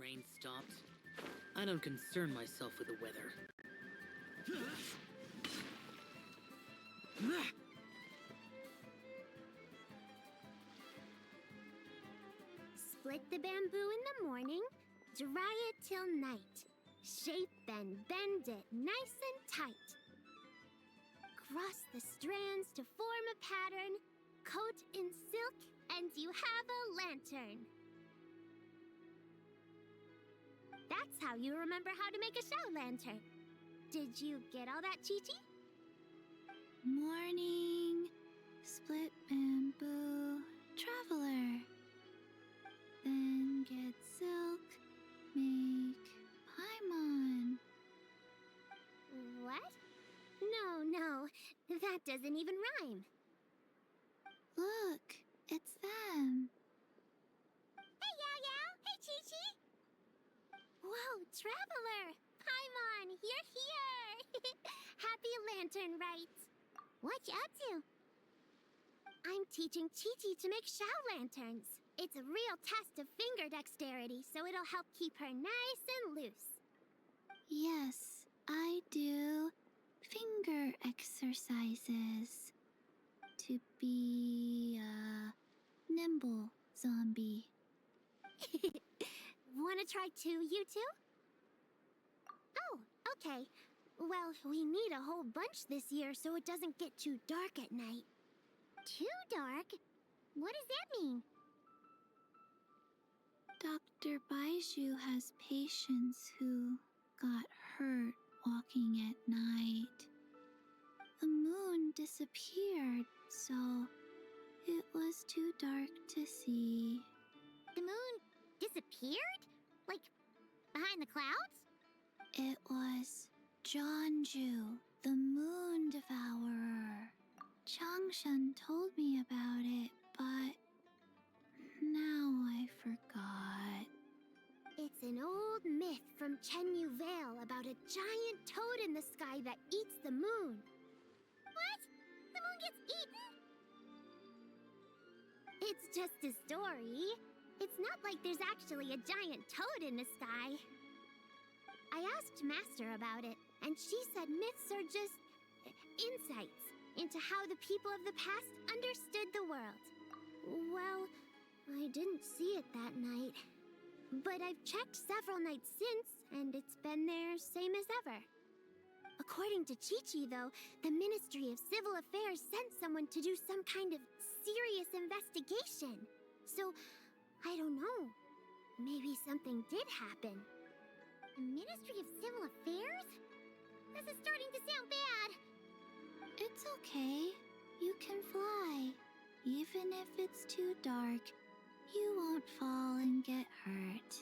rain stopped. I don't concern myself with the weather. Split the bamboo in the morning, dry it till night. Shape and bend it nice and tight. Cross the strands to form a pattern, coat in silk, and you have a lantern. That's how you remember how to make a shout lantern. Did you get all that, Chi-Chi? Morning, split bamboo, traveler. Then get silk, make Paimon. What? No, that doesn't even rhyme. Look, it's them. Hey, Yao! Hey, Chi-Chi! Whoa, Traveler! Paimon, you're here! Happy Lantern Rite! What you up to? I'm teaching Chi-Chi to make shout lanterns. It's a real test of finger dexterity, so it'll help keep her nice and loose. Yes, I do finger exercises to be a nimble zombie. Wanna try too, you two? Oh, okay. Well, we need a whole bunch this year so it doesn't get too dark at night. Too dark? What does that mean? Dr. Baiju has patients who got hurt walking at night. The moon disappeared, so it was too dark to see. The moon disappeared? Like, behind the clouds? It was Jeonju, the moon devourer. Changshan told me about it, but now I forgot. It's an old myth from Chenyu Vale about a giant toad in the sky that eats the moon. What? The moon gets eaten? It's just a story. It's not like there's actually a giant toad in the sky. I asked Master about it, and she said myths are just insights into how the people of the past understood the world. Well, I didn't see it that night. But I've checked several nights since, and it's been there same as ever. According to Chi-Chi, though, the Ministry of Civil Affairs sent someone to do some kind of serious investigation. So, I don't know. Maybe something did happen. The Ministry of Civil Affairs? This is starting to sound bad. It's okay. You can fly. Even if it's too dark, you won't fall and get hurt.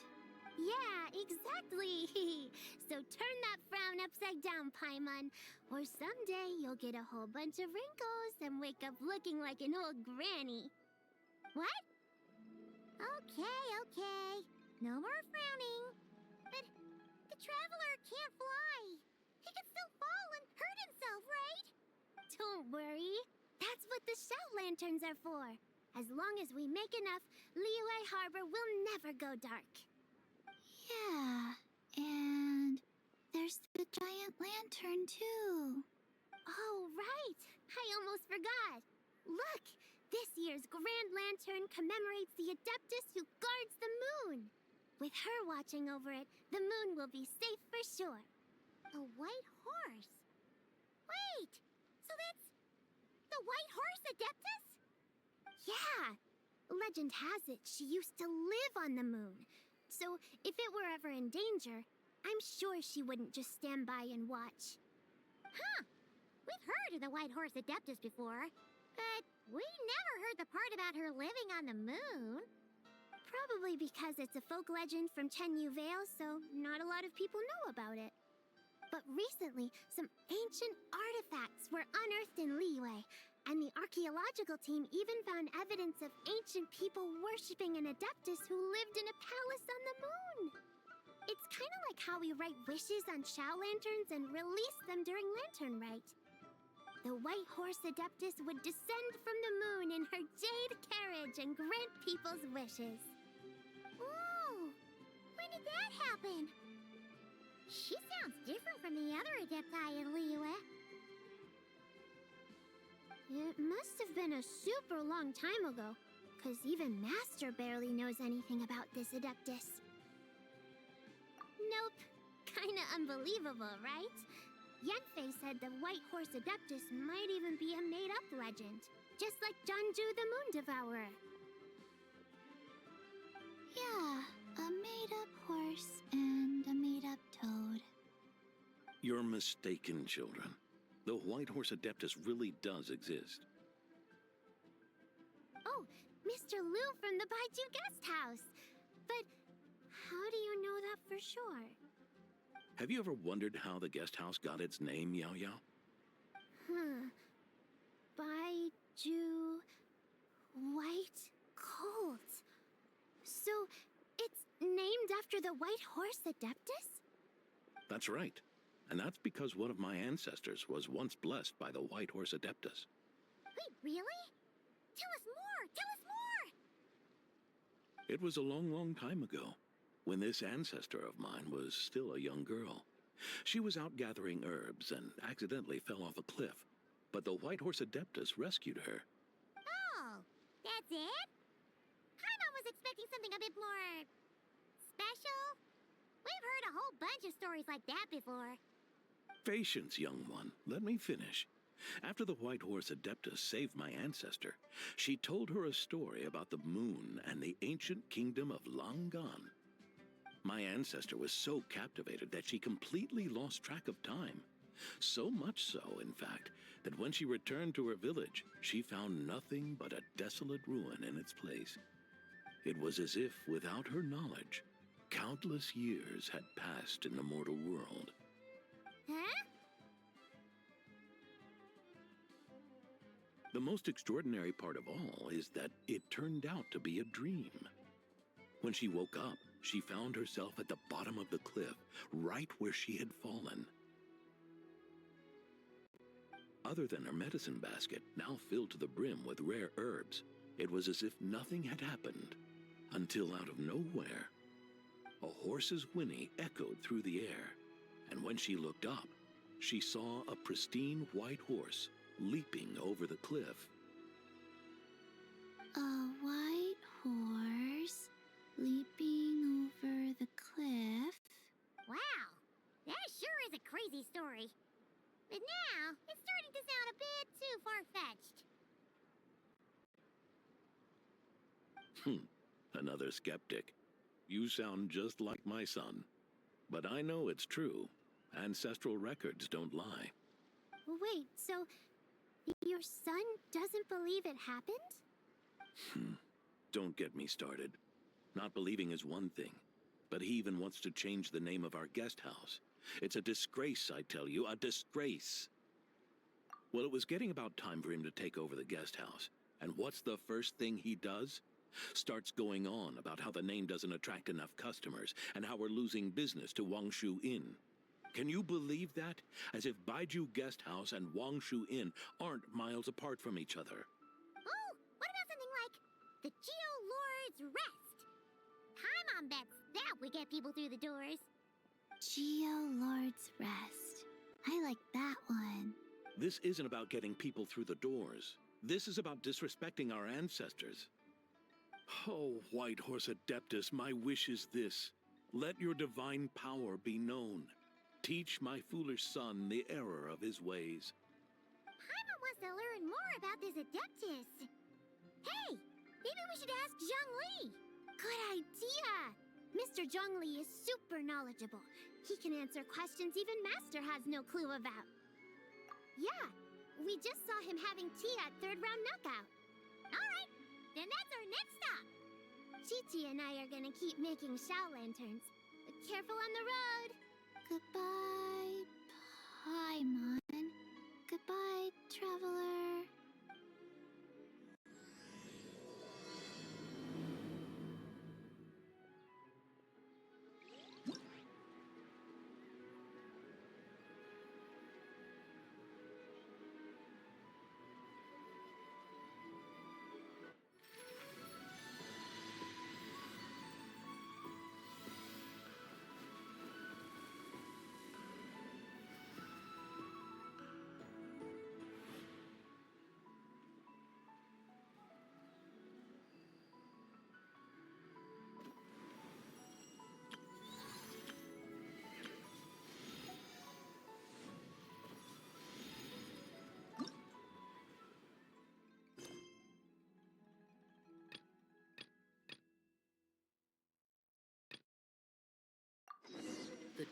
Yeah, exactly. So turn that frown upside down, Paimon, or someday you'll get a whole bunch of wrinkles and wake up looking like an old granny. What? Okay. No more frowning. But the Traveler can't fly. He can still fall and hurt himself, right? Don't worry. That's what the shout lanterns are for. As long as we make enough, Liyue Harbor will never go dark. Yeah, and there's the giant lantern too. Oh, right. I almost forgot. Look, this year's Grand Lantern commemorates the Adeptus who guards the moon. With her watching over it, the moon will be safe for sure. A white horse? Wait, so that's the White Horse Adeptus? Yeah. Legend has it she used to live on the moon. So if it were ever in danger, I'm sure she wouldn't just stand by and watch. Huh. We've heard of the White Horse Adeptus before, but we never heard the part about her living on the moon. Probably because it's a folk legend from Chenyu Vale, so not a lot of people know about it. But recently, some ancient artifacts were unearthed in Liyue, and the archaeological team even found evidence of ancient people worshipping an Adeptus who lived in a palace on the moon. It's kind of like how we write wishes on shout lanterns and release them during Lantern Rite. The White Horse Adeptus would descend from the moon in her jade carriage and grant people's wishes. Ooh! When did that happen? She sounds different from the other Adepti in Liyue. It must have been a super long time ago, because even Master barely knows anything about this Adeptus. Nope. Kinda unbelievable, right? Yanfei said the White Horse Adeptus might even be a made-up legend, just like Janju the Moon Devourer. Yeah, a made-up horse and a made-up toad. You're mistaken, children. The White Horse Adeptus really does exist. Oh, Mr. Lu from the Baiju Guest House. But how do you know that for sure? Have you ever wondered how the guest house got its name, Yao Yao? Baiju... White Colt. So, it's named after the White Horse Adeptus? That's right. And that's because one of my ancestors was once blessed by the White Horse Adeptus. Wait, really? Tell us more! Tell us more! It was a long, long time ago, when this ancestor of mine was still a young girl. She was out gathering herbs and accidentally fell off a cliff, but the White Horse Adeptus rescued her. Oh, that's it? Paimon was expecting something a bit more... special? We've heard a whole bunch of stories like that before. Patience, young one. Let me finish. After the White Horse Adeptus saved my ancestor, she told her a story about the moon and the ancient kingdom of Long Gone. My ancestor was so captivated that she completely lost track of time. So much so, in fact, that when she returned to her village, she found nothing but a desolate ruin in its place. It was as if, without her knowledge, countless years had passed in the mortal world. Huh? The most extraordinary part of all is that it turned out to be a dream. When she woke up, she found herself at the bottom of the cliff, right where she had fallen. Other than her medicine basket, now filled to the brim with rare herbs, it was as if nothing had happened, until out of nowhere, a horse's whinny echoed through the air, and when she looked up, she saw a pristine white horse leaping over the cliff. A white horse leaping over the cliff? Wow, that sure is a crazy story. But now, it's starting to sound a bit too far-fetched. Another skeptic. You sound just like my son. But I know it's true. Ancestral records don't lie. Wait, so your son doesn't believe it happened? Don't get me started. Not believing is one thing, but he even wants to change the name of our guest house. It's a disgrace, I tell you, a disgrace. Well, it was getting about time for him to take over the guest house. And what's the first thing he does? Starts going on about how the name doesn't attract enough customers and how we're losing business to Wangshu Inn. Can you believe that? As if Baiju Guest House and Wangshu Inn aren't miles apart from each other. Oh, what about something like the Geo Lord's Rest? Paimon bets that would get people through the doors. Geo Lord's Rest. I like that one. This isn't about getting people through the doors. This is about disrespecting our ancestors. Oh, White Horse Adeptus, my wish is this. Let your divine power be known. Teach my foolish son the error of his ways. Paimon wants to learn more about this Adeptus. Hey, maybe we should ask Zhongli. Good idea. Mr. Zhongli is super knowledgeable. He can answer questions even Master has no clue about. Yeah, we just saw him having tea at third round knockout. All right, then that's our next stop. Chi-Chi and I are gonna keep making Shao lanterns. But careful on the road. Goodbye, Paimon. Goodbye, traveler.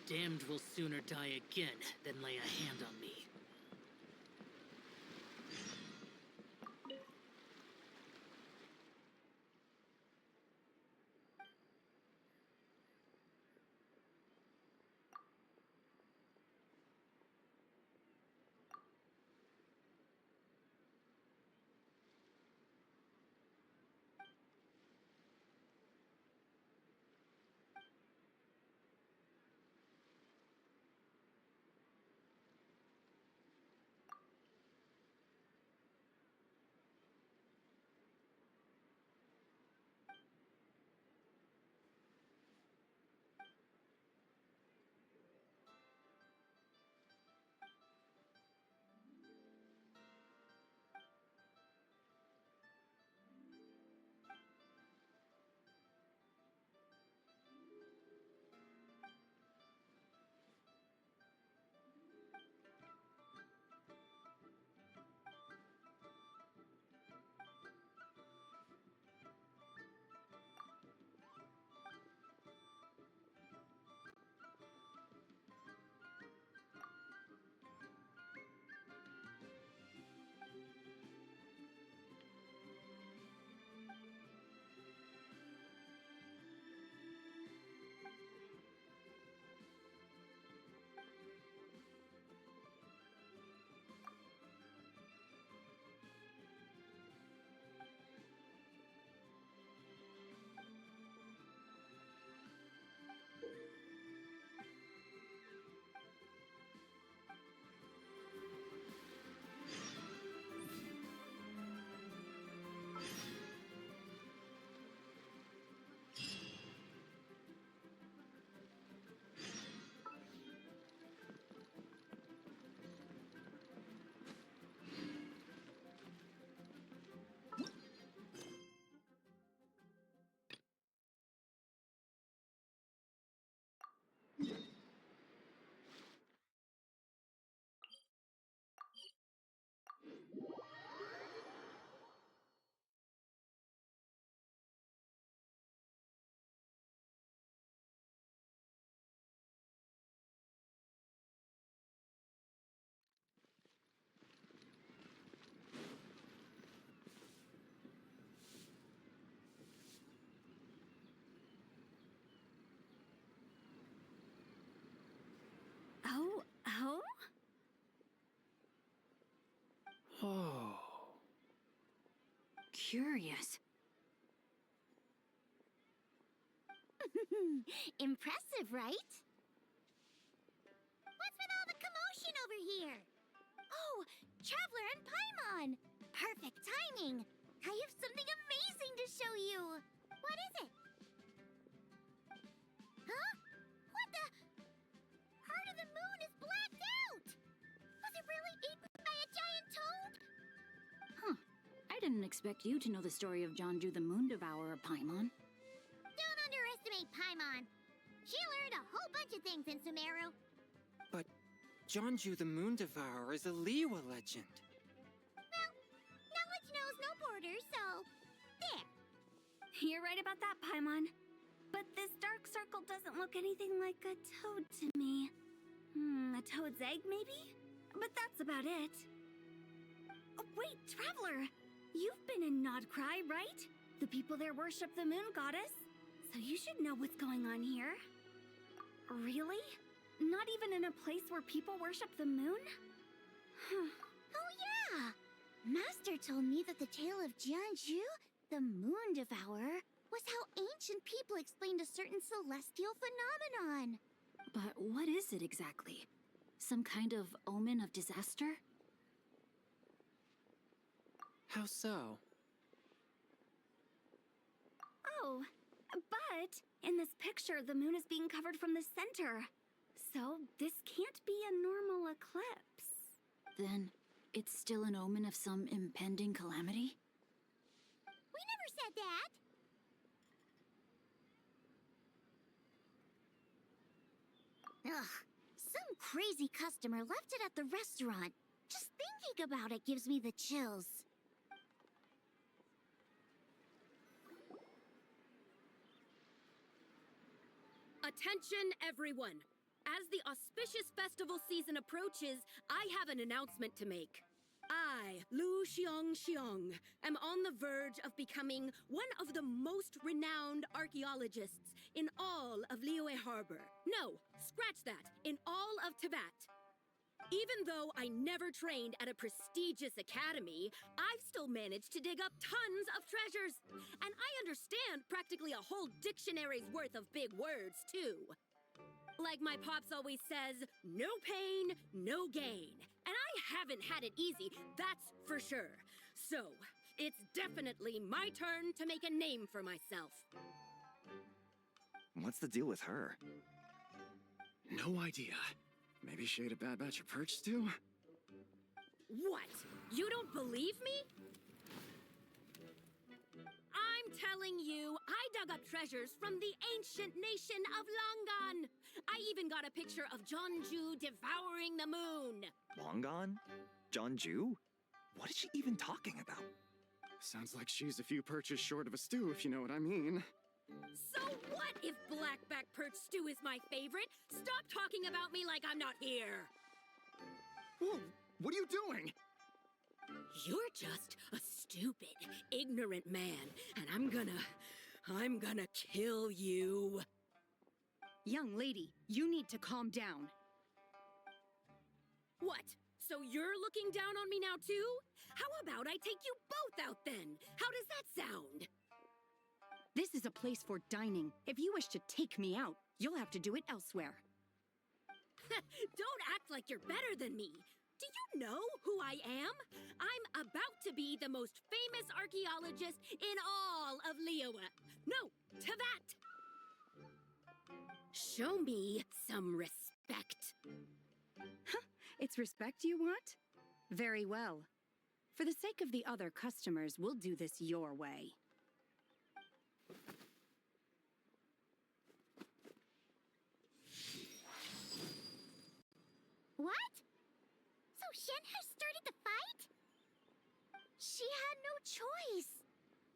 damned will sooner die again than lay a hand on me. Oh? Oh. Curious. Impressive, right? What's with all the commotion over here? Oh, Traveler and Paimon! Perfect timing! I have something amazing to show you! What is it? Huh? What the? Heart of the Moon is blacked out! Was it really eaten by a giant toad? Huh. I didn't expect you to know the story of Jonju the Moon Devourer, Paimon. Don't underestimate Paimon. She learned a whole bunch of things in Sumeru. But Jonju the Moon Devourer is a Liyue legend. Well, knowledge knows no borders, so there. You're right about that, Paimon. But this dark circle doesn't look anything like a toad to me. A toad's egg, maybe? But that's about it. Oh, wait, Traveler! You've been in Nodcry, right? The people there worship the moon goddess, so you should know what's going on here. Really? Not even in a place where people worship the moon? Oh yeah! Master told me that the tale of Jianzhu, the Moon Devourer, was how ancient people explained a certain celestial phenomenon. But what is it exactly? Some kind of omen of disaster? How so? Oh, but in this picture, the moon is being covered from the center. So this can't be a normal eclipse. Then it's still an omen of some impending calamity? We never said that! Ugh, some crazy customer left it at the restaurant. Just thinking about it gives me the chills. Attention, everyone! As the auspicious festival season approaches, I have an announcement to make. I, Lu Xiong, am on the verge of becoming one of the most renowned archaeologists in all of Liyue Harbor. No, scratch that, in all of Teyvat. Even though I never trained at a prestigious academy, I've still managed to dig up tons of treasures. And I understand practically a whole dictionary's worth of big words, too. Like my pops always says, no pain, no gain. And I haven't had it easy, that's for sure. So, it's definitely my turn to make a name for myself. What's the deal with her? No idea. Maybe she ate a bad batch of perch stew? What? You don't believe me? I'm telling you, I dug up treasures from the ancient nation of Longan. I even got a picture of Jeonju devouring the moon. Long gone? Jeonju? What is she even talking about? Sounds like she's a few perches short of a stew, if you know what I mean. So what if blackback perch stew is my favorite? Stop talking about me like I'm not here. Whoa, what are you doing? You're just a stupid, ignorant man, and I'm gonna kill you. Young lady, you need to calm down. What? So you're looking down on me now too? How about I take you both out then? How does that sound? This is a place for dining. If you wish to take me out, you'll have to do it elsewhere. Don't act like you're better than me. Do you know who I am? I'm about to be the most famous archaeologist in all of Liyue. No, Teyvat. Show me some respect. It's respect you want? Very well. For the sake of the other customers, we'll do this your way. What? So Shenhe started the fight? She had no choice.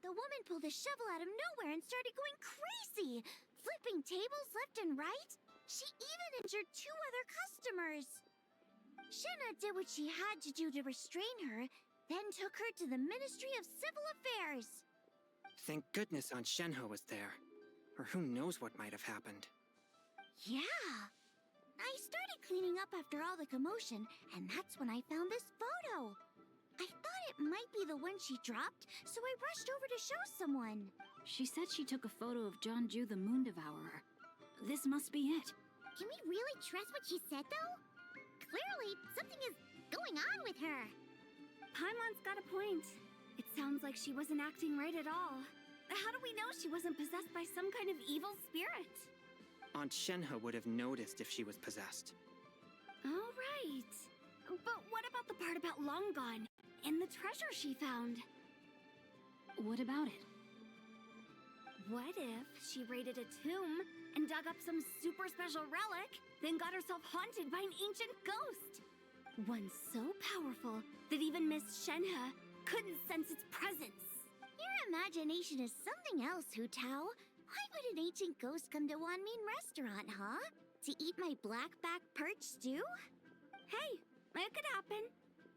The woman pulled a shovel out of nowhere and started going crazy, flipping tables left and right. She even injured 2 other customers. Shenhe did what she had to do to restrain her, then took her to the Ministry of Civil Affairs. Thank goodness Aunt Shenhe was there. Or who knows what might have happened. Yeah. I started cleaning up after all the commotion, and that's when I found this photo. I thought it might be the one she dropped, so I rushed over to show someone. She said she took a photo of Jeonju the Moon Devourer. This must be it. Can we really trust what she said, though? Clearly, something is going on with her. Paimon's got a point. It sounds like she wasn't acting right at all. How do we know she wasn't possessed by some kind of evil spirit? Aunt Shenhe would have noticed if she was possessed. All right. But what about the part about Long Gone and the treasure she found? What about it? What if she raided a tomb and dug up some super special relic, then got herself haunted by an ancient ghost? One so powerful that even Miss Shenhe couldn't sense its presence. Your imagination is something else, Hu Tao. Why would an ancient ghost come to Wanmin restaurant, huh? To eat my blackback perch stew? Hey, it could happen.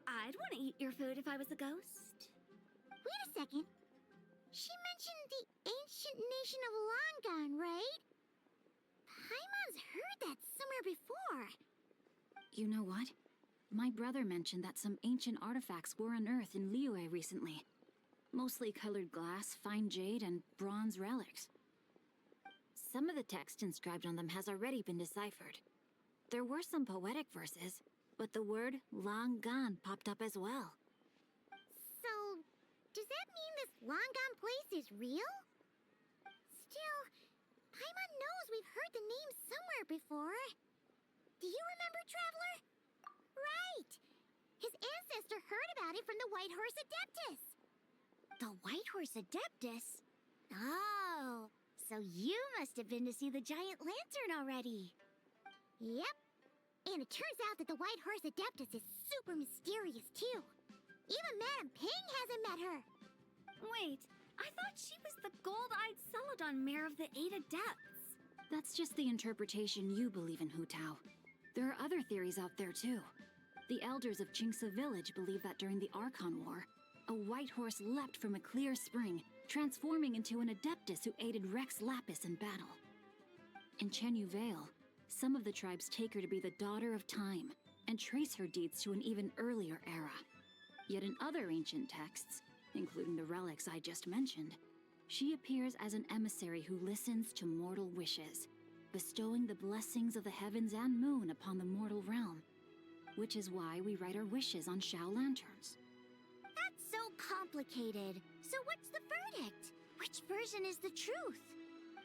I'd want to eat your food if I was a ghost. Wait a second. She mentioned the ancient nation of Longan, right? Paimon's heard that somewhere before. You know what? My brother mentioned that some ancient artifacts were unearthed in Liyue recently. Mostly colored glass, fine jade, and bronze relics. Some of the text inscribed on them has already been deciphered. There were some poetic verses, but the word Long Gone popped up as well. So, does that mean this Longan place is real? Still, Paimon knows we've heard the name somewhere before. Do you remember, Traveler? Right! His ancestor heard about it from the White Horse Adeptus. The White Horse Adeptus? Oh, so you must have been to see the giant lantern already. Yep. And it turns out that the White Horse Adeptus is super mysterious, too. Even Madame Ping hasn't met her. Wait, I thought she was the gold-eyed Celadon Mare of the 8 Adepts. That's just the interpretation you believe in, Hu Tao. There are other theories out there, too. The elders of Qingce Village believe that during the Archon War, a white horse leapt from a clear spring, transforming into an Adeptus who aided Rex Lapis in battle. In Chenyu Vale, some of the tribes take her to be the daughter of time, and trace her deeds to an even earlier era. Yet in other ancient texts, including the relics I just mentioned, she appears as an emissary who listens to mortal wishes, bestowing the blessings of the heavens and moon upon the mortal realm, which is why we write our wishes on Shao lanterns. That's so complicated. So what's the verdict? Which version is the truth?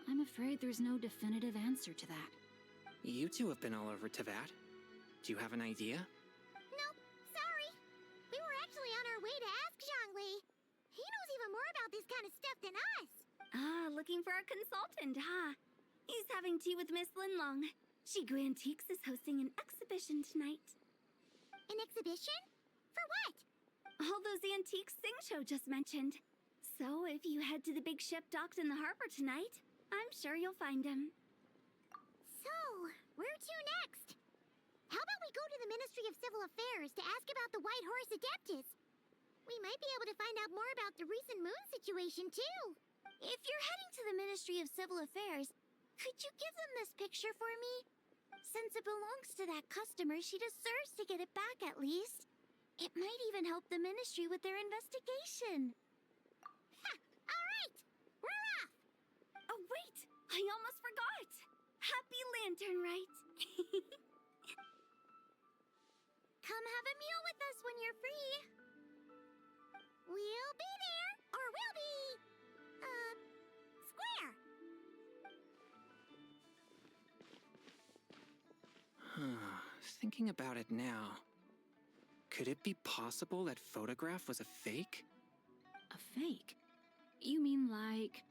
I'm afraid there's no definitive answer to that. You two have been all over Teyvat. Do you have an idea? Nope, sorry. We were actually on our way to ask Zhongli. He knows even more about this kind of stuff than us. Ah, looking for a consultant, huh? He's having tea with Miss Linlong. Shigu Antiques is hosting an exhibition tonight. An exhibition? For what? All those antiques Sing-Show just mentioned. So if you head to the big ship docked in the harbor tonight, I'm sure you'll find him. So, where to next? How about we go to the Ministry of Civil Affairs to ask about the White Horse Adeptus? We might be able to find out more about the recent moon situation, too. If you're heading to the Ministry of Civil Affairs, could you give them this picture for me? Since it belongs to that customer, she deserves to get it back at least. It might even help the Ministry with their investigation. Ha! All right! We're off! Oh, wait! I almost forgot! Happy Lantern Rite! Come have a meal with us when you're free. We'll be there, or we'll be... square. Thinking about it now, could it be possible that photograph was a fake? A fake? You mean like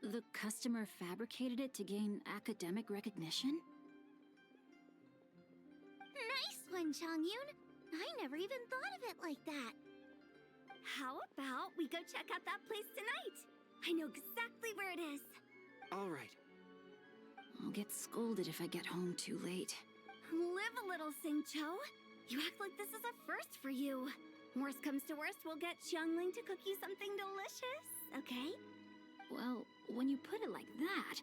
the customer fabricated it to gain academic recognition? Nice one, Chongyun. I never even thought of it like that. How about we go check out that place tonight? I know exactly where it is. All right. I'll get scolded if I get home too late. Live a little, Sing-Cho. You act like this is a first for you. Worst comes to worst, we'll get Xiangling to cook you something delicious, okay? Well, when you put it like that,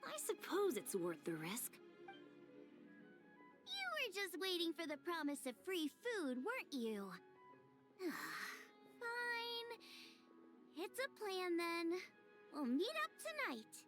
I suppose it's worth the risk. You were just waiting for the promise of free food, weren't you? Fine. It's a plan then. We'll meet up tonight.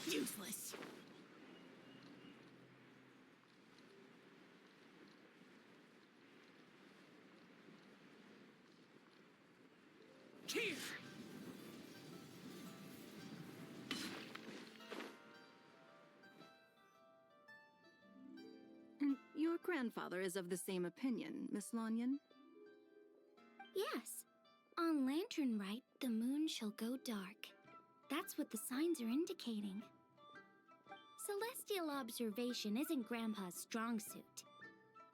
Useless. Here. And your grandfather is of the same opinion, Miss Lanyan? Yes. On Lantern Rite, the moon shall go dark. That's what the signs are indicating. Celestial observation isn't Grandpa's strong suit,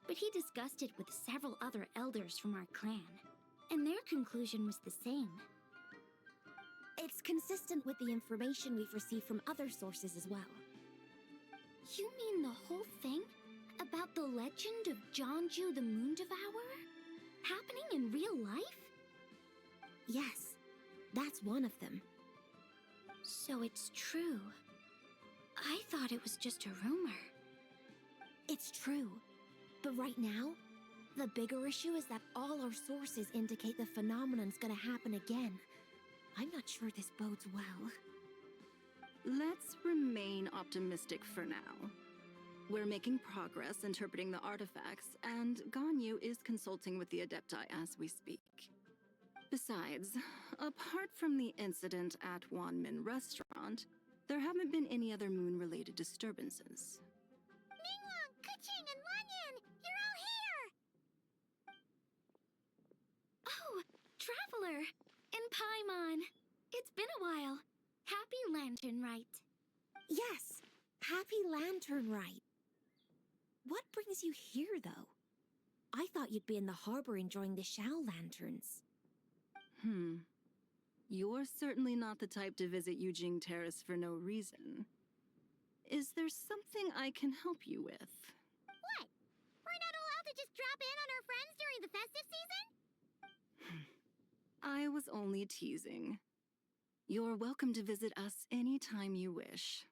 but he discussed it with several other elders from our clan, and their conclusion was the same. It's consistent with the information we've received from other sources as well. You mean the whole thing? About the legend of Zhongju the Moon Devourer? Happening in real life? Yes, that's one of them. So it's true. I thought it was just a rumor. It's true. But right now, the bigger issue is that all our sources indicate the phenomenon's gonna happen again. I'm not sure this bodes well. Let's remain optimistic for now. We're making progress interpreting the artifacts, and Ganyu is consulting with the Adepti as we speak. Besides, apart from the incident at Wanmin Restaurant, there haven't been any other moon-related disturbances. Ningguang, Keqing, and Lanyan! You're all here! Oh, Traveler! And Paimon! It's been a while. Happy Lantern Rite. Yes, happy Lantern Rite. What brings you here, though? I thought you'd be in the harbor enjoying the Shao lanterns. You're certainly not the type to visit Yujing Terrace for no reason. Is there something I can help you with? What? We're not allowed to just drop in on our friends during the festive season? I was only teasing. You're welcome to visit us anytime you wish.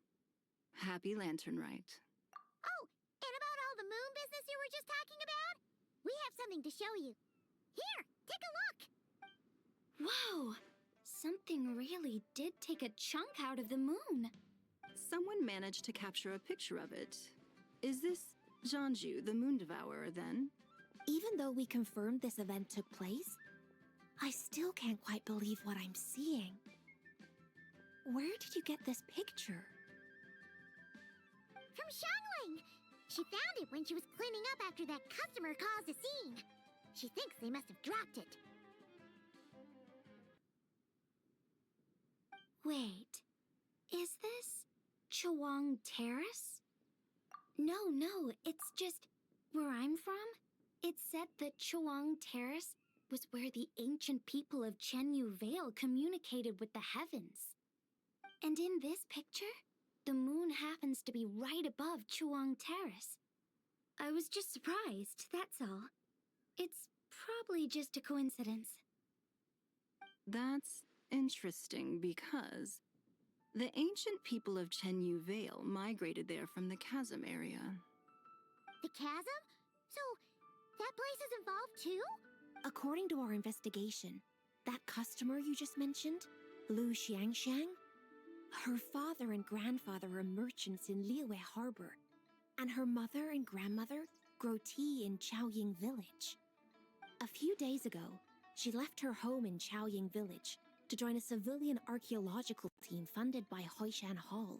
Happy Lantern Rite. Oh, and about all the moon business you were just talking about? We have something to show you. Here, take a look! Whoa! Something really did take a chunk out of the moon. Someone managed to capture a picture of it. Is this Zhanju, the Moon Devourer, then? Even though we confirmed this event took place, I still can't quite believe what I'm seeing. Where did you get this picture? From Xiangling! She found it when she was cleaning up after that customer caused a scene. She thinks they must have dropped it. Wait, is this Chawang Terrace? No, it's just where I'm from. It said that Chawang Terrace was where the ancient people of Chenyu Vale communicated with the heavens. And in this picture, the moon happens to be right above Chawang Terrace. I was just surprised, that's all. It's probably just a coincidence. That's interesting because the ancient people of Chenyu Vale migrated there from the chasm area. The chasm? So, that place is involved too? According to our investigation, that customer you just mentioned, Lu Xiangxiang, her father and grandfather are merchants in Liyue Harbor, and her mother and grandmother grow tea in Chaoying Village. A few days ago, she left her home in Chaoying Village to join a civilian archaeological team funded by Hoishan Hall,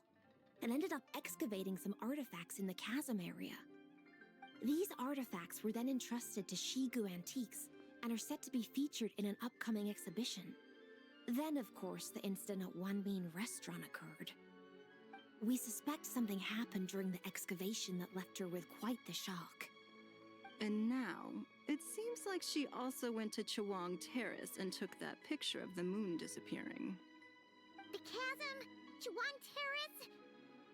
and ended up excavating some artifacts in the chasm area. These artifacts were then entrusted to Shigu Antiques and are set to be featured in an upcoming exhibition. Then, of course, the incident at Wanmin Restaurant occurred. We suspect something happened during the excavation that left her with quite the shock. And now, it seems like she also went to Chawang Terrace and took that picture of the moon disappearing. The chasm? Chawang Terrace?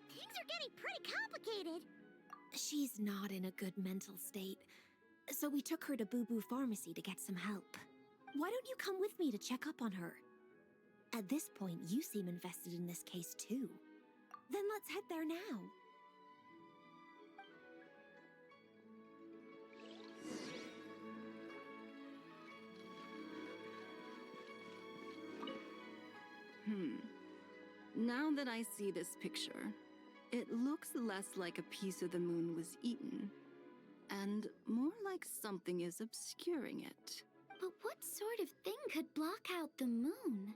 Things are getting pretty complicated. She's not in a good mental state, so we took her to Boo Boo Pharmacy to get some help. Why don't you come with me to check up on her? At this point, you seem invested in this case too. Then let's head there now. Now that I see this picture, it looks less like a piece of the moon was eaten, and more like something is obscuring it. But what sort of thing could block out the moon?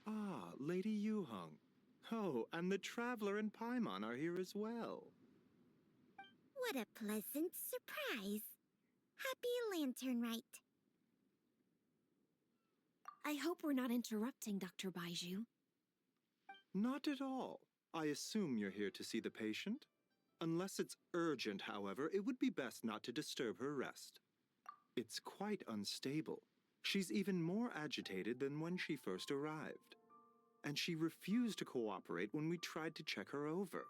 Ah, Lady Yuheng. Oh, and the Traveler and Paimon are here as well. What a pleasant surprise. Happy Lantern Rite. I hope we're not interrupting, Dr. Baiju. Not at all. I assume you're here to see the patient? Unless it's urgent, however, it would be best not to disturb her rest. It's quite unstable. She's even more agitated than when she first arrived. And she refused to cooperate when we tried to check her over.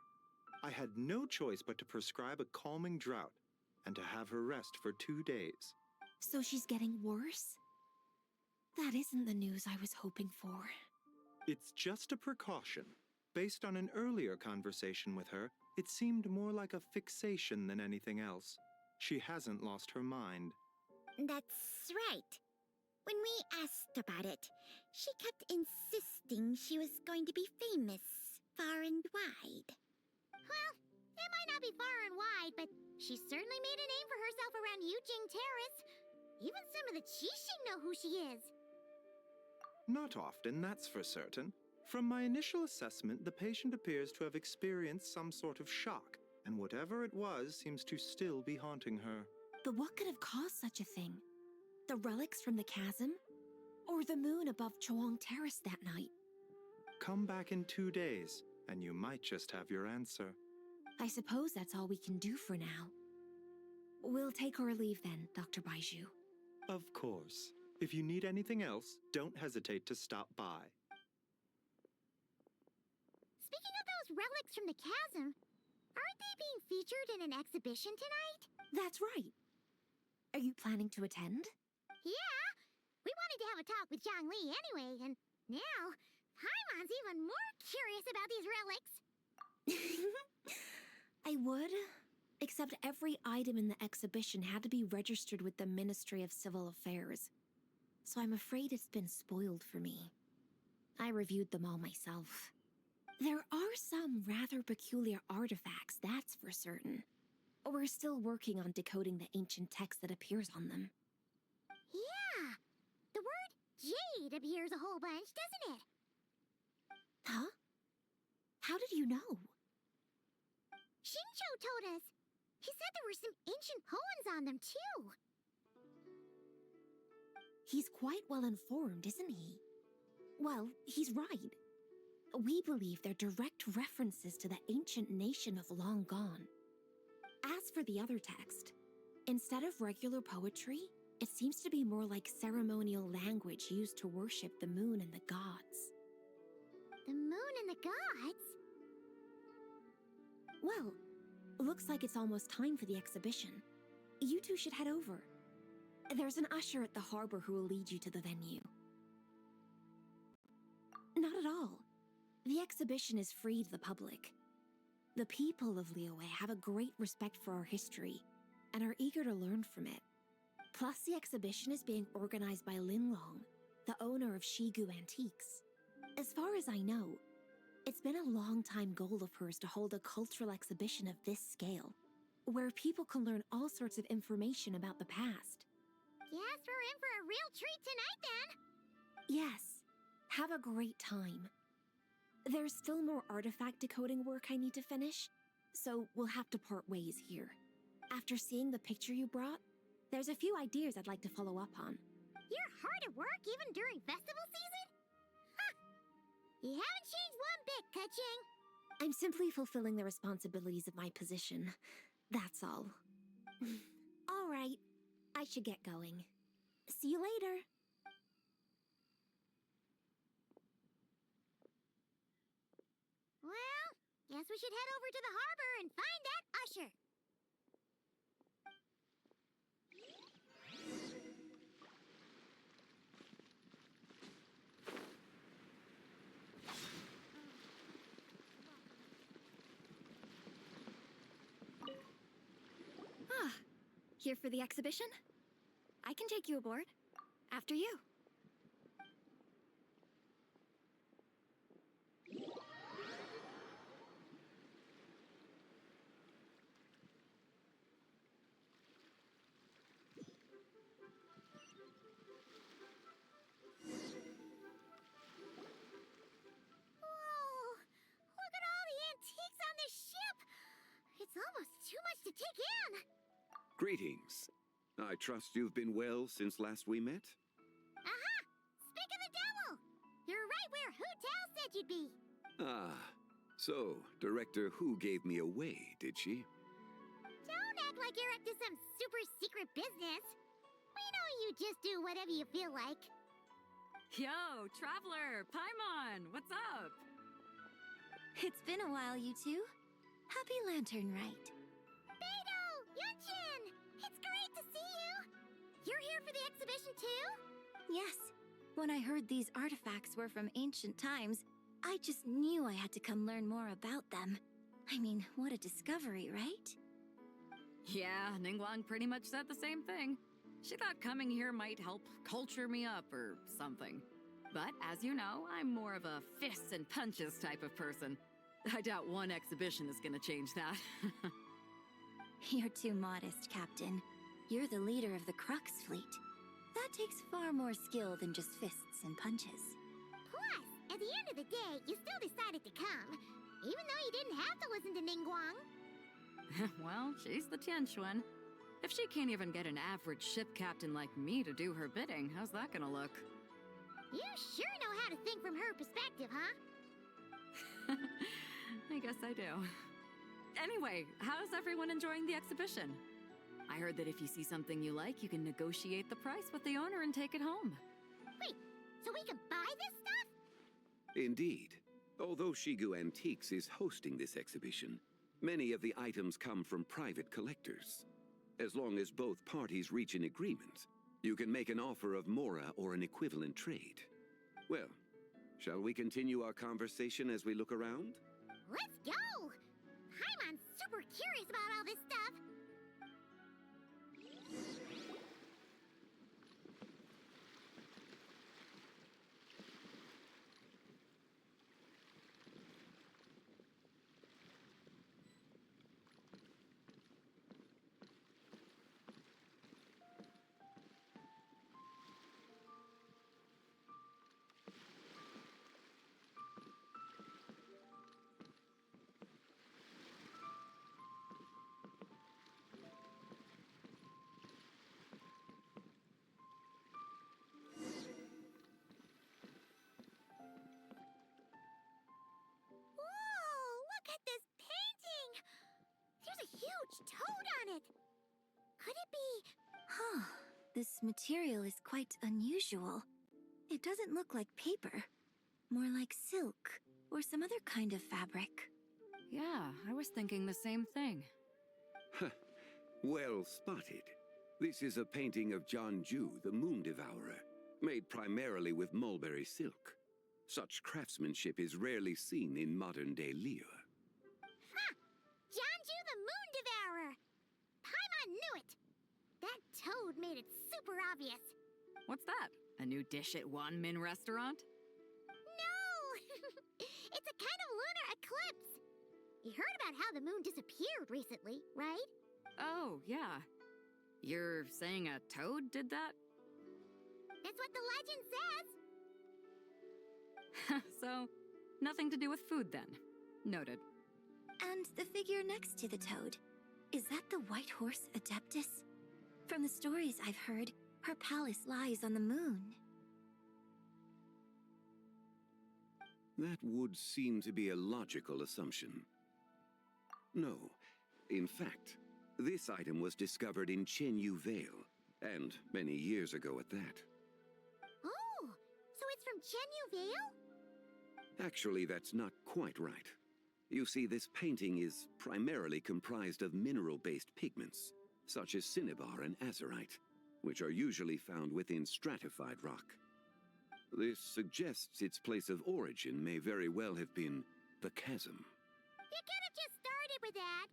I had no choice but to prescribe a calming draught and to have her rest for 2 days. So she's getting worse? That isn't the news I was hoping for. It's just a precaution. Based on an earlier conversation with her, it seemed more like a fixation than anything else. She hasn't lost her mind. That's right. When we asked about it, she kept insisting she was going to be famous far and wide. Well, it might not be far and wide, but she certainly made a name for herself around Yujing Terrace. Even some of the Qixing know who she is. Not often, that's for certain. From my initial assessment, the patient appears to have experienced some sort of shock, and whatever it was seems to still be haunting her. But what could have caused such a thing? The relics from the chasm? Or the moon above Chuang Terrace that night? Come back in 2 days, and you might just have your answer. I suppose that's all we can do for now. We'll take our leave then, Dr. Baiju. Of course. If you need anything else, don't hesitate to stop by. Speaking of those relics from the chasm, aren't they being featured in an exhibition tonight? That's right. Are you planning to attend? Yeah! We wanted to have a talk with Zhangli anyway, and now Paimon's even more curious about these relics. I would, except every item in the exhibition had to be registered with the Ministry of Civil Affairs. So I'm afraid it's been spoiled for me. I reviewed them all myself. There are some rather peculiar artifacts, that's for certain. We're still working on decoding the ancient text that appears on them. Yeah! The word jade appears a whole bunch, doesn't it? Huh? How did you know? Shincho told us. He said there were some ancient poems on them, too. He's quite well informed, isn't he? Well, he's right. We believe they're direct references to the ancient nation of long gone. As for the other text, instead of regular poetry, it seems to be more like ceremonial language used to worship the moon and the gods. The moon and the gods? Well, looks like it's almost time for the exhibition. You two should head over. There's an usher at the harbor who will lead you to the venue. Not at all. The exhibition is free to the public. The people of Liyue have a great respect for our history and are eager to learn from it. Plus, the exhibition is being organized by Linlong, the owner of Shigu Antiques. As far as I know, it's been a long-time goal of hers to hold a cultural exhibition of this scale, where people can learn all sorts of information about the past. Guess we're in for a real treat tonight, then. Yes, have a great time. There's still more artifact decoding work I need to finish, so we'll have to part ways here. After seeing the picture you brought, there's a few ideas I'd like to follow up on. You're hard at work even during festival season? Huh. You haven't changed one bit, Keqing. I'm simply fulfilling the responsibilities of my position. That's all. All right, I should get going. See you later. Well, guess we should head over to the harbor and find that usher. Ah, here for the exhibition? I can take you aboard. After you. Almost too much to take in! Greetings. I trust you've been well since last we met? Aha! Speak of the devil! You're right where Hu Tao said you'd be! Ah, so Director Hu gave me away, did she? Don't act like you're up to some super secret business! We know you just do whatever you feel like. Yo, Traveler! Paimon! What's up? It's been a while, you two. Happy Lantern Rite. Beidou! Yunchin! It's great to see you! You're here for the exhibition too? Yes. When I heard these artifacts were from ancient times, I just knew I had to come learn more about them. I mean, what a discovery, right? Yeah, Ningguang pretty much said the same thing. She thought coming here might help culture me up or something. But as you know, I'm more of a fists and punches type of person. I doubt one exhibition is gonna change that. You're too modest, Captain. You're the leader of the Crux fleet. That takes far more skill than just fists and punches. Plus, at the end of the day, you still decided to come, even though you didn't have to listen to Ningguang. Well, she's the Tianquan. If she can't even get an average ship captain like me to do her bidding, how's that gonna look? You sure know how to think from her perspective, huh? I guess I do. Anyway, how's everyone enjoying the exhibition? I heard that if you see something you like, you can negotiate the price with the owner and take it home. Wait, so we can buy this stuff? Indeed. Although Shigu Antiques is hosting this exhibition, many of the items come from private collectors. As long as both parties reach an agreement, you can make an offer of mora or an equivalent trade. Well, shall we continue our conversation as we look around? Let's go! Paimon's super curious about all this stuff. Toad on it! Could it be... Huh. This material is quite unusual. It doesn't look like paper. More like silk, or some other kind of fabric. Yeah, I was thinking the same thing. Well spotted. This is a painting of Jianju, the Moon Devourer, made primarily with mulberry silk. Such craftsmanship is rarely seen in modern-day Liyue. Jianju the Moon Devourer! Paimon knew it! That toad made it super obvious. What's that? A new dish at Wanmin restaurant? No! It's a kind of lunar eclipse. You heard about how the moon disappeared recently, right? Oh, yeah. You're saying a toad did that? That's what the legend says. So, nothing to do with food then. Noted. And the figure next to the toad, is that the White Horse Adeptus? From the stories I've heard, her palace lies on the moon. That would seem to be a logical assumption. No. In fact, this item was discovered in Chenyu Vale, and many years ago at that. Oh, so it's from Chenyu Vale? Actually, that's not quite right. You see, this painting is primarily comprised of mineral-based pigments, such as cinnabar and azurite, which are usually found within stratified rock. This suggests its place of origin may very well have been the chasm. You could have just started with that.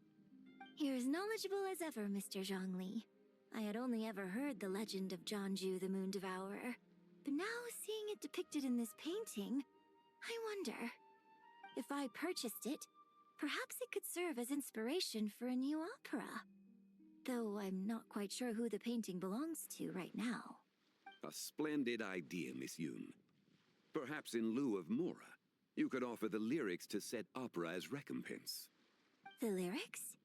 You're as knowledgeable as ever, Mr. Zhongli. I had only ever heard the legend of Jianju the Moon Devourer, but now seeing it depicted in this painting, I wonder... If I purchased it, perhaps it could serve as inspiration for a new opera. Though I'm not quite sure who the painting belongs to right now. A splendid idea, Miss Yoon. Perhaps in lieu of mora, you could offer the lyrics to said opera as recompense. The lyrics?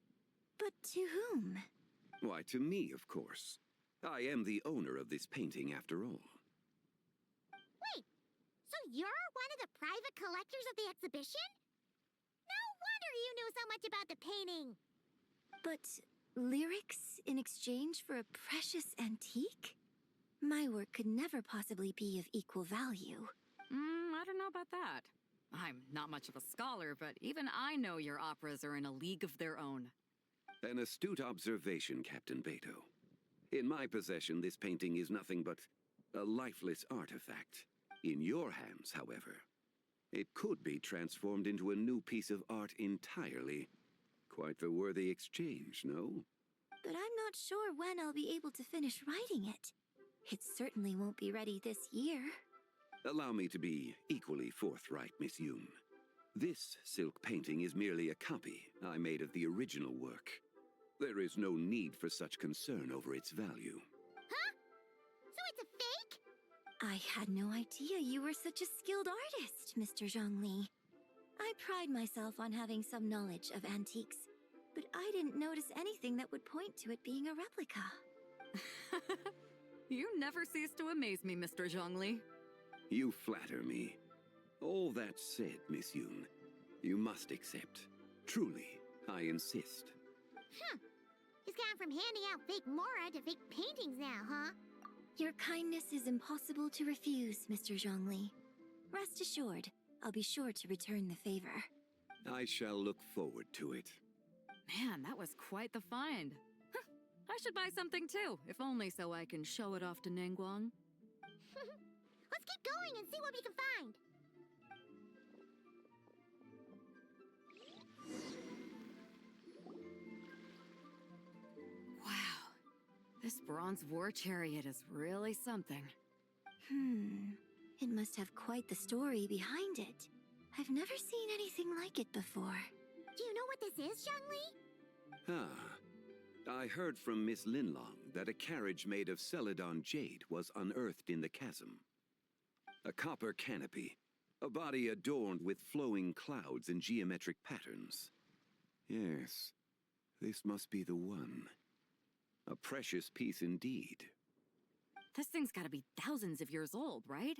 But to whom? Why, to me, of course. I am the owner of this painting, after all. Wait, so you're one of the private collectors of the exhibition? No wonder you knew so much about the painting. But lyrics in exchange for a precious antique? My work could never possibly be of equal value. I don't know about that. I'm not much of a scholar, but even I know your operas are in a league of their own. An astute observation, Captain Beto. In my possession, this painting is nothing but a lifeless artifact. In your hands, however, it could be transformed into a new piece of art entirely. Quite the worthy exchange, no? But I'm not sure when I'll be able to finish writing it. It certainly won't be ready this year. Allow me to be equally forthright, Miss Yoon. This silk painting is merely a copy I made of the original work. There is no need for such concern over its value. Huh? So it's a fake? I had no idea you were such a skilled artist, Mr. Zhongli. I pride myself on having some knowledge of antiques, but I didn't notice anything that would point to it being a replica. You never cease to amaze me, Mr. Zhongli. You flatter me. All that said, Miss Yoon, you must accept. Truly, I insist. He's gone from handing out fake Mora to fake paintings now, huh? Your kindness is impossible to refuse, Mr. Zhongli. Rest assured, I'll be sure to return the favor. I shall look forward to it. Man, that was quite the find. Huh, I should buy something too, if only so I can show it off to Ningguang. Let's keep going and see what we can find. Wow, this bronze war chariot is really something. It must have quite the story behind it. I've never seen anything like it before. Do you know what this is, Zhongli? I heard from Miss Linlong that a carriage made of Celadon jade was unearthed in the chasm. A copper canopy, a body adorned with flowing clouds and geometric patterns. Yes, this must be the one. A precious piece indeed. This thing's gotta be thousands of years old, right?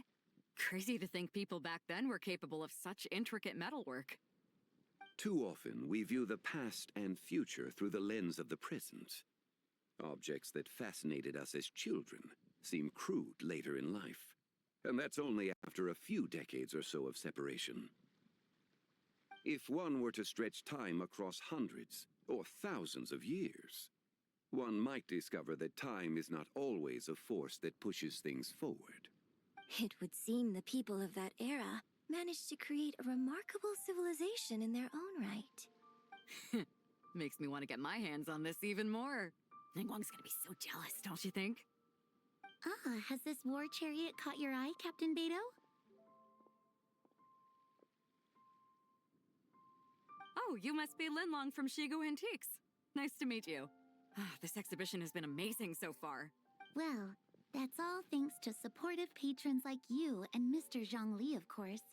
Crazy to think people back then were capable of such intricate metalwork. Too often, we view the past and future through the lens of the present. Objects that fascinated us as children seem crude later in life. And that's only after a few decades or so of separation. If one were to stretch time across hundreds or thousands of years, one might discover that time is not always a force that pushes things forward. It would seem the people of that era managed to create a remarkable civilization in their own right. Makes me want to get my hands on this even more. Ningguang's gonna be so jealous, don't you think? Has this war chariot caught your eye, Captain Beto? Oh, you must be Linlong from Shigo Antiques. Nice to meet you. This exhibition has been amazing so far. Well, that's all thanks to supportive patrons like you and Mr. Zhongli, of course.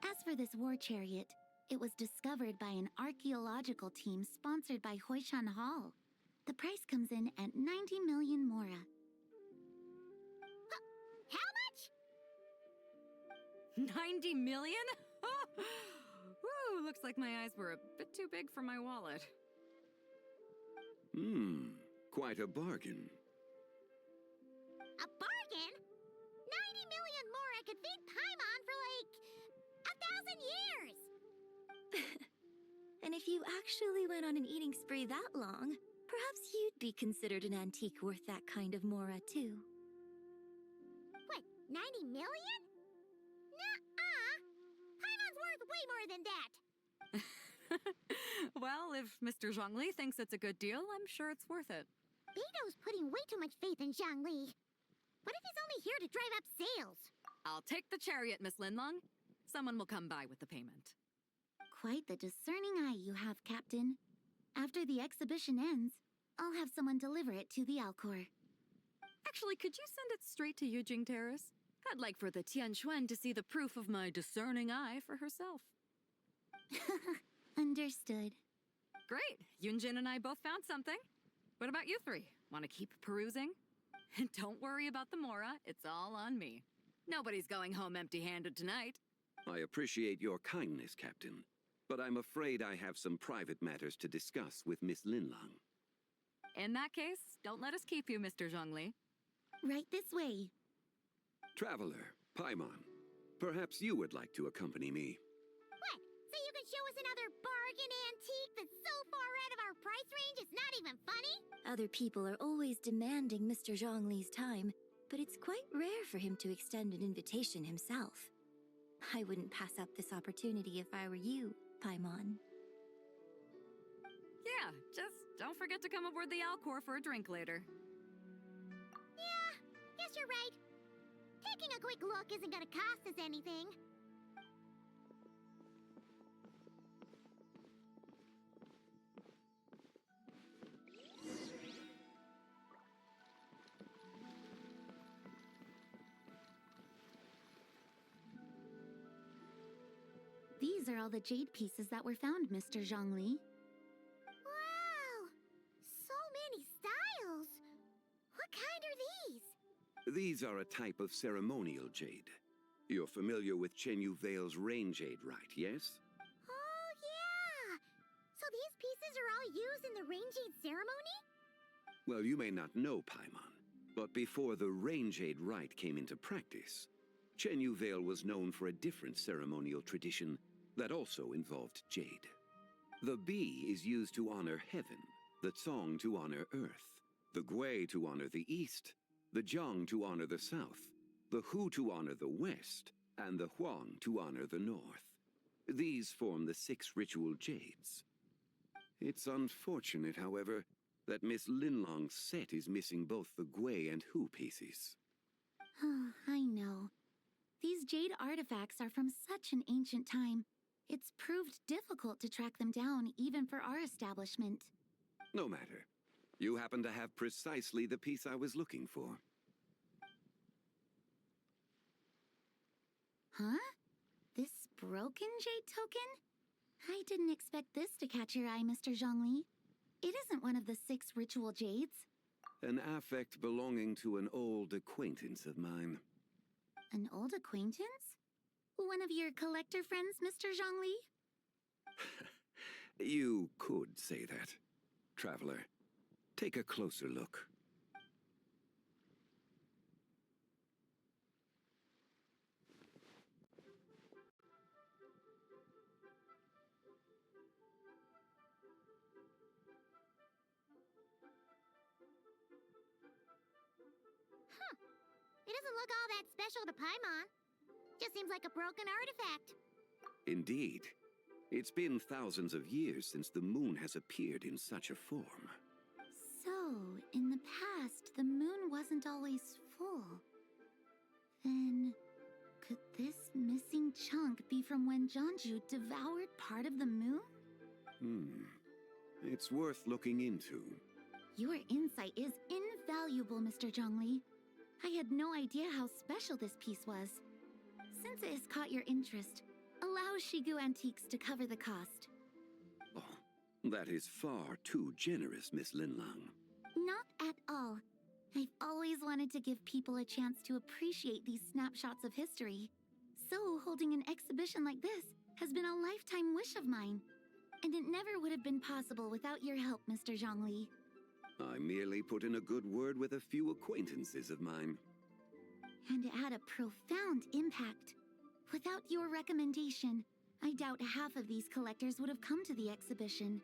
As for this war chariot, it was discovered by an archaeological team sponsored by Hoishan Hall. The price comes in at 90 million Mora. How much? 90 million? Woo, looks like my eyes were a bit too big for my wallet. Quite a bargain. A bargain? 90 million Mora could feed Paimon for like 1,000 years! And if you actually went on an eating spree that long, perhaps you'd be considered an antique worth that kind of Mora too. What, 90 million? Nuh-uh! Paimon's worth way more than that! Well, if Mr. Zhongli thinks it's a good deal, I'm sure it's worth it. Beto's putting way too much faith in Zhongli. What if he's only here to drive up sales? I'll take the chariot, Miss Linlong. Someone will come by with the payment. Quite the discerning eye you have, Captain. After the exhibition ends, I'll have someone deliver it to the Alcor. Actually, could you send it straight to Yujing Terrace? I'd like for the Tianquan to see the proof of my discerning eye for herself. Understood. Great! Yunjin and I both found something. What about you three? Want to keep perusing? And don't worry about the Mora, it's all on me. Nobody's going home empty-handed tonight. I appreciate your kindness, Captain, but I'm afraid I have some private matters to discuss with Miss Linlong. In that case, don't let us keep you, Mr. Zhongli. Right this way. Traveler, Paimon, perhaps you would like to accompany me. What? So you can show us another bargain antique that's so far out of our price range it's not even funny? Other people are always demanding Mr. Zhongli's time, but it's quite rare for him to extend an invitation himself. I wouldn't pass up this opportunity if I were you, Paimon. Yeah, just don't forget to come aboard the Alcor for a drink later. Yeah, guess you're right. Taking a quick look isn't gonna cost us anything. these are all the jade pieces that were found, Mr. Zhongli. Wow! So many styles! What kind are these? These are a type of ceremonial jade. You're familiar with Chenyu Vale's rain jade, right, yes? Oh, yeah! So these pieces are all used in the Rain Jade ceremony? Well, you may not know, Paimon, but before the rain jade rite came into practice, Chenyu Vale was known for a different ceremonial tradition that also involved jade. The bee is used to honor heaven, the Tsong to honor earth, the Gui to honor the east, the Jiang to honor the south, the Hu to honor the west, and the Huang to honor the north. These form the 6 ritual jades. It's unfortunate, however, that Miss Linlong's set is missing both the Gui and Hu pieces. Oh, I know. These jade artifacts are from such an ancient time. It's proved difficult to track them down, even for our establishment. No matter. You happen to have precisely the piece I was looking for. Huh? This broken jade token? I didn't expect this to catch your eye, Mr. Zhongli. It isn't one of the 6 ritual jades. An affect belonging to an old acquaintance of mine. An old acquaintance? One of your collector friends, Mr. Zhongli? You could say that. Traveler, take a closer look. It doesn't look all that special to Paimon. Just seems like a broken artifact. Indeed. It's been thousands of years since the moon has appeared in such a form. So, in the past, the moon wasn't always full. Then, could this missing chunk be from when Jianzhu devoured part of the moon? It's worth looking into. Your insight is invaluable, Mr. Zhongli. I had no idea how special this piece was. Since it has caught your interest, allow Shigu Antiques to cover the cost. Oh, that is far too generous, Miss Linlang. Not at all. I've always wanted to give people a chance to appreciate these snapshots of history. So holding an exhibition like this has been a lifetime wish of mine. And it never would have been possible without your help, Mr. Zhongli. I merely put in a good word with a few acquaintances of mine. And it had a profound impact. Without your recommendation, I doubt half of these collectors would have come to the exhibition.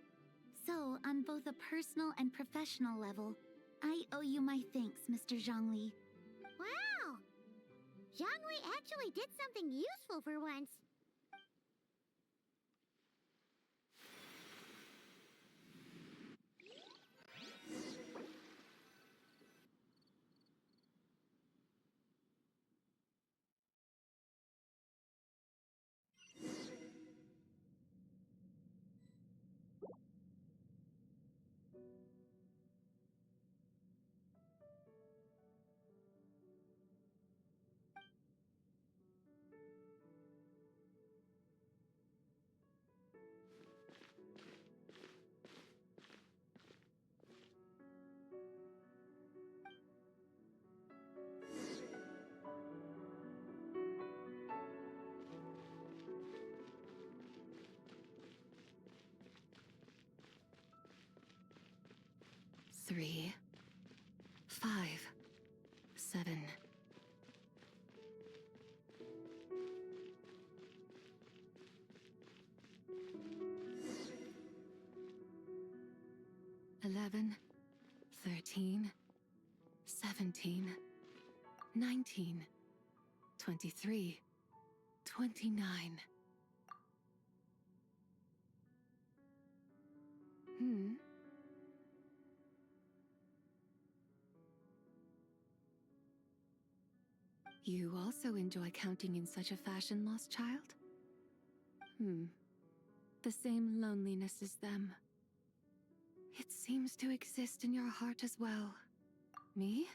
So, on both a personal and professional level, I owe you my thanks, Mr. Zhongli. Wow! Zhongli actually did something useful for once. Three, 5, 7. Eleven, 13, 17, 19, 23, 29. You also enjoy counting in such a fashion, lost child? The same loneliness as them. It seems to exist in your heart as well. Me?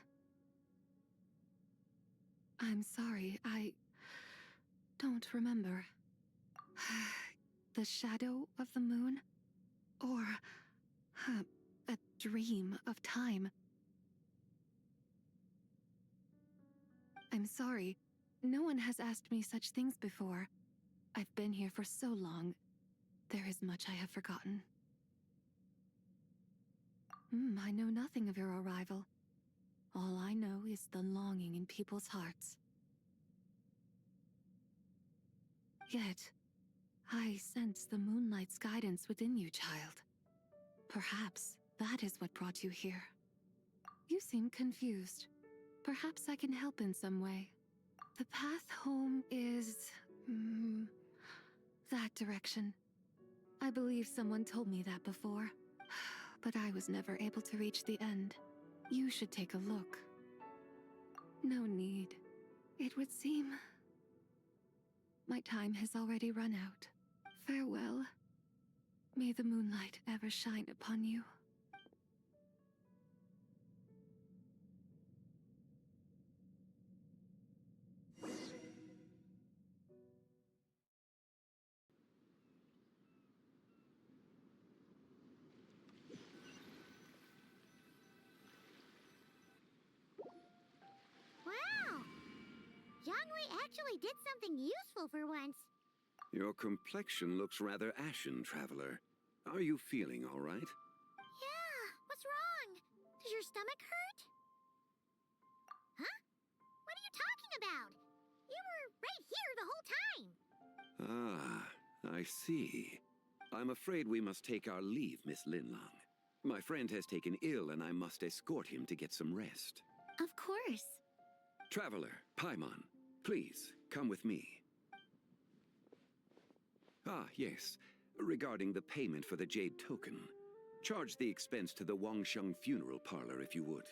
I'm sorry, I don't remember. the shadow of the moon? Or a dream of time? I'm sorry. No one has asked me such things before. I've been here for so long. There is much I have forgotten. I know nothing of your arrival. All I know is the longing in people's hearts. Yet, I sense the moonlight's guidance within you, child. Perhaps that is what brought you here. You seem confused. Perhaps I can help in some way. The path home is... that direction. I believe someone told me that before, but I was never able to reach the end. You should take a look. No need. It would seem... my time has already run out. Farewell. May the moonlight ever shine upon you. Wow! Jiangwei actually did something useful for once. Your complexion looks rather ashen, traveler. Are you feeling all right? Yeah, what's wrong? Does your stomach hurt? Huh? What are you talking about? You were right here the whole time. Ah, I see. I'm afraid we must take our leave, Miss Linlang. My friend has taken ill and I must escort him to get some rest. Of course. Traveler, Paimon, please, come with me. Ah, yes. Regarding the payment for the Jade Token. Charge the expense to the Wangsheng Funeral Parlor if you would.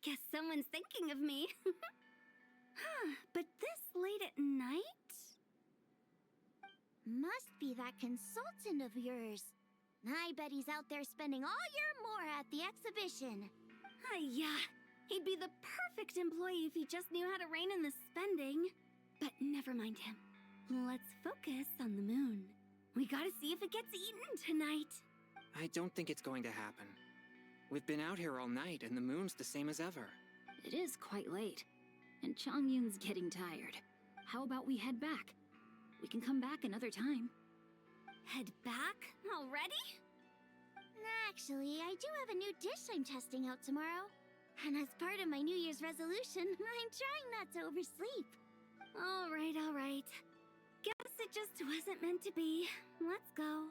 Guess someone's thinking of me. But this late at night? Must be that consultant of yours. I bet he's out there spending all year more at the exhibition. Yeah, he'd be the perfect employee if he just knew how to rein in the spending. But never mind him. Let's focus on the moon. We gotta see if it gets eaten tonight. I don't think it's going to happen. We've been out here all night, and the moon's the same as ever. It is quite late, and Chongyun's getting tired. How about we head back? We can come back another time. Head back? Already? Actually, I do have a new dish I'm testing out tomorrow. And as part of my New Year's resolution, I'm trying not to oversleep. All right. Guess it just wasn't meant to be. Let's go.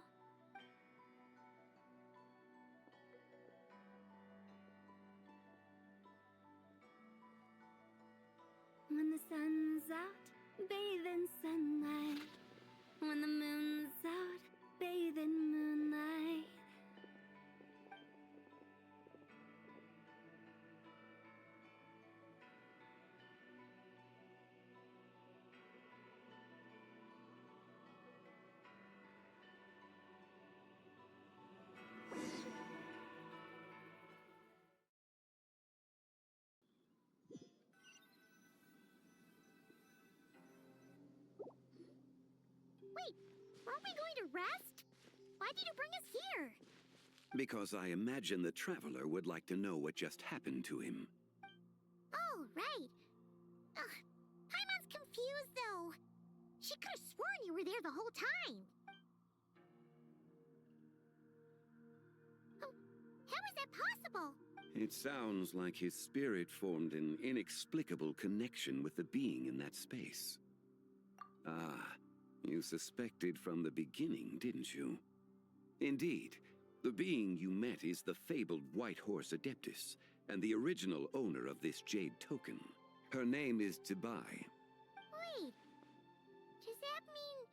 When the sun's out, bathe in sunlight. When the moon's out, bathe in moonlight. Wait, aren't we going to rest? Why did you bring us here? Because I imagine the traveler would like to know what just happened to him. Oh, right. Paimon's confused, though. She could have sworn you were there the whole time. Oh, how is that possible? It sounds like his spirit formed an inexplicable connection with the being in that space. Ah, you suspected from the beginning, didn't you? Indeed, the being you met is the fabled White Horse Adeptus, and the original owner of this Jade Token. Her name is Tibai. Wait, does that mean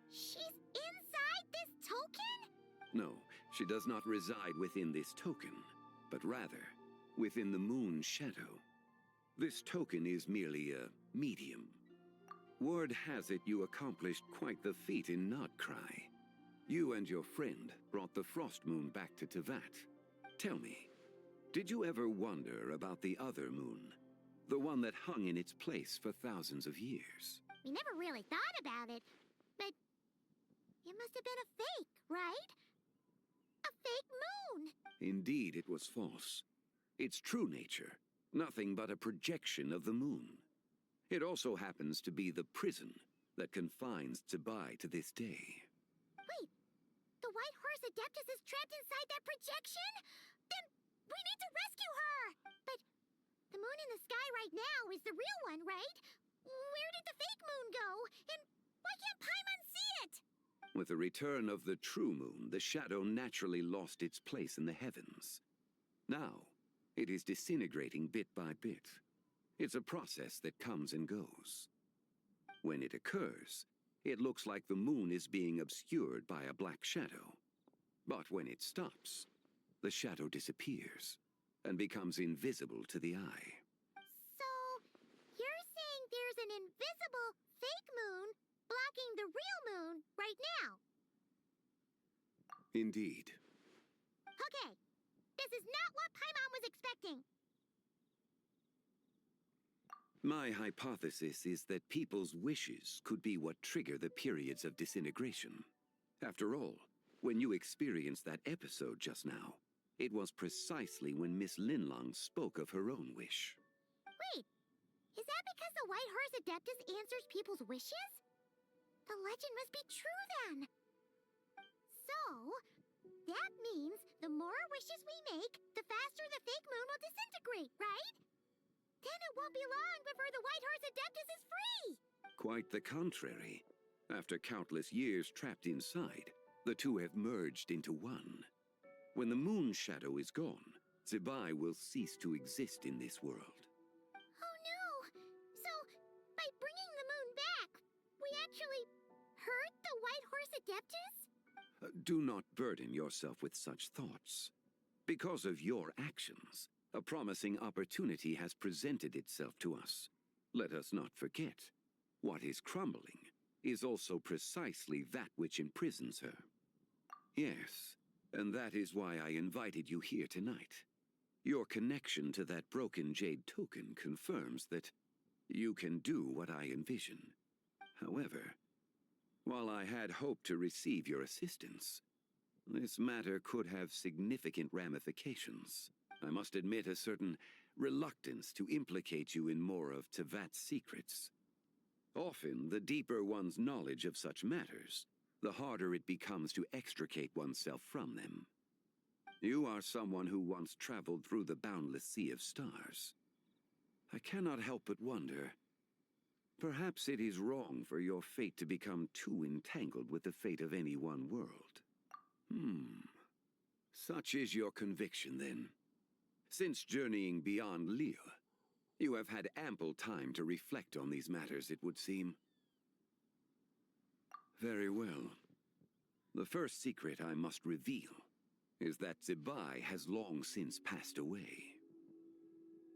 she's inside this token? No, she does not reside within this token, but rather within the moon's shadow. This token is merely a medium. Word has it you accomplished quite the feat in Nodcry. You and your friend brought the Frost Moon back to Tevat. Tell me, did you ever wonder about the other moon? The one that hung in its place for thousands of years? We never really thought about it, but it must have been a fake, right? A fake moon! Indeed, it was false. Its true nature, nothing but a projection of the moon. It also happens to be the prison that confines Tsibai to this day. Wait, the White Horse Adeptus is trapped inside that projection? Then we need to rescue her! But the moon in the sky right now is the real one, right? Where did the fake moon go? And why can't Paimon see it? With the return of the true moon, the shadow naturally lost its place in the heavens. Now, it is disintegrating bit by bit. It's a process that comes and goes. When it occurs, it looks like the moon is being obscured by a black shadow. But when it stops, the shadow disappears and becomes invisible to the eye. So, you're saying there's an invisible fake moon blocking the real moon right now? Indeed. Okay, this is not what Paimon was expecting. My hypothesis is that people's wishes could be what trigger the periods of disintegration. After all, when you experienced that episode just now, it was precisely when Miss Linlong spoke of her own wish. Wait, is that because the White Horse Adeptus answers people's wishes? The legend must be true then. So, that means the more wishes we make, the faster the fake moon will disintegrate, right? Then it won't be long before the White Horse Adeptus is free! Quite the contrary. After countless years trapped inside, the two have merged into one. When the moon shadow is gone, Tsibai will cease to exist in this world. Oh no! So, by bringing the moon back, we actually hurt the White Horse Adeptus? Do not burden yourself with such thoughts. Because of your actions, a promising opportunity has presented itself to us. Let us not forget, what is crumbling is also precisely that which imprisons her. Yes, and that is why I invited you here tonight. Your connection to that broken jade token confirms that you can do what I envision. However, while I had hoped to receive your assistance, this matter could have significant ramifications. I must admit a certain reluctance to implicate you in more of Tevat's secrets. Often, the deeper one's knowledge of such matters, the harder it becomes to extricate oneself from them. You are someone who once traveled through the boundless sea of stars. I cannot help but wonder, perhaps it is wrong for your fate to become too entangled with the fate of any one world. Such is your conviction, then. Since journeying beyond Liyue, you have had ample time to reflect on these matters, it would seem. Very well. The first secret I must reveal is that Tsibai has long since passed away.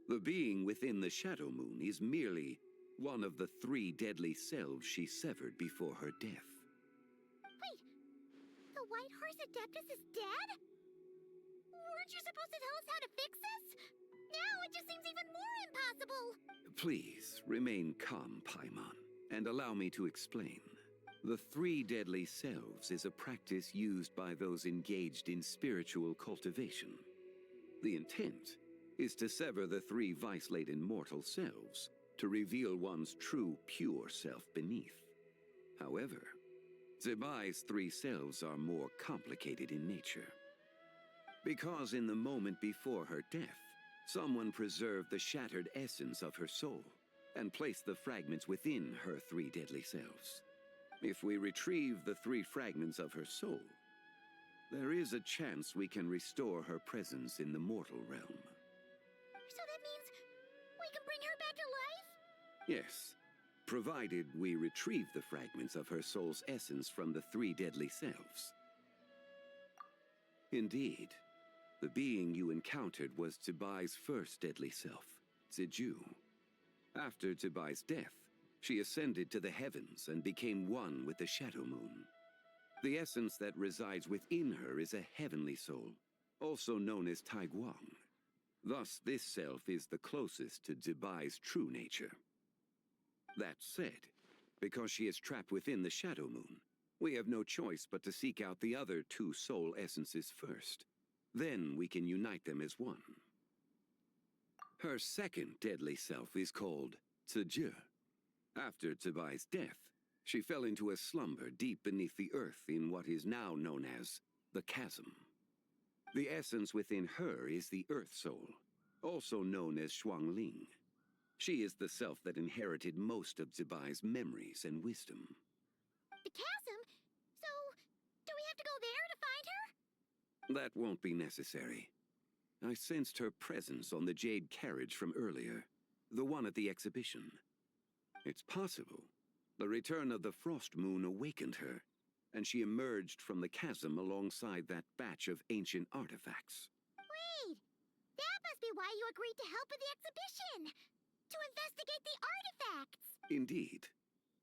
The being within the Shadow Moon is merely one of the 3 deadly selves she severed before her death. Wait, the White Horse Adeptus is dead? Weren't you supposed to tell us how to fix this? Now it just seems even more impossible! Please, remain calm, Paimon, and allow me to explain. The 3 deadly selves is a practice used by those engaged in spiritual cultivation. The intent is to sever the 3 vice-laden mortal selves to reveal one's true, pure self beneath. However, Tsibai's 3 selves are more complicated in nature. Because in the moment before her death, someone preserved the shattered essence of her soul and placed the fragments within her 3 deadly selves. If we retrieve the 3 fragments of her soul, there is a chance we can restore her presence in the mortal realm. So that means we can bring her back to life? Yes, provided we retrieve the fragments of her soul's essence from the 3 deadly selves. Indeed. The being you encountered was Tibai's first deadly self, Ziju. After Tibai's death, she ascended to the heavens and became one with the Shadow Moon. The essence that resides within her is a heavenly soul, also known as Taiguang. Thus, this self is the closest to Tibai's true nature. That said, because she is trapped within the Shadow Moon, we have no choice but to seek out the other two soul essences first. Then we can unite them as one. Her second deadly self is called Ziju. After Tibai's death, she fell into a slumber deep beneath the earth in what is now known as the Chasm. The essence within her is the Earth Soul, also known as Xuangling. She is the self that inherited most of Tibai's memories and wisdom. The chasm? So, do we have to go there to find her? That won't be necessary. I sensed her presence on the jade carriage from earlier, the one at the exhibition. It's possible. The return of the Frost Moon awakened her, and she emerged from the chasm alongside that batch of ancient artifacts. Wait! That must be why you agreed to help with the exhibition! To investigate the artifacts! Indeed.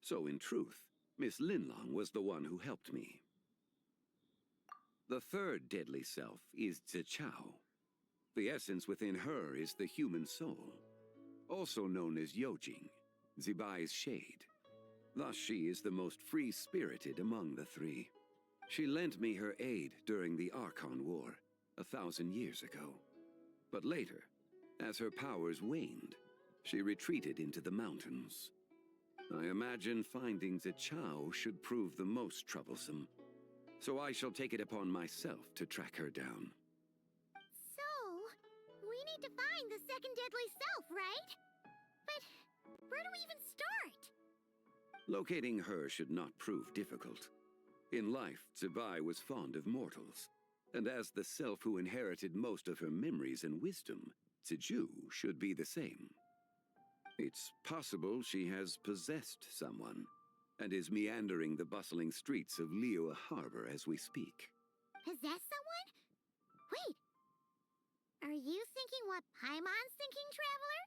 So in truth, Miss Linlong was the one who helped me. The third deadly self is Zichao. The essence within her is the human soul, also known as Yojing, Zibai's shade. Thus she is the most free-spirited among the three. She lent me her aid during the Archon War, 1,000 years ago. But later, as her powers waned, she retreated into the mountains. I imagine finding Zichao should prove the most troublesome, so I shall take it upon myself to track her down. So, we need to find the second deadly self, right? But where do we even start? Locating her should not prove difficult. In life, Zibai was fond of mortals, and as the self who inherited most of her memories and wisdom, Ziju should be the same. It's possible she has possessed someone, and is meandering the bustling streets of Liyue Harbor as we speak. Possess someone? Wait! Are you thinking what Paimon's thinking, Traveler?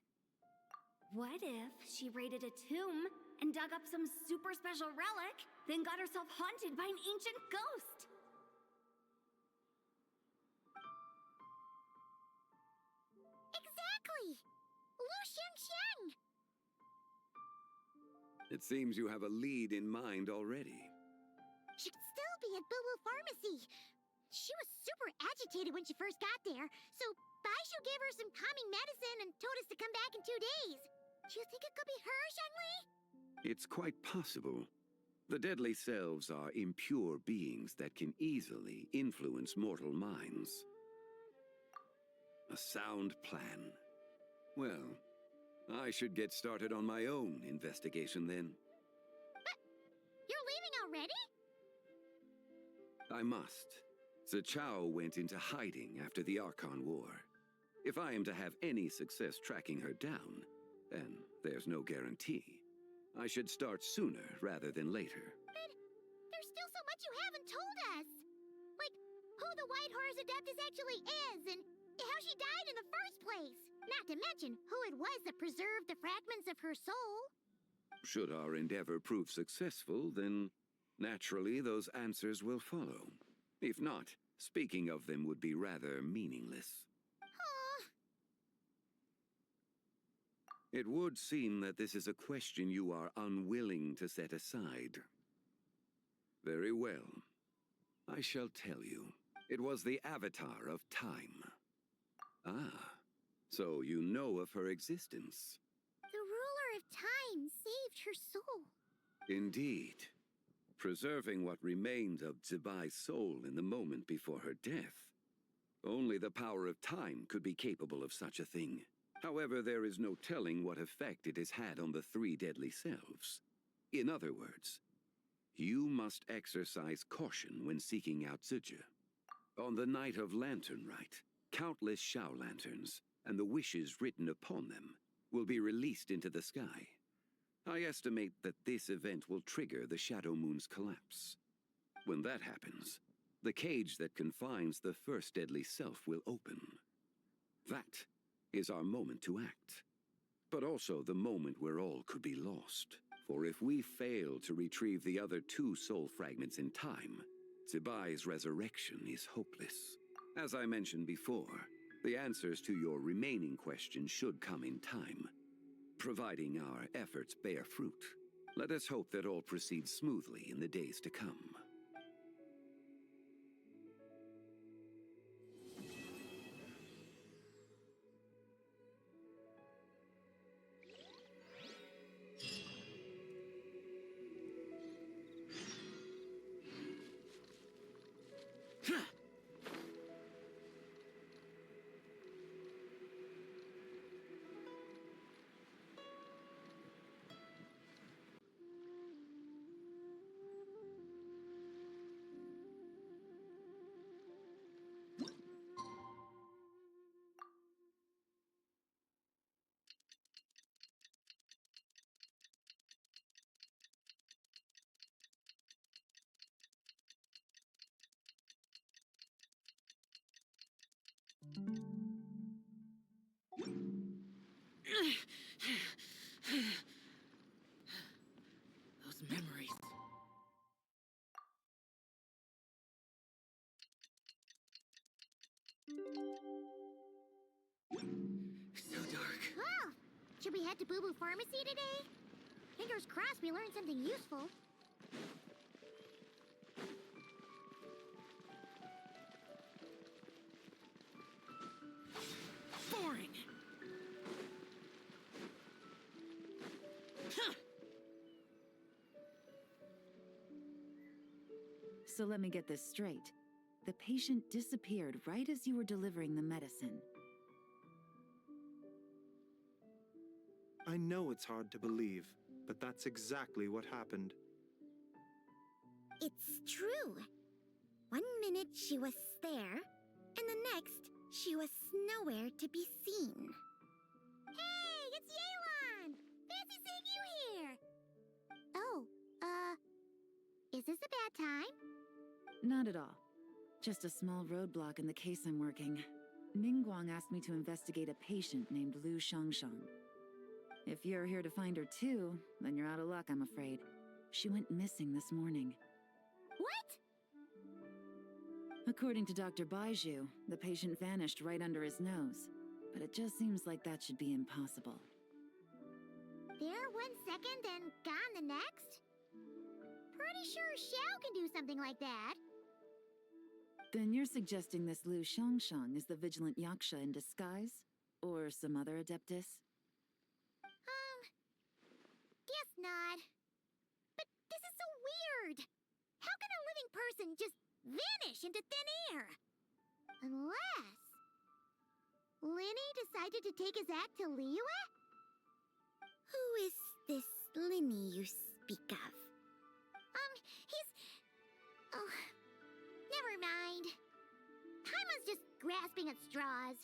What if she raided a tomb and dug up some super special relic, then got herself haunted by an ancient ghost? Exactly! Lu Xiangxiang! It seems you have a lead in mind already. She could still be at Boo Boo Pharmacy. She was super agitated when she first got there, so Baishu gave her some calming medicine and told us to come back in 2 days. Do you think it could be her, Shangli? It's quite possible. The deadly selves are impure beings that can easily influence mortal minds. A sound plan. Well, I should get started on my own investigation then. But you're leaving already? I must. Zichao went into hiding after the Archon War. If I am to have any success tracking her down, and there's no guarantee, I should start sooner rather than later. But there's still so much you haven't told us. Like, who the White Horse Adeptus actually is, and how she died in the first place. Not to mention who it was that preserved the fragments of her soul. Should our endeavor prove successful, then naturally those answers will follow. If not, speaking of them would be rather meaningless. It would seem that this is a question you are unwilling to set aside. Very well. I shall tell you. It was the Avatar of Time. Ah, so you know of her existence. The ruler of time saved her soul. Indeed. Preserving what remained of Zibai's soul in the moment before her death. Only the power of time could be capable of such a thing. However, there is no telling what effect it has had on the three deadly selves. In other words, you must exercise caution when seeking out Ziju. On the night of Lantern Rite, countless Shao lanterns, and the wishes written upon them, will be released into the sky. I estimate that this event will trigger the Shadow Moon's collapse. When that happens, the cage that confines the first deadly self will open. That is our moment to act, but also the moment where all could be lost. For if we fail to retrieve the other 2 soul fragments in time, Zibai's resurrection is hopeless. As I mentioned before, the answers to your remaining questions should come in time, providing our efforts bear fruit. Let us hope that all proceeds smoothly in the days to come. Those memories. So dark. Well, should we head to Boo Boo Pharmacy today? Fingers crossed we learned something useful. Boring. Huh. So let me get this straight. The patient disappeared right as you were delivering the medicine. I know it's hard to believe, but that's exactly what happened. It's true. 1 minute she was there, and the next she was nowhere to be seen. Hey, it's Yelan! Fancy seeing you here! Oh, is this a bad time? Not at all. Just a small roadblock in the case I'm working. Ningguang asked me to investigate a patient named Lu Shangshang. If you're here to find her too, then you're out of luck, I'm afraid. She went missing this morning. What? According to Dr. Baiju, the patient vanished right under his nose. But it just seems like that should be impossible. There 1 second and gone the next? Pretty sure Xiao can do something like that. Then you're suggesting this Lu Shangshang is the vigilant Yaksha in disguise? Or some other adeptus? Guess not. But this is so weird. How can a living person just vanish into thin air? Unless Linny decided to take his act to Liyue? Who is this Linny you speak of? He's... Oh, never mind. Paimon's just grasping at straws.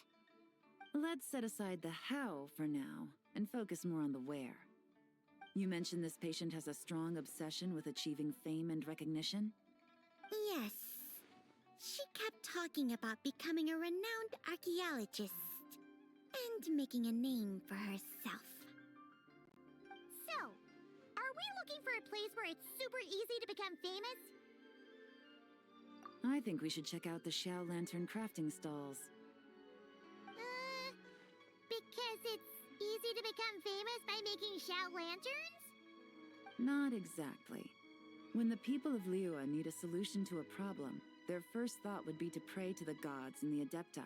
Let's set aside the how for now, and focus more on the where. You mentioned this patient has a strong obsession with achieving fame and recognition? Yes. She kept talking about becoming a renowned archaeologist and making a name for herself. So, are we looking for a place where it's super easy to become famous? I think we should check out the Xiao Lantern crafting stalls. Because it's easy to become famous by making Xiao lanterns? Not exactly. When the people of Liyue need a solution to a problem, their first thought would be to pray to the gods and the Adepti.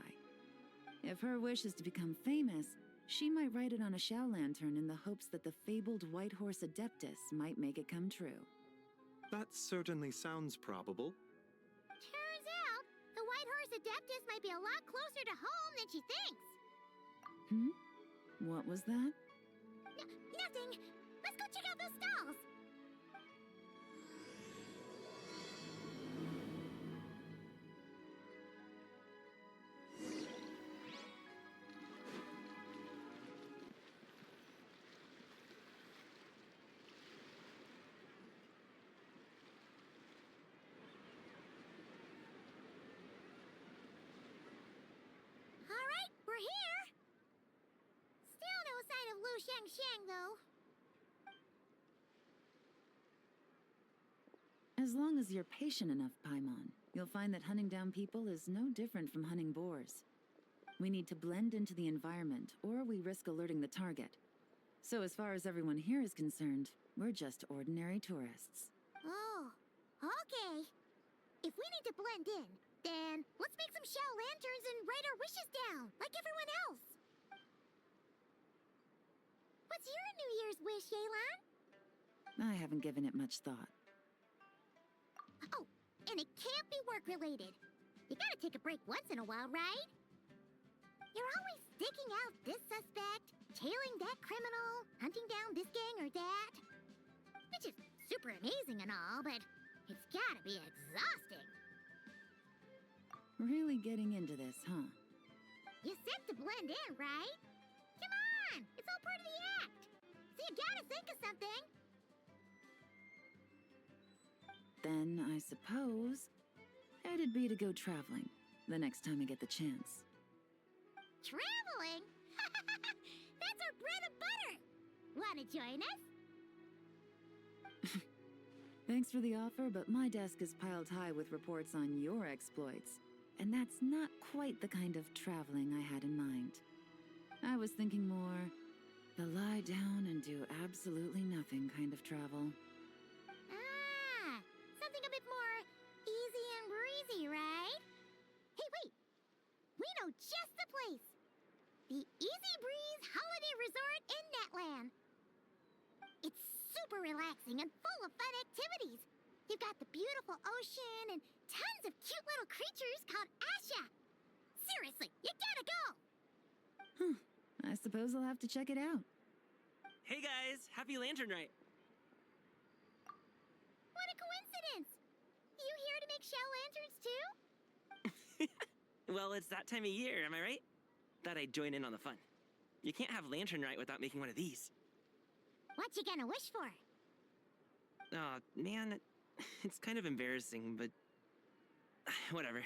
If her wish is to become famous, she might write it on a Xiao lantern in the hopes that the fabled White Horse Adeptus might make it come true. That certainly sounds probable. Turns out, the White Horse Adeptus might be a lot closer to home than she thinks. What was that? Nothing. Let's go check out those stalls. Lu Xiang, though. As long as you're patient enough, Paimon, you'll find that hunting down people is no different from hunting boars. We need to blend into the environment, or we risk alerting the target. So as far as everyone here is concerned, we're just ordinary tourists. Oh, okay. If we need to blend in, then let's make some shell lanterns and write our wishes down, like everyone else. What's your New Year's wish, Yelan? I haven't given it much thought. Oh, and it can't be work-related. You gotta take a break once in a while, right? You're always digging out this suspect, tailing that criminal, hunting down this gang or that. Which is super amazing and all, but it's gotta be exhausting. Really getting into this, huh? You said to blend in, right? Come on! It's all part of the act! So you gotta think of something! Then I suppose it'd be to go traveling the next time I get the chance. Traveling? That's our bread and butter! Wanna join us? Thanks for the offer, but my desk is piled high with reports on your exploits. And that's not quite the kind of traveling I had in mind. I was thinking more the lie down and do absolutely nothing kind of travel. Ah, something a bit more easy and breezy, right? Hey, wait! We know just the place! The Easy Breeze Holiday Resort in Netland. It's super relaxing and full of fun activities. You've got the beautiful ocean and tons of cute little creatures called Asha. Seriously, you gotta go! I suppose I'll have to check it out. Hey guys, happy Lantern Rite! What a coincidence! You here to make shell lanterns too? Well, it's that time of year, am I right? Thought I'd join in on the fun. You can't have Lantern Rite without making one of these. What you gonna wish for? Aw, man, it's kind of embarrassing, but whatever.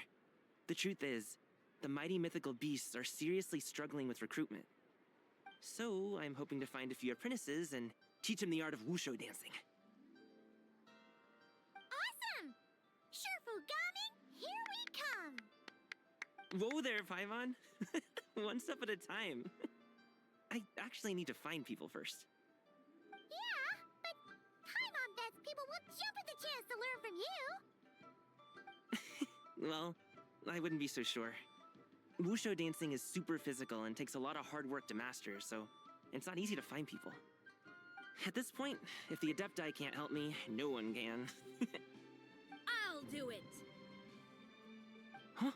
The truth is, the mighty mythical beasts are seriously struggling with recruitment. So, I'm hoping to find a few apprentices and teach them the art of wushu dancing. Awesome! Shurfugami, here we come! Whoa there, Paimon! One step at a time. I actually need to find people first. Yeah, but Paimon bets people will jump at the chance to learn from you! Well, I wouldn't be so sure. Wushu dancing is super physical and takes a lot of hard work to master, so it's not easy to find people. At this point, if the Adepti can't help me, no one can. I'll do it! Huh?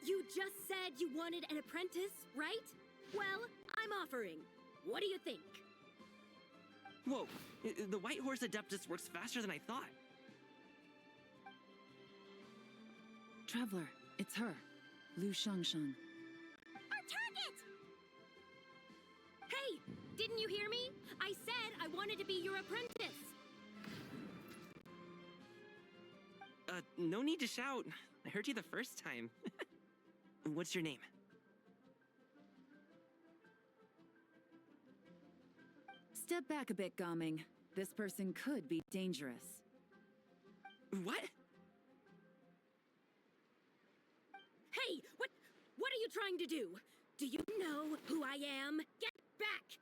You just said you wanted an apprentice, right? Well, I'm offering. What do you think? Whoa, the White Horse Adeptus works faster than I thought. Traveler, it's her, Lu Shangshang. Our target! Hey, didn't you hear me? I said I wanted to be your apprentice. No need to shout. I heard you the first time. What's your name? Step back a bit, Gaming. This person could be dangerous. What? Hey, what are you trying to do? Do you know who I am? Get back!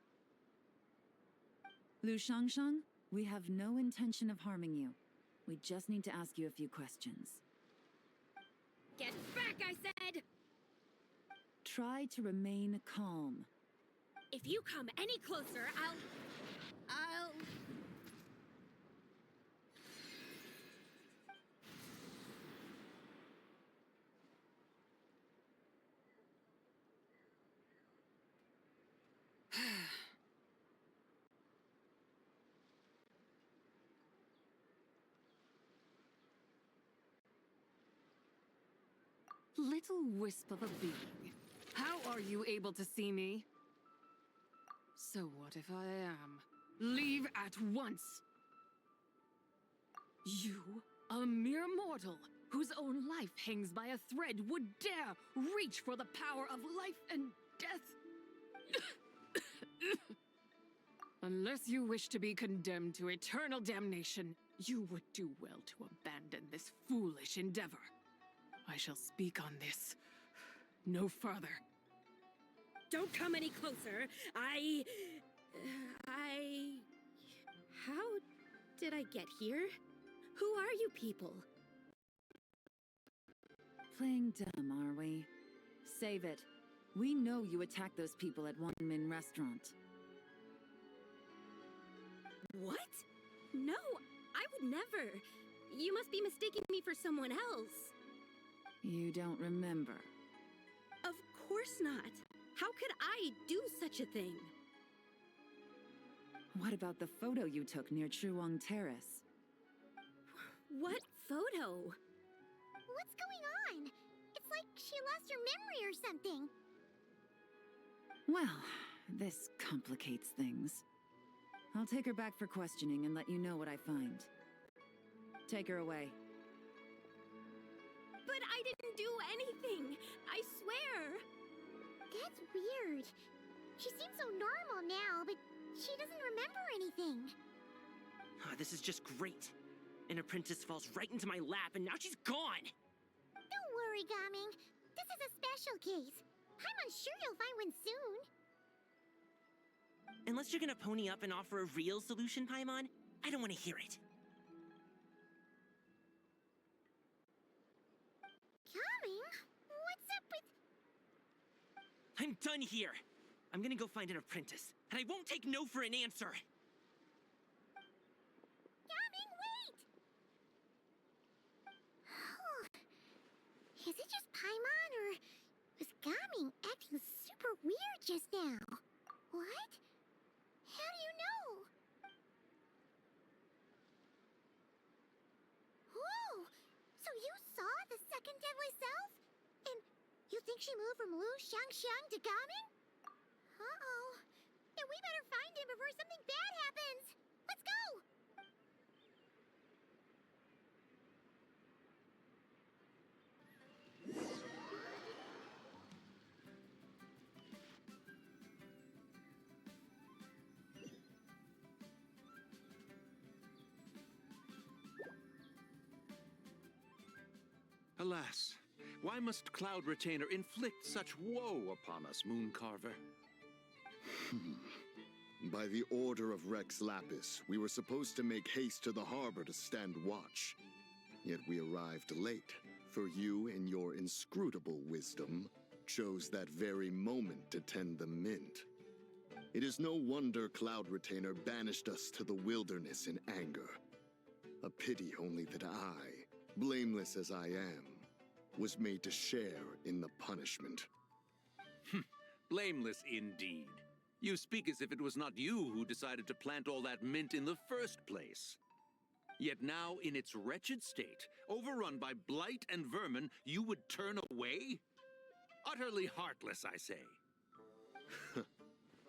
Lu Shangshang, we have no intention of harming you. We just need to ask you a few questions. Get back, I said! Try to remain calm. If you come any closer, I'll... Little wisp of a being. How are you able to see me? So what if I am? Leave at once! You, a mere mortal, whose own life hangs by a thread, would dare reach for the power of life and death. Unless you wish to be condemned to eternal damnation, you would do well to abandon this foolish endeavor. I shall speak on this no further. Don't come any closer. How did I get here? Who are you people? Playing dumb, are we? Save it. We know you attacked those people at One Min Restaurant. What? No, I would never. You must be mistaking me for someone else. You don't remember. Of course not. How could I do such a thing? What about the photo you took near Chuang Terrace? What photo? What's going on? It's like she lost her memory or something. Well, this complicates things. I'll take her back for questioning and let you know what I find. Take her away. But I didn't do anything. I swear. That's weird. She seems so normal now, but she doesn't remember anything. This is just great. An apprentice falls right into my lap, and now she's gone! Don't worry, Gaming. This is a special case. I'm sure you'll find one soon. Unless you're gonna pony up and offer a real solution, Paimon, I don't want to hear it. Gaming? What's up with... I'm done here! I'm gonna go find an apprentice, and I won't take no for an answer! Gaming, wait! Is it just Paimon, or was Gaming acting super weird just now? What? How do you know? Whoa! So you saw the second deadly self? And you think she moved from Lu Xiangxiang to Gaming? Uh-oh. Yeah, we better find him before something bad happens. Let's go! Alas, why must Cloud Retainer inflict such woe upon us, Mooncarver? By the order of Rex Lapis, we were supposed to make haste to the harbor to stand watch. Yet we arrived late, for you, in your inscrutable wisdom, chose that very moment to tend the mint. It is no wonder Cloud Retainer banished us to the wilderness in anger. A pity only that I, blameless as I am, was made to share in the punishment. Blameless indeed. You speak as if it was not you who decided to plant all that mint in the first place. Yet now, in its wretched state, overrun by blight and vermin, you would turn away? Utterly heartless, I say.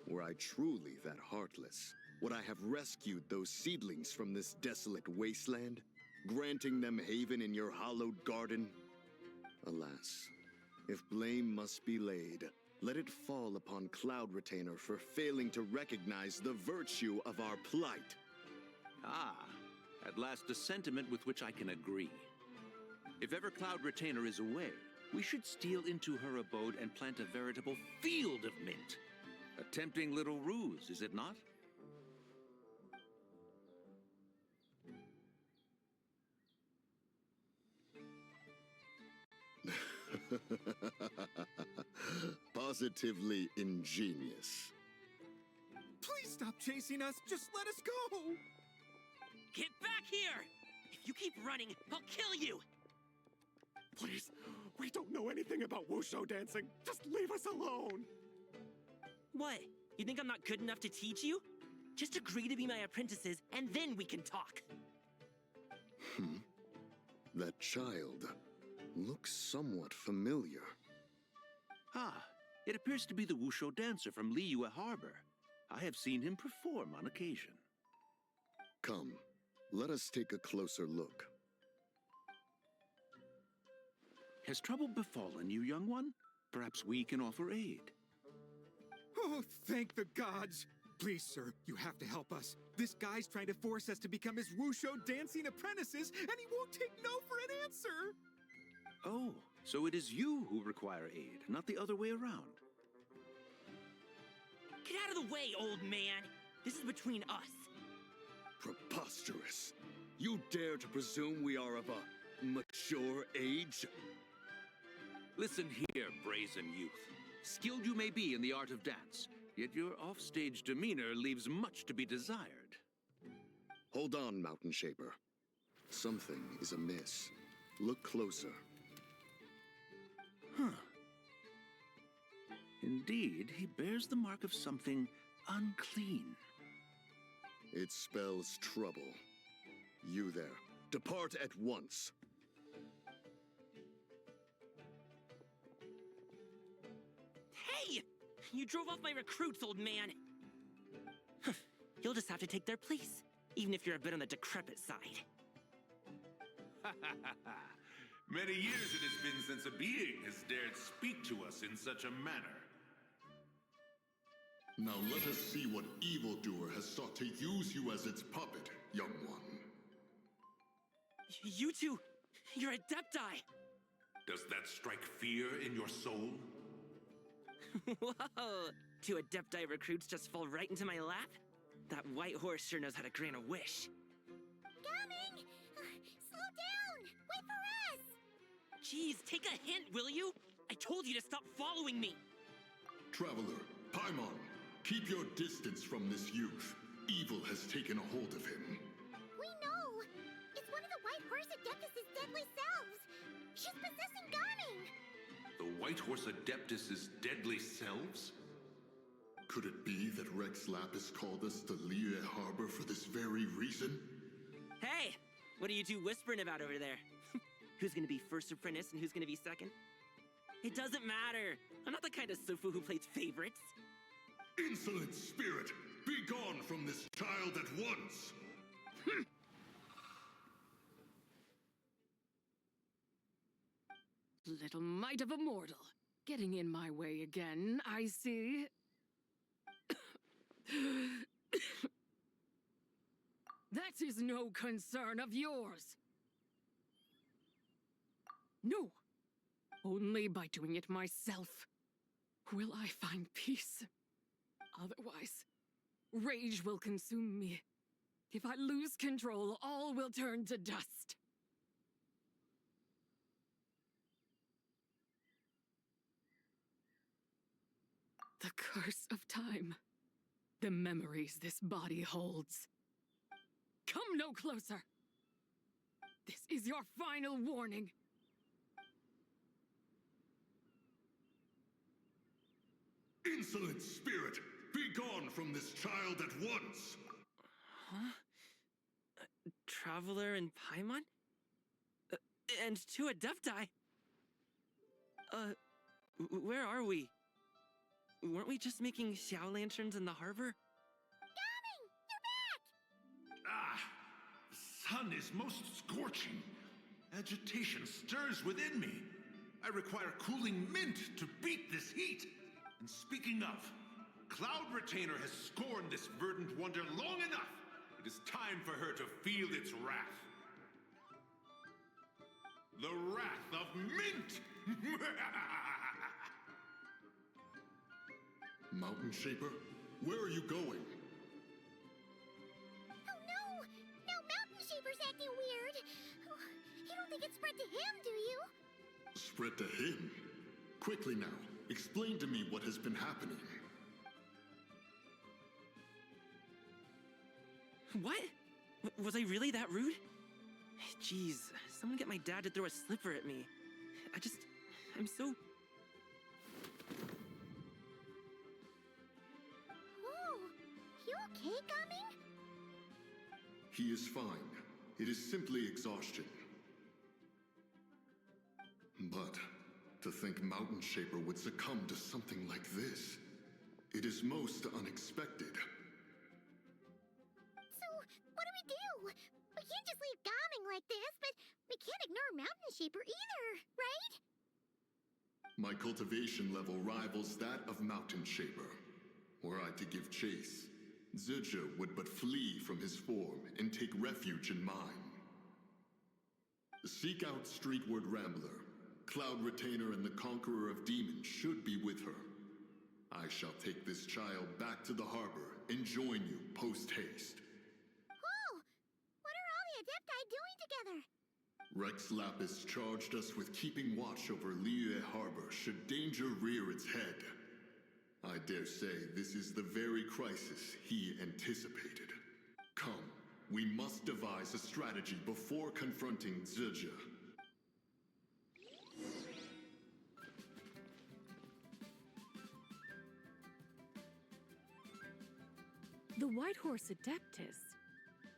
Were I truly that heartless, would I have rescued those seedlings from this desolate wasteland, granting them haven in your hallowed garden? Alas, if blame must be laid, let it fall upon Cloud Retainer for failing to recognize the virtue of our plight. Ah, at last a sentiment with which I can agree. If ever Cloud Retainer is away, we should steal into her abode and plant a veritable field of mint. A tempting little ruse, is it not? Positively ingenious. Please stop chasing us. Just let us go. Get back here! If you keep running, I'll kill you! Please, we don't know anything about wushu dancing. Just leave us alone. What? You think I'm not good enough to teach you? Just agree to be my apprentices, and then we can talk. That child looks somewhat familiar. Ah, it appears to be the wushu dancer from Liyue Harbor. I have seen him perform on occasion. Come, let us take a closer look. Has trouble befallen you, young one? Perhaps we can offer aid. Oh, thank the gods! Please, sir, you have to help us. This guy's trying to force us to become his Wusho dancing apprentices, and he won't take no for an answer! Oh, so it is you who require aid, not the other way around. Get out of the way, old man! This is between us. Preposterous. You dare to presume we are of a mature age? Listen here, brazen youth. Skilled you may be in the art of dance, yet your offstage demeanor leaves much to be desired. Hold on, Mountain Shaper. Something is amiss. Look closer. Huh. Indeed, he bears the mark of something unclean. It spells trouble. You there, depart at once. Hey! You drove off my recruits, old man! You'll just have to take their place, even if you're a bit on the decrepit side. Many years it has been since a being has dared speak to us in such a manner. Now let us see what evildoer has sought to use you as its puppet, young one. You two, you're Adepti! Does that strike fear in your soul? Whoa! Two Adepti recruits just fall right into my lap? That white horse sure knows how to grant a wish. Coming! Slow down! Wait for us! Jeez, take a hint, will you? I told you to stop following me! Traveler, Paimon, keep your distance from this youth. Evil has taken a hold of him. We know! It's one of the White Horse Adeptus' deadly selves! She's possessing Gaming! The White Horse Adeptus' deadly selves? Could it be that Rex Lapis called us to Liyue Harbor for this very reason? Hey! What are you two whispering about over there? Who's gonna be first apprentice and who's gonna be second? It doesn't matter! I'm not the kind of Sufu who plays favorites. Insolent spirit! Be gone from this child at once! Little mite of a mortal. Getting in my way again, I see. That is no concern of yours. No. Only by doing it myself will I find peace. Otherwise, rage will consume me. If I lose control, all will turn to dust. The curse of time. The memories this body holds. Come no closer! This is your final warning. Insolent spirit! Be gone from this child at once! Huh? Traveler and Paimon? And two Adepti? Where are we? Weren't we just making Xiao lanterns in the harbor? Gaming! You're back! Ah! The sun is most scorching. Agitation stirs within me. I require cooling mint to beat this heat. And speaking of, Cloud Retainer has scorned this verdant wonder long enough. It is time for her to feel its wrath. The wrath of mint! Mountain Shaper, where are you going? Oh no! Now Mountain Shaper's acting weird! Oh, you don't think it spread to him, do you? Spread to him? Quickly now, explain to me what has been happening. What? Was I really that rude? Jeez, someone get my dad to throw a slipper at me. I'm so... Oh, you okay, Gaming? He is fine. It is simply exhaustion. But to think Mountain Shaper would succumb to something like this, it is most unexpected. So, what do we do? We can't just leave Gaming like this, but we can't ignore Mountain Shaper either, right? My cultivation level rivals that of Mountain Shaper. Were I to give chase, Zurja would but flee from his form and take refuge in mine. Seek out Streetward Rambler. Cloud Retainer and the Conqueror of Demons should be with her. I shall take this child back to the harbor and join you post-haste. Whoa! What are all the Adepti doing together? Rex Lapis charged us with keeping watch over Liyue Harbor should danger rear its head. I dare say this is the very crisis he anticipated. Come, we must devise a strategy before confronting Zurja. The White Horse Adeptus?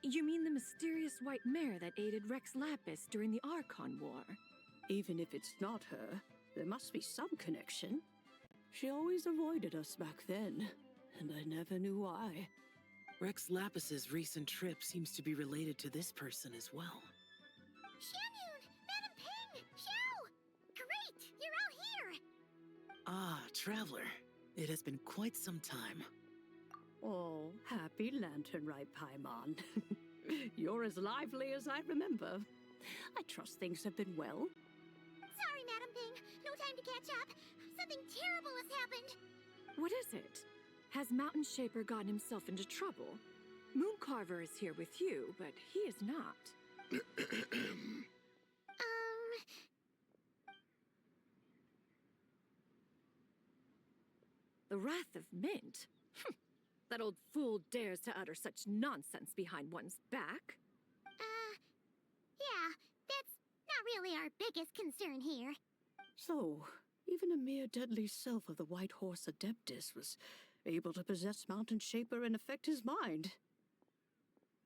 You mean the mysterious white mare that aided Rex Lapis during the Archon War? Even if it's not her, there must be some connection. She always avoided us back then, and I never knew why. Rex Lapis's recent trip seems to be related to this person as well. Xianyun! Madam Ping! Xiao! Great! You're out here! Ah, Traveler. It has been quite some time. Oh, happy Lantern Rite, Paimon. You're as lively as I remember. I trust things have been well. Sorry, Madam Ping. No time to catch up. Something terrible has happened. What is it? Has Mountain Shaper gotten himself into trouble? Mooncarver is here with you, but he is not. The Wrath of Mint? That old fool dares to utter such nonsense behind one's back. Yeah, that's not really our biggest concern here. So, even a mere deadly self of the White Horse Adeptus was able to possess Mountain Shaper and affect his mind.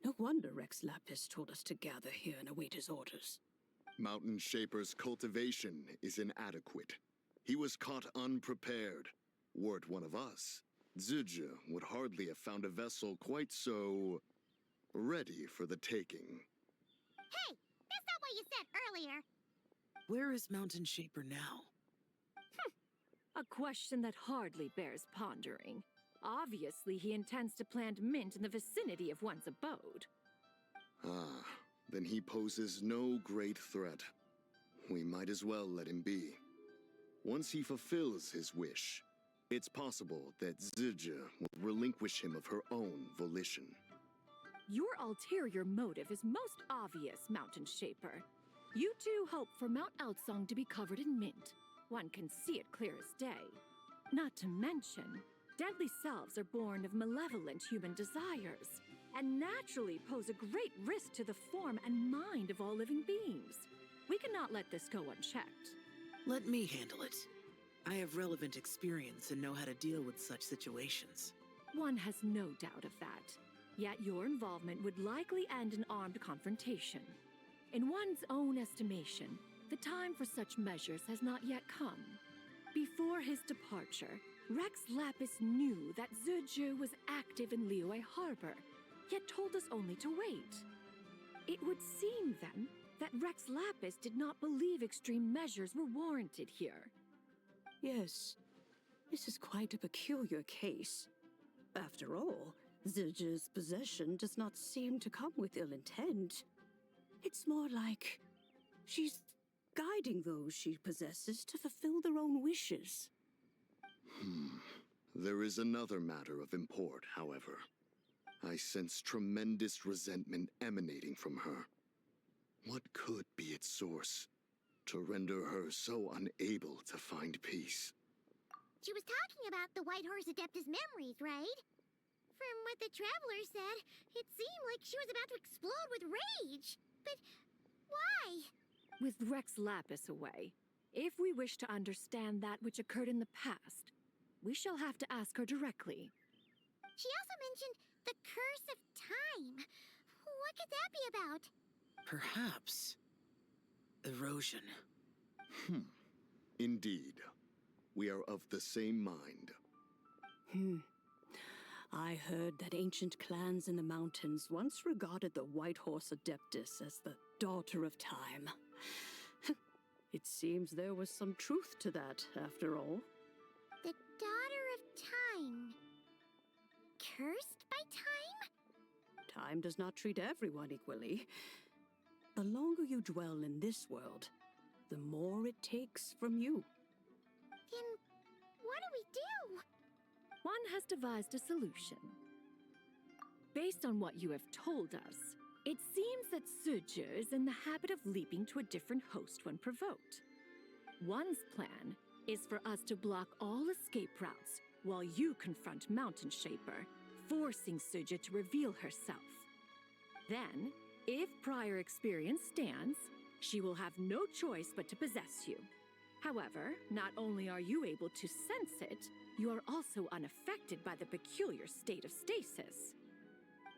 No wonder Rex Lapis told us to gather here and await his orders. Mountain Shaper's cultivation is inadequate. He was caught unprepared. Were it one of us, Zurja would hardly have found a vessel quite so ready for the taking. Hey, that's not what you said earlier. Where is Mountain Shaper now? A question that hardly bears pondering. Obviously, he intends to plant mint in the vicinity of one's abode. Ah, then he poses no great threat. We might as well let him be. Once he fulfills his wish, it's possible that Zurja will relinquish him of her own volition. Your ulterior motive is most obvious, Mountain Shaper. You two hope for Mount Eltsong to be covered in mint. One can see it clear as day. Not to mention, deadly selves are born of malevolent human desires, and naturally pose a great risk to the form and mind of all living beings. We cannot let this go unchecked. Let me handle it. I have relevant experience and know how to deal with such situations. One has no doubt of that. Yet your involvement would likely end in armed confrontation. In one's own estimation, the time for such measures has not yet come. Before his departure, Rex Lapis knew that Zurja was active in Liyue Harbor, yet told us only to wait. It would seem, then, that Rex Lapis did not believe extreme measures were warranted here. Yes, this is quite a peculiar case. After all, Zurja's possession does not seem to come with ill intent. It's more like she's guiding those she possesses to fulfill their own wishes. There is another matter of import, however. I sense tremendous resentment emanating from her. What could be its source to render her so unable to find peace? She was talking about the White Horse Adeptus memories, right? From what the Traveler said, it seemed like she was about to explode with rage. But why? With Rex Lapis away, if we wish to understand that which occurred in the past, we shall have to ask her directly. She also mentioned the Curse of Time. What could that be about? Perhaps erosion. Indeed. We are of the same mind. I heard that ancient clans in the mountains once regarded the White Horse Adeptus as the daughter of time. It seems there was some truth to that, after all. The Daughter of Time. cursed by time? Time does not treat everyone equally. The longer you dwell in this world, the more it takes from you. Then what do we do? One has devised a solution. Based on what you have told us, it seems that Suju is in the habit of leaping to a different host when provoked. One's plan is for us to block all escape routes while you confront Mountain Shaper, forcing Suju to reveal herself. Then, if prior experience stands, she will have no choice but to possess you. However, not only are you able to sense it, you are also unaffected by the peculiar state of stasis.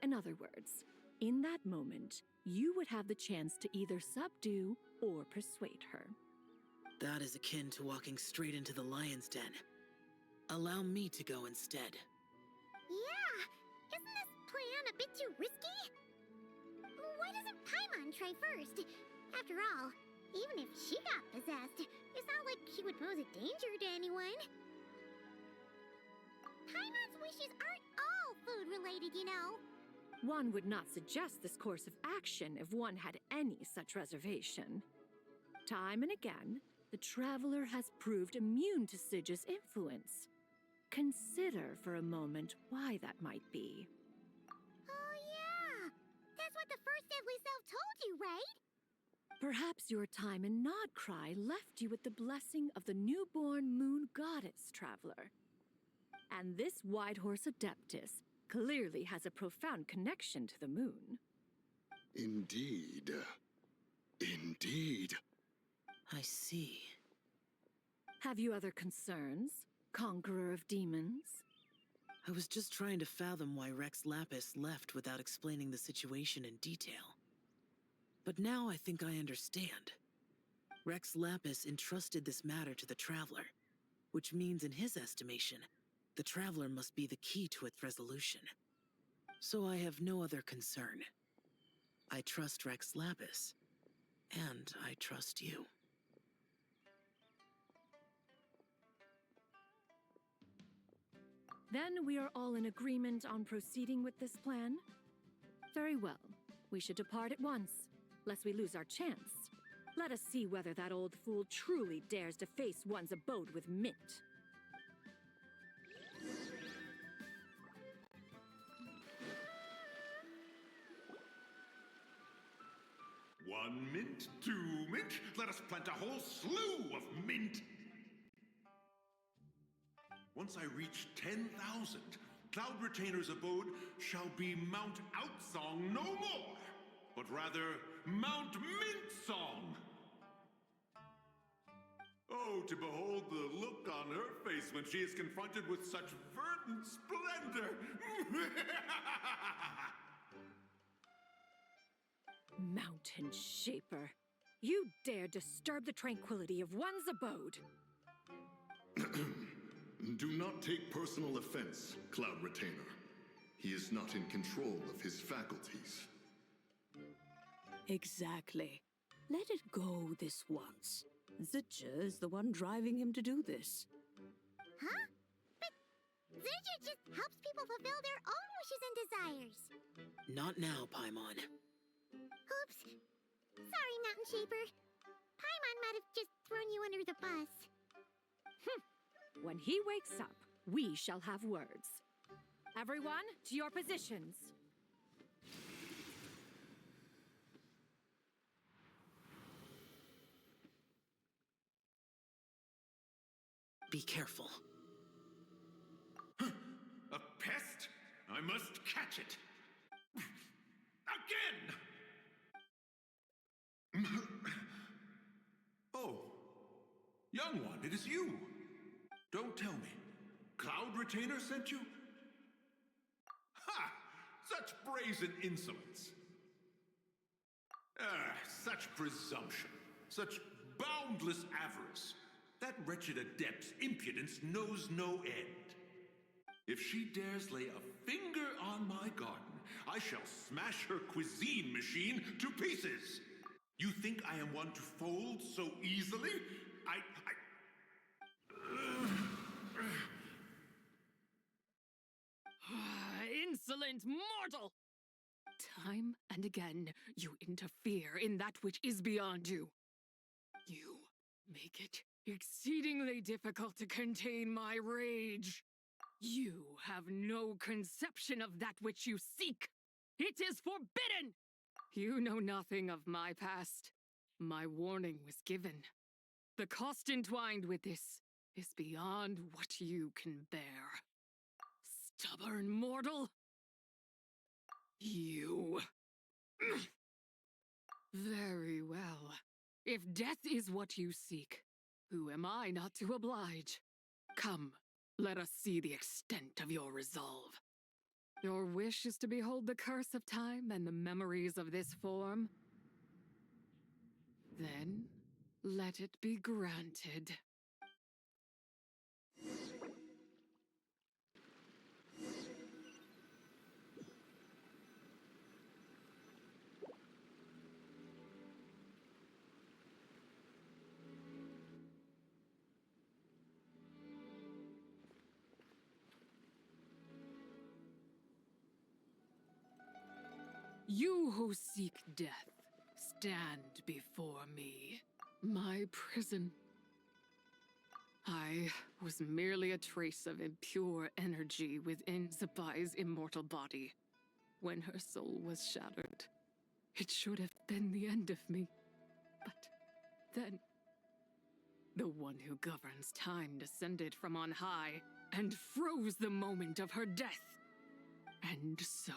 In other words, in that moment, you would have the chance to either subdue or persuade her. That is akin to walking straight into the lion's den. Allow me to go instead. Yeah! Isn't this plan a bit too risky? Why doesn't Paimon try first? After all, even if she got possessed, it's not like she would pose a danger to anyone. Paimon's wishes aren't all food-related, you know. One would not suggest this course of action if one had any such reservation. Time and again, the traveler has proved immune to Suju's influence. Consider for a moment why that might be. Oh yeah! That's what the first deadly self told you, right? Perhaps your time in Nodcry left you with the blessing of the newborn moon goddess, traveler. And this Whitehorse Adeptus clearly has a profound connection to the moon. Indeed. Indeed. I see. Have you other concerns, Conqueror of Demons? I was just trying to fathom why Rex Lapis left without explaining the situation in detail. But now I think I understand. Rex Lapis entrusted this matter to the Traveler, which means in his estimation, the Traveler must be the key to its resolution. So I have no other concern. I trust Rex Lapis, and I trust you. Then we are all in agreement on proceeding with this plan? Very well. We should depart at once, lest we lose our chance. Let us see whether that old fool truly dares to face one's abode with Mint. One mint, 2 mint, let us plant a whole slew of mint. Once I reach 10,000, Cloud Retainer's abode shall be Mount Outsong no more, but rather Mount Mintsong. Oh, to behold the look on her face when she is confronted with such verdant splendor! Mountain Shaper, you dare disturb the tranquility of one's abode. Do not take personal offense, Cloud Retainer. He is not in control of his faculties. Exactly. Let it go this once. Zidja is the one driving him to do this. Huh? But Zidja just helps people fulfill their own wishes and desires. Not now, Paimon. Oops. Sorry, Mountain Shaper. Paimon might have just thrown you under the bus. When he wakes up, we shall have words. Everyone, to your positions. Be careful. A pest? I must catch it. Again! Oh, young one, it is you. Don't tell me. Cloud Retainer sent you? Ha! Such brazen insolence. Such presumption. Such boundless avarice. That wretched adept's impudence knows no end. If she dares lay a finger on my garden, I shall smash her cuisine machine to pieces. You think I am one to fold so easily? insolent mortal! Time and again, you interfere in that which is beyond you. You make it exceedingly difficult to contain my rage. You have no conception of that which you seek. It is forbidden! You know nothing of my past. My warning was given. The cost entwined with this is beyond what you can bear. Stubborn mortal! You. Very well. If death is what you seek, who am I not to oblige? Come, let us see the extent of your resolve. Your wish is to behold the curse of time and the memories of this form? Then, let it be granted. You who seek death, stand before me. My prison. I was merely a trace of impure energy within Zabai's immortal body. When her soul was shattered, it should have been the end of me. But then, the one who governs time descended from on high and froze the moment of her death. And so,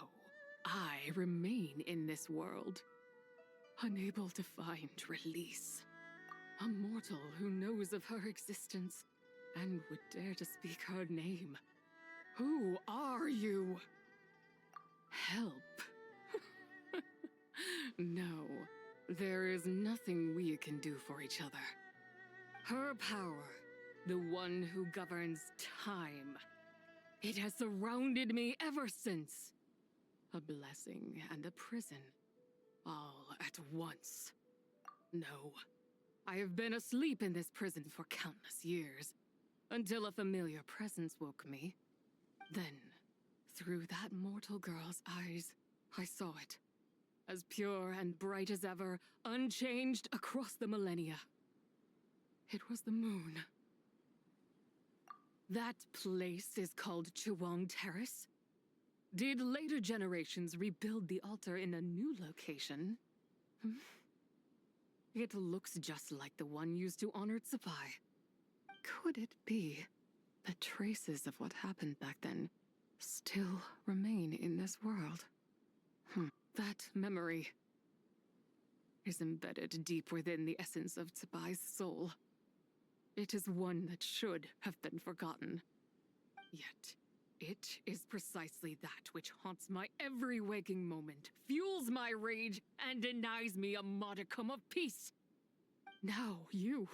I remain in this world, unable to find release. A mortal who knows of her existence and would dare to speak her name. Who are you? Help. No, there is nothing we can do for each other. Her power, the one who governs time, it has surrounded me ever since. A blessing and a prison, all at once. No, I have been asleep in this prison for countless years, until a familiar presence woke me. Then, through that mortal girl's eyes, I saw it. As pure and bright as ever, unchanged across the millennia. It was the moon. That place is called Chiwang Terrace. Did later generations rebuild the altar in a new location? It looks just like the one used to honor Tsubai. Could it be that traces of what happened back then still remain in this world? That memory is embedded deep within the essence of Tsubai's soul. It is one that should have been forgotten. Yet, it is precisely that which haunts my every waking moment, fuels my rage, and denies me a modicum of peace. Now you,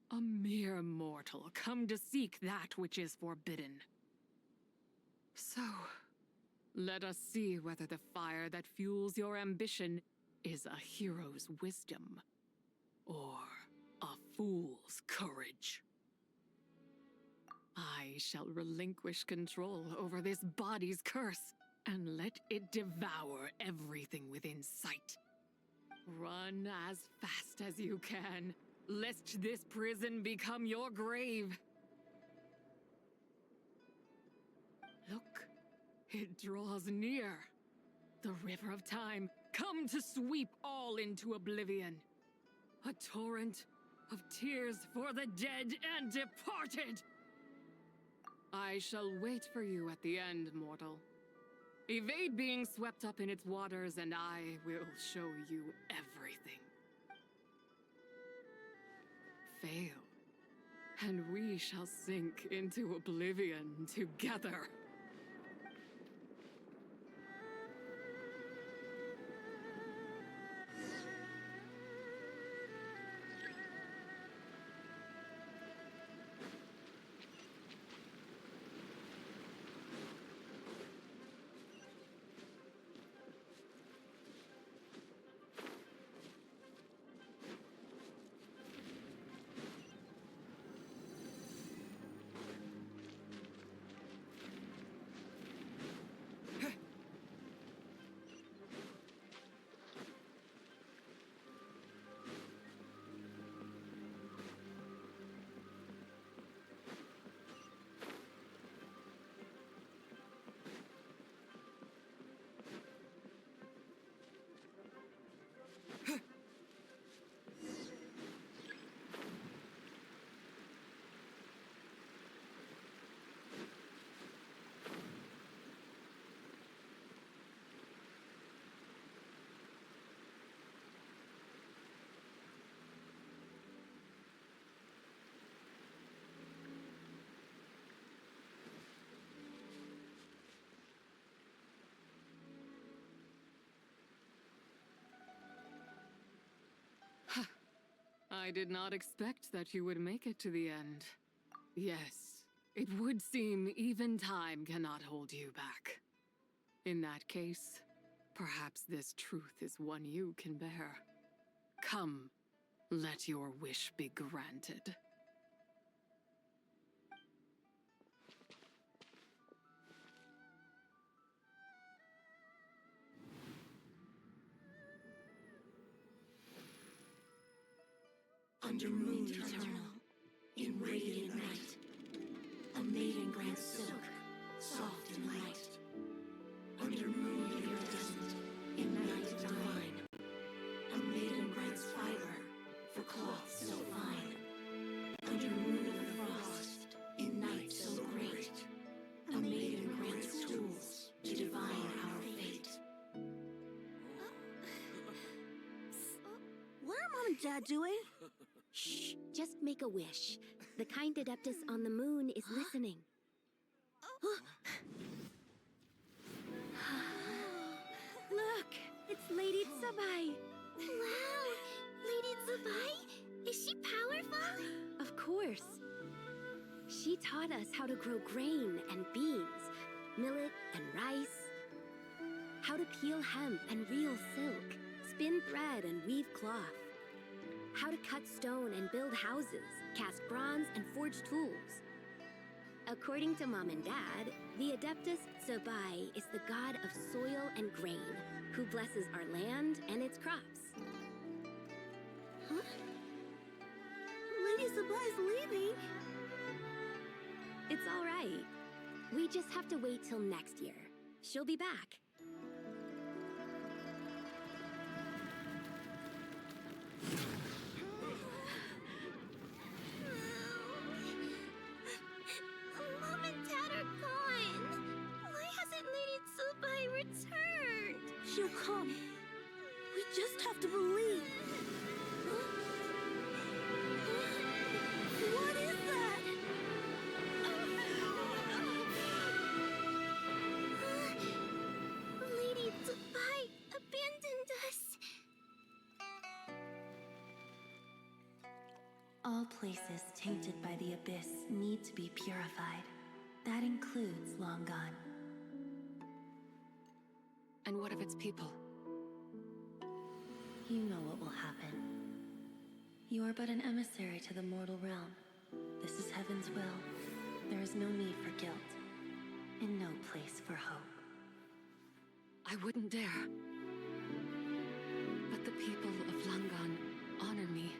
a mere mortal, come to seek that which is forbidden. So, let us see whether the fire that fuels your ambition is a hero's wisdom, or a fool's courage. I shall relinquish control over this body's curse, and let it devour everything within sight. Run as fast as you can, lest this prison become your grave. Look. It draws near. The river of time, come to sweep all into oblivion. A torrent of tears for the dead and departed. I shall wait for you at the end, mortal. Evade being swept up in its waters, and I will show you everything. Fail, and we shall sink into oblivion together. I did not expect that you would make it to the end. Yes, it would seem even time cannot hold you back. In that case, perhaps this truth is one you can bear. Come, let your wish be granted. Under moon eternal, in radiant night, a maiden grants silk, soft and light. Under moon iridescent, in night divine, a maiden grants fiber for cloth so fine. Under moon of frost, in night so great, a maiden grants tools to divine our fate. What are Mom and Dad doing? Shh, just make a wish. The kind Adeptus on the moon is listening. Look, it's Lady Tsubai. Wow, Lady Tsubai? Is she powerful? Of course. She taught us how to grow grain and beans, millet and rice, how to peel hemp and reel silk, spin thread and weave cloth, how to cut stone and build houses, cast bronze and forge tools. According to Mom and Dad, the Adeptus Tsubai is the god of soil and grain, who blesses our land and its crops. Huh? Lady Tsubai's leaving. It's all right. We just have to wait till next year. She'll be back. Mom and Dad are gone. Why hasn't Lady Tsubai returned? She'll come. We just have to believe. What is that? Lady Tsubai abandoned us. All places tainted by the abyss need to be purified. That includes Long Gone. And what of its people? You know what will happen. You are but an emissary to the mortal realm. This is Heaven's will. There is no need for guilt, and no place for hope. I wouldn't dare. But the people of Langan honor me,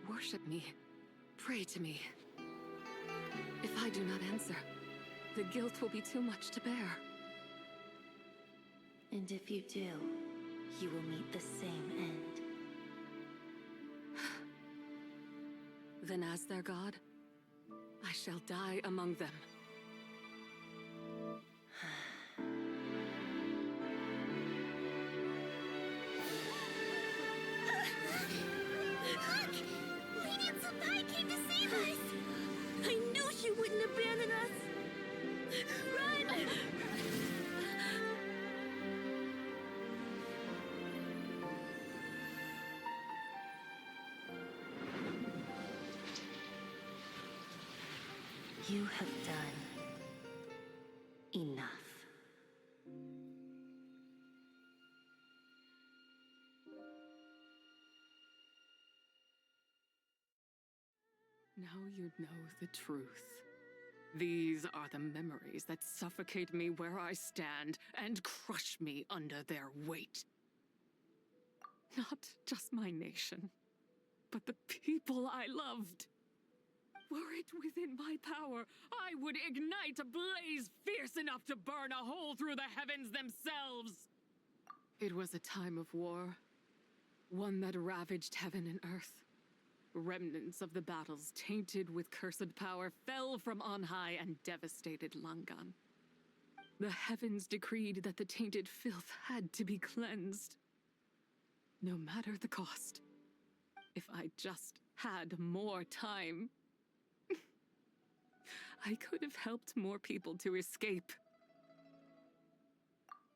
worship me, pray to me. If I do not answer, the guilt will be too much to bear. And if you do, you will meet the same end. Then as their god, I shall die among them. Look! Lady Tsubai came to save us! I knew she wouldn't abandon us! Run! You have done enough. Now you know the truth. These are the memories that suffocate me where I stand and crush me under their weight. Not just my nation, but the people I loved. Were it within my power, I would ignite a blaze fierce enough to burn a hole through the heavens themselves. It was a time of war, one that ravaged heaven and earth. Remnants of the battles tainted with cursed power fell from on high and devastated Langan. The heavens decreed that the tainted filth had to be cleansed. No matter the cost. If I just had more time, I could have helped more people to escape.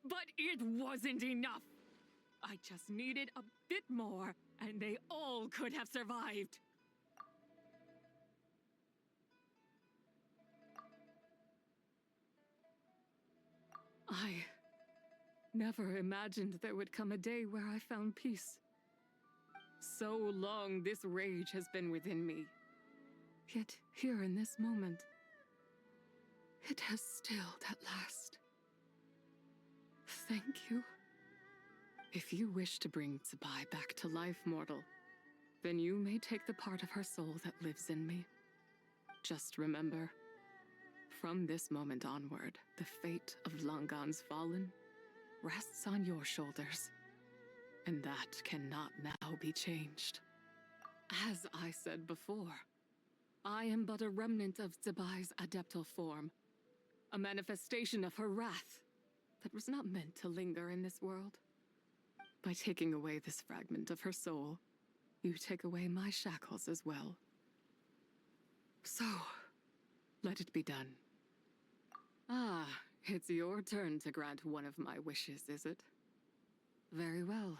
But it wasn't enough! I just needed a bit more, and they all could have survived. I never imagined there would come a day where I found peace. So long this rage has been within me. Yet here in this moment, it has stilled at last. Thank you. If you wish to bring Tsubai back to life, mortal, then you may take the part of her soul that lives in me. Just remember, from this moment onward, the fate of Langan's fallen rests on your shoulders, and that cannot now be changed. As I said before, I am but a remnant of Tsubai's adeptal form, a manifestation of her wrath that was not meant to linger in this world. By taking away this fragment of her soul, you take away my shackles as well. So, let it be done. Ah, it's your turn to grant one of my wishes, is it? Very well.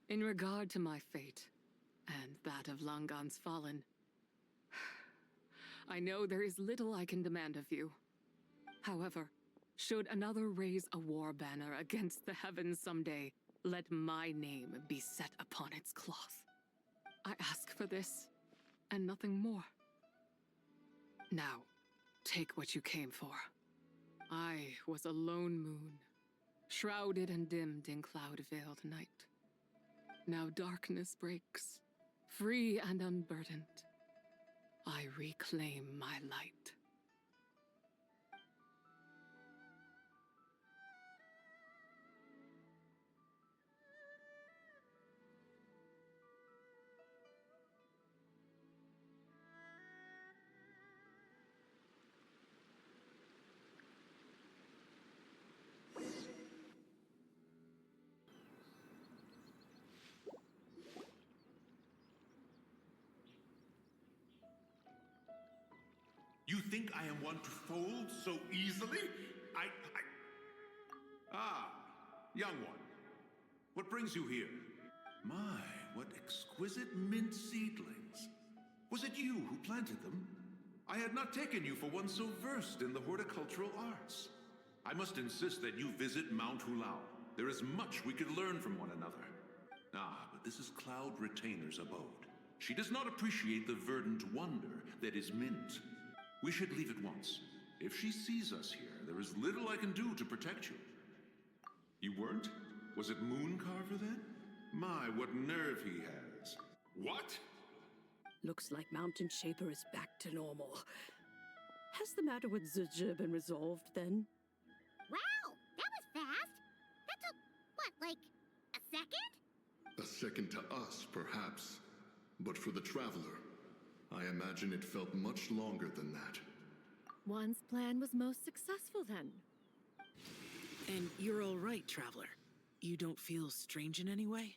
In regard to my fate, and that of Langan's fallen, I know there is little I can demand of you. However, should another raise a war banner against the heavens someday, let my name be set upon its cloth. I ask for this, and nothing more. Now, take what you came for. I was a lone moon, shrouded and dimmed in cloud-veiled night. Now darkness breaks, free and unburdened. I reclaim my light. You think I am one to fold so easily? Ah, young one. What brings you here? My, what exquisite mint seedlings. Was it you who planted them? I had not taken you for one so versed in the horticultural arts. I must insist that you visit Mount Hulao. There is much we could learn from one another. Ah, but this is Cloud Retainer's abode. She does not appreciate the verdant wonder that is mint. We should leave at once. If she sees us here, there is little I can do to protect you. You weren't? Was it Mooncarver then? My, what nerve he has. What? Looks like Mountain Shaper is back to normal. Has the matter with Zizhi been resolved then? Wow, that was fast. That took, what, like a second? A second to us, perhaps. But for the Traveler, I imagine it felt much longer than that. One's plan was most successful then. And you're all right, Traveler. You don't feel strange in any way?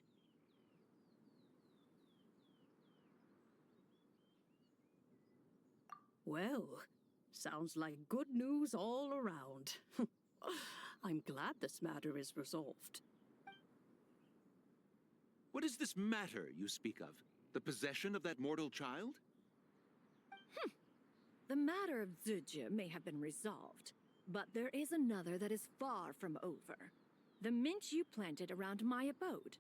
Well, sounds like good news all around. I'm glad this matter is resolved. What is this matter you speak of? The possession of that mortal child? The matter of Zizhi may have been resolved, but there is another that is far from over. The mint you planted around my abode.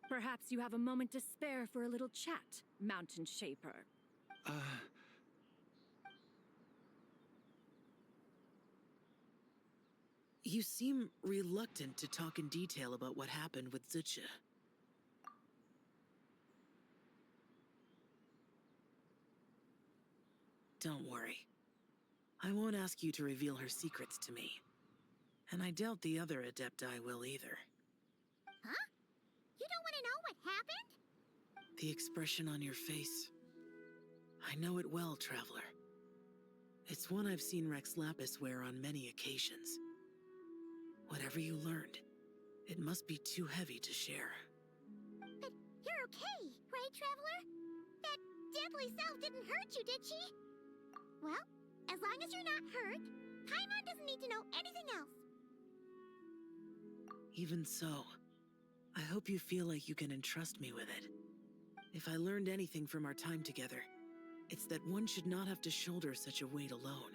Perhaps you have a moment to spare for a little chat, Mountain Shaper. You seem reluctant to talk in detail about what happened with Zizhi. Don't worry. I won't ask you to reveal her secrets to me. And I doubt the other Adepti will either. Huh? You don't want to know what happened? The expression on your face. I know it well, Traveler. It's one I've seen Rex Lapis wear on many occasions. Whatever you learned, it must be too heavy to share. But you're okay, right, Traveler? That deadly self didn't hurt you, did she? Well, as long as you're not hurt, Paimon doesn't need to know anything else. Even so, I hope you feel like you can entrust me with it. If I learned anything from our time together, it's that one should not have to shoulder such a weight alone.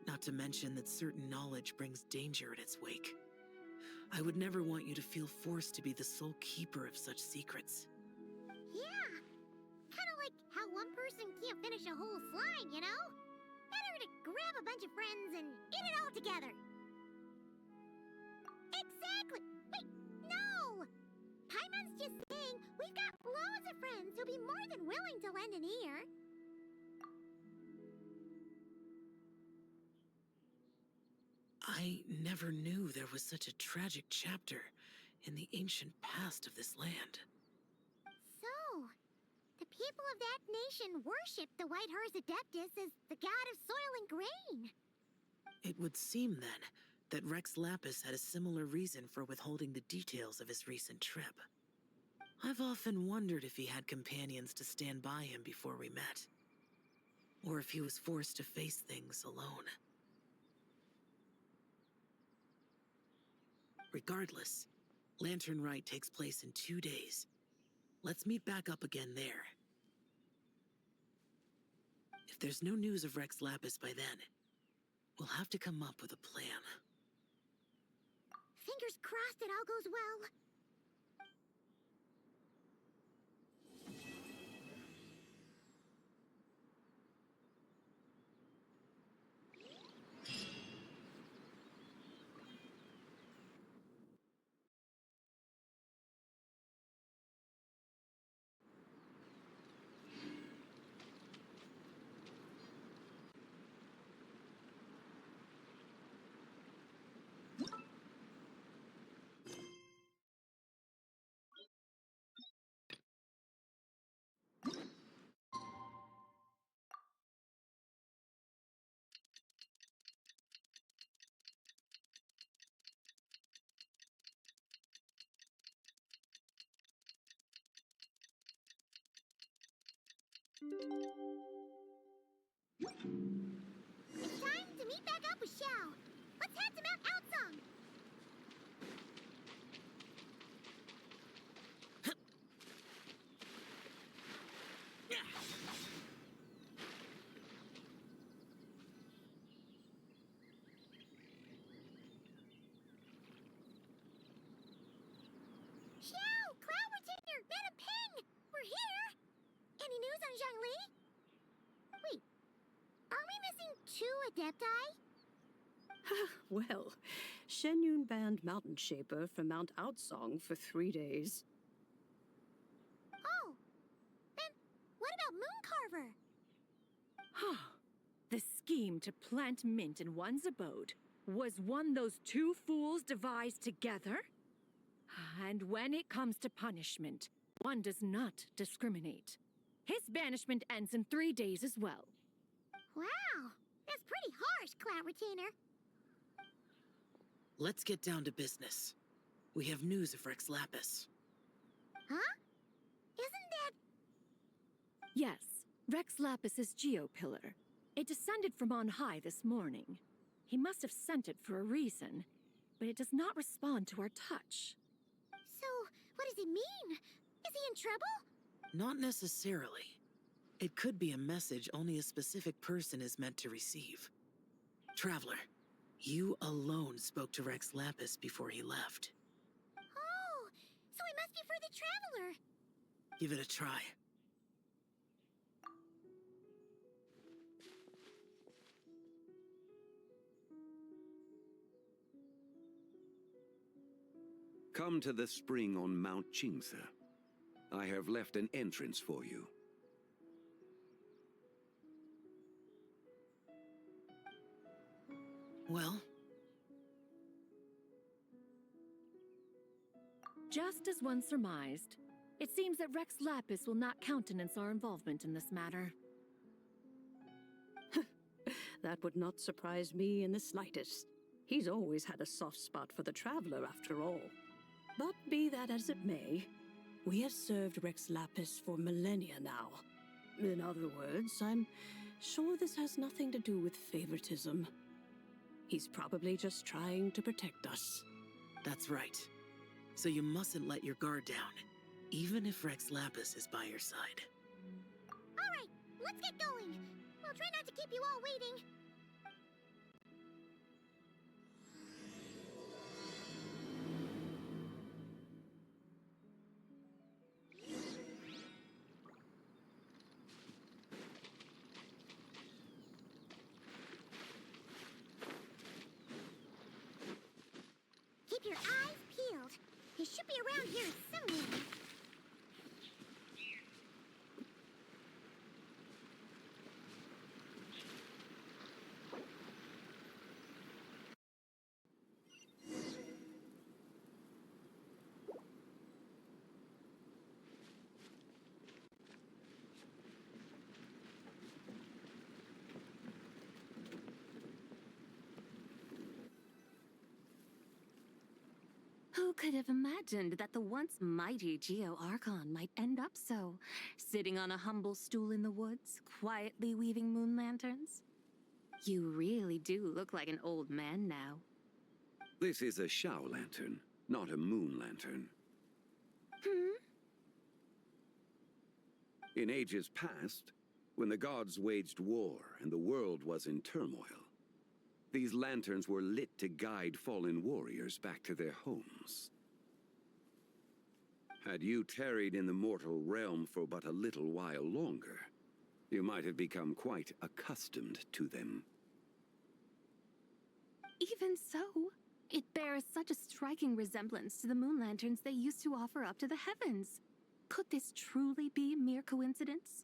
Not to mention that certain knowledge brings danger in its wake. I would never want you to feel forced to be the sole keeper of such secrets. Yeah, kind of like how one person can't finish a whole slime, you know? Better to grab a bunch of friends and eat it all together. Exactly! Wait, no! Paimon's just saying we've got loads of friends who'll be more than willing to lend an ear. I never knew there was such a tragic chapter in the ancient past of this land. So, the people of that nation worship the White Horse Adeptus as the god of soil and grain. It would seem, then, that Rex Lapis had a similar reason for withholding the details of his recent trip. I've often wondered if he had companions to stand by him before we met, or if he was forced to face things alone. Regardless, Lantern Rite takes place in 2 days. Let's meet back up again there. If there's no news of Rex Lapis by then, we'll have to come up with a plan. Fingers crossed it all goes well. It's time to meet back up with Xiao. Let's head to Mount Outsong. Xiao, Cloud Retainer, Madam Ping, we're here. Any news on Zhangli? Wait, are we missing 2 Adepti? Well, Shenyun banned Mountain Shaper from Mount Outsong for 3 days. Oh, then what about Mooncarver? The scheme to plant mint in one's abode was one those 2 fools devised together? And when it comes to punishment, one does not discriminate. His banishment ends in 3 days as well. Wow, that's pretty harsh, Cloud Retainer. Let's get down to business. We have news of Rex Lapis. Huh? Isn't that... Yes, Rex Lapis's geopillar. It descended from on high this morning. He must have sent it for a reason, but it does not respond to our touch. So, what does it mean? Is he in trouble? Not necessarily. It could be a message only a specific person is meant to receive. Traveler, you alone spoke to Rex Lapis before he left. Oh, so it must be for the Traveler. Give it a try. Come to the spring on Mount Qingse. I have left an entrance for you. Well? Just as one surmised, it seems that Rex Lapis will not countenance our involvement in this matter. That would not surprise me in the slightest. He's always had a soft spot for the Traveler, after all. But be that as it may, we have served Rex Lapis for millennia now. In other words, I'm sure this has nothing to do with favoritism. He's probably just trying to protect us. That's right. So you mustn't let your guard down, even if Rex Lapis is by your side. Alright, let's get going. We'll try not to keep you all waiting. Keep your eyes peeled. He should be around here somewhere. Who could have imagined that the once mighty Geo Archon might end up so, sitting on a humble stool in the woods, quietly weaving moon lanterns? You really do look like an old man now. This is a Shao lantern, not a moon lantern. In ages past, when the gods waged war and the world was in turmoil, these lanterns were lit to guide fallen warriors back to their homes. Had you tarried in the mortal realm for but a little while longer, you might have become quite accustomed to them. Even so, it bears such a striking resemblance to the moon lanterns they used to offer up to the heavens. Could this truly be mere coincidence?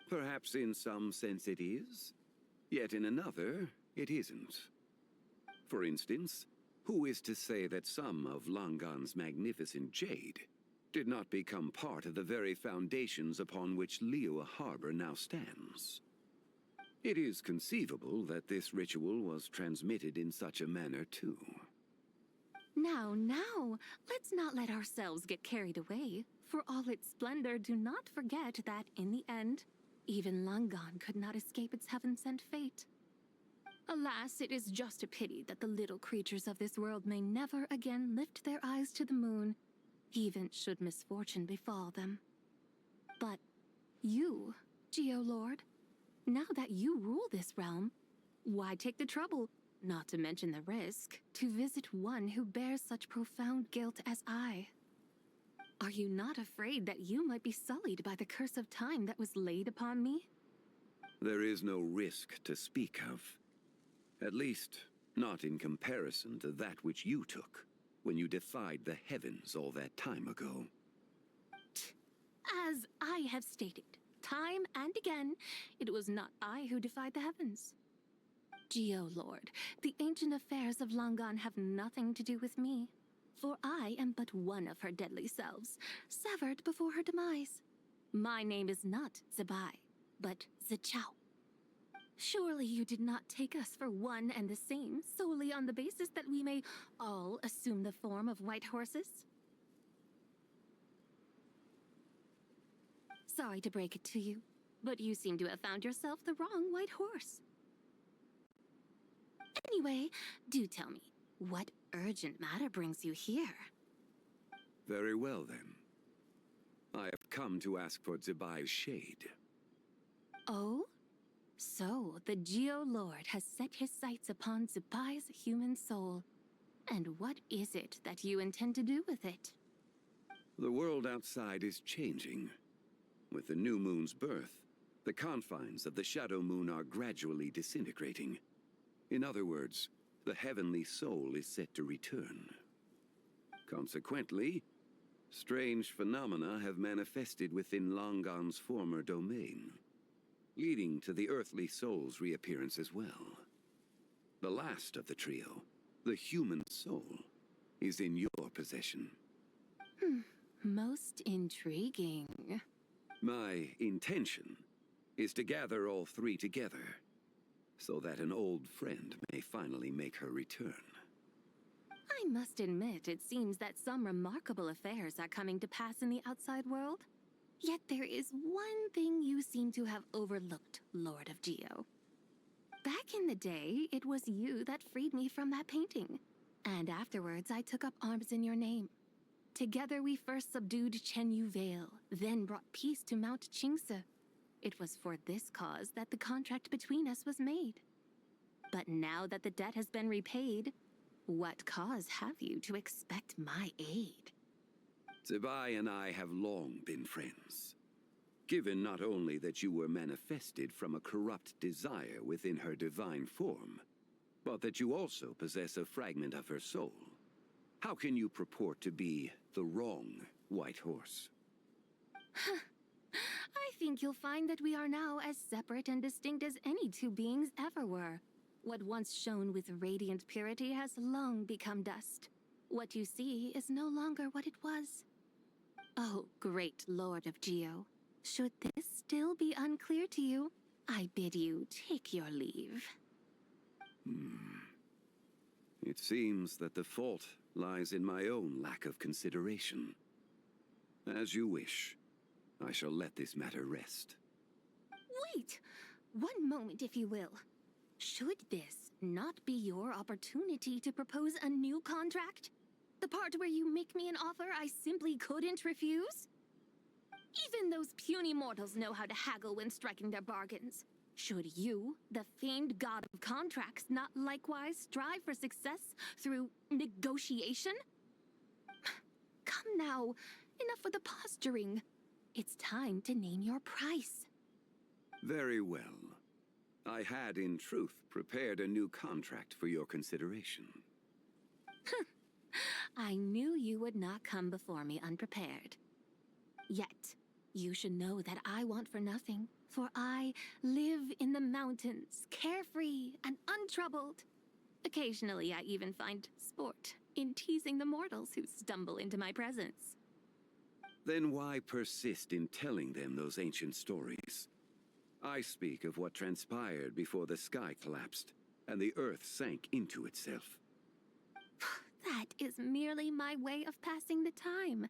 Perhaps in some sense it is, yet in another, it isn't. For instance, who is to say that some of Langan's magnificent jade did not become part of the very foundations upon which Liyue Harbor now stands? It is conceivable that this ritual was transmitted in such a manner too. Now, let's not let ourselves get carried away. For all its splendor, do not forget that, in the end, even Langan could not escape its heaven-sent fate. Alas, it is just a pity that the little creatures of this world may never again lift their eyes to the moon, even should misfortune befall them. But you, Geolord, now that you rule this realm, why take the trouble, not to mention the risk, to visit one who bears such profound guilt as I? Are you not afraid that you might be sullied by the curse of time that was laid upon me? There is no risk to speak of. At least, not in comparison to that which you took when you defied the heavens all that time ago. As I have stated, time and again, it was not I who defied the heavens. Geolord, the ancient affairs of Langan have nothing to do with me, for I am but one of her deadly selves, severed before her demise. My name is not Zebai, but Zichao. Surely you did not take us for one and the same, solely on the basis that we may all assume the form of white horses? Sorry to break it to you, but you seem to have found yourself the wrong white horse. Anyway, do tell me, what urgent matter brings you here? Very well, then. I have come to ask for Zebai's shade. Oh? So, the Geolord has set his sights upon Zebai's human soul. And what is it that you intend to do with it? The world outside is changing. With the new moon's birth, the confines of the Shadow Moon are gradually disintegrating. In other words, the heavenly soul is set to return. Consequently, strange phenomena have manifested within Langan's former domain, leading to the earthly soul's reappearance as well. The last of the trio, the human soul, is in your possession. Most intriguing. My intention is to gather all three together, so that an old friend may finally make her return. I must admit, it seems that some remarkable affairs are coming to pass in the outside world. Yet there is one thing you seem to have overlooked, Lord of Geo. Back in the day, it was you that freed me from that painting. And afterwards, I took up arms in your name, Together we first subdued Chenyu Vale, then brought peace to Mount Qingse. It was for this cause that the contract between us was made. But now that the debt has been repaid, what cause have you to expect my aid? Zibai and I have long been friends. Given not only that you were manifested from a corrupt desire within her divine form, but that you also possess a fragment of her soul, how can you purport to be the wrong White Horse? I think you'll find that we are now as separate and distinct as any two beings ever were. What once shone with radiant purity has long become dust. What you see is no longer what it was. Oh, great Lord of Geo, should this still be unclear to you, I bid you take your leave. It seems that the fault lies in my own lack of consideration. As you wish. I shall let this matter rest. Wait! One moment, if you will. Should this not be your opportunity to propose a new contract? The part where you make me an offer I simply couldn't refuse? Even those puny mortals know how to haggle when striking their bargains. Should you, the famed god of contracts, not likewise strive for success through negotiation? Come now, enough with the posturing. It's time to name your price. Very well. I had, in truth, prepared a new contract for your consideration. I knew you would not come before me unprepared. Yet, you should know that I want for nothing, for I live in the mountains, carefree and untroubled. Occasionally, I even find sport in teasing the mortals who stumble into my presence. Then why persist in telling them those ancient stories? I speak of what transpired before the sky collapsed and the earth sank into itself. That is merely my way of passing the time.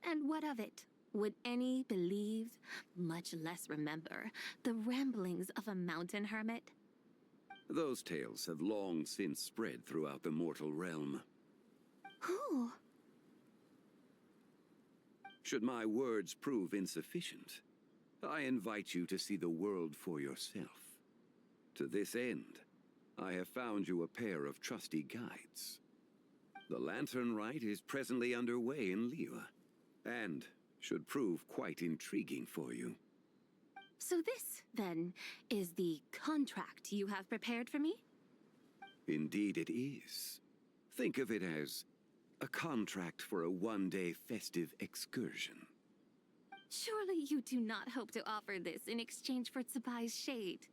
And what of it? Would any believe, much less remember, the ramblings of a mountain hermit? Those tales have long since spread throughout the mortal realm. Who? Should my words prove insufficient, I invite you to see the world for yourself. To this end, I have found you a pair of trusty guides. The Lantern Rite is presently underway in Liyue, and should prove quite intriguing for you. So this, then, is the contract you have prepared for me? Indeed it is. Think of it as a contract for a one-day festive excursion. Surely you do not hope to offer this in exchange for Tsubai's shade.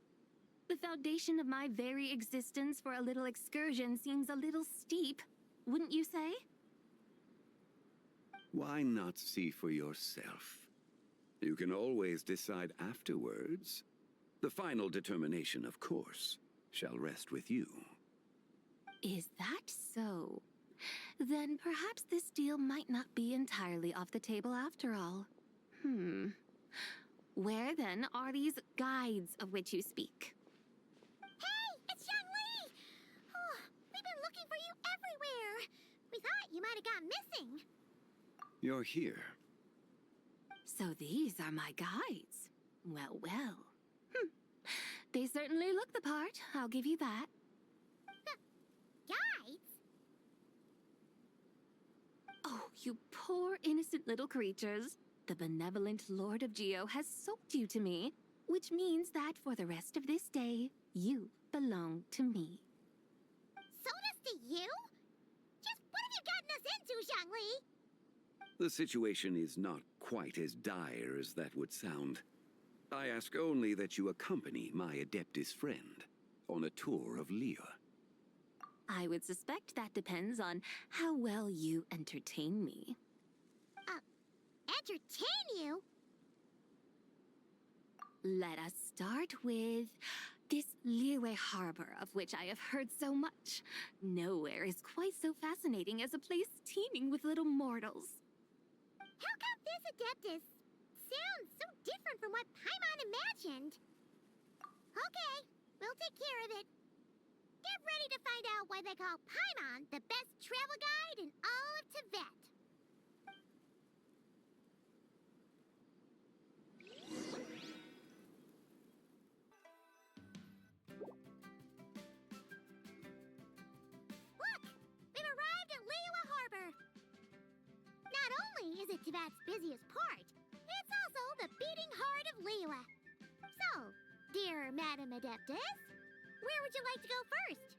The foundation of my very existence for a little excursion seems a little steep, wouldn't you say? Why not see for yourself? You can always decide afterwards. The final determination, of course, shall rest with you. Is that so? Then perhaps this deal might not be entirely off the table after all. Where then are these guides of which you speak? Hey, it's Xiangli! Oh, we've been looking for you everywhere. We thought you might have gone missing. You're here. So these are my guides. Well, well. They certainly look the part, I'll give you that. Guides? Oh, you poor innocent little creatures. The benevolent Lord of Geo has soaked you to me, which means that for the rest of this day, you belong to me. Sold us to you? Just what have you gotten us into, Xiangli? The situation is not quite as dire as that would sound. I ask only that you accompany my Adeptus friend on a tour of Liyue. I would suspect that depends on how well you entertain me. Entertain you? Let us start with this Liyue harbor of which I have heard so much. Nowhere is quite so fascinating as a place teeming with little mortals. How come this Adeptus sounds so different from what Paimon imagined? Okay, we'll take care of it. Get ready to find out why they call Paimon the best travel guide in all of Tibet. isn't Tivat's busiest part. It's also the beating heart of Liyue. So, dear Madam Adeptus, where would you like to go first?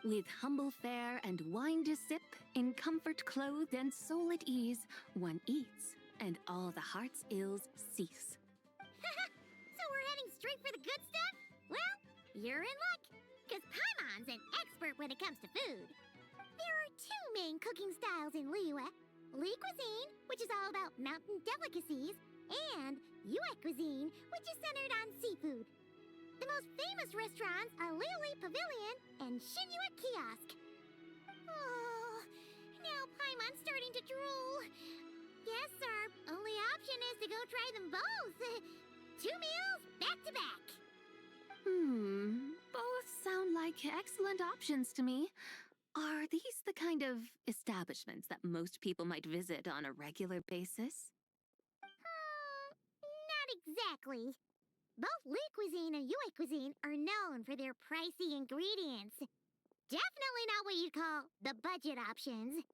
With humble fare and wine to sip, in comfort clothed and soul at ease, one eats, and all the heart's ills cease. So we're heading straight for the good stuff? Well, you're in luck, because Paimon's an expert when it comes to food. There are two main cooking styles in Liyue. Lee cuisine, which is all about mountain delicacies, and Yue cuisine, which is centered on seafood. The most famous restaurants are Liyue Pavilion and Shinyue Kiosk. Oh, now Paimon's starting to drool. Yes, our only option is to go try them both. 2 meals, back to back. Both sound like excellent options to me. Are these the kind of establishments that most people might visit on a regular basis? Not exactly. Both Lee cuisine and Yue cuisine are known for their pricey ingredients. Definitely not what you'd call the budget options.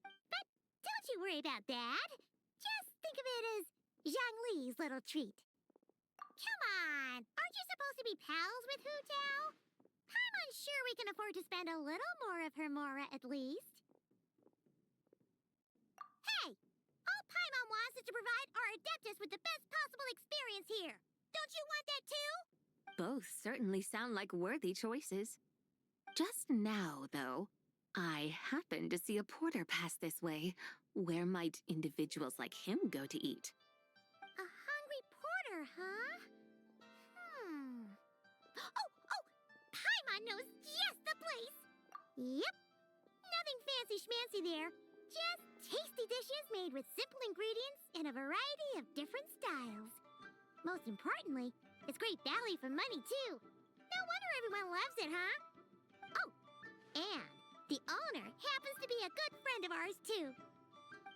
But don't you worry about that. Just think of it as Zhongli's little treat. Come on, aren't you supposed to be pals with Hu Tao? I'm sure we can afford to spend a little more of her mora at least. Hey! All Paimon wants is to provide our Adeptus with the best possible experience here. Don't you want that too? Both certainly sound like worthy choices. Just now, though, I happen to see a porter pass this way. Where might individuals like him go to eat? A hungry porter, huh? Oh! Paimon knows just the place! Yep. Nothing fancy-schmancy there. Just tasty dishes made with simple ingredients in a variety of different styles. Most importantly, it's great value for money, too. No wonder everyone loves it, huh? Oh, and the owner happens to be a good friend of ours, too.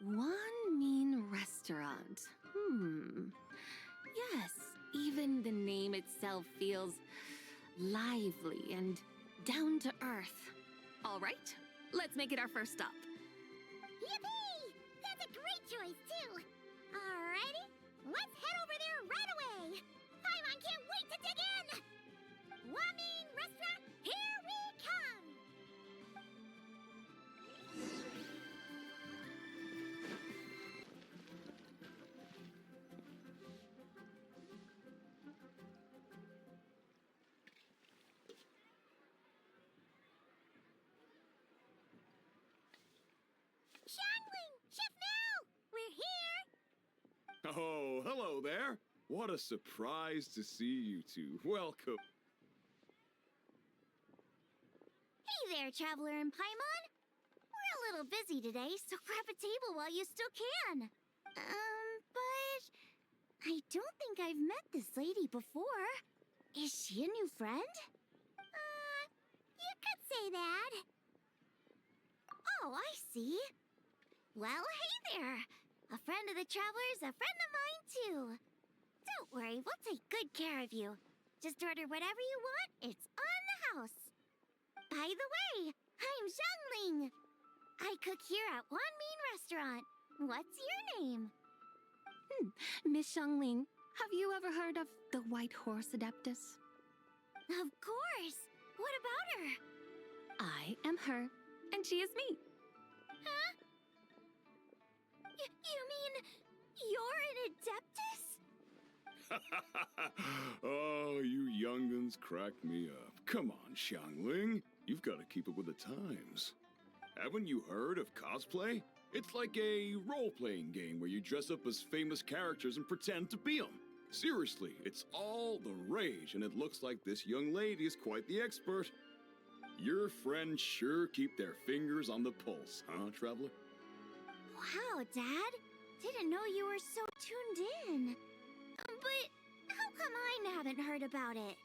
One mean restaurant. Yes, even the name itself feels lively and down to earth. All right, let's make it our first stop. Yippee! That's a great choice, too. Alrighty, let's head over there right away. Paimon can't wait to dig in. Wamin Restaurant, here we come. Shangling! Chef Now! We're here! Oh, hello there. What a surprise to see you two. Welcome. Hey there, Traveler and Paimon. We're a little busy today, so grab a table while you still can. But I don't think I've met this lady before. Is she a new friend? You could say that. Oh, I see. Well, hey there. A friend of the Traveler's a friend of mine, too. Don't worry, we'll take good care of you. Just order whatever you want, it's on the house. By the way, I'm Zhongling. I cook here at Wanmin Restaurant. What's your name? Miss Xiangling, have you ever heard of the White Horse Adeptus? Of course. What about her? I am her, and she is me. Huh? You mean you're an Adeptus? Oh, you young'uns crack me up. Come on, Xiangling. You've got to keep up with the times. Haven't you heard of cosplay? It's like a role-playing game where you dress up as famous characters and pretend to be them. Seriously, it's all the rage, and it looks like this young lady is quite the expert. Your friends sure keep their fingers on the pulse, huh, Traveler? Wow, Dad. Didn't know you were so tuned in. But how come I haven't heard about it?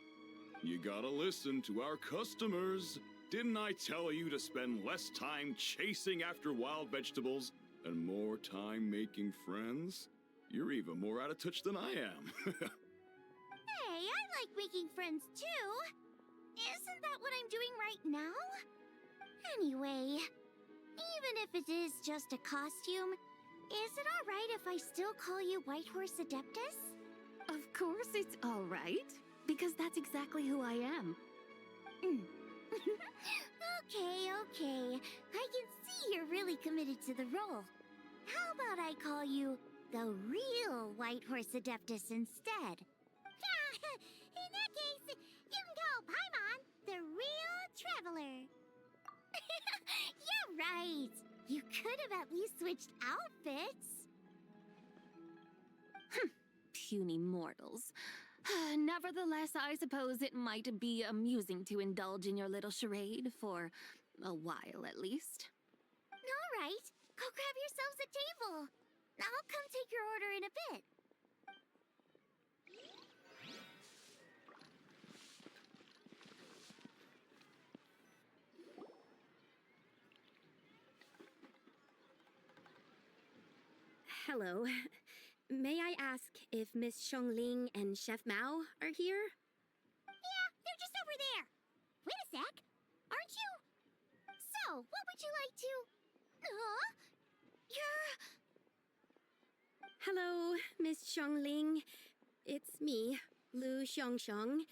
You gotta listen to our customers. Didn't I tell you to spend less time chasing after wild vegetables and more time making friends? You're even more out of touch than I am. Hey, I like making friends too. Isn't that what I'm doing right now? Anyway, even if it is just a costume, Is it alright if I still call you White Horse Adeptus? Of course it's all right, because that's exactly who I am. Okay. I can see you're really committed to the role. How about I call you the real White Horse Adeptus instead? In that case, you can call Paimon the real traveler. You're right. You could have at least switched outfits. Puny mortals. Nevertheless, I suppose it might be amusing to indulge in your little charade for a while at least. All right, go grab yourselves a table. I'll come take your order in a bit. Hello. May I ask if Miss Xiongling and Chef Mao are here? Yeah, they're just over there. Wait a sec. Aren't you? So, what would you like to... Huh? You're... Hello, Miss Xiongling. It's me, Lu Xiongxiong,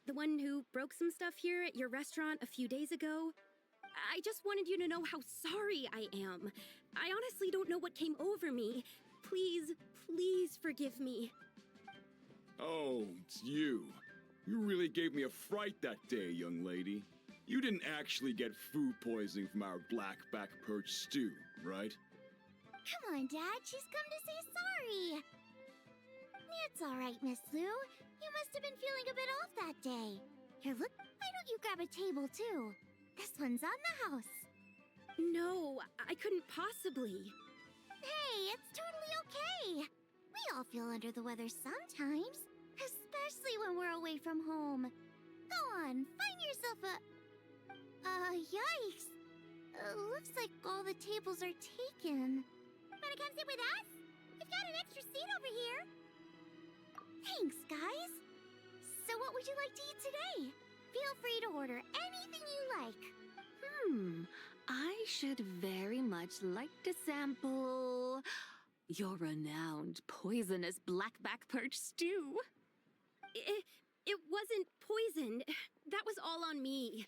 the one who broke some stuff here at your restaurant a few days ago. I just wanted you to know how sorry I am. I honestly don't know what came over me. Please forgive me. Oh, it's you. You really gave me a fright that day, young lady. You didn't actually get food poisoning from our blackback perch stew, right? Come on, Dad. She's come to say sorry. It's all right, Miss Lu. You must have been feeling a bit off that day. Here, look. Why don't you grab a table, too? This one's on the house. No, I couldn't possibly. Hey, it's totally okay. We all feel under the weather sometimes, especially when we're away from home. Go on, find yourself a... yikes. Looks like all the tables are taken. Wanna come sit with us? We've got an extra seat over here. Thanks, guys. So what would you like to eat today? Feel free to order anything you like. I should very much like to sample your renowned poisonous blackback perch stew. It wasn't poisoned. That was all on me.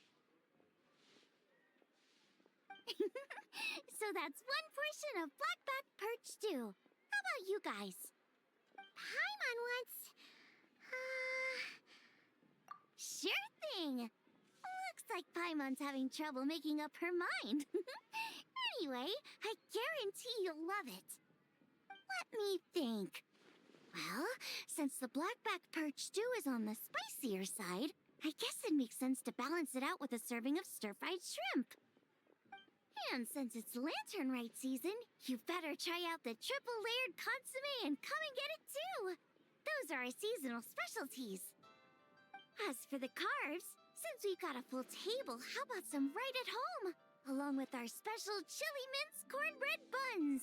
So that's one portion of blackback perch stew. How about you guys? Paimon wants... Sure thing. Looks like Paimon's having trouble making up her mind. Anyway, I guarantee you'll love it. Let me think. Well, since the blackback perch stew is on the spicier side, I guess it makes sense to balance it out with a serving of stir-fried shrimp. And since it's Lantern Rite season, you better try out the triple-layered consommé and come and get it too. Those are our seasonal specialties. As for the carbs, since we've got a full table, how about some right at home? Along with our special chili mince cornbread buns.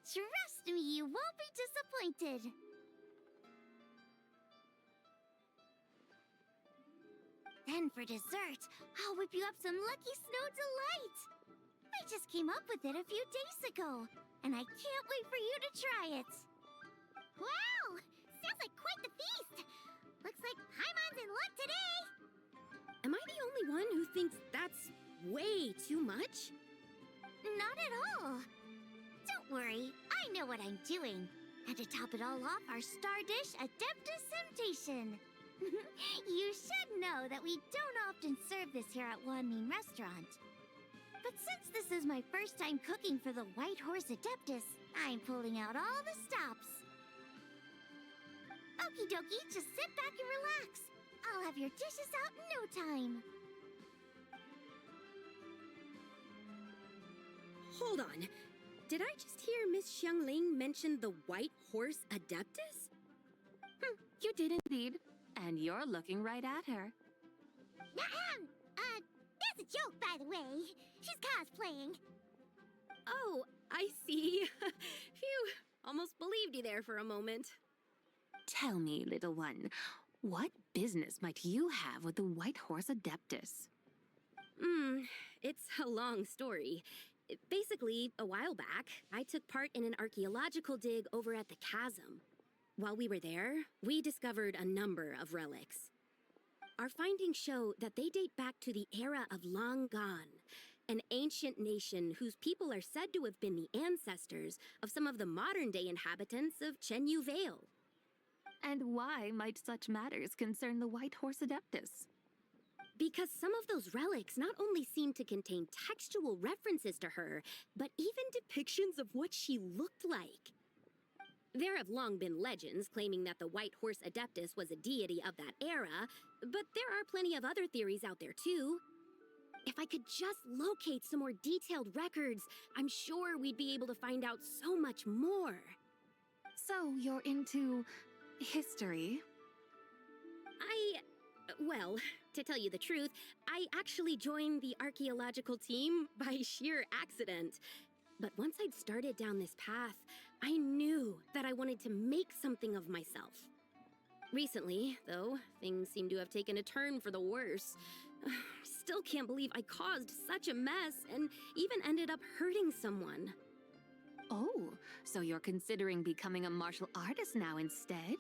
Trust me, you won't be disappointed. Then for dessert, I'll whip you up some Lucky Snow Delight. I just came up with it a few days ago, and I can't wait for you to try it. Wow! Sounds like quite the feast. Looks like Paimon's in luck today. Am I the only one who thinks that's way too much? Not at all. Don't worry, I know what I'm doing. And to top it all off, our star dish, Adeptus Temptation. You should know that we don't often serve this here at Wanmin Restaurant. But since this is my first time cooking for the White Horse Adeptus, I'm pulling out all the stops. Okie dokie, just sit back and relax. I'll have your dishes out in no time. Hold on. Did I just hear Miss Xiongling mention the White Horse Adeptus? You did indeed. And you're looking right at her. That's a joke, by the way. She's cosplaying. Oh, I see. Phew, almost believed you there for a moment. Tell me, little one, what business might you have with the White Horse Adeptus? It's a long story. Basically, a while back, I took part in an archaeological dig over at the chasm. While we were there, we discovered a number of relics. Our findings show that they date back to the era of Long Gone, an ancient nation whose people are said to have been the ancestors of some of the modern-day inhabitants of Chenyu Vale. And why might such matters concern the White Horse Adeptus? Because some of those relics not only seem to contain textual references to her, but even depictions of what she looked like. There have long been legends claiming that the White Horse Adeptus was a deity of that era, but there are plenty of other theories out there too. If I could just locate some more detailed records, I'm sure we'd be able to find out so much more. So you're into history? Well, to tell you the truth, I actually joined the archaeological team by sheer accident. But once I'd started down this path, I knew that I wanted to make something of myself. Recently, though, things seem to have taken a turn for the worse. Still can't believe I caused such a mess and even ended up hurting someone. Oh, so you're considering becoming a martial artist now instead?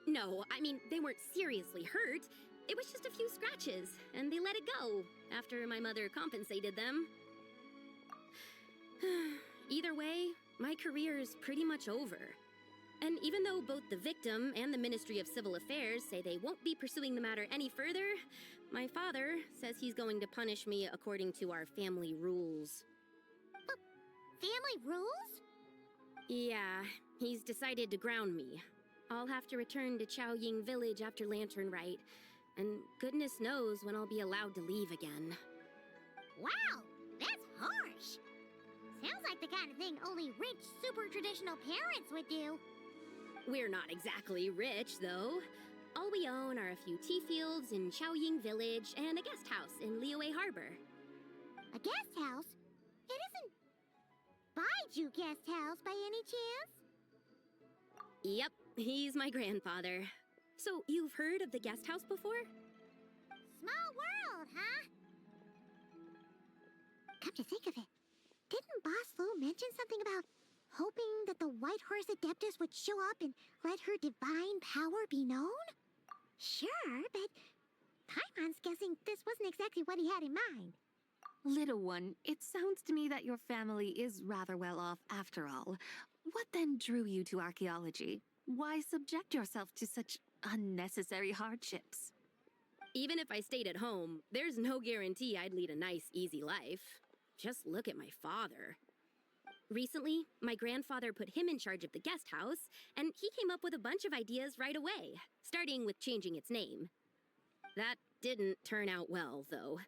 No, I mean, they weren't seriously hurt. It was just a few scratches, and they let it go after my mother compensated them. Either way, my career's pretty much over. And even though both the victim and the Ministry of Civil Affairs say they won't be pursuing the matter any further, my father says he's going to punish me according to our family rules. Family rules? Yeah, he's decided to ground me. I'll have to return to Chaoying Village after Lantern Rite, and goodness knows when I'll be allowed to leave again. Wow, that's harsh. Sounds like the kind of thing only rich, super traditional parents would do. We're not exactly rich, though. All we own are a few tea fields in Chaoying Village and a guest house in Liyue Harbor. A guest house? It isn't Baiju Guest House by any chance? Yep, he's my grandfather. So, you've heard of the guest house before? Small world, huh? Come to think of it, didn't Boss Lu mention something about hoping that the White Horse Adeptus would show up and let her divine power be known? Sure, but Paimon's guessing this wasn't exactly what he had in mind. Little one, it sounds to me that your family is rather well off after all. What then drew you to archaeology? Why subject yourself to such unnecessary hardships? Even if I stayed at home, there's no guarantee I'd lead a nice, easy life. Just look at my father. Recently, my grandfather put him in charge of the guest house, and he came up with a bunch of ideas right away, starting with changing its name. That didn't turn out well, though.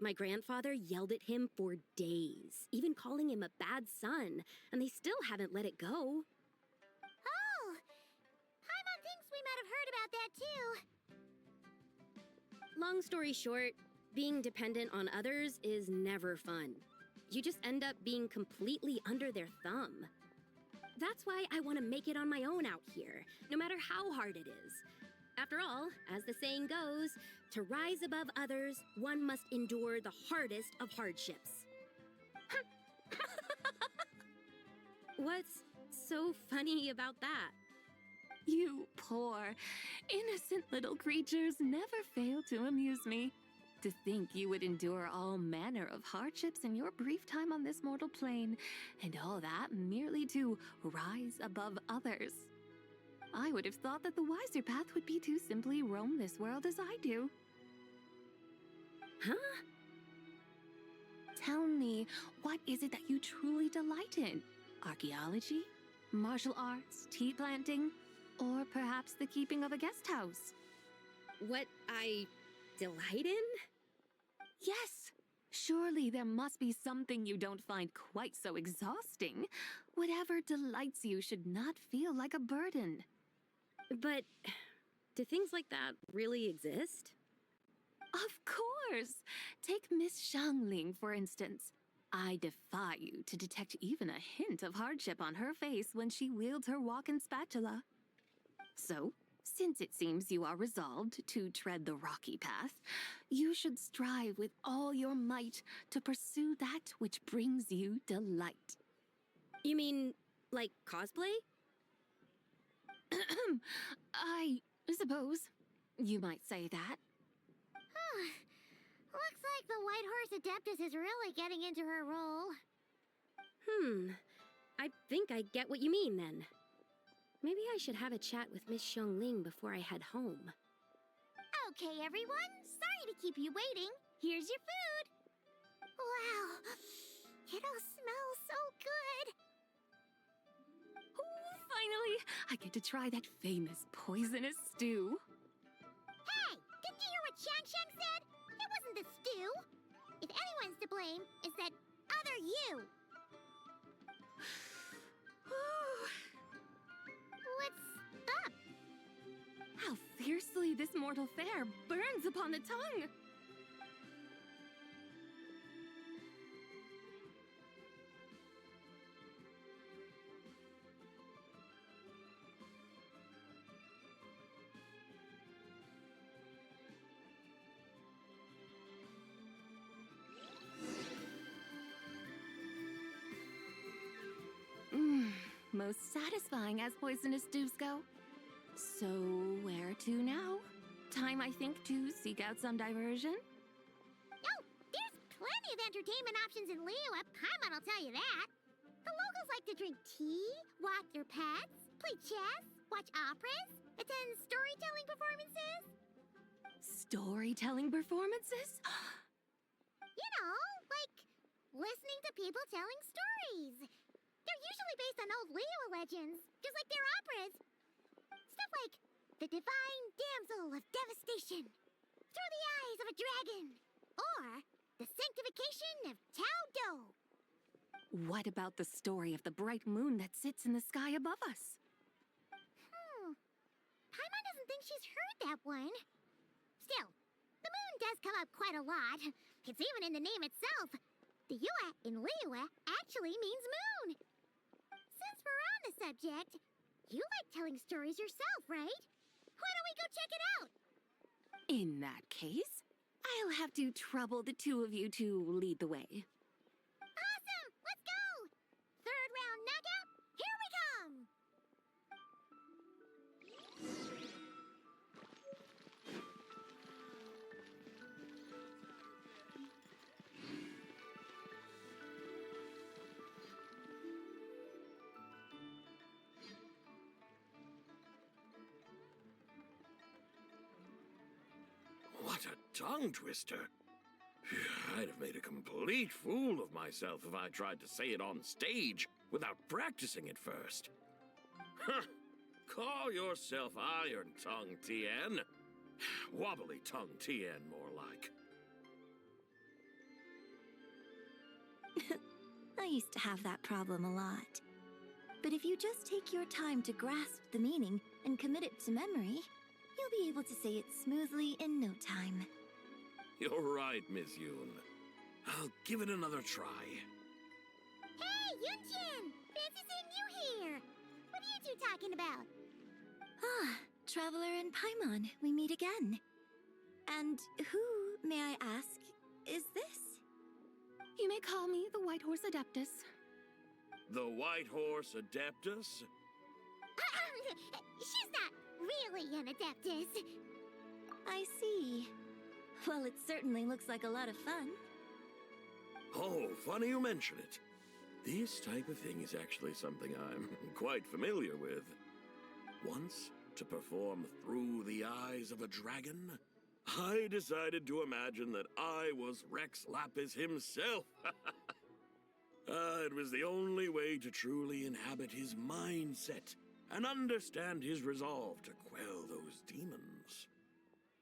My grandfather yelled at him for days, even calling him a bad son, and they still haven't let it go. Oh! Paimon thinks we might have heard about that too. Long story short, being dependent on others is never fun. You just end up being completely under their thumb. That's why I want to make it on my own out here, no matter how hard it is. After all, as the saying goes, to rise above others, one must endure the hardest of hardships. What's so funny about that? You poor, innocent little creatures never fail to amuse me. To think you would endure all manner of hardships in your brief time on this mortal plane, and all that merely to rise above others. I would have thought that the wiser path would be to simply roam this world as I do. Huh? Tell me, what is it that you truly delight in? Archaeology? Martial arts? Tea planting? Or perhaps the keeping of a guest house? What I delight in? Yes! Surely there must be something you don't find quite so exhausting. Whatever delights you should not feel like a burden. But do things like that really exist? Of course! Take Miss Xiangling, for instance. I defy you to detect even a hint of hardship on her face when she wields her walk-in spatula. So, Since it seems you are resolved to tread the rocky path, you should strive with all your might to pursue that which brings you delight. You mean, like cosplay? I suppose you might say that. Looks like the White Horse Adeptus is really getting into her role. I think I get what you mean then. Maybe I should have a chat with Miss Xiongling before I head home. Okay, everyone. Sorry to keep you waiting. Here's your food. Wow. It all smells so good. Oh, finally, I get to try that famous poisonous stew. Hey, didn't you hear what Shang said? It wasn't the stew. If anyone's to blame, it's that other you. What's up? How fiercely this mortal fare burns upon the tongue! Most satisfying as poisonous stews go. So, where to now? Time, I think, to seek out some diversion? Oh, there's plenty of entertainment options in Liyue. Paimon will tell you that. The locals like to drink tea, walk their pets, play chess, watch operas, attend storytelling performances. Storytelling performances? You know, like listening to people telling stories. They're usually based on old Liyue legends, just like their operas. Stuff like the Divine Damsel of Devastation, Through the Eyes of a Dragon, or the Sanctification of Tao Do. What about the story of the bright moon that sits in the sky above us? Paimon doesn't think she's heard that one. Still, the moon does come up quite a lot. It's even in the name itself. The Yue in Liyue actually means moon. Since we're on the subject, you like telling stories yourself, right? Why don't we go check it out? In that case, I'll have to trouble the two of you to lead the way. Awesome! Let's go! Third round knockout, here we come! What a tongue twister. I'd have made a complete fool of myself if I tried to say it on stage without practicing it first. Huh. Call yourself Iron Tongue Tien. Wobbly Tongue Tien, more like. I used to have that problem a lot. But if you just take your time to grasp the meaning and commit it to memory, you'll be able to say it smoothly in no time. You're right, Miss Yoon. I'll give it another try. Hey, Yunjin! Fancy seeing you here! What are you two talking about? Ah, Traveler and Paimon, we meet again. And who, may I ask, is this? You may call me the White Horse Adeptus. The White Horse Adeptus? She's not really an Adeptus. I see. Well, it certainly looks like a lot of fun. Oh, funny you mention it. This type of thing is actually something I'm quite familiar with. Once, to perform Through the Eyes of a Dragon, I decided to imagine that I was Rex Lapis himself. It was the only way to truly inhabit his mindset and understand his resolve to quell those demons.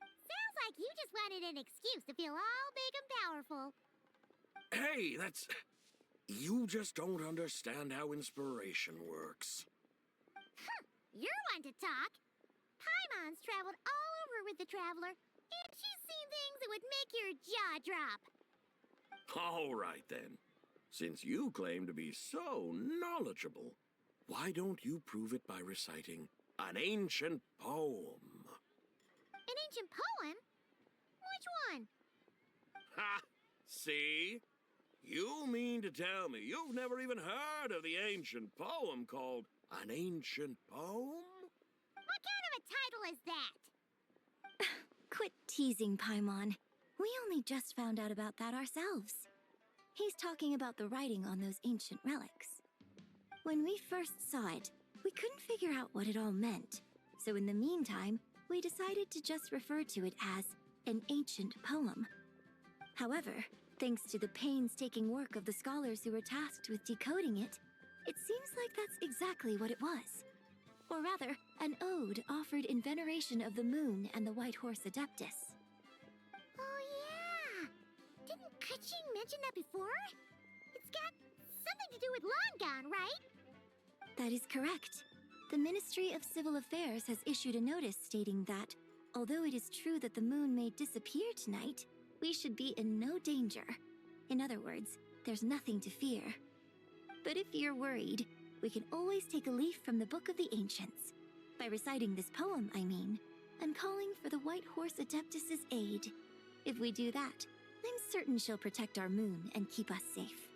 Sounds like you just wanted an excuse to feel all big and powerful. Hey, that's... You just don't understand how inspiration works. You're one to talk. Paimon's traveled all over with the Traveler, and she's seen things that would make your jaw drop. All right, then. Since you claim to be so knowledgeable, why don't you prove it by reciting An ancient poem. An ancient poem? Which one? Ha! See? You mean to tell me you've never even heard of the ancient poem called An Ancient Poem? What kind of a title is that? Quit teasing, Paimon. We only just found out about that ourselves. He's talking about the writing on those ancient relics. When we first saw it, we couldn't figure out what it all meant. So in the meantime, we decided to just refer to it as an ancient poem. However, thanks to the painstaking work of the scholars who were tasked with decoding it, it seems like that's exactly what it was. Or rather, an ode offered in veneration of the moon and the White Horse Adeptus. Oh yeah! Didn't Kuching mention that before? It's got something to do with Longon, right? That is correct. The Ministry of Civil Affairs has issued a notice stating that, although it is true that the moon may disappear tonight, we should be in no danger. In other words, there's nothing to fear. But if you're worried, we can always take a leaf from the Book of the Ancients. By reciting this poem, I mean, and calling for the White Horse Adeptus' aid. If we do that, I'm certain she'll protect our moon and keep us safe.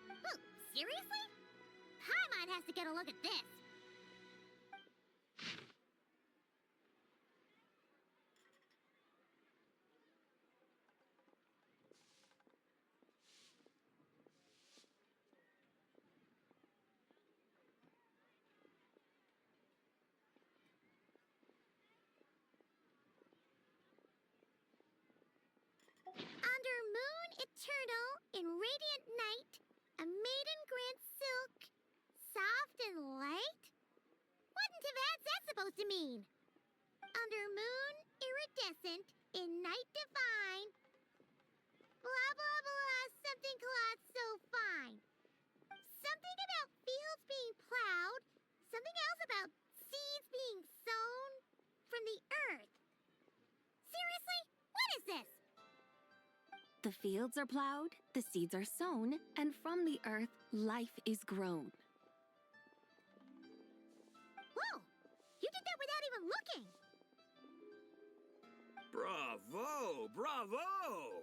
Oh, seriously? Paimon has to get a look at this. Under moon eternal, in radiant night, a maiden grants silk, soft and light? What in Tibet's that supposed to mean? Under moon iridescent, in night divine, blah blah blah, something cloth so fine. Something about fields being plowed, something else about seeds being sown from the earth. Seriously? What is this? The fields are plowed, the seeds are sown, and from the earth, life is grown. Whoa! You did that without even looking! Bravo! Bravo!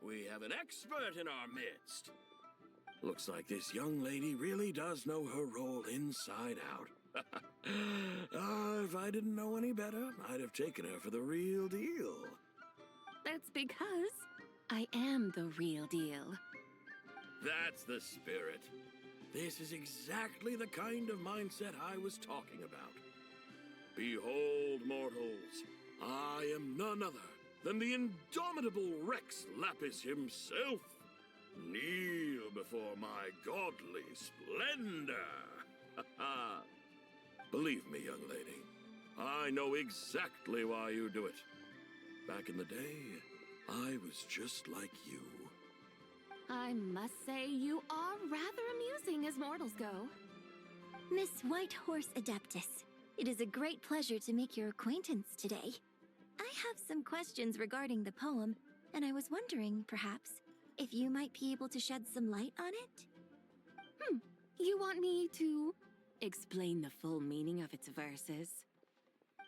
We have an expert in our midst. Looks like this young lady really does know her role inside out. If I didn't know any better, I'd have taken her for the real deal. That's because I am the real deal. That's the spirit. This is exactly the kind of mindset I was talking about. Behold, mortals, I am none other than the indomitable Rex Lapis himself. Kneel before my godly splendor. Believe me, young lady, I know exactly why you do it. Back in the day, I was just like you. I must say you are rather amusing as mortals go. Miss White Horse Adeptus, it is a great pleasure to make your acquaintance today. I have some questions regarding the poem, and I was wondering, perhaps, if you might be able to shed some light on it? You want me to explain the full meaning of its verses?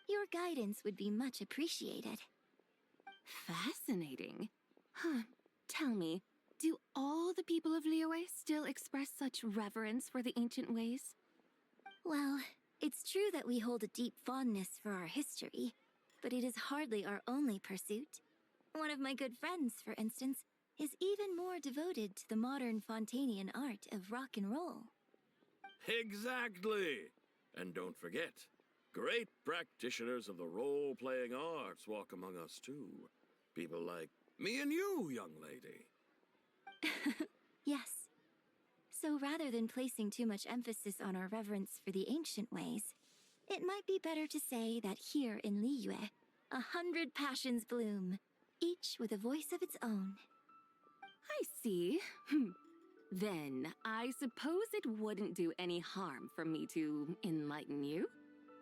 Your guidance would be much appreciated. Fascinating. Tell me, do all the people of Liyue still express such reverence for the ancient ways? Well, it's true that we hold a deep fondness for our history, but it is hardly our only pursuit. One of my good friends, for instance, is even more devoted to the modern Fontanian art of rock and roll. Exactly! And don't forget, great practitioners of the role-playing arts walk among us too. People like me and you, young lady. Yes. So rather than placing too much emphasis on our reverence for the ancient ways, it might be better to say that here in Liyue, 100 passions bloom, each with a voice of its own. I see. Then, I suppose it wouldn't do any harm for me to enlighten you.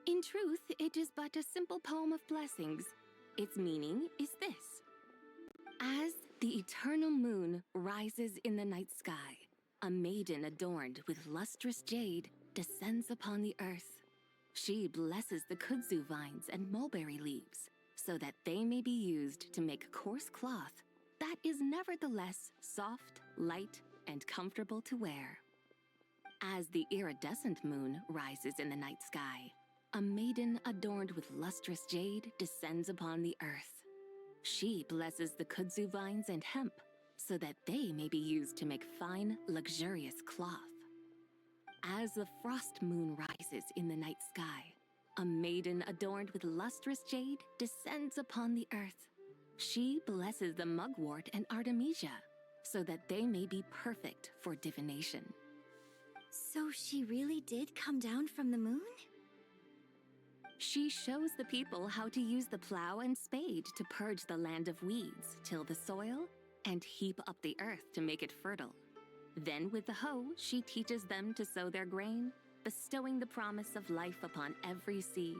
In truth, it is but a simple poem of blessings. Its meaning is this. As the eternal moon rises in the night sky, a maiden adorned with lustrous jade descends upon the earth. She blesses the kudzu vines and mulberry leaves so that they may be used to make coarse cloth that is nevertheless soft, light, and comfortable to wear. As the iridescent moon rises in the night sky, a maiden adorned with lustrous jade descends upon the earth. She blesses the kudzu vines and hemp so that they may be used to make fine, luxurious cloth. As the frost moon rises in the night sky, a maiden adorned with lustrous jade descends upon the earth. She blesses the mugwort and artemisia so that they may be perfect for divination. So she really did come down from the moon? She shows the people how to use the plow and spade to purge the land of weeds, till the soil, and heap up the earth to make it fertile. Then with the hoe, she teaches them to sow their grain, bestowing the promise of life upon every seed.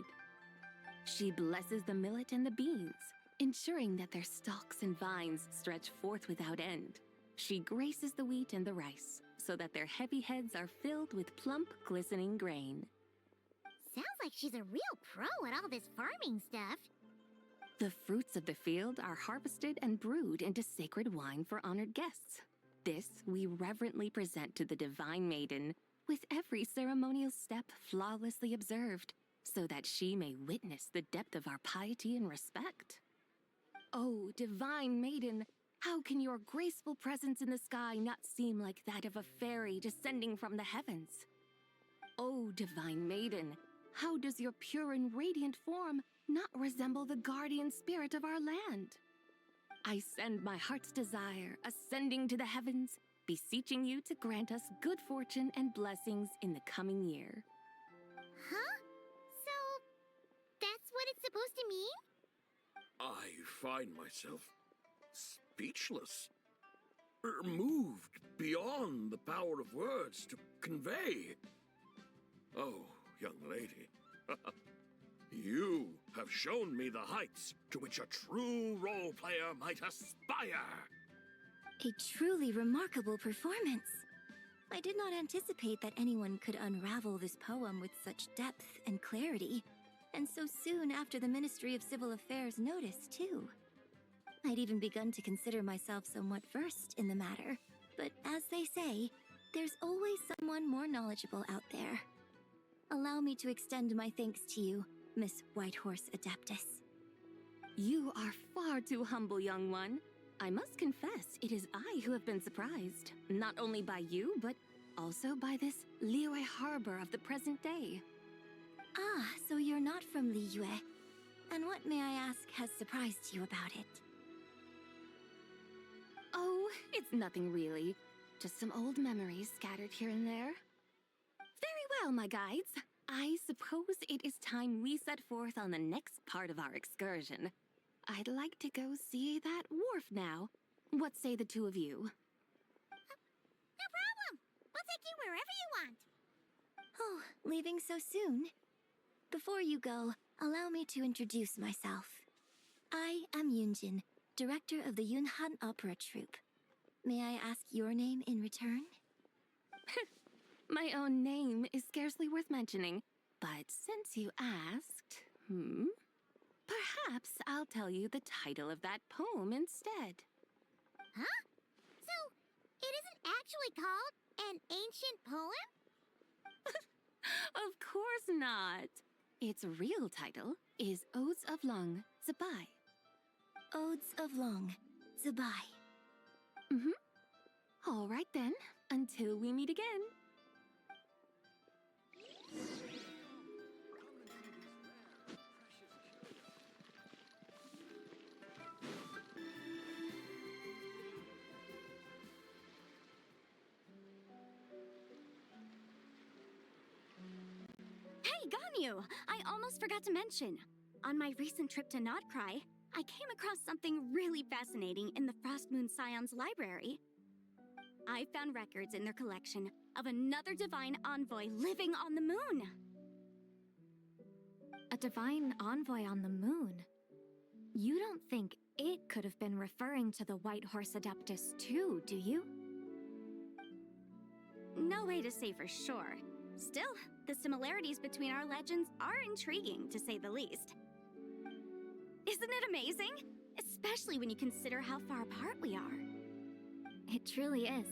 She blesses the millet and the beans, ensuring that their stalks and vines stretch forth without end. She graces the wheat and the rice, so that their heavy heads are filled with plump, glistening grain. Sounds like she's a real pro at all this farming stuff. The fruits of the field are harvested and brewed into sacred wine for honored guests. This we reverently present to the divine maiden, with every ceremonial step flawlessly observed, so that she may witness the depth of our piety and respect. Oh, divine maiden, how can your graceful presence in the sky not seem like that of a fairy descending from the heavens? Oh, divine maiden, how does your pure and radiant form not resemble the guardian spirit of our land? I send my heart's desire, ascending to the heavens, beseeching you to grant us good fortune and blessings in the coming year. Huh? So, that's what it's supposed to mean? I find myself speechless. Moved beyond the power of words to convey. Oh, young lady, you have shown me the heights to which a true role player might aspire. A truly remarkable performance. I did not anticipate that anyone could unravel this poem with such depth and clarity, and so soon after the Ministry of Civil Affairs noticed, too. I'd even begun to consider myself somewhat versed in the matter, but as they say, there's always someone more knowledgeable out there. Allow me to extend my thanks to you, Miss Whitehorse Adeptus. You are far too humble, young one. I must confess, it is I who have been surprised, not only by you, but also by this Liyue harbor of the present day. Ah, so you're not from Liyue. And what, may I ask, has surprised you about it? Oh, it's nothing really. Just some old memories scattered here and there. Very well, my guides. I suppose it is time we set forth on the next part of our excursion. I'd like to go see that wharf now. What say the two of you? No problem. We'll take you wherever you want. Oh, leaving so soon? Before you go, allow me to introduce myself. I am Yunjin, director of the Yunhan Opera Troupe. May I ask your name in return? My own name is scarcely worth mentioning, but since you asked, perhaps I'll tell you the title of that poem instead. Huh? So, it isn't actually called an ancient poem? Of course not. Its real title is Odes of Long Zabai. Odes of Long Zabai. All right then, until we meet again. Hey, Ganyu! I almost forgot to mention. On my recent trip to Notcry, I came across something really fascinating in the Frost Moon Scion's library. I found records in their collection of another divine envoy living on the moon. A divine envoy on the moon? You don't think it could have been referring to the White Horse Adeptus too, do you? No way to say for sure. Still, the similarities between our legends are intriguing, to say the least. Isn't it amazing? Especially when you consider how far apart we are. It truly is.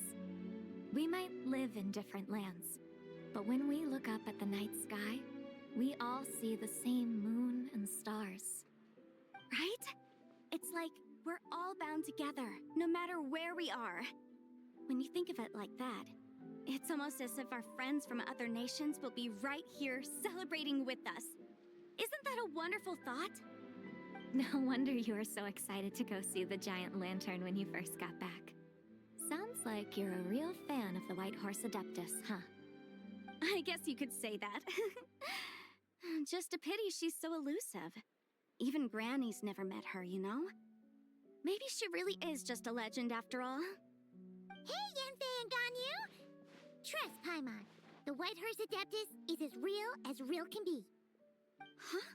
We might live in different lands, but when we look up at the night sky, we all see the same moon and stars. Right? It's like we're all bound together, no matter where we are. When you think of it like that, it's almost as if our friends from other nations will be right here celebrating with us. Isn't that a wonderful thought? No wonder you were so excited to go see the giant lantern when you first got back. Sounds like you're a real fan of the White Horse Adeptus, huh? I guess you could say that. Just a pity she's so elusive. Even Granny's never met her, you know? Maybe she really is just a legend after all. Hey, Yanfei and Ganyu! Trust, Paimon. The White Horse Adeptus is as real can be. Huh?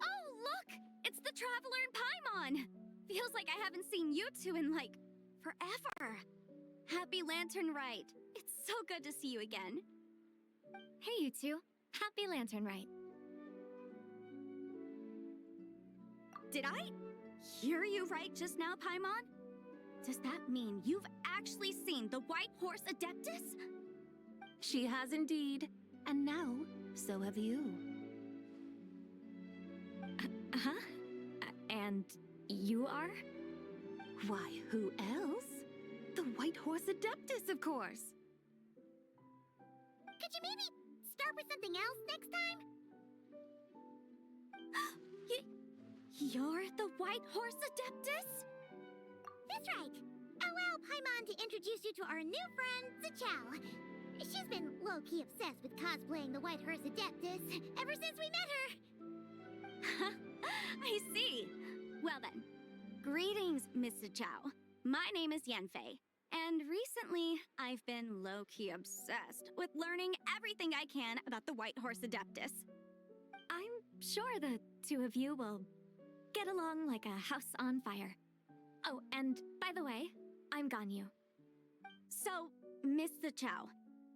Oh, look! It's the Traveler and Paimon! Feels like I haven't seen you two in, like, forever. Happy Lantern Rite. It's so good to see you again. Hey, you two. Happy Lantern Rite. Did I hear you right just now, Paimon? Does that mean you've actually seen the White Horse Adeptus? She has indeed. And now, so have you. Huh? And you are? Why, who else? The White Horse Adeptus, of course. Could you maybe start with something else next time? You're the White Horse Adeptus? That's right. Allow Paimon to introduce you to our new friend, Zichao. She's been low-key obsessed with cosplaying the White Horse Adeptus ever since we met her. I see. Well then, greetings, Miss Zichao. My name is Yanfei, and recently I've been low-key obsessed with learning everything I can about the White Horse Adeptus. I'm sure the two of you will get along like a house on fire. Oh, and by the way, I'm Ganyu. So, Miss Zichao,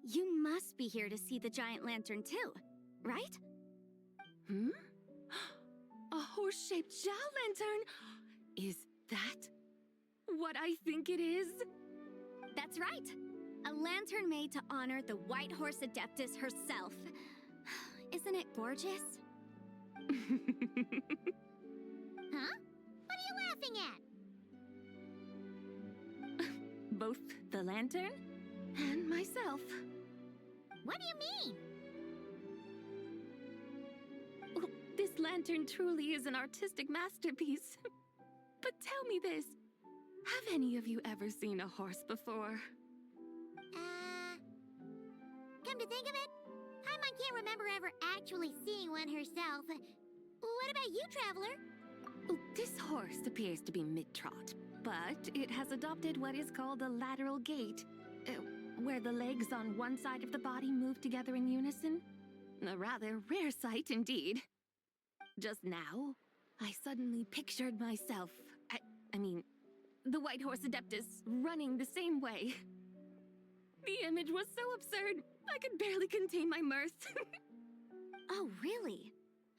you must be here to see the giant lantern too, right? Hmm? A horse-shaped Zhao lantern? Is that what I think it is? That's right. A lantern made to honor the White Horse Adeptus herself. Isn't it gorgeous? Huh? What are you laughing at? Both the lantern and myself. What do you mean? Well, this lantern truly is an artistic masterpiece. But tell me this. Have any of you ever seen a horse before? Come to think of it, Paimon can't remember ever actually seeing one herself. What about you, Traveler? Well, this horse appears to be mid-trot, but it has adopted what is called a lateral gait, where the legs on one side of the body move together in unison. A rather rare sight indeed. Just now, I suddenly pictured myself, I mean, the White Horse Adeptus running the same way. The image was so absurd, I could barely contain my mirth. Oh, really?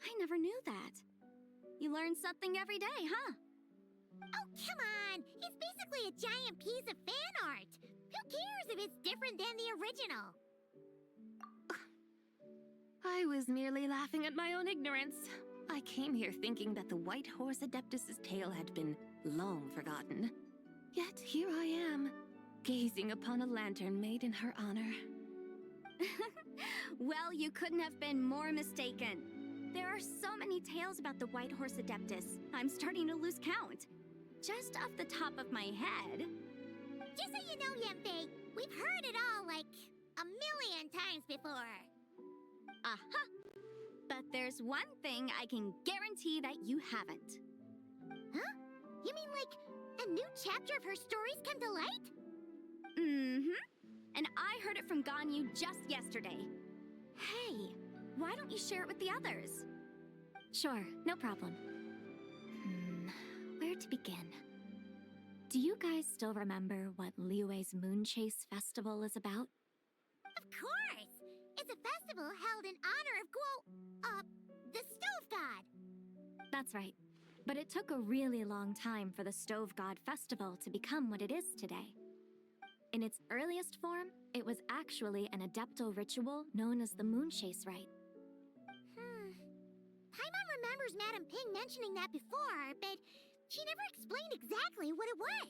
I never knew that. You learn something every day, huh? Oh, come on! It's basically a giant piece of fan art! Who cares if it's different than the original? I was merely laughing at my own ignorance. I came here thinking that the White Horse Adeptus's tale had been long forgotten. Yet here I am, gazing upon a lantern made in her honor. Well, you couldn't have been more mistaken. There are so many tales about the White Horse Adeptus, I'm starting to lose count. Just off the top of my head... Just so you know, Yanfei, we've heard it all like a million times before. Aha! But there's one thing I can guarantee that you haven't. Huh? You mean like a new chapter of her stories come to light? Mm-hmm. And I heard it from Ganyu just yesterday. Hey, why don't you share it with the others? Sure, no problem. Where to begin? Do you guys still remember what Liyue's Moon Chase Festival is about? Of course! It's a festival held in honor of, the Stove God. That's right. But it took a really long time for the Stove God Festival to become what it is today. In its earliest form, it was actually an adeptal ritual known as the Moon Chase Rite. Paimon remembers Madame Ping mentioning that before, but she never explained exactly what it was.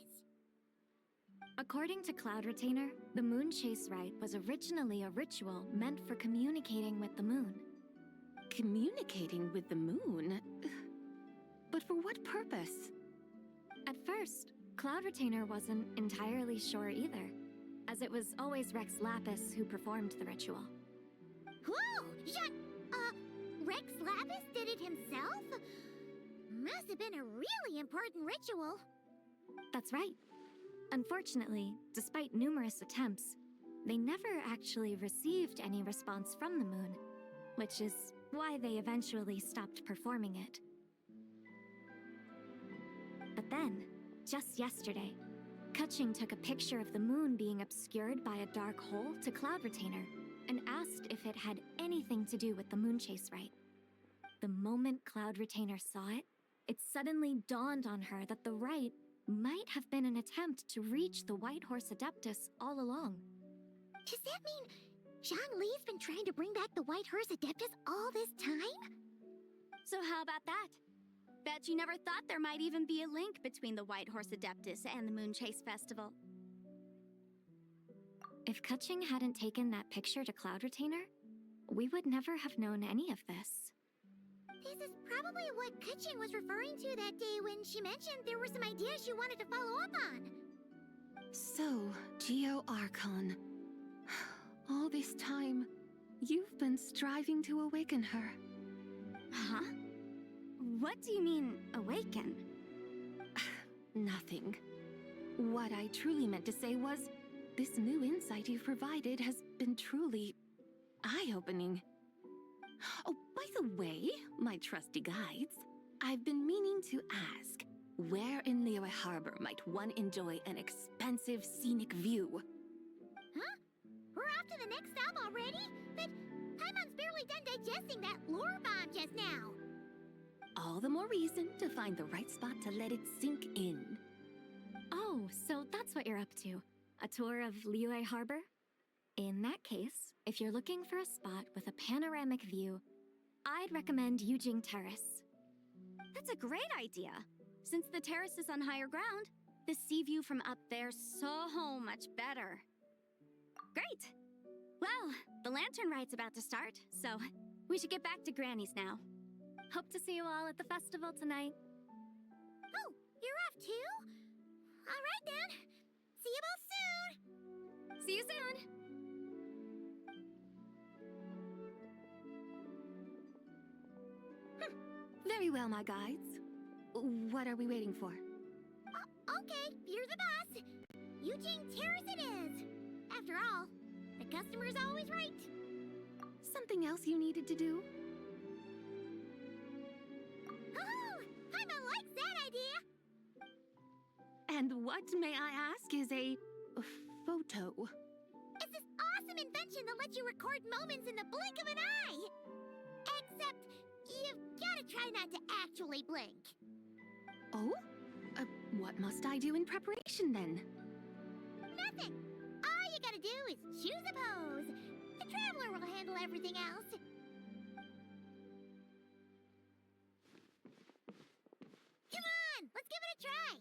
According to Cloud Retainer, the Moon Chase Rite was originally a ritual meant for communicating with the moon. Communicating with the moon? But for what purpose? At first, Cloud Retainer wasn't entirely sure either, as it was always Rex Lapis who performed the ritual. Whoa! Rex Lapis did it himself? Must have been a really important ritual. That's right. Unfortunately, despite numerous attempts, they never actually received any response from the moon, which is why they eventually stopped performing it. But then, just yesterday, Kutching took a picture of the moon being obscured by a dark hole to Cloud Retainer and asked if it had anything to do with the Moon Chase Rite. The moment Cloud Retainer saw it, it suddenly dawned on her that the rite might have been an attempt to reach the White Horse Adeptus all along. Does that mean Zhang Li's been trying to bring back the White Horse Adeptus all this time? So how about that? Bet you never thought there might even be a link between the White Horse Adeptus and the Moon Chase Festival. If Kutching hadn't taken that picture to Cloud Retainer, we would never have known any of this. This is probably what Kutching was referring to that day when she mentioned there were some ideas she wanted to follow up on. So, Geo-Archon. All this time, you've been striving to awaken her. Huh? What do you mean, awaken? Nothing. What I truly meant to say was, this new insight you've provided has been truly eye-opening. Oh, by the way, my trusty guides, I've been meaning to ask, where in Liyue Harbor might one enjoy an expansive scenic view? Huh? We're off to the next stop already? But Paimon's barely done digesting that lore bomb just now. All the more reason to find the right spot to let it sink in. Oh, so that's what you're up to. A tour of Liyue Harbor? In that case, if you're looking for a spot with a panoramic view, I'd recommend Yujing Terrace. That's a great idea. Since the terrace is on higher ground, the sea view from up there's so much better. Great! Well, the Lantern Rite's about to start, so we should get back to Granny's now. Hope to see you all at the festival tonight. Oh, you're off too? All right then. See you both soon. See you soon! Very well, my guides. What are we waiting for? Okay, you're the boss. Eugene Terrace it is. After all, the customer's always right. Something else you needed to do? Oh, Paimon likes that idea. And what, may I ask, is a photo? It's this awesome invention that lets you record moments in the blink of an eye. Except, you've got to try not to actually blink. Oh? What must I do in preparation, then? Nothing. All you gotta do is choose a pose. The Traveler will handle everything else. Come on, let's give it a try.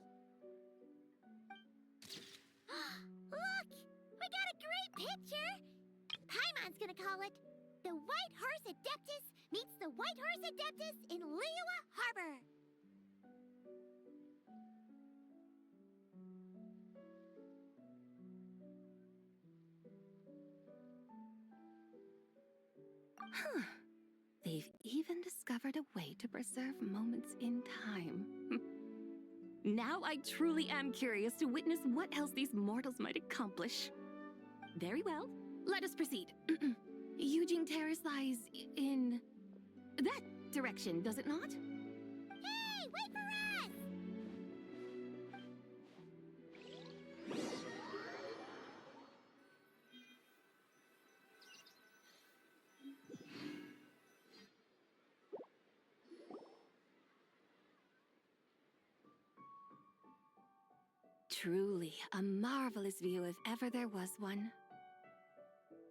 Look, we got a great picture. Paimon's gonna call it The White Horse Adeptus Meets the White Horse Adeptus in Liyue Harbor. Huh. They've even discovered a way to preserve moments in time. Now I truly am curious to witness what else these mortals might accomplish. Very well, let us proceed. Yujing Terrace lies in that direction, does it not? Hey, wait for us! Truly a marvelous view if ever there was one.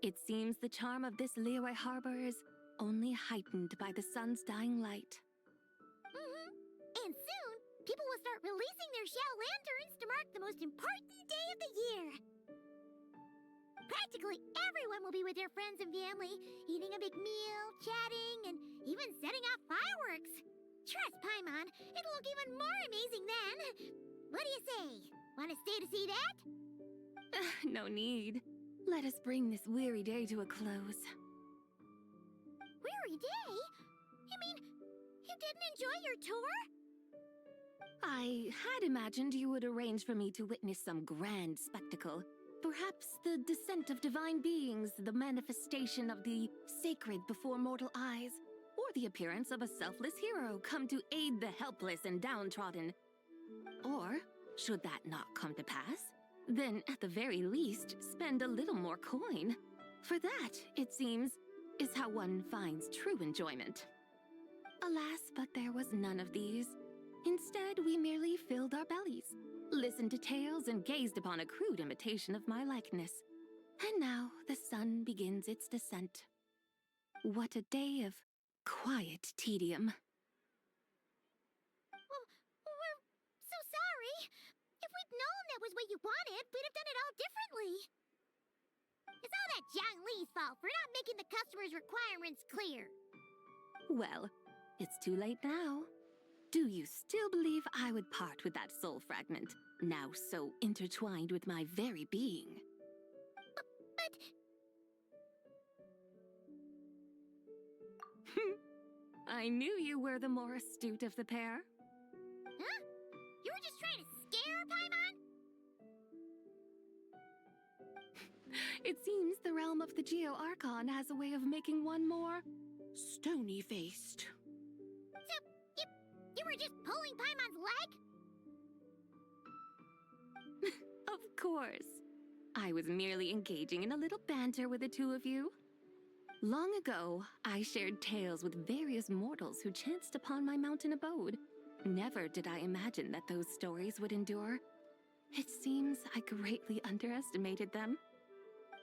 It seems the charm of this Liyue Harbor is only heightened by the sun's dying light. And soon, people will start releasing their Xiao lanterns to mark the most important day of the year. Practically everyone will be with their friends and family, eating a big meal, chatting, and even setting off fireworks. Trust Paimon, it'll look even more amazing then. What do you say? Want to stay to see that? No need. Let us bring this weary day to a close. Weary day? You mean, you didn't enjoy your tour? I had imagined you would arrange for me to witness some grand spectacle. Perhaps the descent of divine beings, the manifestation of the sacred before mortal eyes, or the appearance of a selfless hero come to aid the helpless and downtrodden. Or, should that not come to pass, then at the very least spend a little more coin. For that, it seems, is how one finds true enjoyment. Alas, but there was none of these. Instead, we merely filled our bellies, listened to tales, and gazed upon a crude imitation of my likeness. And now the sun begins its descent. What a day of quiet tedium. We're so sorry. If we'd known that was what you wanted, we'd have done it all differently. It's all that Jiang Li's fault for not making the customer's requirements clear. Well, it's too late now. Do you still believe I would part with that soul fragment, now so intertwined with my very being? But... I knew you were the more astute of the pair. Huh? You were just trying to scare Paimon? It seems the realm of the Geo Archon has a way of making one more stony-faced. So, you were just pulling Paimon's leg? Of course. I was merely engaging in a little banter with the two of you. Long ago, I shared tales with various mortals who chanced upon my mountain abode. Never did I imagine that those stories would endure. It seems I greatly underestimated them.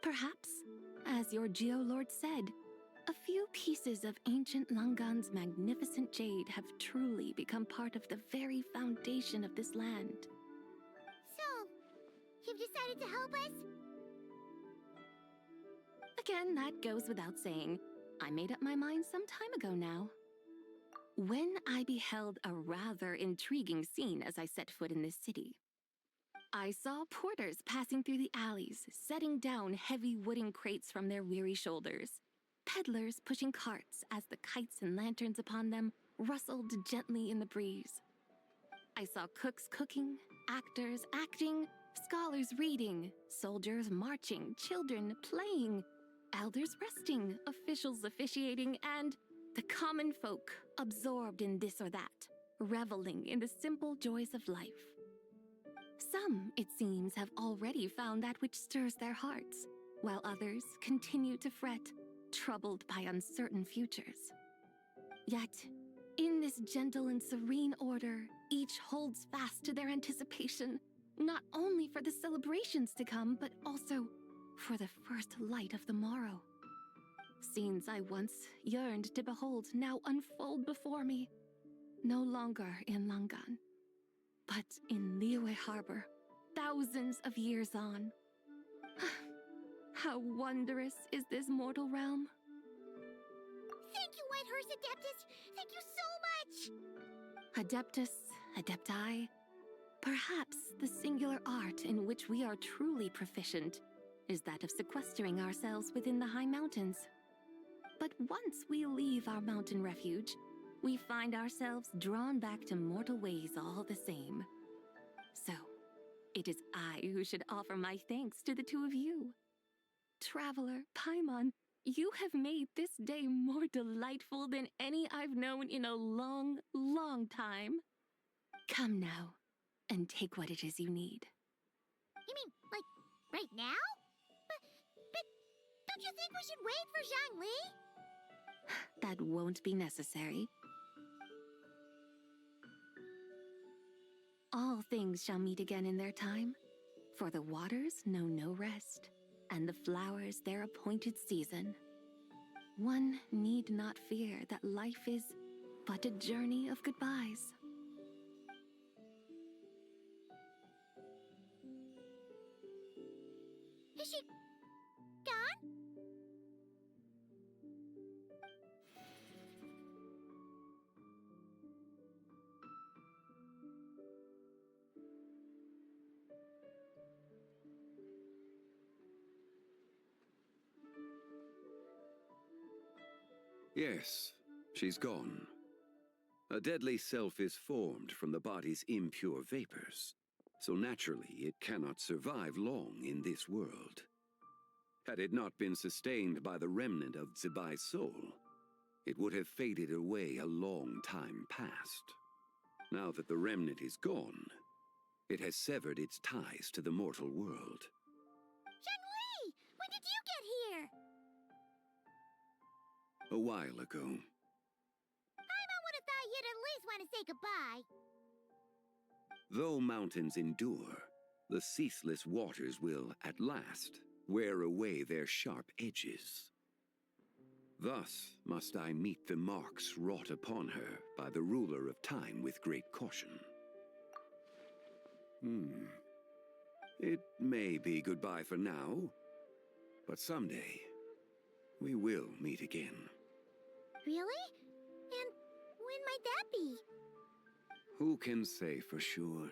Perhaps, as your Geolord said, a few pieces of ancient Langan's magnificent jade have truly become part of the very foundation of this land. So, you've decided to help us? Again, that goes without saying. I made up my mind some time ago now. When I beheld a rather intriguing scene as I set foot in this city. I saw porters passing through the alleys, setting down heavy wooden crates from their weary shoulders. Peddlers pushing carts as the kites and lanterns upon them rustled gently in the breeze. I saw cooks cooking, actors acting, scholars reading, soldiers marching, children playing, elders resting, officials officiating, and the common folk absorbed in this or that, reveling in the simple joys of life. Some, it seems, have already found that which stirs their hearts, while others continue to fret, troubled by uncertain futures. Yet, in this gentle and serene order, each holds fast to their anticipation, not only for the celebrations to come, but also for the first light of the morrow. Scenes I once yearned to behold now unfold before me, no longer in Langan, but in Liyue Harbor, thousands of years on. How wondrous is this mortal realm! Thank you, Whitehorse Adeptus! Thank you so much! Adeptus, Adepti, perhaps the singular art in which we are truly proficient is that of sequestering ourselves within the high mountains. But once we leave our mountain refuge, we find ourselves drawn back to mortal ways all the same. So, it is I who should offer my thanks to the two of you. Traveler, Paimon, you have made this day more delightful than any I've known in a long, long time. Come now, and take what it is you need. You mean, like, right now? But don't you think we should wait for Zhang Li? That won't be necessary. All things shall meet again in their time, for the waters know no rest, and the flowers their appointed season. One need not fear that life is but a journey of goodbyes. Is she gone? Yes, she's gone. A deadly self is formed from the body's impure vapors, so naturally it cannot survive long in this world. Had it not been sustained by the remnant of Zibai's soul, it would have faded away a long time past. Now that the remnant is gone, it has severed its ties to the mortal world. Zhengli! When did you get here? A while ago. Paimon would have thought you'd at least want to say goodbye. Though mountains endure, the ceaseless waters will, at last, wear away their sharp edges. Thus must I meet the marks wrought upon her by the ruler of time with great caution. It may be goodbye for now, but someday we will meet again. Really? And when might that be? Who can say for sure?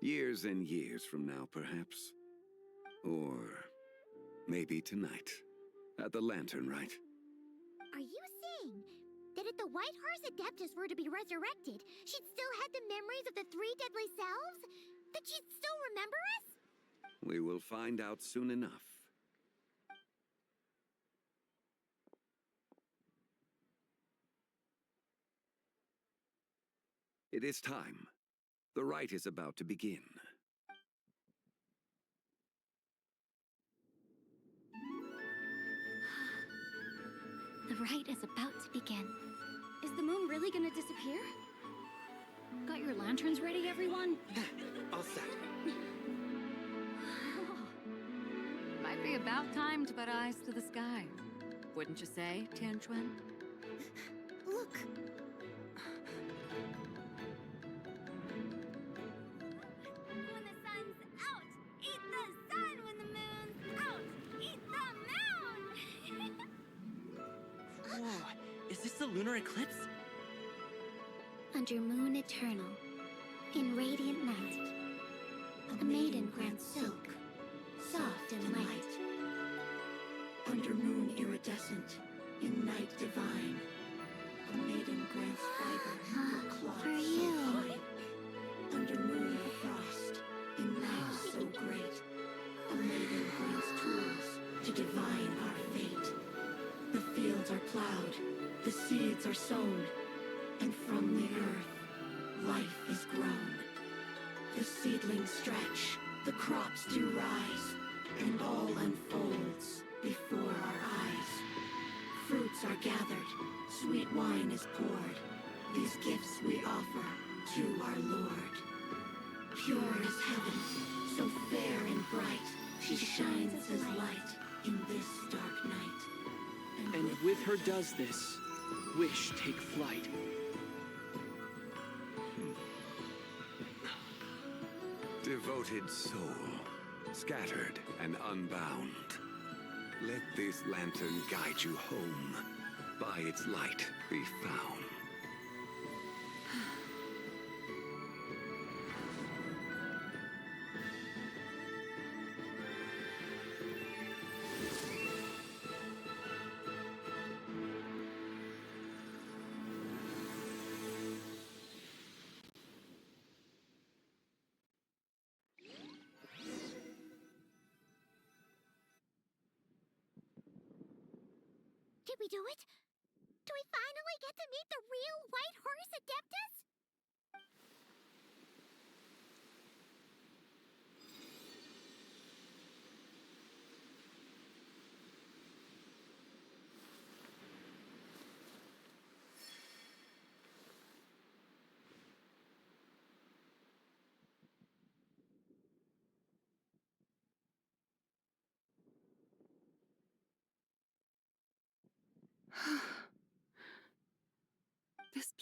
Years and years from now, perhaps. Or maybe tonight, at the Lantern Rite. Are you saying that if the White Horse Adeptus were to be resurrected, she'd still have the memories of the three deadly selves? That she'd still remember us? We will find out soon enough. It is time. The rite is about to begin. The rite is about to begin. Is the moon really gonna disappear? Got your lanterns ready, everyone? All set. Might be about time to put eyes to the sky. Wouldn't you say, Tianquan? Look! When the sun's out, eat the sun. When the moon's out, eat the moon. Whoa, is this the lunar eclipse? Under moon eternal, in radiant night, a maiden grants silk, soft and light. Under moon iridescent, in night divine, a maiden grants fiber for cloth For so you. fine. Under moon of frost, in night so great, a maiden grants tools to divine our fate. The fields are plowed, the seeds are sown, and from the earth, life is grown. The seedlings stretch, the crops do rise, and all unfolds before our eyes. Fruits are gathered, sweet wine is poured. These gifts we offer to our Lord. Pure as heaven, so fair and bright, she shines as light in this dark night. And with her does this, wish take flight. Devoted soul, scattered and unbound. Let this lantern guide you home. By its light be found. Did we do it? Do we finally get to meet the real White Horse Adeptus?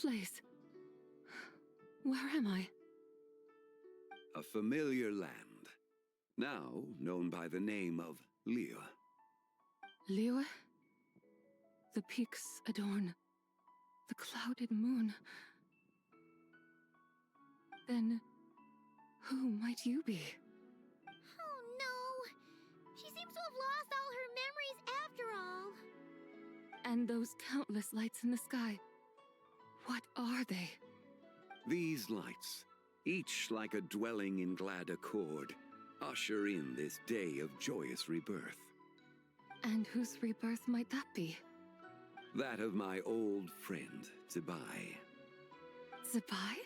place? Where am I? A familiar land, now known by the name of Liyue. Liyue? The peaks adorn the clouded moon. Then, who might you be? Oh no! She seems to have lost all her memories after all. And those countless lights in the sky, what are they? These lights, each like a dwelling in glad accord, usher in this day of joyous rebirth. And whose rebirth might that be? That of my old friend, Zibai. Zibai?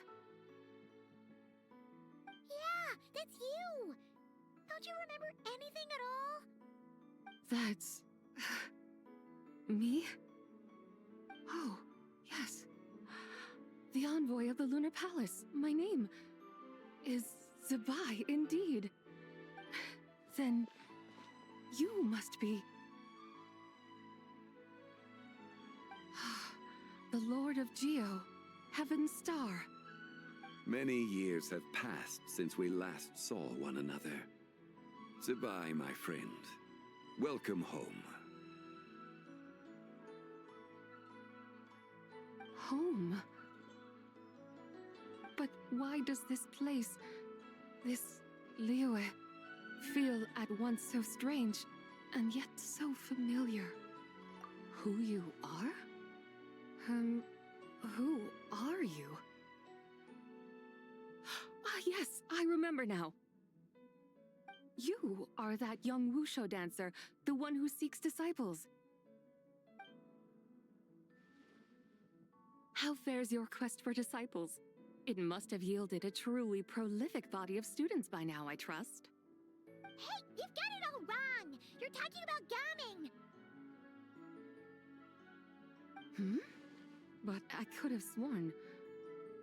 Yeah, that's you! Don't you remember anything at all? That's... me? Oh, yes. The envoy of the Lunar Palace. My name is Zibai, indeed. Then you must be... the Lord of Geo, Heaven's Star. Many years have passed since we last saw one another. Zibai, my friend. Welcome home. Home? But why does this place, this Liyue, feel at once so strange, and yet so familiar? Who you are? Who are you? Ah, yes, I remember now. You are that young Wushu dancer, the one who seeks disciples. How fares your quest for disciples? It must have yielded a truly prolific body of students by now, I trust. Hey, you've got it all wrong! You're talking about Gaming! Hmm? But I could have sworn...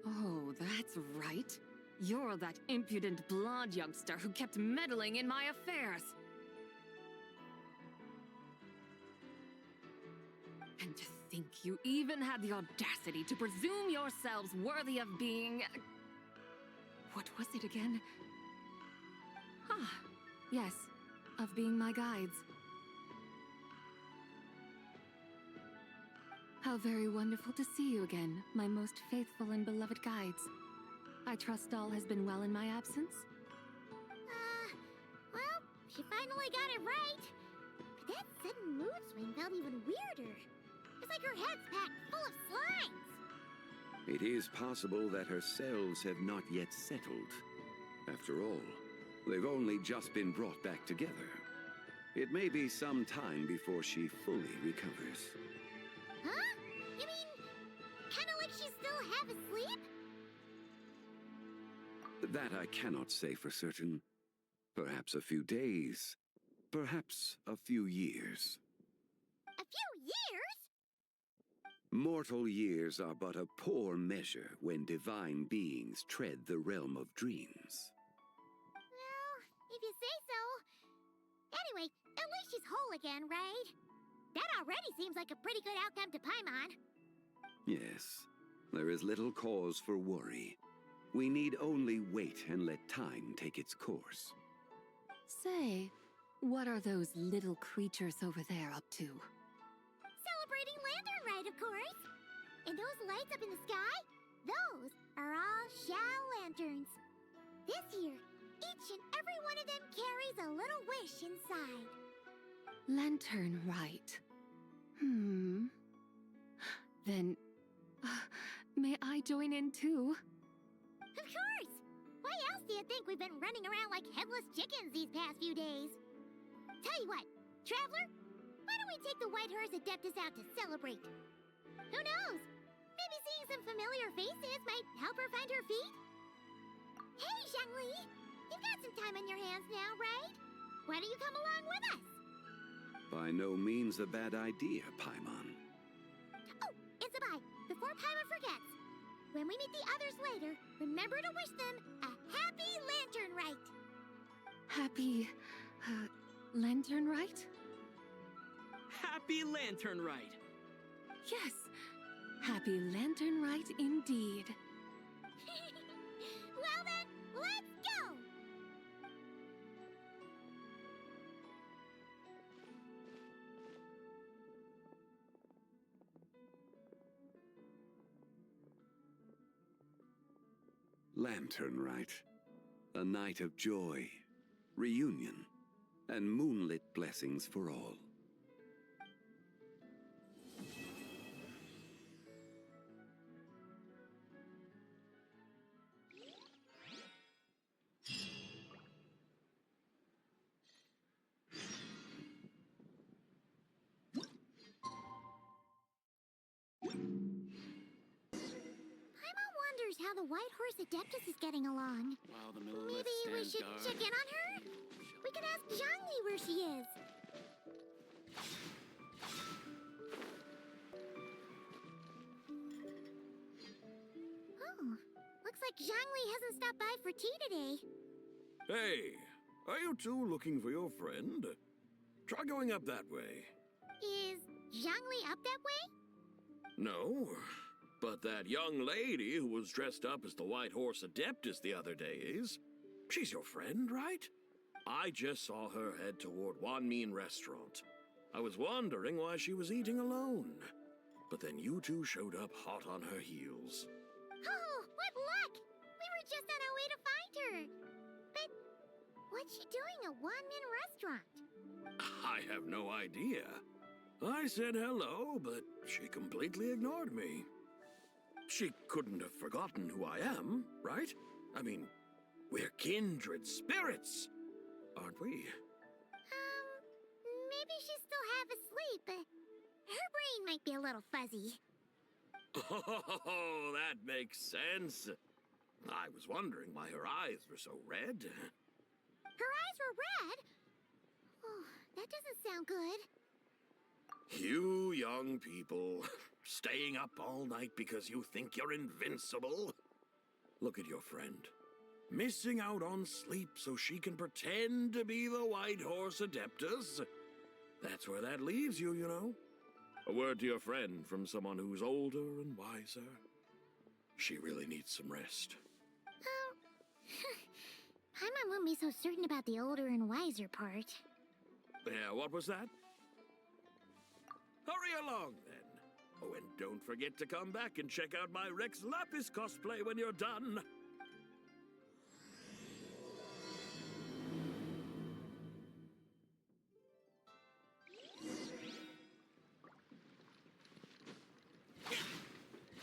Oh, that's right. You're that impudent blonde youngster who kept meddling in my affairs. And to think you even had the audacity to presume yourselves worthy of being... What was it again? Ah, yes, of being my guides. How very wonderful to see you again, my most faithful and beloved guides. I trust all has been well in my absence? Well, she finally got it right. But that sudden mood swing felt even weirder. It's like her head's packed full of slimes. It is possible that her cells have not yet settled. After all, they've only just been brought back together. It may be some time before she fully recovers. Huh? You mean, kinda like she's still half asleep? That I cannot say for certain. Perhaps a few days. Perhaps a few years. A few years? Mortal years are but a poor measure when divine beings tread the realm of dreams. Well, if you say so. Anyway, at least she's whole again, right? That already seems like a pretty good outcome to Paimon. Yes, there is little cause for worry. We need only wait and let time take its course. Say, what are those little creatures over there up to? Celebrating Lantern Rite, of course. And those lights up in the sky? Those are all Shao lanterns. This year, each and every one of them carries a little wish inside. Lantern Rite. Then, may I join in too? Of course! Why else do you think we've been running around like headless chickens these past few days? Tell you what, Traveler, why don't we take the White Horse Adeptus out to celebrate? Who knows? Maybe seeing some familiar faces might help her find her feet? Hey, Zhangli! You've got some time on your hands now, right? Why don't you come along with us? By no means a bad idea, Paimon. Oh, it's a bye. Before Paimon forgets. When we meet the others later, remember to wish them a happy Lantern Rite. Happy... Lantern Rite? Happy Lantern Rite! Yes! Happy Lantern Rite indeed. Well then, let's go! Lantern Rite. A night of joy, reunion, and moonlit blessings for all. Paimon wonders how the White Horse Adeptus is getting along. Wow, the Millilith Maybe we stands should guard. check in on her? We can ask Zhangli where she is. Oh, looks like Zhangli hasn't stopped by for tea today. Hey, are you two looking for your friend? Try going up that way. Is Zhangli up that way? No, but that young lady who was dressed up as the White Horse Adeptus the other day is. She's your friend, right? I just saw her head toward Wanmin Restaurant. I was wondering why she was eating alone. But then you two showed up hot on her heels. Oh, what luck! We were just on our way to find her. But what's she doing at Wanmin Restaurant? I have no idea. I said hello, but she completely ignored me. She couldn't have forgotten who I am, right? I mean, we're kindred spirits, aren't we? Maybe she's still half asleep. Her brain might be a little fuzzy. Oh, that makes sense. I was wondering why her eyes were so red. Her eyes were red? Oh, that doesn't sound good. You young people, staying up all night because you think you're invincible. Look at your friend. Missing out on sleep so she can pretend to be the White Horse Adeptus. That's where that leaves you, you know. A word to your friend from someone who's older and wiser. She really needs some rest. Paimon won't be so certain about the older and wiser part. Yeah, what was that? Hurry along, then. Oh, and don't forget to come back and check out my Rex Lapis cosplay when you're done.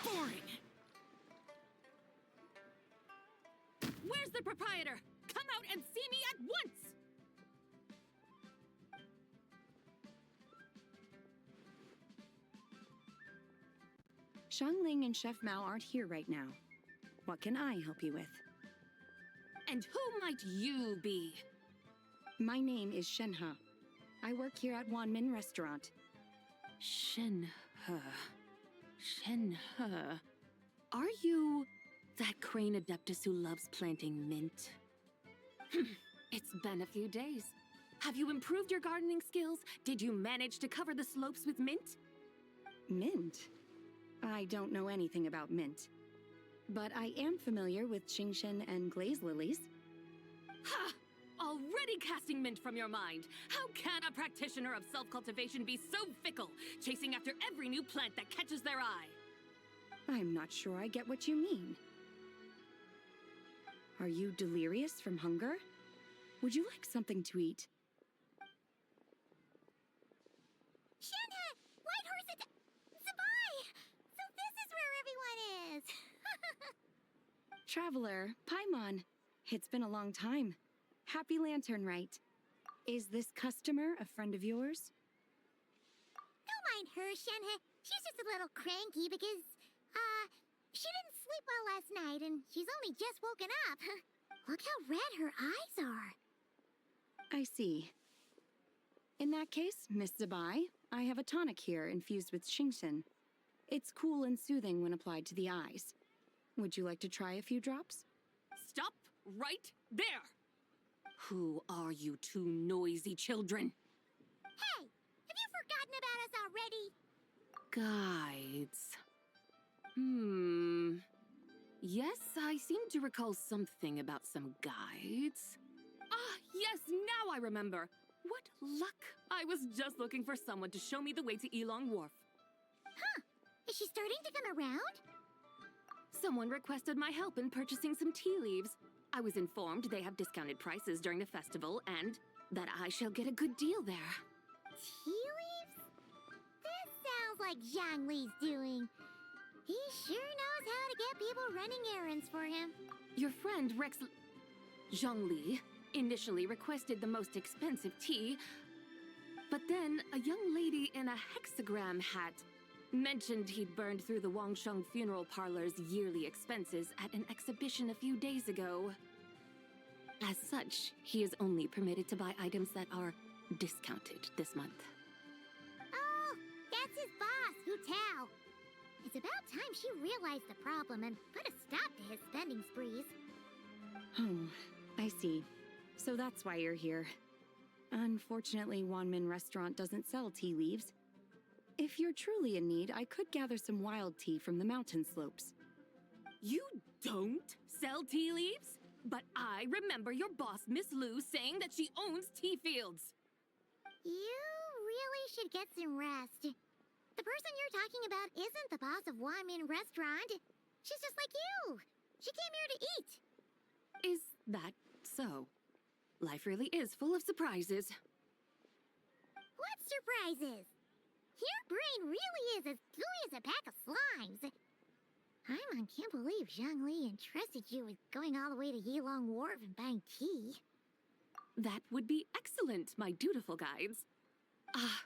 Boring! Where's the proprietor? Come out and see me at once! Xiangling and Chef Mao aren't here right now. What can I help you with? And who might you be? My name is Shenhe. I work here at Wanmin Restaurant. Shenhe. Shenhe. Are you that crane adeptus who loves planting mint? It's been a few days. Have you improved your gardening skills? Did you manage to cover the slopes with mint? Mint? I don't know anything about mint. But I am familiar with Qingshen and glaze lilies. Ha! Already casting mint from your mind. How can a practitioner of self-cultivation be so fickle, chasing after every new plant that catches their eye? I'm not sure I get what you mean. Are you delirious from hunger? Would you like something to eat? Shenhe! White Horse Zabai! So this is where everyone is! Traveler, Paimon. It's been a long time. Happy Lantern Rite. Is this customer a friend of yours? Don't mind her, Shenhe. She's just a little cranky because, she didn't sleep well last night and she's only just woken up. Look how red her eyes are. I see. In that case, Miss Zabai, I have a tonic here infused with Qingshen. It's cool and soothing when applied to the eyes. Would you like to try a few drops? Stop right there! Who are you two noisy children? Hey! Have you forgotten about us already? Guides. Yes, I seem to recall something about some guides. Ah, yes, now I remember. What luck! I was just looking for someone to show me the way to Elong Wharf. Huh. Is she starting to come around? Someone requested my help in purchasing some tea leaves. I was informed they have discounted prices during the festival and that I shall get a good deal there. Tea leaves? This sounds like Zhongli's doing. He sure knows how to get people running errands for him. Your friend Rex Zhongli initially requested the most expensive tea, but then a young lady in a hexagram hat mentioned he'd burned through the Wangsheng Funeral Parlor's yearly expenses at an exhibition a few days ago. As such, he is only permitted to buy items that are discounted this month. Oh, that's his boss, Hu Tao. It's about time she realized the problem and put a stop to his spending sprees. Oh, I see. So that's why you're here. Unfortunately, Wanmin Restaurant doesn't sell tea leaves. If you're truly in need, I could gather some wild tea from the mountain slopes. You don't sell tea leaves? But I remember your boss, Miss Lu, saying that she owns tea fields. You really should get some rest. The person you're talking about isn't the boss of Wanmin Restaurant. She's just like you. She came here to eat. Is that so? Life really is full of surprises. What surprises? Your brain really is as gooey as a pack of slimes. Paimon can't believe Zhongli entrusted you with going all the way to Yilong Wharf and buying tea. That would be excellent, my dutiful guides. Ah,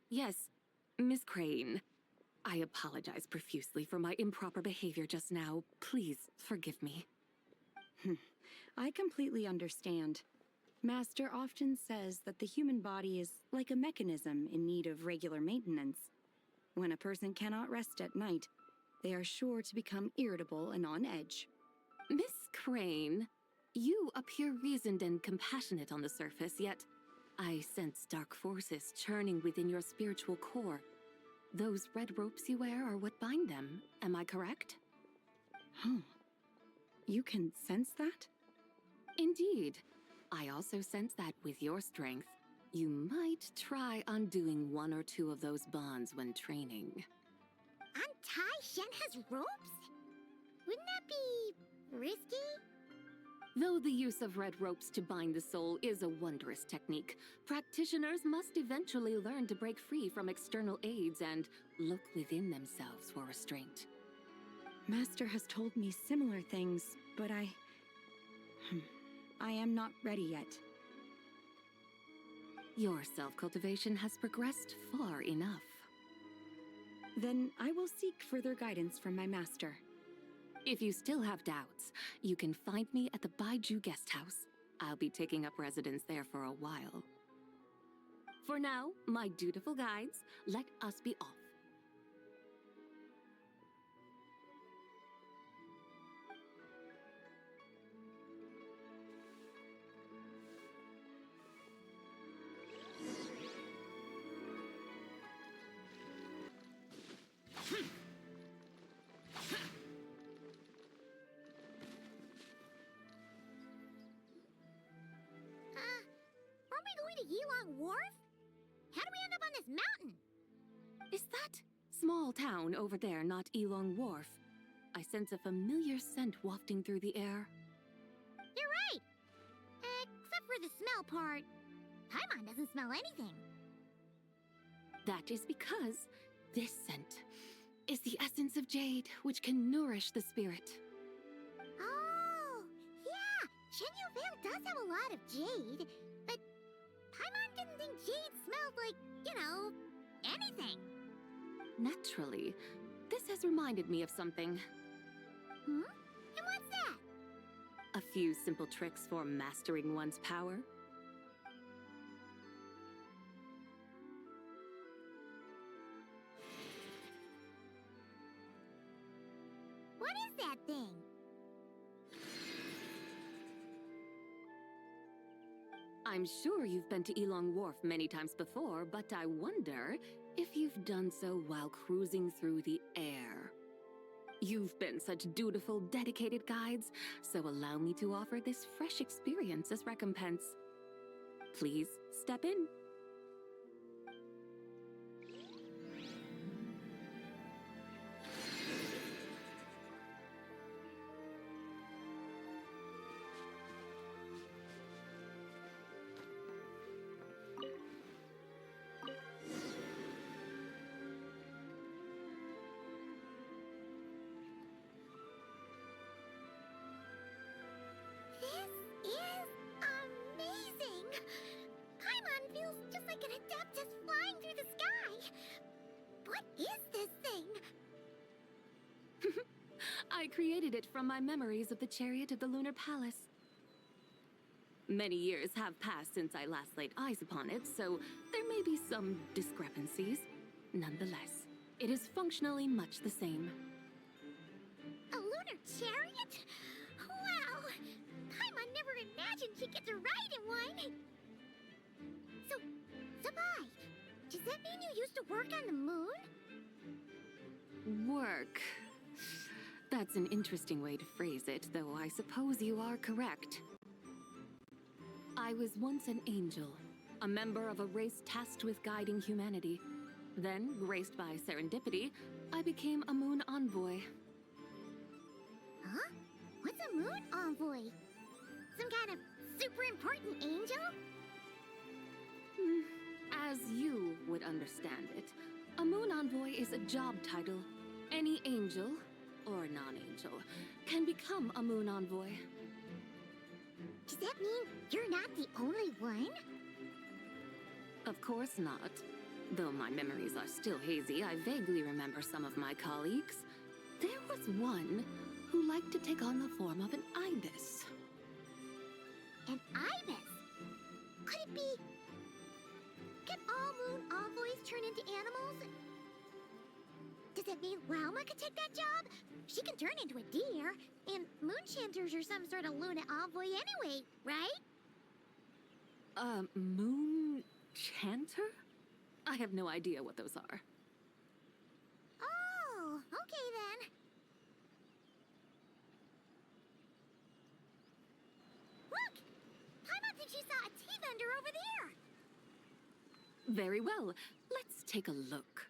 yes, Miss Crane. I apologize profusely for my improper behavior just now. Please forgive me. I completely understand. Master often says that the human body is like a mechanism in need of regular maintenance. When a person cannot rest at night, they are sure to become irritable and on edge. Miss Crane, you appear reasoned and compassionate on the surface, yet I sense dark forces churning within your spiritual core. Those red ropes you wear are what bind them, am I correct? Huh. You can sense that? Indeed. I also sense that with your strength, you might try undoing one or two of those bonds when training. Untie Shen has ropes? Wouldn't that be risky? Though the use of red ropes to bind the soul is a wondrous technique, practitioners must eventually learn to break free from external aids and look within themselves for restraint. Master has told me similar things, but I am not ready yet. Your self-cultivation has progressed far enough. Then I will seek further guidance from my master. If you still have doubts, you can find me at the Baiju Guest House. I'll be taking up residence there for a while. For now, my dutiful guides, let us be off. Aren't we going to Yilong Wharf? How do we end up on this mountain? Is that small town over there not Elong Wharf? I sense a familiar scent wafting through the air. You're right! Except for the smell part. Paimon doesn't smell anything. That is because this scent is the essence of jade, which can nourish the spirit. Oh, yeah! Shenyu Vale does have a lot of jade, but Paimon didn't think jade smelled like, anything. Naturally, this has reminded me of something. Hmm? And what's that? A few simple tricks for mastering one's power. What is that thing? I'm sure you've been to Elong Wharf many times before, but I wonder if you've done so while cruising through the air. You've been such dutiful, dedicated guides, so allow me to offer this fresh experience as recompense. Please step in. This is amazing! Paimon feels just like an Adeptus flying through the sky. What is this thing? I created it from my memories of the chariot of the Lunar Palace. Many years have passed since I last laid eyes upon it, so there may be some discrepancies. Nonetheless, it is functionally much the same. A lunar chariot? Wow! Paimon never imagined she'd get to ride in one! So, Sabai, does that mean you used to work on the moon? Work. That's an interesting way to phrase it, though I suppose you are correct. I was once an angel, a member of a race tasked with guiding humanity. Then, graced by serendipity, I became a moon envoy. Huh? What's a moon envoy? Some kind of super important angel? As you would understand it, a moon envoy is a job title. Any angel, or non-angel, can become a moon envoy. Does that mean you're not the only one? Of course not. Though my memories are still hazy, I vaguely remember some of my colleagues. There was one who liked to take on the form of an ibis. An ibis? Could it be... Can all moon envoys turn into animals? Does that mean Rauma could take that job? She can turn into a deer, and moonchanters are some sort of Luna envoy anyway, right? Moon chanter? I have no idea what those are. Oh, okay then. Look! Paimon thinks she saw a tea vendor over there. Very well. Let's take a look.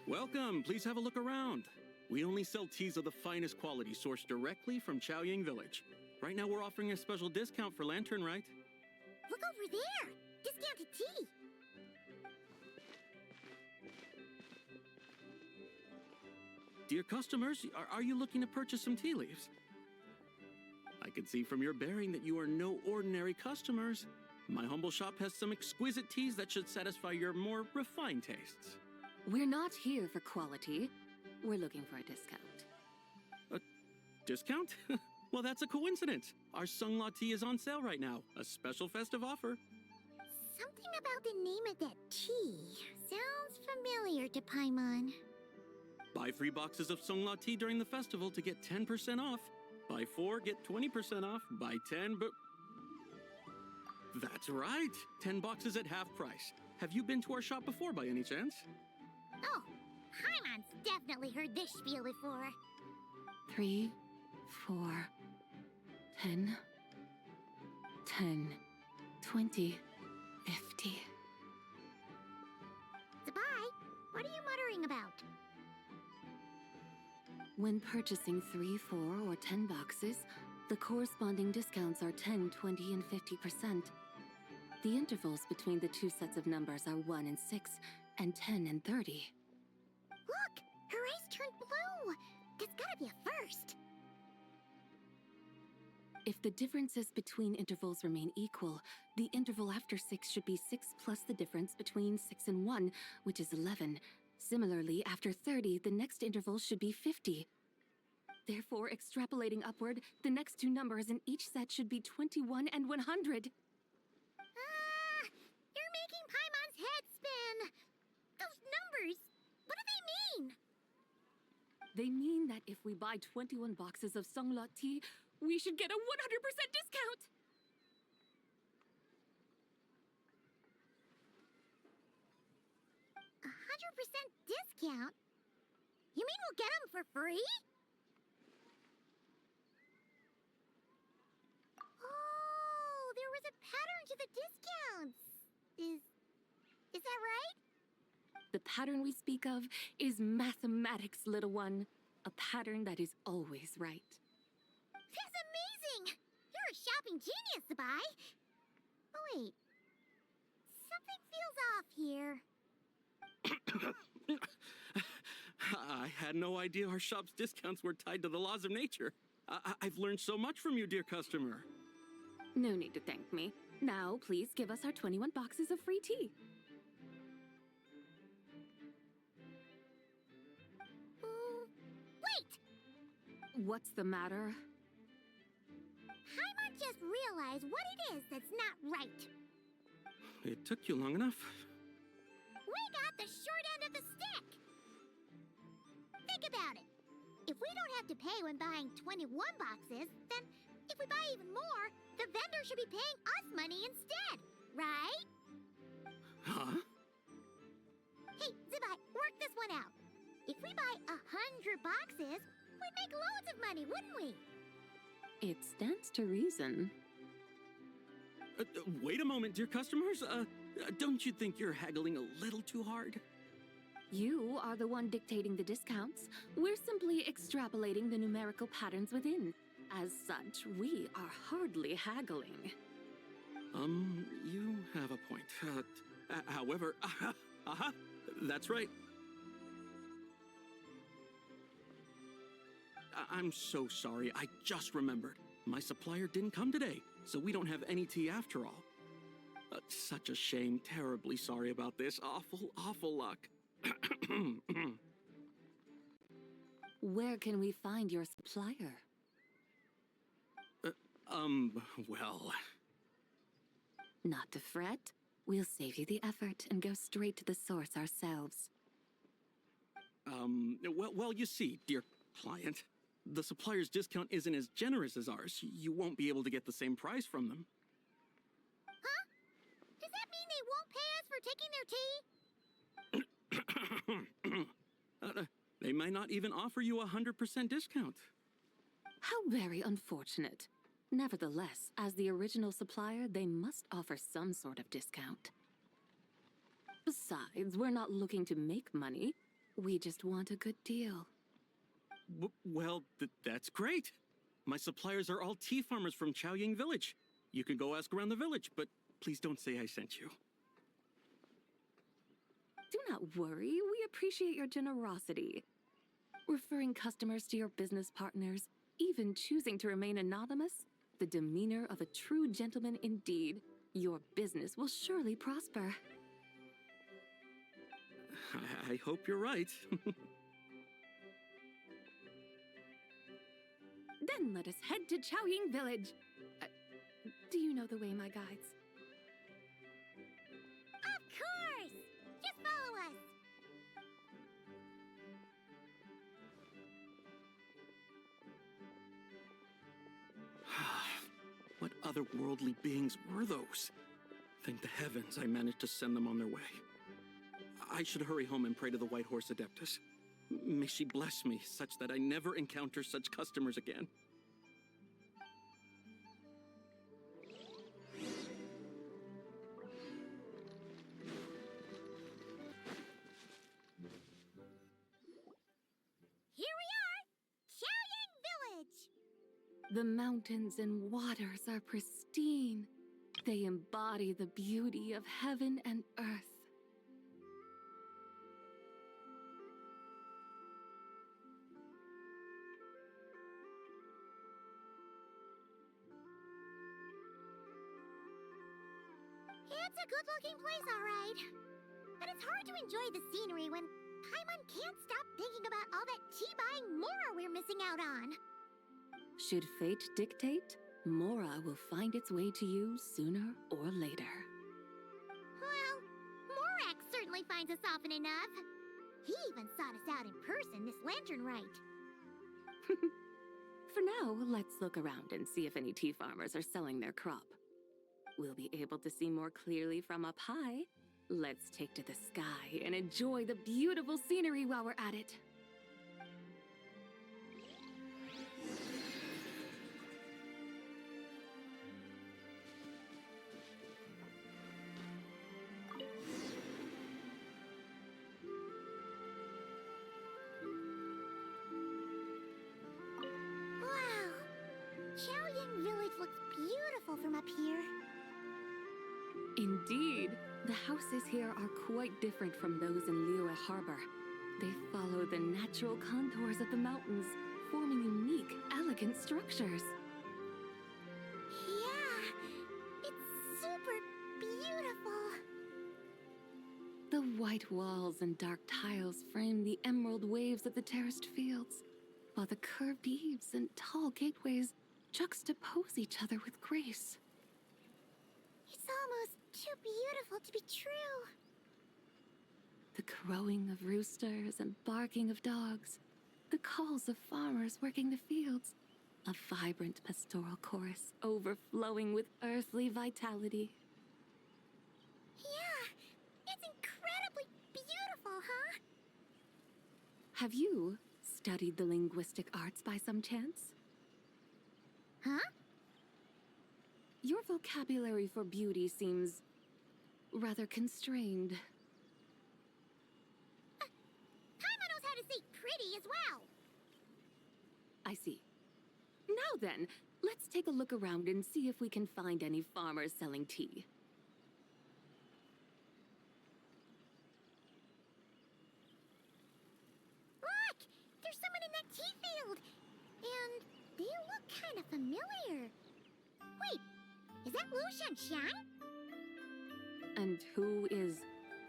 Welcome, please have a look around. We only sell teas of the finest quality sourced directly from Chaoying Village. Right now we're offering a special discount for Lantern Rite. Look over there! Discounted tea! Dear customers, are you looking to purchase some tea leaves? I can see from your bearing that you are no ordinary customers. My humble shop has some exquisite teas that should satisfy your more refined tastes. We're not here for quality. We're looking for a discount. A discount? Well, that's a coincidence. Our Sunglaw tea is on sale right now. A special festive offer. Something about the name of that tea sounds familiar to Paimon. Buy 3 boxes of Sunglaw tea during the festival to get 10% off. Buy 4, get 20% off. Buy 10, but... That's right. 10 boxes at half price. Have you been to our shop before by any chance? Oh, Paimon's definitely heard this spiel before. 3, 4, 10, 10, 20, 50. Sabai, what are you muttering about? When purchasing 3, 4, or 10 boxes, the corresponding discounts are 10, 20, and 50%. The intervals between the two sets of numbers are 1 and 6, and 10 and 30. Look! Her eyes turned blue! That's gotta be a first! If the differences between intervals remain equal, the interval after 6 should be 6 plus the difference between 6 and 1, which is 11. Similarly, after 30, the next interval should be 50. Therefore, extrapolating upward, the next two numbers in each set should be 21 and 100. You're making Paimon's head spin. Those numbers, what do they mean? They mean that if we buy 21 boxes of Songlot tea, we should get a 100% discount! A 100% discount? You mean we'll get them for free? Oh, there was a pattern to the discounts. Is that right? The pattern we speak of is mathematics, little one. A pattern that is always right. That's amazing! You're a shopping genius, Sabai. Oh, wait. Something feels off here. I had no idea our shop's discounts were tied to the laws of nature. I've learned so much from you, dear customer. No need to thank me. Now, please give us our 21 boxes of free tea. Wait! What's the matter? Paimon just realized what it is that's not right. It took you long enough. We got the short end of the stick! Think about it. If we don't have to pay when buying 21 boxes, then if we buy even more, the vendor should be paying us money instead, right? Huh? Hey, Zibai, work this one out. If we buy 100 boxes, we'd make loads of money, wouldn't we? It stands to reason. Wait a moment, dear customers. Don't you think you're haggling a little too hard? You are the one dictating the discounts. We're simply extrapolating the numerical patterns within. As such, we are hardly haggling. You have a point. However, that's right. I'm so sorry. I just remembered. My supplier didn't come today, so we don't have any tea after all. Such a shame. Terribly sorry about this. Awful luck. Where can we find your supplier? Well... Not to fret. We'll save you the effort and go straight to the source ourselves. Well, you see, dear client, the supplier's discount isn't as generous as ours. You won't be able to get the same price from them. Huh? Does that mean they won't pay us for taking their tea? They might not even offer you a 100% discount. How very unfortunate. Nevertheless, as the original supplier, they must offer some sort of discount. Besides, we're not looking to make money. We just want a good deal. Well, that's great. My suppliers are all tea farmers from Chaoying Village. You can go ask around the village, but please don't say I sent you. Do not worry, we appreciate your generosity. Referring customers to your business partners, even choosing to remain anonymous, the demeanor of a true gentleman indeed. Your business will surely prosper. I hope you're right. Then let us head to Chaoying Village. Do you know the way, my guides? Of course! Just follow us! What otherworldly beings were those? Thank the heavens I managed to send them on their way. I should hurry home and pray to the White Horse Adeptus. May she bless me such that I never encounter such customers again. Here we are! Chaoying Village! The mountains and waters are pristine. They embody the beauty of heaven and earth. It's a good-looking place, all right. But it's hard to enjoy the scenery when Paimon can't stop thinking about all that tea-buying Mora we're missing out on. Should fate dictate, Mora will find its way to you sooner or later. Well, Morak certainly finds us often enough. He even sought us out in person this Lantern Rite. For now, let's look around and see if any tea farmers are selling their crop. We'll be able to see more clearly from up high. Let's take to the sky and enjoy the beautiful scenery while we're at it. Xiaoying Village looks beautiful from up here. Indeed, the houses here are quite different from those in Liyue Harbor. They follow the natural contours of the mountains, forming unique, elegant structures. Yeah, it's super beautiful. The white walls and dark tiles frame the emerald waves of the terraced fields, while the curved eaves and tall gateways juxtapose each other with grace. It's almost too beautiful to be true. The crowing of roosters and barking of dogs, the calls of farmers working the fields, a vibrant pastoral chorus overflowing with earthly vitality. Yeah, it's incredibly beautiful, huh? Have you studied the linguistic arts by some chance? Huh? Your vocabulary for beauty seems rather constrained. Paimon knows how to say pretty as well. I see. Now then, let's take a look around and see if we can find any farmers selling tea. Look! There's someone in that tea field! And they look kind of familiar. Wait, is that Lu Xiangxiang? And who is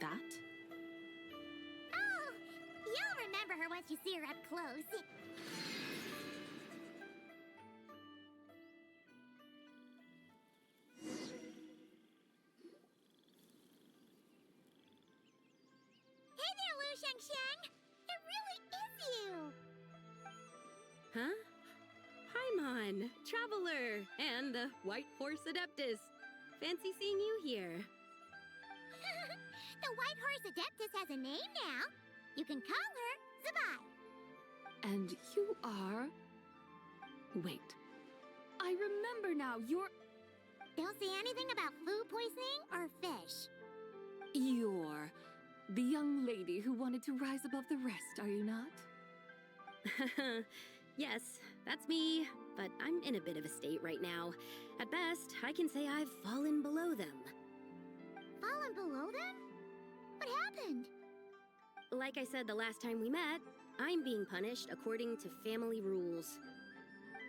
that? Oh, you'll remember her once you see her up close. Hey there, Lu Xiangxiang! It really is you! Huh? Paimon, Traveler, and the White Horse Adeptus. Fancy seeing you here. The White Horse Adeptus has a name now. You can call her Zabai. And you are... Wait. I remember now, you're... Don't say anything about food poisoning or fish. You're the young lady who wanted to rise above the rest, are you not? Yes, that's me, but I'm in a bit of a state right now. At best, I can say I've fallen below them. Fallen below them? What happened? Like I said the last time we met, I'm being punished according to family rules.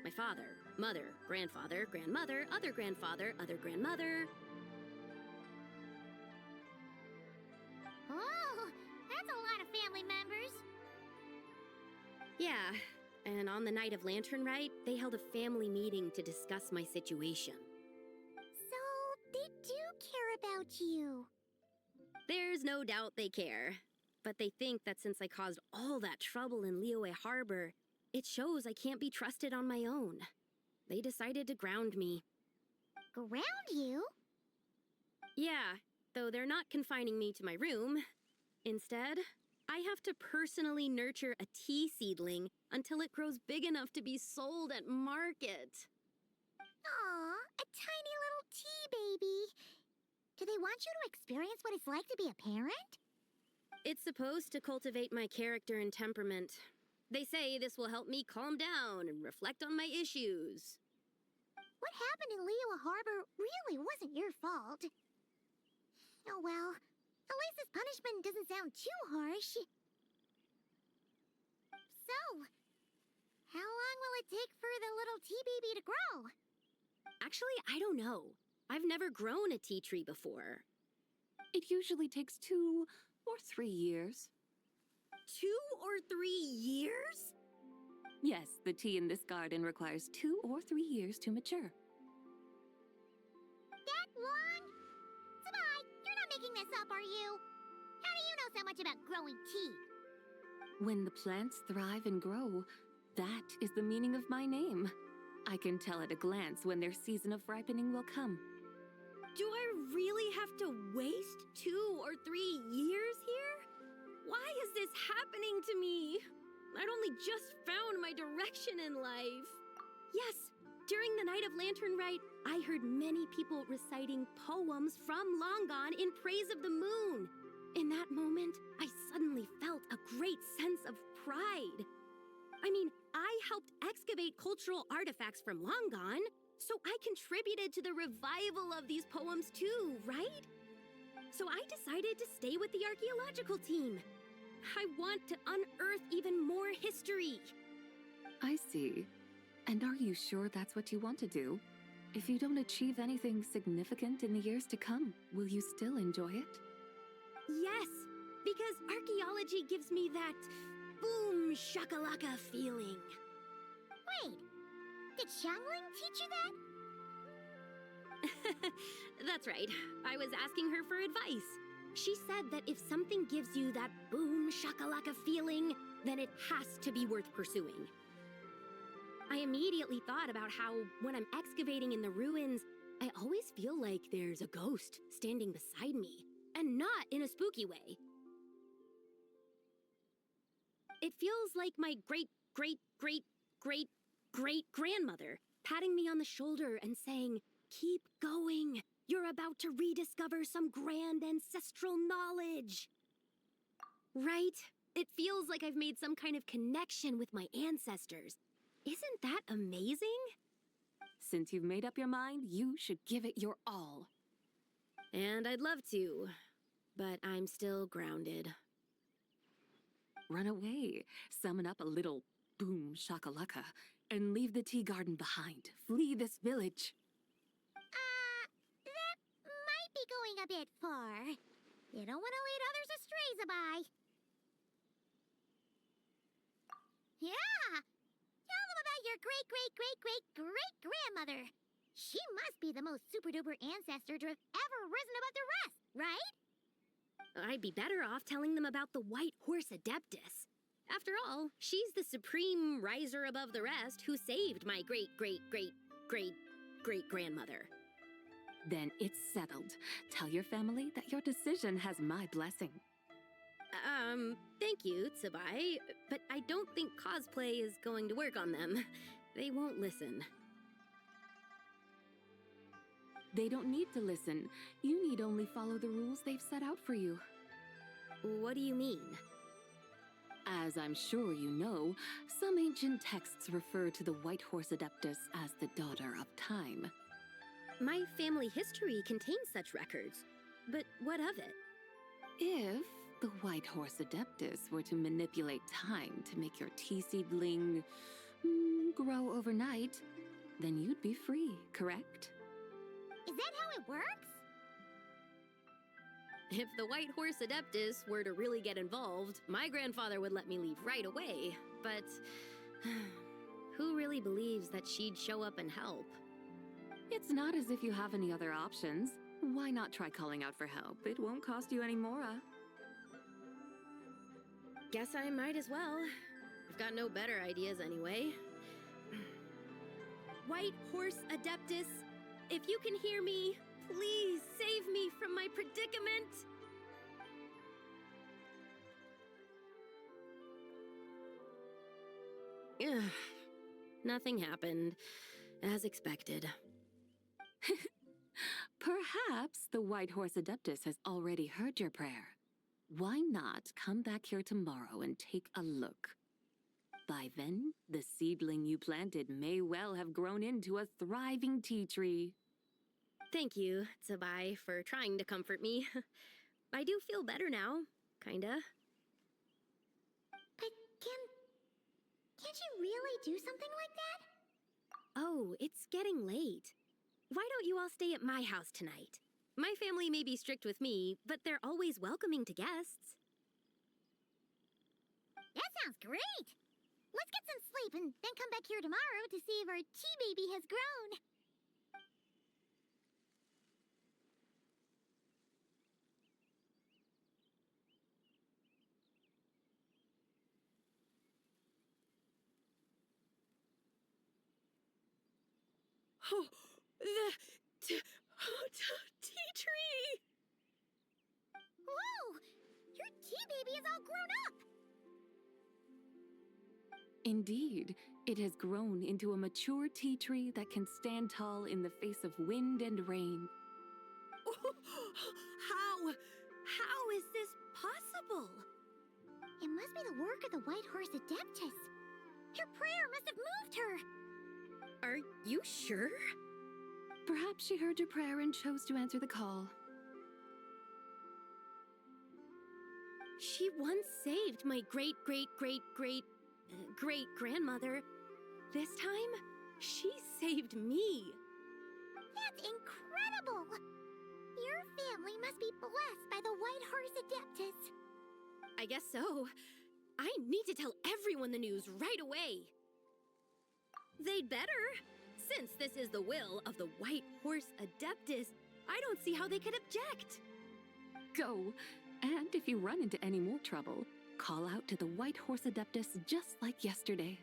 My father, mother, grandfather, grandmother, other grandfather, other grandmother. Oh, that's a lot of family members. Yeah, and on the night of Lantern Rite, they held a family meeting to discuss my situation. So, they do care about you. There's no doubt they care. But they think that since I caused all that trouble in Liyue Harbor, it shows I can't be trusted on my own. They decided to ground me. Ground you? Yeah, though they're not confining me to my room. Instead, I have to personally nurture a tea seedling until it grows big enough to be sold at market. Aw, a tiny little tea baby. Do they want you to experience what it's like to be a parent? It's supposed to cultivate my character and temperament. They say this will help me calm down and reflect on my issues. What happened in Liyue Harbor really wasn't your fault. Oh well, at least this punishment doesn't sound too harsh. So, how long will it take for the little tea baby to grow? Actually, I don't know. I've never grown a tea tree before. It usually takes 2 or 3 years. 2 or 3 years? Yes, the tea in this garden requires 2 or 3 years to mature. That long? Sabai, you're not making this up, are you? How do you know so much about growing tea? When the plants thrive and grow, that is the meaning of my name. I can tell at a glance when their season of ripening will come. Do I really have to waste 2 or 3 years here? Why is this happening to me? I'd only just found my direction in life. Yes, during the night of Lantern Rite, I heard many people reciting poems from long gone in praise of the moon. In that moment, I suddenly felt a great sense of pride. I mean, I helped excavate cultural artifacts from long gone, so I contributed to the revival of these poems too, right? So I decided to stay with the archaeological team. I want to unearth even more history. I see. And are you sure that's what you want to do? If you don't achieve anything significant in the years to come, will you still enjoy it? Yes, because archaeology gives me that boom shakalaka feeling. Wait, did Xiangling teach you that? That's right. I was asking her for advice. She said that if something gives you that boom shakalaka feeling, then it has to be worth pursuing. I immediately thought about how when I'm excavating in the ruins, I always feel like there's a ghost standing beside me, and not in a spooky way. It feels like my great-great-great-great-great-grandmother patting me on the shoulder and saying, "Keep going. You're about to rediscover some grand ancestral knowledge." Right? It feels like I've made some kind of connection with my ancestors. Isn't that amazing? Since you've made up your mind, you should give it your all. And I'd love to, but I'm still grounded. Run away, summon up a little boom shakalaka, and leave the tea garden behind. Flee this village. That might be going a bit far. You don't want to lead others astray, Sabai. Yeah! Tell them about your great-great-great-great-great-grandmother. She must be the most super-duper ancestor to have ever risen above the rest, right? I'd be better off telling them about the White Horse Adeptus. After all, she's the supreme riser above the rest who saved my great-great-great-great-great-grandmother. Then it's settled. Tell your family that your decision has my blessing. Thank you, Tsubai, but I don't think cosplay is going to work on them. They won't listen. They don't need to listen. You need only follow the rules they've set out for you. What do you mean? As I'm sure you know, some ancient texts refer to the White Horse Adeptus as the daughter of time. My family history contains such records, but what of it? If the White Horse Adeptus were to manipulate time to make your tea seedling grow overnight, then you'd be free, correct? Is that how it works? If the White Horse Adeptus were to really get involved, my grandfather would let me leave right away, but who really believes that she'd show up and help? It's not as if you have any other options. Why not try calling out for help? It won't cost you any more. Guess I might as well. I've got no better ideas anyway. White Horse Adeptus, if you can hear me, please save me from my predicament! Ugh. Nothing happened, as expected. Perhaps the White Horse Adeptus has already heard your prayer. Why not come back here tomorrow and take a look? By then, the seedling you planted may well have grown into a thriving tea tree. Thank you, Tsubai, for trying to comfort me. I do feel better now, kinda. But can't you really do something like that? Oh, it's getting late. Why don't you all stay at my house tonight? My family may be strict with me, but they're always welcoming to guests. That sounds great! Let's get some sleep and then come back here tomorrow to see if our tea baby has grown. Oh, the tea tree! Whoa! Your tea baby is all grown up! Indeed, it has grown into a mature tea tree that can stand tall in the face of wind and rain. How is this possible? It must be the work of the White Horse Adeptus. Her prayer must have moved her. Are you sure? Perhaps she heard your prayer and chose to answer the call. She once saved my great-great-great-great-great-grandmother. This time, she saved me. That's incredible! Your family must be blessed by the White Horse Adeptus. I guess so. I need to tell everyone the news right away. They'd better. Since this is the will of the White Horse Adeptus, I don't see how they could object. Go, and if you run into any more trouble, call out to the White Horse Adeptus just like yesterday.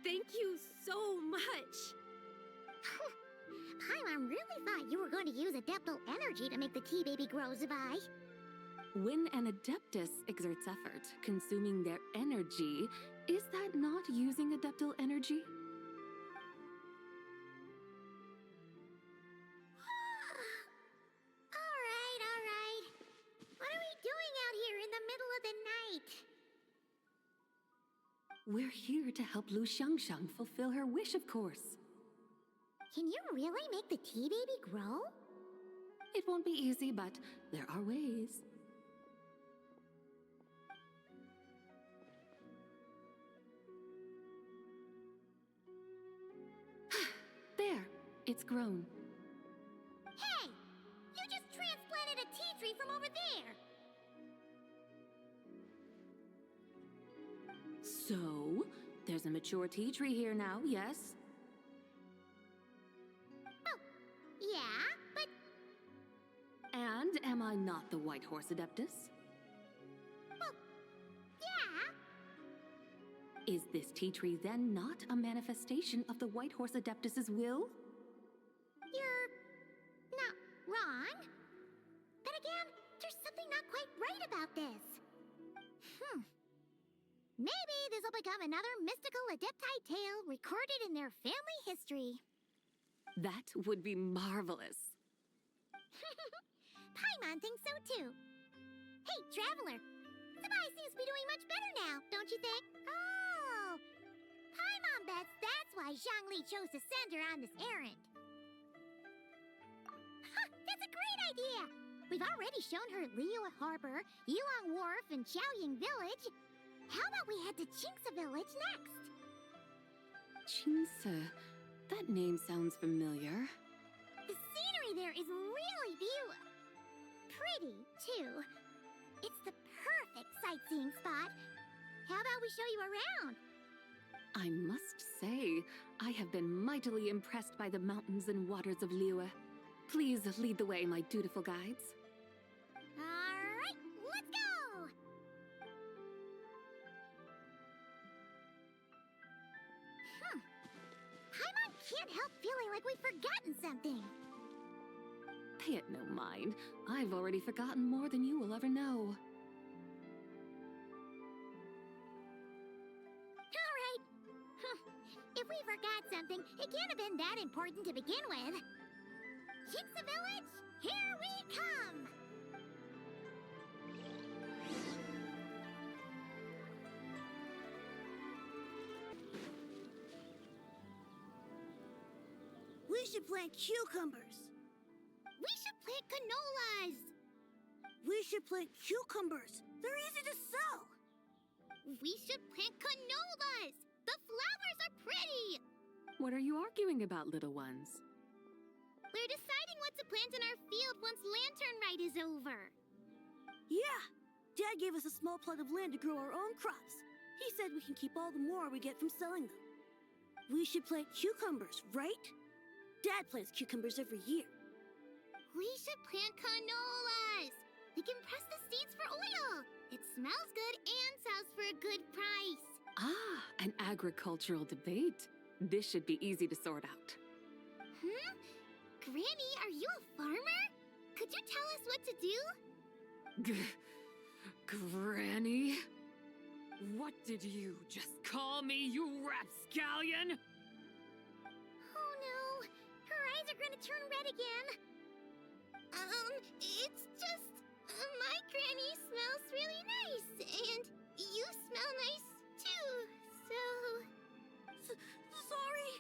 Thank you so much. Paimon really thought you were going to use Adeptal energy to make the tea baby grow, Zabai. When an Adeptus exerts effort, consuming their energy, is that not using Adeptal energy? All right. What are we doing out here in the middle of the night? We're here to help Lu Xiangxiang fulfill her wish, of course. Can you really make the tea baby grow? It won't be easy, but there are ways. There, it's grown. Hey! You just transplanted a tea tree from over there! So, there's a mature tea tree here now, yes? Oh, yeah, but... And am I not the White Horse Adeptus? Well, yeah. Is this tea tree then not a manifestation of the White Horse Adeptus's will? You're... not wrong. But again, there's something not quite right about this. Maybe this will become another mystical Adepti tale recorded in their family history. That would be marvelous. Paimon thinks so too. Hey, Traveler! Zabai seems to be doing much better now, don't you think? Oh! Paimon bets that's why Zhongli chose to send her on this errand. That's a great idea! We've already shown her Liyue Harbor, Yulong Wharf, and Xiaoying Village. How about we head to Qingce Village next? Qingce. That name sounds familiar. The scenery there is really pretty, too. It's the perfect sightseeing spot. How about we show you around? I must say, I have been mightily impressed by the mountains and waters of Liyue. Please lead the way, my dutiful guides. All right, let's go! Paimon can't help feeling like we've forgotten something. Pay it no mind. I've already forgotten more than you will ever know. All right. If we forgot something, it can't have been that important to begin with. Qingce Village, here we come! We should plant cucumbers. We should plant canolas. We should plant cucumbers. They're easy to sow. We should plant canolas. The flowers are pretty. What are you arguing about, little ones? We're deciding what to plant in our field once Lantern Rite is over. Yeah! Dad gave us a small plot of land to grow our own crops. He said we can keep all the more we get from selling them. We should plant cucumbers, right? Dad plants cucumbers every year. We should plant canolas! We can press the seeds for oil! It smells good and sells for a good price. Ah, an agricultural debate. This should be easy to sort out. Granny, are you a farmer? Could you tell us what to do? Granny? What did you just call me, you rapscallion? Oh no, her eyes are gonna turn red again. It's just, my granny smells really nice, and you smell nice too, so... Sorry.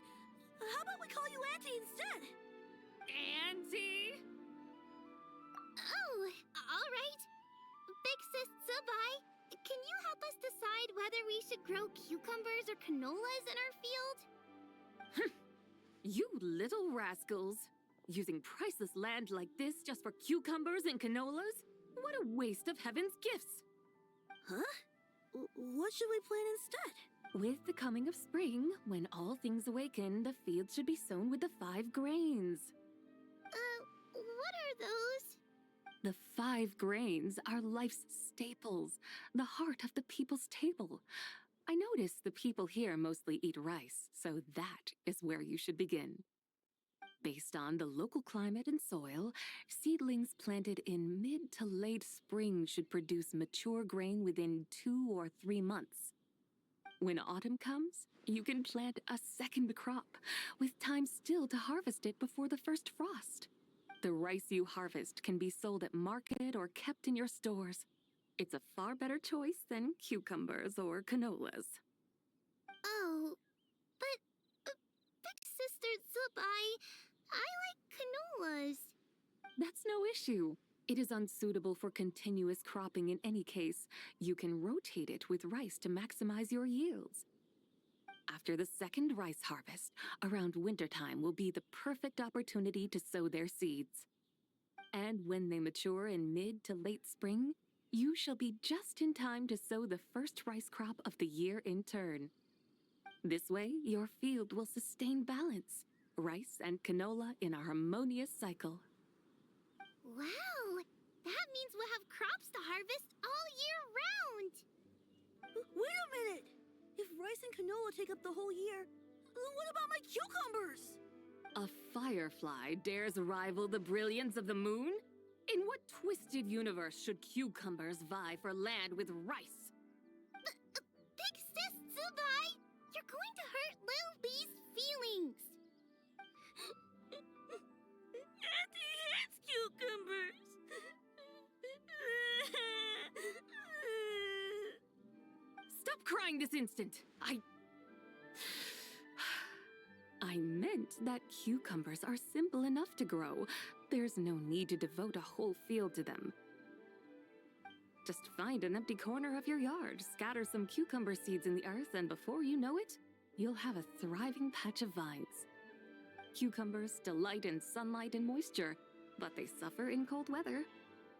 How about we call you Auntie instead? Auntie? Oh, all right. Big Sis Zubai, can you help us decide whether we should grow cucumbers or canolas in our field? You little rascals! Using priceless land like this just for cucumbers and canolas? What a waste of heaven's gifts! Huh? What should we plant instead? With the coming of spring, when all things awaken, the fields should be sown with the 5 grains. What are those? The 5 grains are life's staples, the heart of the people's table. I notice the people here mostly eat rice, so that is where you should begin. Based on the local climate and soil, seedlings planted in mid to late spring should produce mature grain within 2 or 3 months. When autumn comes, you can plant a second crop, with time still to harvest it before the first frost. The rice you harvest can be sold at market or kept in your stores. It's a far better choice than cucumbers or canolas. Oh, but Big Sister Zubai, I like canolas. That's no issue. It is unsuitable for continuous cropping in any case. You can rotate it with rice to maximize your yields. After the second rice harvest, around wintertime will be the perfect opportunity to sow their seeds. And when they mature in mid to late spring, you shall be just in time to sow the first rice crop of the year in turn. This way, your field will sustain balance, rice and canola in a harmonious cycle. Wow, that means we'll have crops to harvest all year round. Wait a minute! If rice and canola take up the whole year, what about my cucumbers? A firefly dares rival the brilliance of the moon? In what twisted universe should cucumbers vie for land with rice? Big Sis Zubai, you're going to hurt Lil Bee's feelings. Auntie hates cucumbers. Stop crying this instant! I meant that cucumbers are simple enough to grow. There's no need to devote a whole field to them. Just find an empty corner of your yard, scatter some cucumber seeds in the earth, and before you know it, you'll have a thriving patch of vines. Cucumbers delight in sunlight and moisture, but they suffer in cold weather.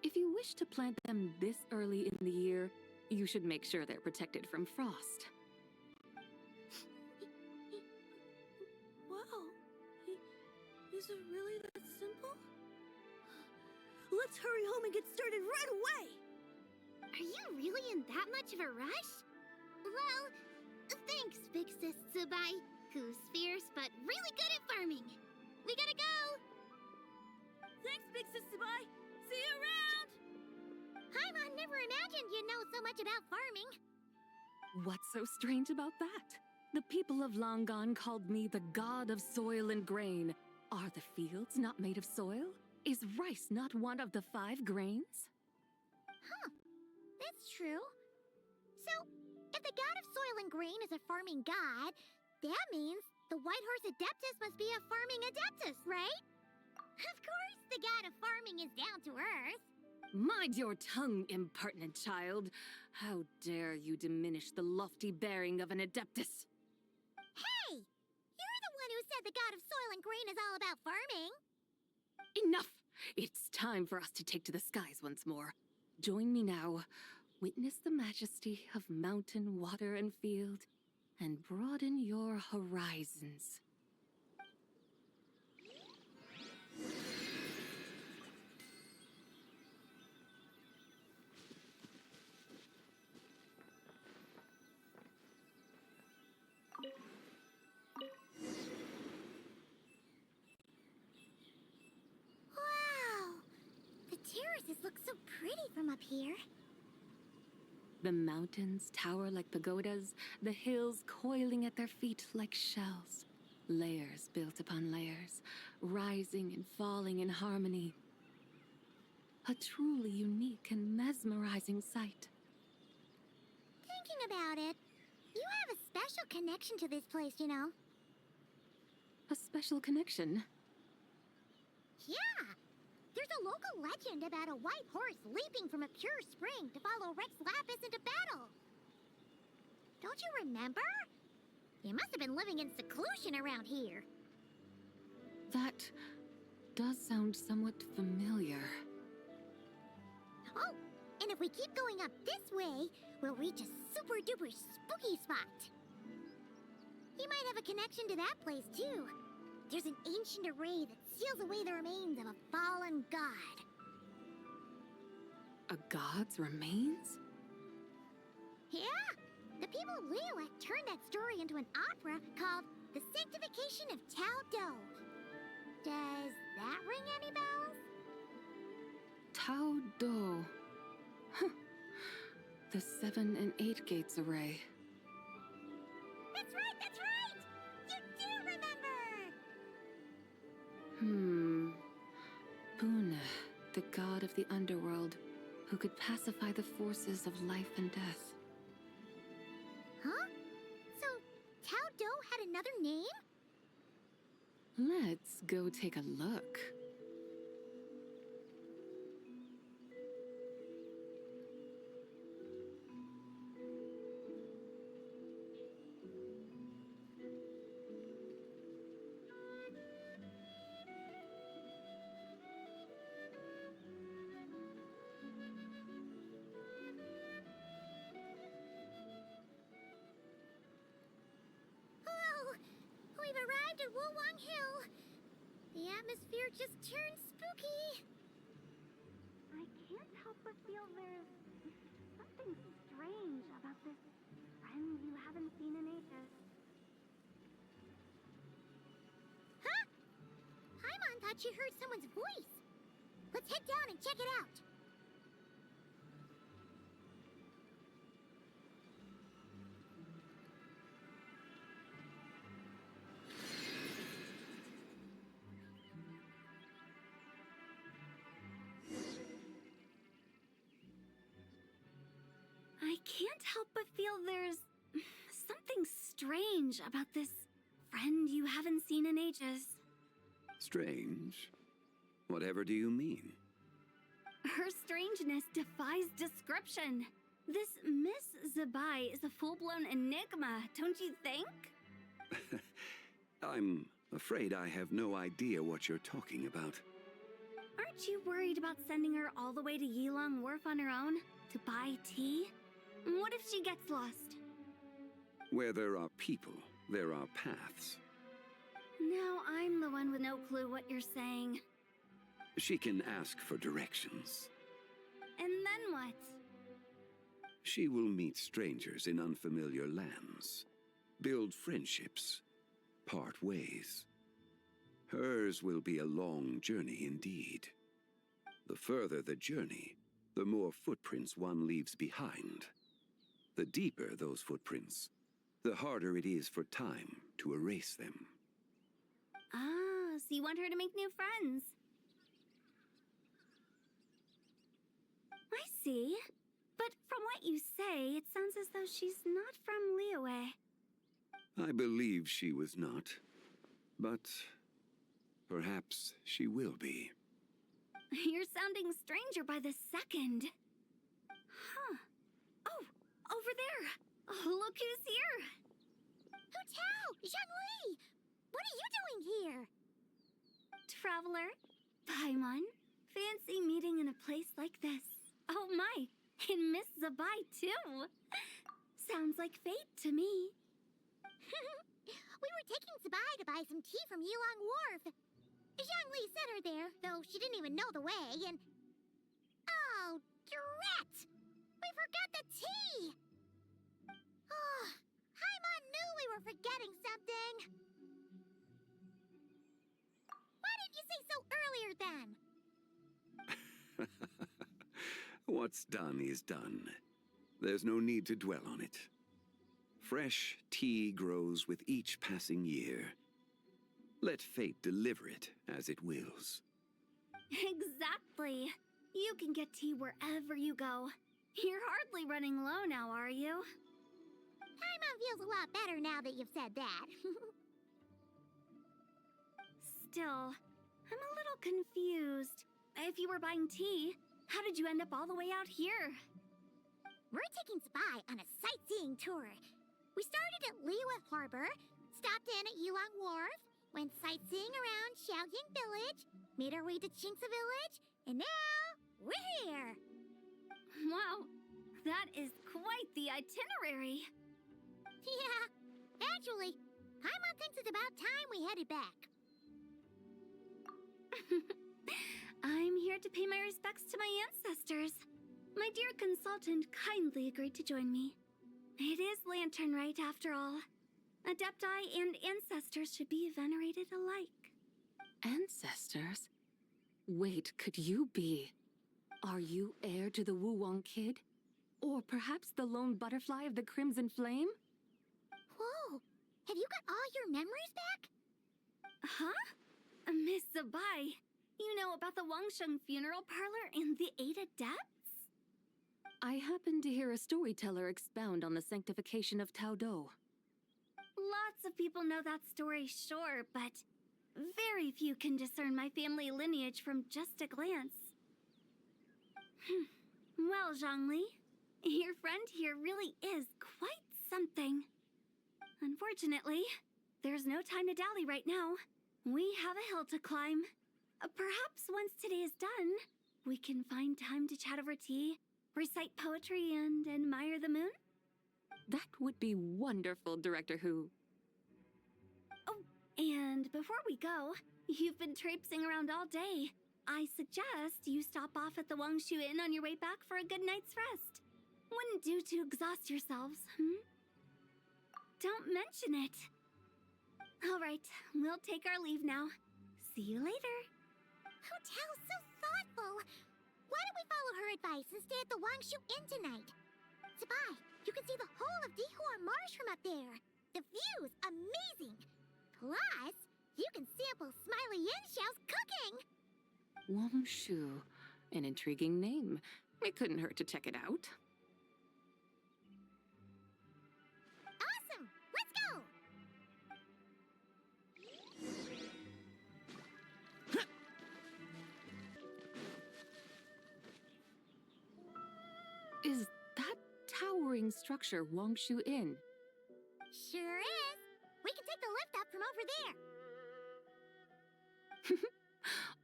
If you wish to plant them this early in the year, you should make sure they're protected from frost. Wow. Is it really that simple? Let's hurry home and get started right away! Are you really in that much of a rush? Well, thanks, Big Sis Zubai, who's fierce but really good at farming. We gotta go! Thanks, Big Sis Zubai! See you around! Paimon never imagined you'd know so much about farming. What's so strange about that? The people of Long Gone called me the god of soil and grain. Are the fields not made of soil? Is rice not one of the 5 grains? Huh. That's true. So, if the god of soil and grain is a farming god, that means the White Horse Adeptus must be a farming adeptus, right? Of course, the god of farming is down to earth. Mind your tongue, impertinent child. How dare you diminish the lofty bearing of an adeptus? Hey! You're the one who said the god of soil and grain is all about farming. Enough! It's time for us to take to the skies once more. Join me now. Witness the majesty of mountain, water, and field, and broaden your horizons. Wow! The terraces look so pretty from up here. The mountains tower like pagodas, the hills coiling at their feet like shells. Layers built upon layers, rising and falling in harmony. A truly unique and mesmerizing sight. Thinking about it, you have a special connection to this place, you know. A special connection? Yeah! There's a local legend about a white horse leaping from a pure spring to follow Rex Lapis into battle. Don't you remember? You must have been living in seclusion around here. That does sound somewhat familiar. Oh, and if we keep going up this way, we'll reach a super duper spooky spot. You might have a connection to that place too. There's an ancient array that seals away the remains of a fallen god. A god's remains? Yeah! The people of Liyue turned that story into an opera called The Sanctification of Tao Do. Does that ring any bells? Tao Do. Huh. The 7 and 8 gates array. That's right, that's right! You do remember! Puna, the god of the underworld, who could pacify the forces of life and death. Huh? So, Tao Do had another name? Let's go take a look. Hello! We've arrived at Wulwang Hill. The atmosphere just turned spooky. I can't help but feel there's something strange about this friend you haven't seen in ages. Huh? Paimon thought she heard someone's voice. Let's head down and check it out. I can't help but feel there's something strange about this friend you haven't seen in ages. Strange? Whatever do you mean? Her strangeness defies description. This Miss Zabai is a full-blown enigma, don't you think? I'm afraid I have no idea what you're talking about. Aren't you worried about sending her all the way to Yilong Wharf on her own to buy tea? What if she gets lost? Where there are people, there are paths. Now I'm the one with no clue what you're saying. She can ask for directions. And then what? She will meet strangers in unfamiliar lands, build friendships, part ways. Hers will be a long journey indeed. The further the journey, the more footprints one leaves behind. The deeper those footprints, the harder it is for time to erase them. Ah, so you want her to make new friends? I see. But from what you say, it sounds as though she's not from Liyue. I believe she was not, but perhaps she will be. You're sounding stranger by the second. Huh. Oh, over there. Oh, look who's here. Hu Tao! Zhongli! What are you doing here? Traveler, Paimon, fancy meeting in a place like this. Oh my, and Miss Zabai too. Sounds like fate to me. We were taking Zabai to buy some tea from Yulong Wharf. Zhangli sent her there, though she didn't even know the way, and... Oh, drat! We forgot the tea! Oh, Paimon knew we were forgetting something. Why didn't you say so earlier then? What's done is done. There's no need to dwell on it. Fresh tea grows with each passing year. Let fate deliver it as it wills. Exactly. You can get tea wherever you go. You're hardly running low now, are you? Paimon feels a lot better now that you've said that. Still, I'm a little confused. If you were buying tea, how did you end up all the way out here? We're taking Zabai on a sightseeing tour. We started at Liyue Harbor, stopped in at Yulong Wharf, went sightseeing around Xiaoying Village, made our way to Qingce Village, and now we're here. Wow, that is quite the itinerary. Yeah, actually, Paimon thinks it's about time we headed back. I'm here to pay my respects to my ancestors. My dear consultant kindly agreed to join me. It is Lantern Rite, after all. Adepti and ancestors should be venerated alike. Ancestors? Wait, could you be? Are you heir to the Wu-Wong kid? Or perhaps the lone butterfly of the Crimson Flame? Whoa, have you got all your memories back? Huh? Miss Zabai, you know about the Wangsheng funeral parlor and the 8 adepts? I happened to hear a storyteller expound on the sanctification of Tao Do. Lots of people know that story, sure, but very few can discern my family lineage from just a glance. Well, Zhangli, your friend here really is quite something. Unfortunately, there's no time to dally right now. We have a hill to climb. Perhaps once today is done, we can find time to chat over tea, recite poetry, and admire the moon? That would be wonderful, Director Who. Oh, and before we go, you've been traipsing around all day. I suggest you stop off at the Wangshu Inn on your way back for a good night's rest. Wouldn't do to exhaust yourselves, Don't mention it. All right, we'll take our leave now. See you later. Hotel's so thoughtful. Why don't we follow her advice and stay at the Wangshu Inn tonight? Zabai, you can see the whole of Dihua Marsh from up there. The view's amazing. Plus, you can sample Smiley Yanxiao's cooking. Wangshu, an intriguing name. It couldn't hurt to check it out. Awesome! Let's go! Is that towering structure Wangshu Inn? Sure is. We can take the lift up from over there.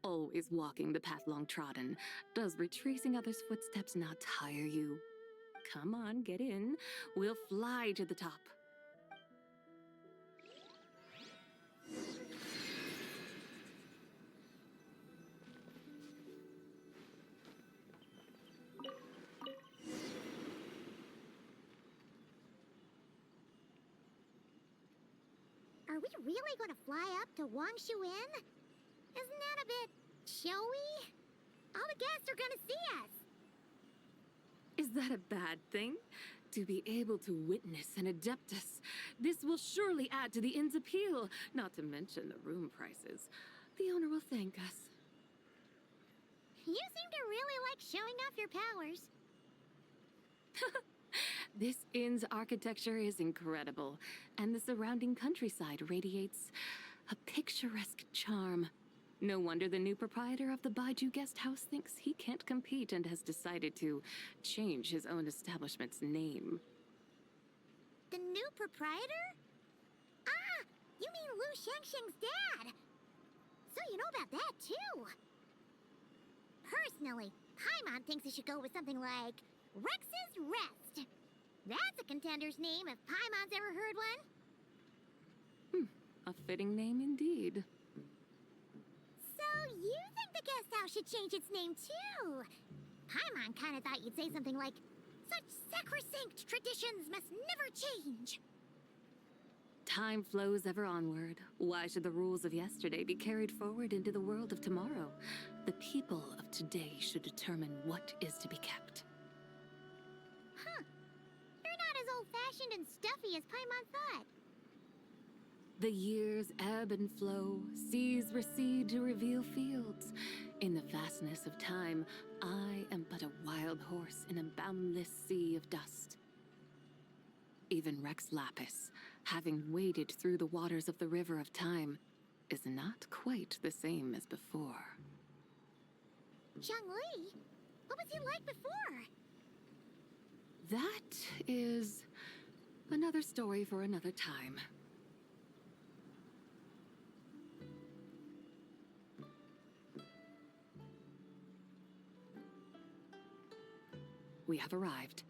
Always walking the path long trodden. Does retracing others' footsteps not tire you? Come on, get in. We'll fly to the top. Are we really going to fly up to Wangshu Inn? Isn't that a bit showy? All the guests are going to see us. Is that a bad thing? To be able to witness an Adeptus. This will surely add to the inn's appeal, not to mention the room prices. The owner will thank us. You seem to really like showing off your powers. This inn's architecture is incredible, and the surrounding countryside radiates a picturesque charm. No wonder the new proprietor of the Baiju guest house thinks he can't compete and has decided to change his own establishment's name. The new proprietor? Ah, you mean Lu Shengsheng's dad. So you know about that, too. Personally, Paimon thinks it should go with something like Rex's Rest. That's a contender's name if Paimon's ever heard one. A fitting name indeed. So you think the guest house should change its name too? Paimon kinda thought you'd say something like, such sacrosanct traditions must never change. Time flows ever onward. Why should the rules of yesterday be carried forward into the world of tomorrow? The people of today should determine what is to be kept. Huh. You're not as old-fashioned and stuffy as Paimon thought. The years ebb and flow, seas recede to reveal fields. In the vastness of time, I am but a wild horse in a boundless sea of dust. Even Rex Lapis, having waded through the waters of the river of time, is not quite the same as before. Zhongli? What was he like before? That is another story for another time. We have arrived.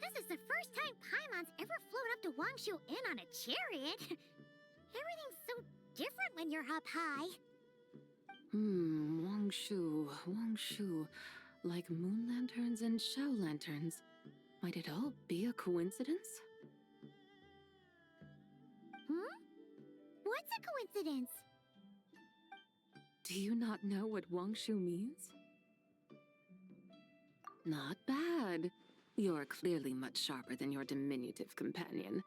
This is the first time Paimon's ever flown up to Wangshu Inn on a chariot. Everything's so different when you're up high. Wangshu. Like moon lanterns and shell lanterns. Might it all be a coincidence? What's a coincidence? Do you not know what Wangshu means? Not bad. You're clearly much sharper than your diminutive companion.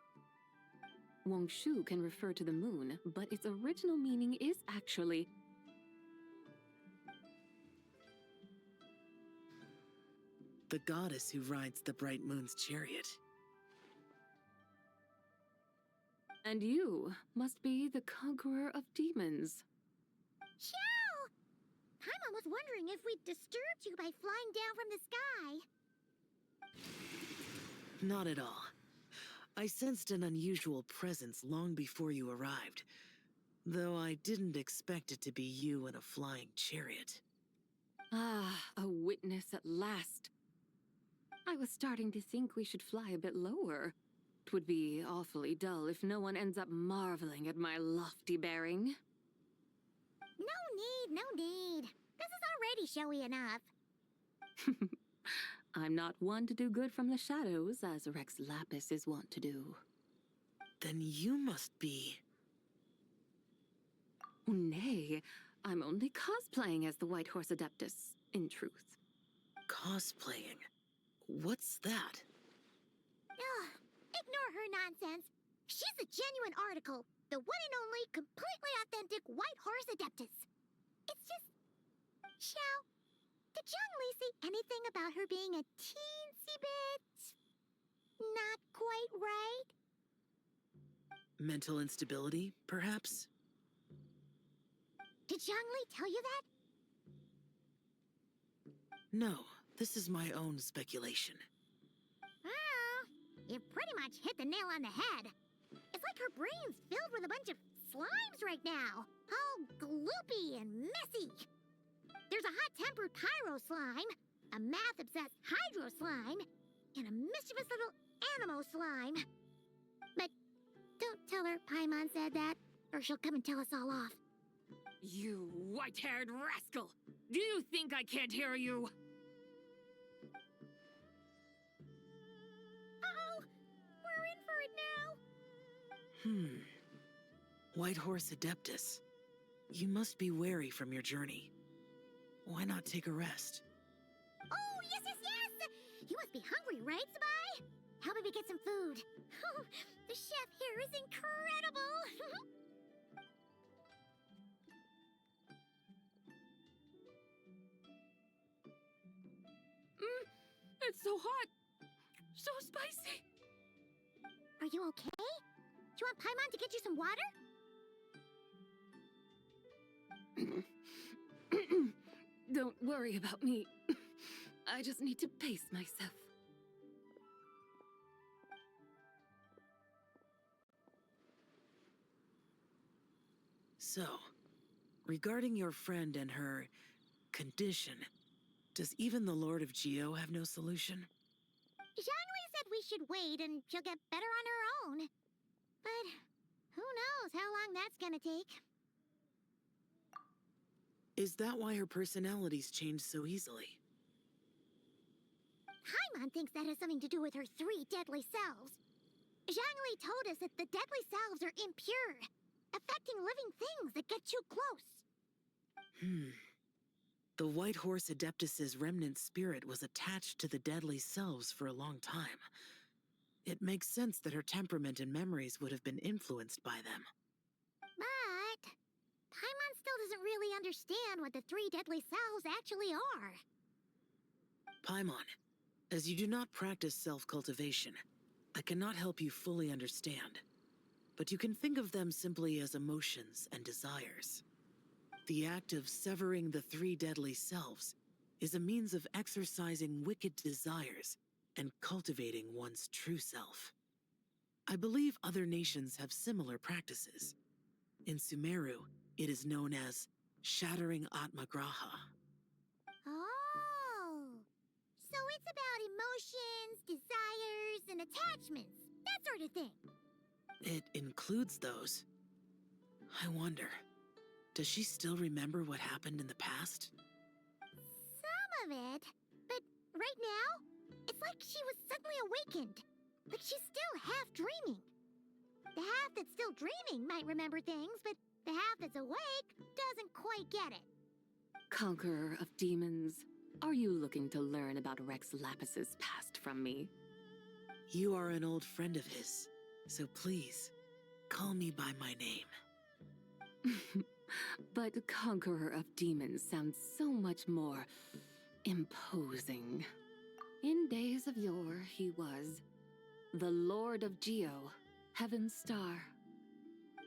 Wangshu can refer to the moon, but its original meaning is actually the goddess who rides the bright moon's chariot. And you must be the conqueror of demons. Xiao! Paimon was wondering if we'd disturbed you by flying down from the sky. Not at all. I sensed an unusual presence long before you arrived, though I didn't expect it to be you in a flying chariot. Ah, a witness at last. I was starting to think we should fly a bit lower. 'Twould be awfully dull if no one ends up marveling at my lofty bearing. No need. This is already showy enough. I'm not one to do good from the shadows, as Rex Lapis is wont to do. Then you must be... Nay, I'm only cosplaying as the White Horse Adeptus, in truth. Cosplaying? What's that? Ugh, ignore her nonsense. She's a genuine article. The one and only, completely authentic White Horse Adeptus. It's just... Xiao, did Zhongli say anything about her being a teensy bit... not quite right? Mental instability, perhaps? Did Zhongli tell you that? No, this is my own speculation. Well, you pretty much hit the nail on the head. It's like her brain's filled with a bunch of slimes right now. All gloopy and messy. There's a hot-tempered pyro slime, a math-obsessed hydro slime, and a mischievous little animo slime. But don't tell her Paimon said that, or she'll come and tell us all off. You white-haired rascal! Do you think I can't hear you? Uh-oh! We're in for it now! White Horse Adeptus. You must be wary from your journey. Why not take a rest? Oh, yes! You must be hungry, right, Sabai? Help me get some food. Oh, the chef here is incredible! It's so hot! So spicy! Are you okay? Do you want Paimon to get you some water? Don't worry about me. I just need to pace myself. So, regarding your friend and her condition, does even the Lord of Geo have no solution? Zhangli said we should wait and she'll get better on her own. But who knows how long that's gonna take. Is that why her personalities change so easily? Paimon thinks that has something to do with her 3 deadly selves. Zhangli told us that the deadly selves are impure, affecting living things that get too close. The White Horse Adeptus's remnant spirit was attached to the deadly selves for a long time. It makes sense that her temperament and memories would have been influenced by them. But Paimon still doesn't really understand what the 3 deadly selves actually are. Paimon, as you do not practice self-cultivation, I cannot help you fully understand. But you can think of them simply as emotions and desires. The act of severing the 3 deadly selves is a means of exercising wicked desires and cultivating one's true self. I believe other nations have similar practices. In Sumeru, it is known as shattering Atmagraha. Oh, so it's about emotions, desires, and attachments, that sort of thing. It includes those. I wonder, does she still remember what happened in the past? Some of it, but right now, it's like she was suddenly awakened. Like she's still half dreaming. The half that's still dreaming might remember things, but the half that's awake doesn't quite get it. Conqueror of demons, are you looking to learn about Rex Lapis's past from me? You are an old friend of his, so please, call me by my name. But Conqueror of Demons sounds so much more imposing. In days of yore, he was the Lord of Geo, Heaven's Star.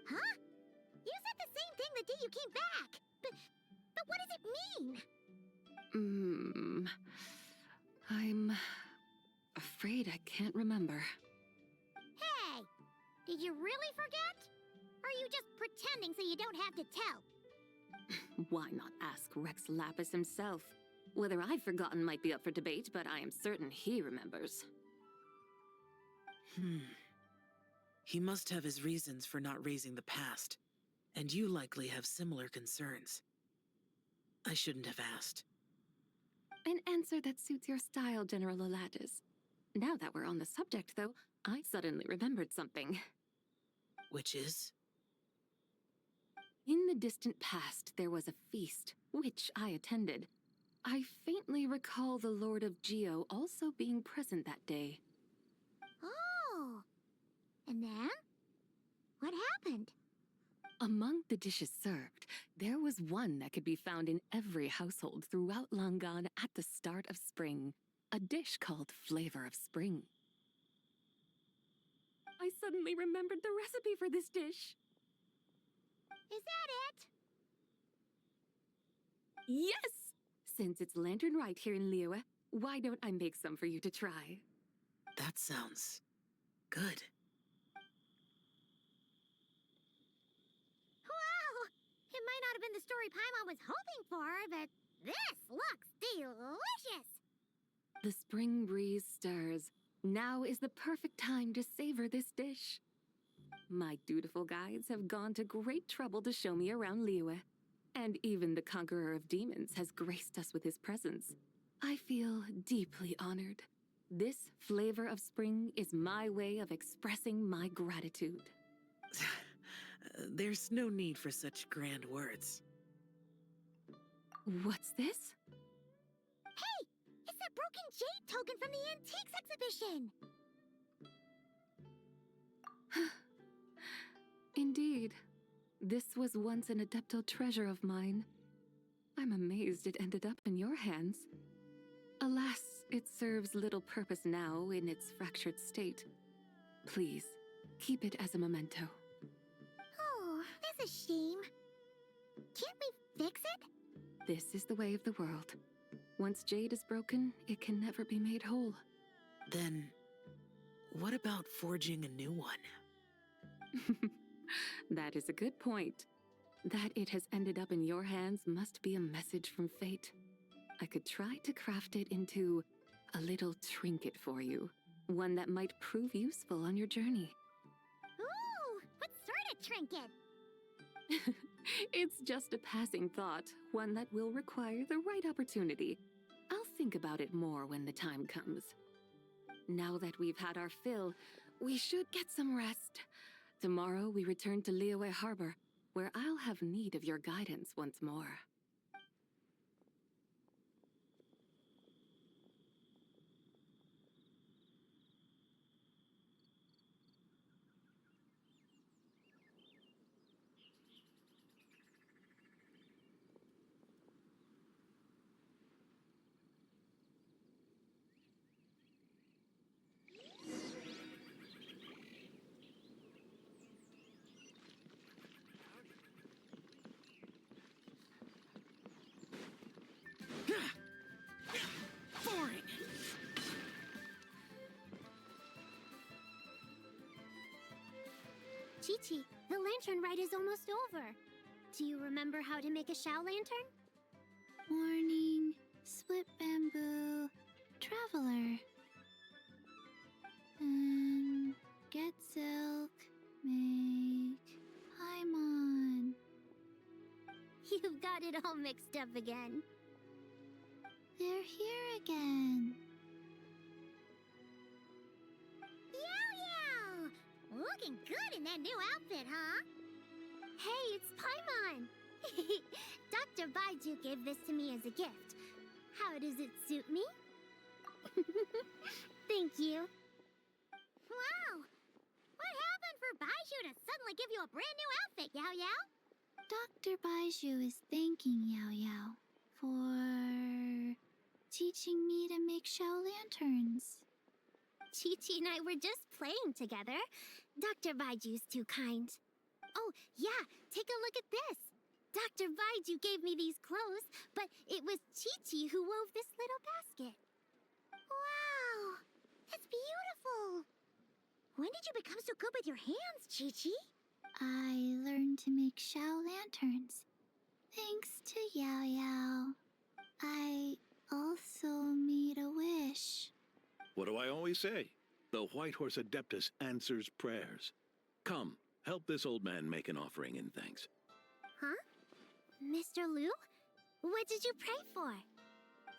Huh? You said the same thing the day you came back, but what does it mean? I'm afraid I can't remember. Hey, did you really forget? Or are you just pretending so you don't have to tell? Why not ask Rex Lapis himself? Whether I've forgotten might be up for debate, but I am certain he remembers. He must have his reasons for not raising the past, and you likely have similar concerns. I shouldn't have asked. An answer that suits your style, General Olatus. Now that we're on the subject, though, I suddenly remembered something. Which is? In the distant past, there was a feast, which I attended. I faintly recall the Lord of Geo also being present that day. Oh, and then? What happened? Among the dishes served, there was one that could be found in every household throughout Langan at the start of spring. A dish called Flavor of Spring. I suddenly remembered the recipe for this dish. Is that it? Yes! Since it's Lantern Rite here in Liyue, why don't I make some for you to try? That sounds good. Wow! It might not have been the story Paimon was hoping for, but this looks delicious! The spring breeze stirs. Now is the perfect time to savor this dish. My dutiful guides have gone to great trouble to show me around Liyue, and even the Conqueror of Demons has graced us with his presence. I feel deeply honored. This Flavor of Spring is my way of expressing my gratitude. There's no need for such grand words. What's this? Hey! It's that broken jade token from the Antiques exhibition! Indeed. This was once an Adepto treasure of mine. I'm amazed it ended up in your hands. Alas, it serves little purpose now in its fractured state. Please, keep it as a memento. Oh, that's a shame. Can't we fix it? This is the way of the world. Once jade is broken, it can never be made whole. Then, what about forging a new one? That is a good point. That it has ended up in your hands must be a message from fate. I could try to craft it into a little trinket for you. One that might prove useful on your journey. Ooh, what sort of trinket? It's just a passing thought, one that will require the right opportunity. I'll think about it more when the time comes. Now that we've had our fill, we should get some rest. Tomorrow we return to Liyue Harbor, where I'll have need of your guidance once more. Boring! Chi-Chi, the Lantern Rite is almost over. Do you remember how to make a Shao Lantern? Warning, split bamboo, traveler. Get silk, make Paimon. You've got it all mixed up again. They're here again. Yow! Looking good in that new outfit, huh? Hey, it's Paimon! Dr. Baiju gave this to me as a gift. How does it suit me? Thank you. Wow! What happened for Baiju to suddenly give you a brand new outfit, Yao Yao? Dr. Baiju is thanking Yao Yao for teaching me to make Shao lanterns. Chi-Chi and I were just playing together. Dr. Baiju's too kind. Oh, yeah, take a look at this. Dr. Baiju gave me these clothes, but it was Chi-Chi who wove this little basket. Wow, that's beautiful. When did you become so good with your hands, Chi-Chi? I learned to make Shao lanterns. Thanks to Yao Yao. I also made a wish. What do I always say? The White Horse Adeptus answers prayers. Come, help this old man make an offering in thanks. Huh? Mr. Liu? What did you pray for?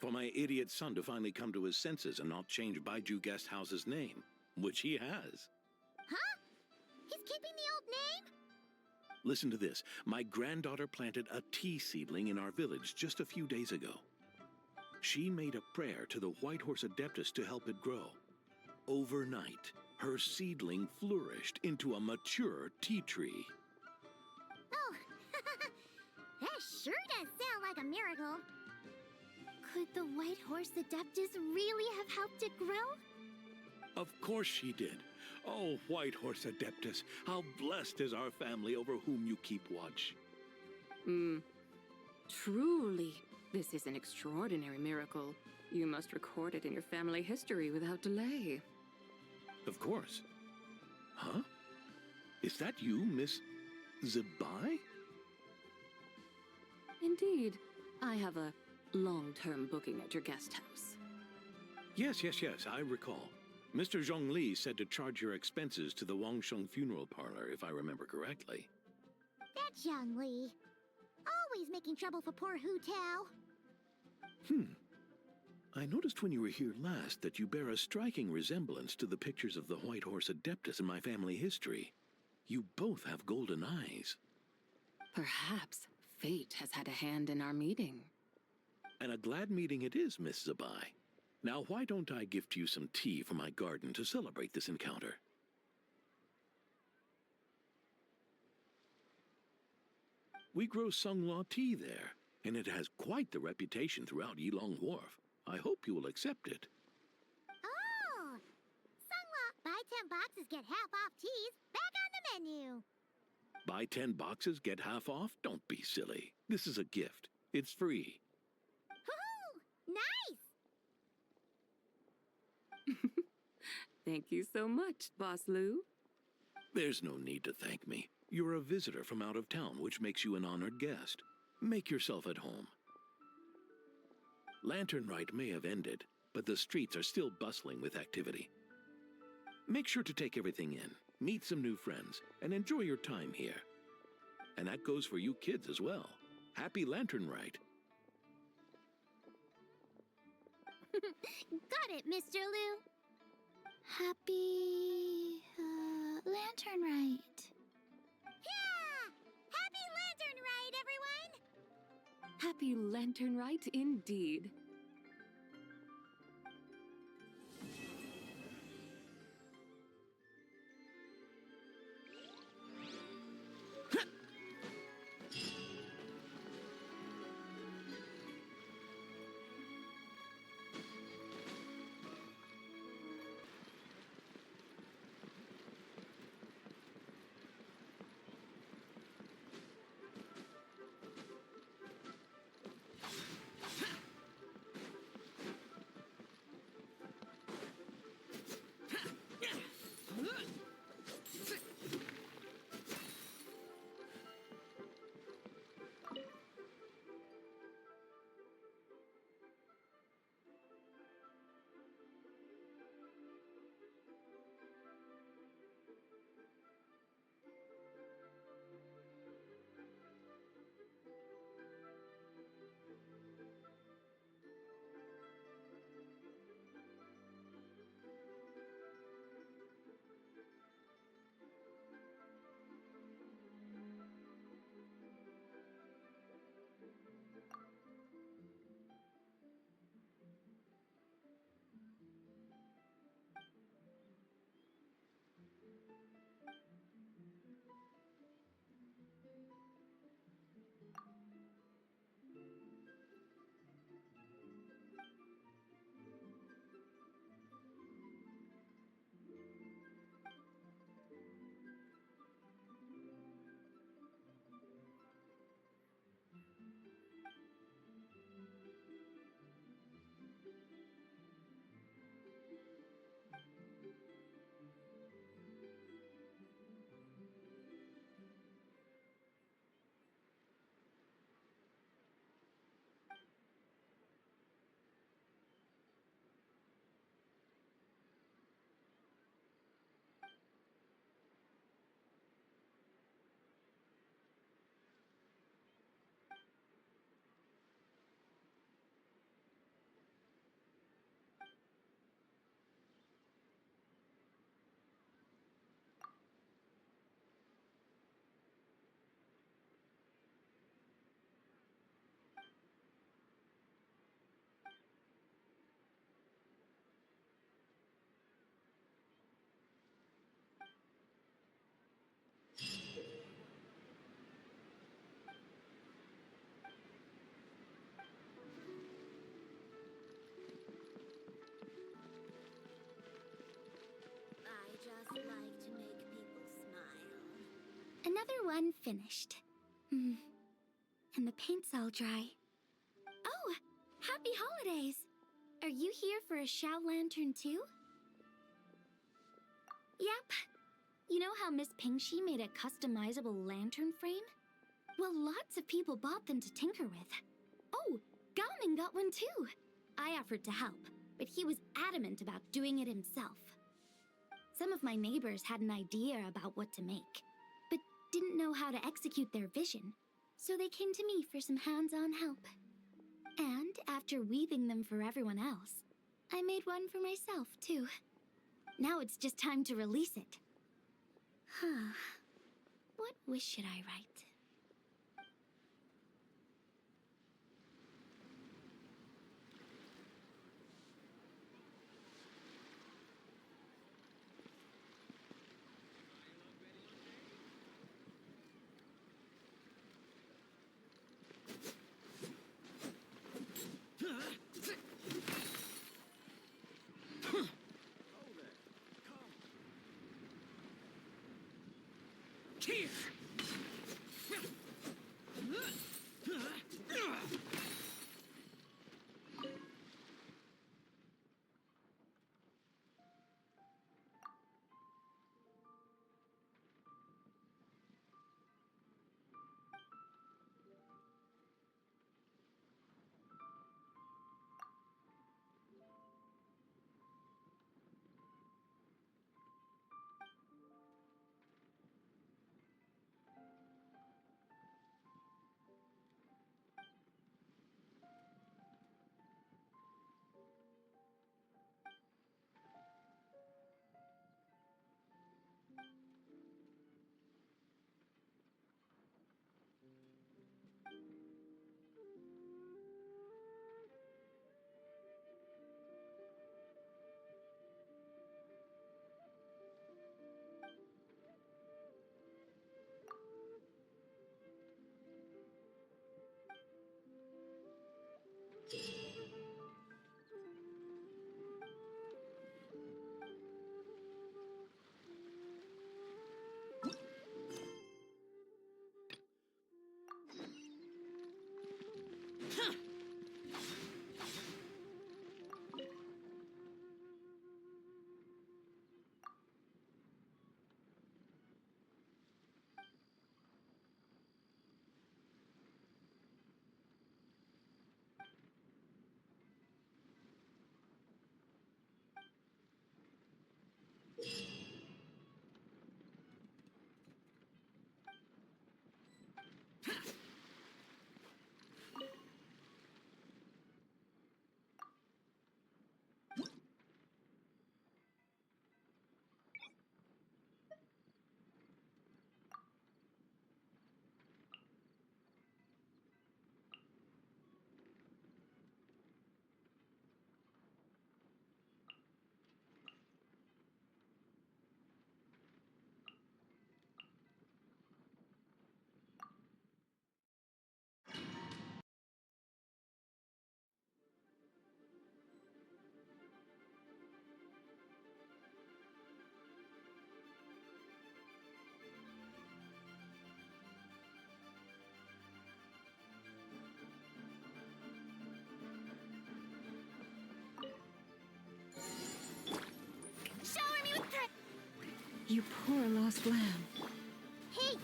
For my idiot son to finally come to his senses and not change Baiju Guest House's name, which he has. Huh? He's keeping the old name? Listen to this. My granddaughter planted a tea seedling in our village just a few days ago. She made a prayer to the White Horse Adeptus to help it grow. Overnight, her seedling flourished into a mature tea tree. Oh, that sure does sound like a miracle. Could the White Horse Adeptus really have helped it grow? Of course she did. Oh, White Horse Adeptus, how blessed is our family over whom you keep watch. Truly, this is an extraordinary miracle. You must record it in your family history without delay. Of course. Huh? Is that you, Miss Zebai? Indeed. I have a long-term booking at your guest house. Yes, I recall. Mr. Zhongli said to charge your expenses to the Wangsheng funeral parlor, if I remember correctly. That Zhongli. Always making trouble for poor Hu Tao. I noticed when you were here last that you bear a striking resemblance to the pictures of the White Horse Adeptus in my family history. You both have golden eyes. Perhaps fate has had a hand in our meeting. And a glad meeting it is, Miss Zebai. Now, why don't I gift you some tea from my garden to celebrate this encounter? We grow Sunglaw tea there, and it has quite the reputation throughout Yilong Wharf. I hope you will accept it. Oh! Sunglaw, buy 10 boxes, get half off teas, back on the menu. Buy 10 boxes, get half off? Don't be silly. This is a gift. It's free. Hoo-hoo! Nice! Thank you so much, Boss Lou. There's no need to thank me. You're a visitor from out of town, which makes you an honored guest. Make yourself at home. Lantern Rite may have ended, but the streets are still bustling with activity. Make sure to take everything in, meet some new friends, and enjoy your time here. And that goes for you kids as well. Happy Lantern Rite. Got it, Mr. Lou. Happy... Lantern Rite. Yeah! Happy Lantern Rite, everyone! Happy Lantern Rite indeed. I just like to make people smile. Another one finished. And the paint's all dry. Oh, happy holidays! Are you here for a Shao Lantern too? Yep. You know how Miss Pingxi made a customizable lantern frame? Well, lots of people bought them to tinker with. Oh, Gaoming got one too. I offered to help, but he was adamant about doing it himself. Some of my neighbors had an idea about what to make, but didn't know how to execute their vision, so they came to me for some hands-on help. And after weaving them for everyone else, I made one for myself too. Now it's just time to release it. Huh. What wish should I write? Here! You poor lost lamb. Hey!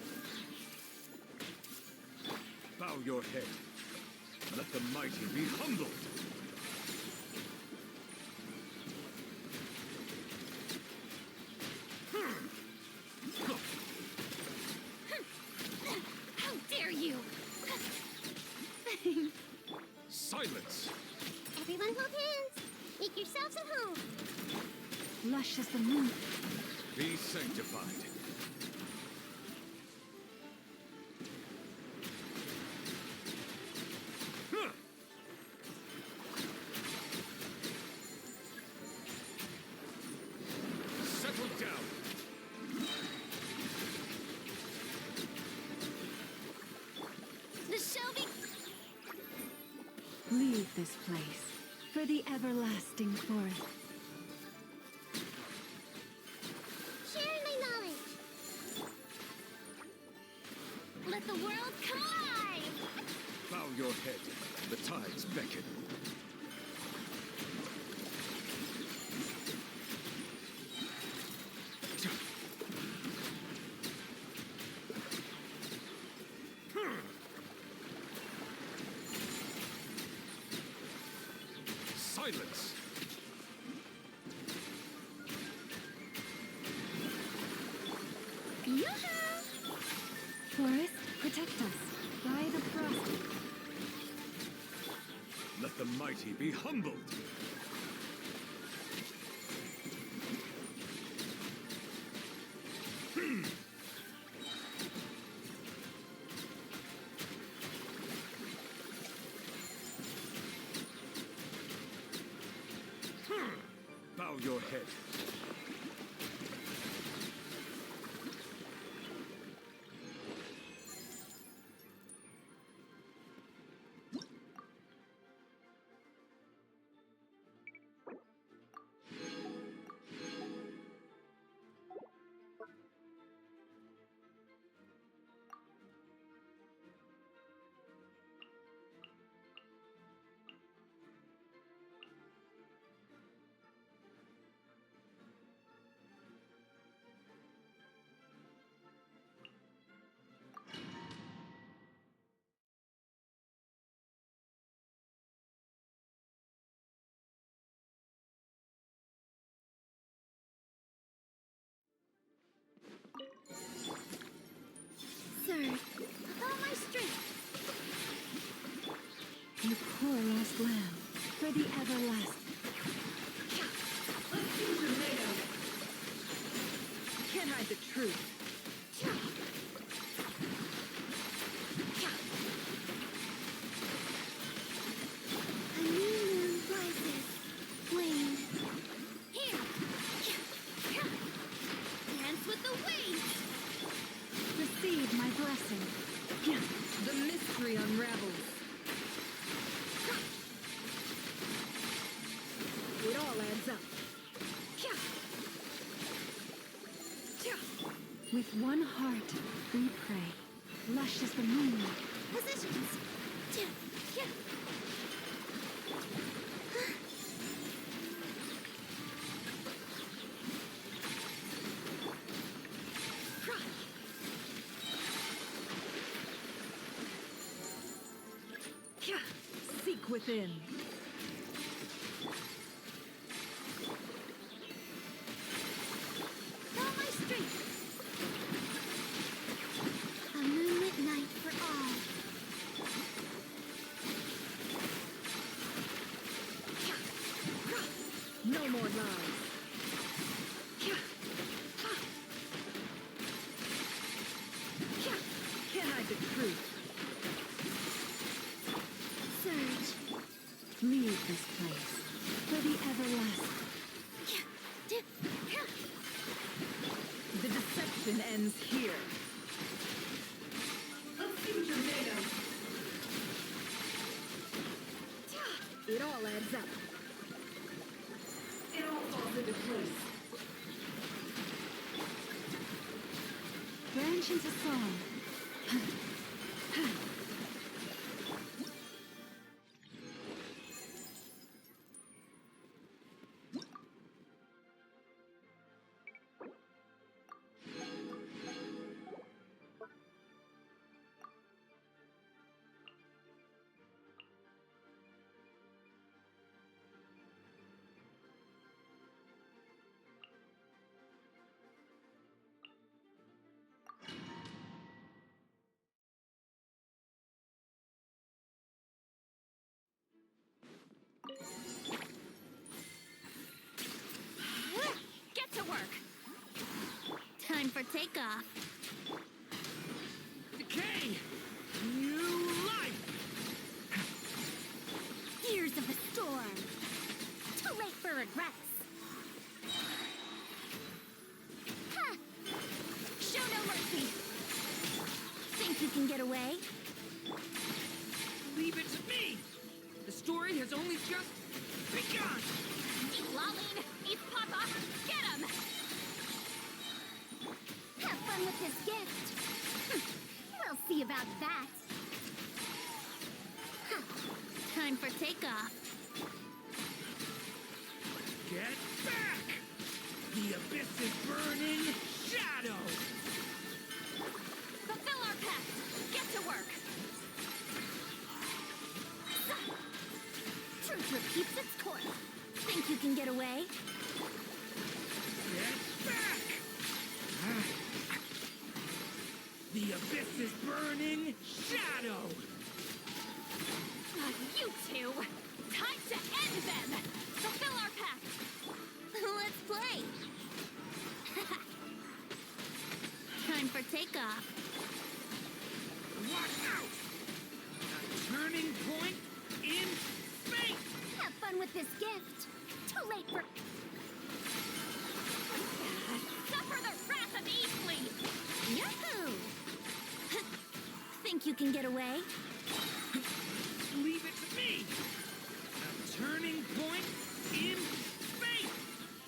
Bow your head. Let the mighty be humbled. How dare you! Silence! Everyone hold hands! Make yourselves at home! Lush as the moon. Be sanctified. Settle down. The Shelby... Leave this place for the everlasting forest. Share my knowledge! Let the world come alive! Bow your head. The tides beckon. Silence! Yoo-hoo! Forest, protect us. By the frost. Let the mighty be humbled. Bow your head. Surge, with all my strength! You poor lost lamb. For the everlasting. Can't hide the truth. A new moon rises. Flame. Here! Dance with the waves! Receive my blessing. The mystery unravels. It all adds up. With one heart, we pray. Lush as the moon. Positions! Seek within. All my strength! A moonlit night for all. No more lies. Can't hide the truth. Surge. Leave this place for the everlasting. The deception ends here. A future NATO. It all adds up. It all falls into place. Branch into song. to work. Time for takeoff. Decay! New life! Gears of the storm. Too late for regrets. Ha! Show no mercy. Think you can get away? Leave it to me! The story has only just begun! Lolling! Eat Papa! Get him! Have fun with this gift! We'll see about that. Huh. Time for takeoff. Get back! The abyss is burning shadow! Fulfill our pact! Get to work! Truth repeats its course. Think you can get away? Get back! The abyss is burning shadow! You two! Time to end them! Fulfill our pact! Let's play! Time for takeoff. Watch out! A turning point in fate! Have fun with this gift! Too late for... Suffer the wrath of Eastleigh! Yahoo! Think you can get away? Leave it to me! A turning point in fate!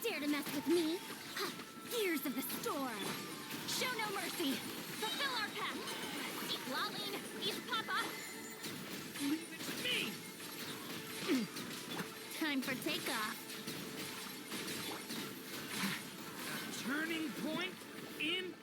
Dare to mess with me? Ha! Gears of the storm! Show no mercy! Fulfill our pact! Eat Lolling! Eat Papa! Leave it to me! Time for takeoff. A turning point in...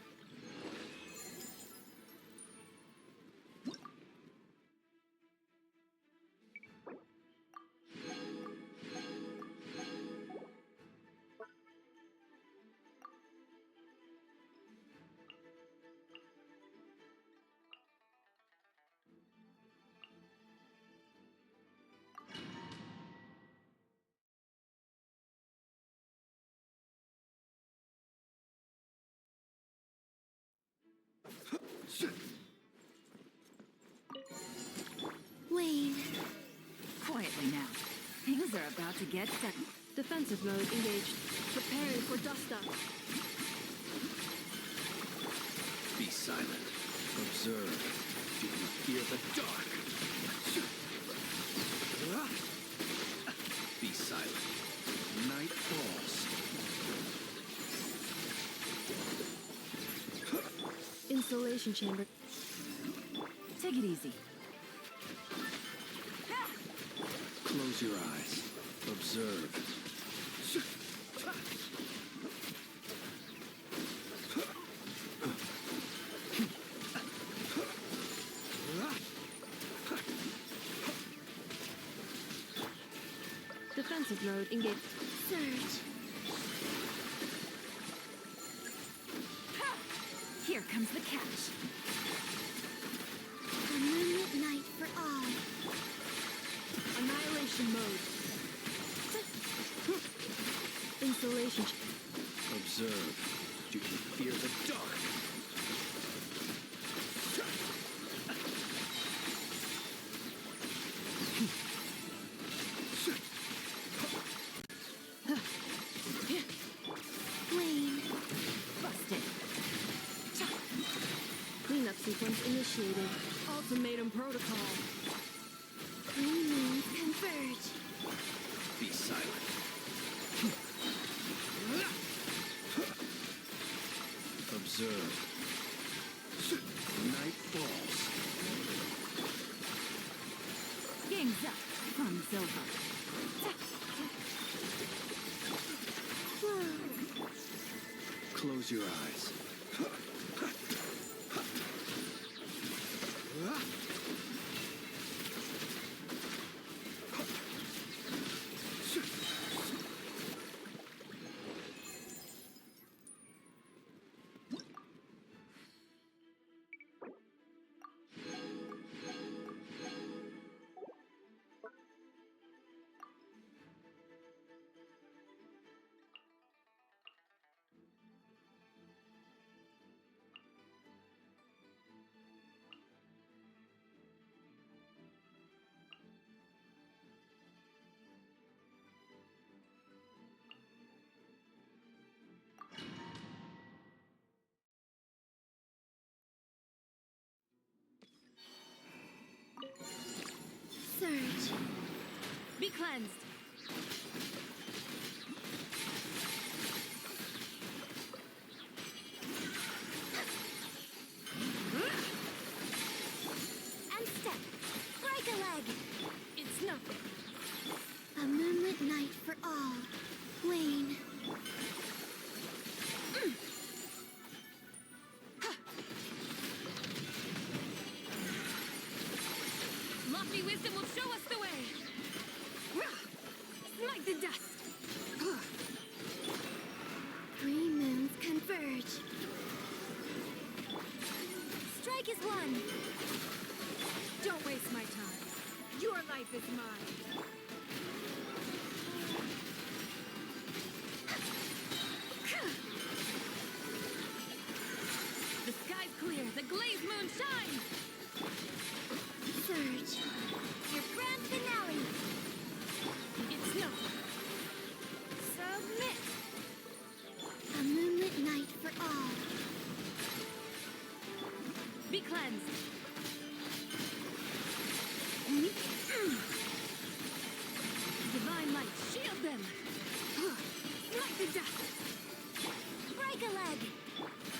Wayne. Quietly now. Things are about to get set. Defensive mode engaged. Preparing for dust up. Be silent. Observe. Do you fear the dark? Be silent. Night falls. Insulation chamber. Take it easy. Close your eyes. Observe. Defensive mode engaged. Surge. Here comes the catch. A moonlit night for all. Annihilation mode. Insulation. Observe. Do you fear the dark? Wayne. Busted. Cleanup sequence initiated. Ultimatum protocol. Green moons converge. Be silent. Observe. Night falls. Game's up. Fun's over. Close your eyes. Surge. Be cleansed. And step. Break a leg. It's nothing. A moonlit night for all. Wane. Lofty wisdom will show us the way. Smite the dust. Three moons converge. Strike is one. Don't waste my time. Your life is mine. The sky's clear. The glazed moon shines. Surge. Your grand finale. It's nothing. Submit. A moonlit night for all. Be cleansed. Divine light, shield them. Smite the dust. Break a leg.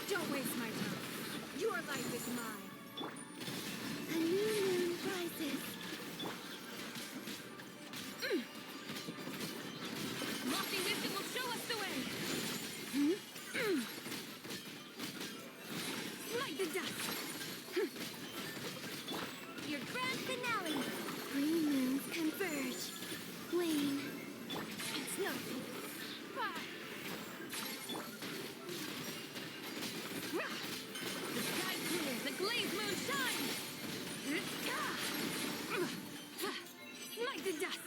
Don't waste my time. Your life is mine. A new moon rises. Lofty wisdom will show us the way. Smite the dust. Your grand finale. Three moons converge. Wane. It's nothing. The sky's clear. The glazed moon shines. Smite the dust.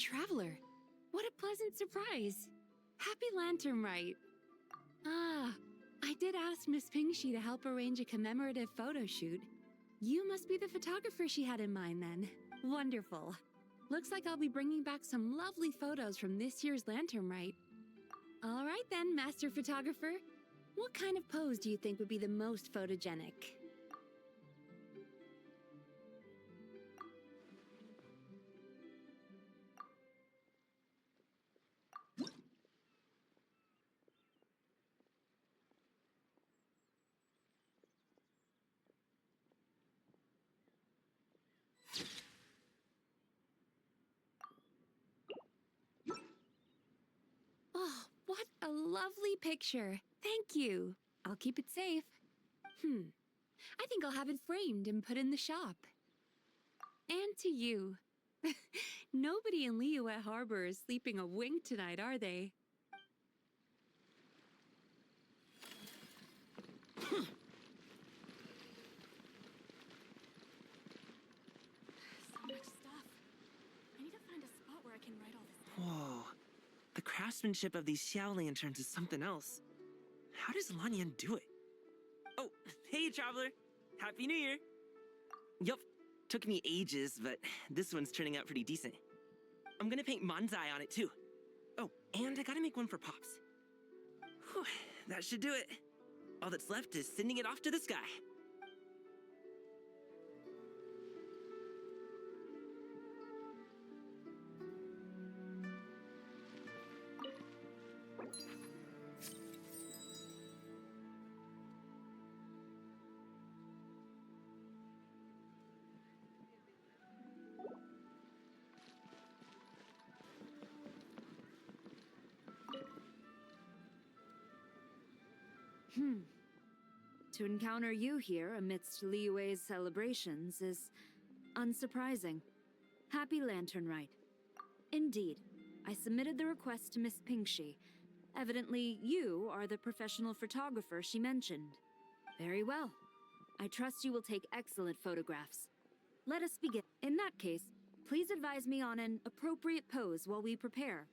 Traveler. What a pleasant surprise. Happy Lantern Rite. Ah, I did ask Miss Pingshi to help arrange a commemorative photo shoot. You must be the photographer she had in mind then. Wonderful. Looks like I'll be bringing back some lovely photos from this year's Lantern Rite. All right then, Master Photographer. What kind of pose do you think would be the most photogenic? Oh, what a lovely picture. Thank you. I'll keep it safe. I think I'll have it framed and put in the shop. And to you. Nobody in Liyue Harbor is sleeping a wink tonight, are they? So much stuff. I need to find a spot where I can write all this down. Whoa. The craftsmanship of these Xiao lanterns is something else. How does Lanyan do it? Oh, hey, Traveler! Happy New Year! Yup, took me ages, but this one's turning out pretty decent. I'm gonna paint Manzai on it, too. Oh, and I gotta make one for Pops. Whew, that should do it. All that's left is sending it off to the sky. To encounter you here amidst Liyue's celebrations is unsurprising. Happy Lantern Rite. Indeed, I submitted the request to Miss Pingshi. Evidently, you are the professional photographer she mentioned. Very well. I trust you will take excellent photographs. Let us begin. In that case, please advise me on an appropriate pose while we prepare.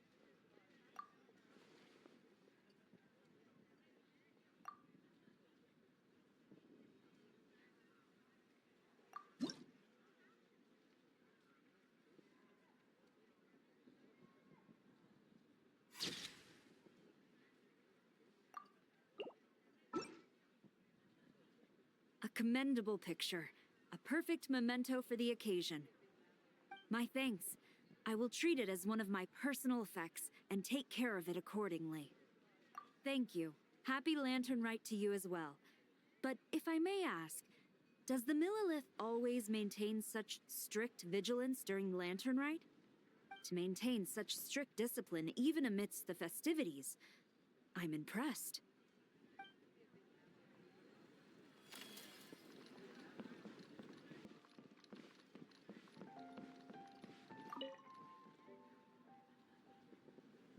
A commendable picture. A perfect memento for the occasion. My thanks. I will treat it as one of my personal effects and take care of it accordingly. Thank you. Happy Lantern Rite to you as well. But if I may ask, does the Millilith always maintain such strict vigilance during Lantern Rite? To maintain such strict discipline even amidst the festivities, I'm impressed.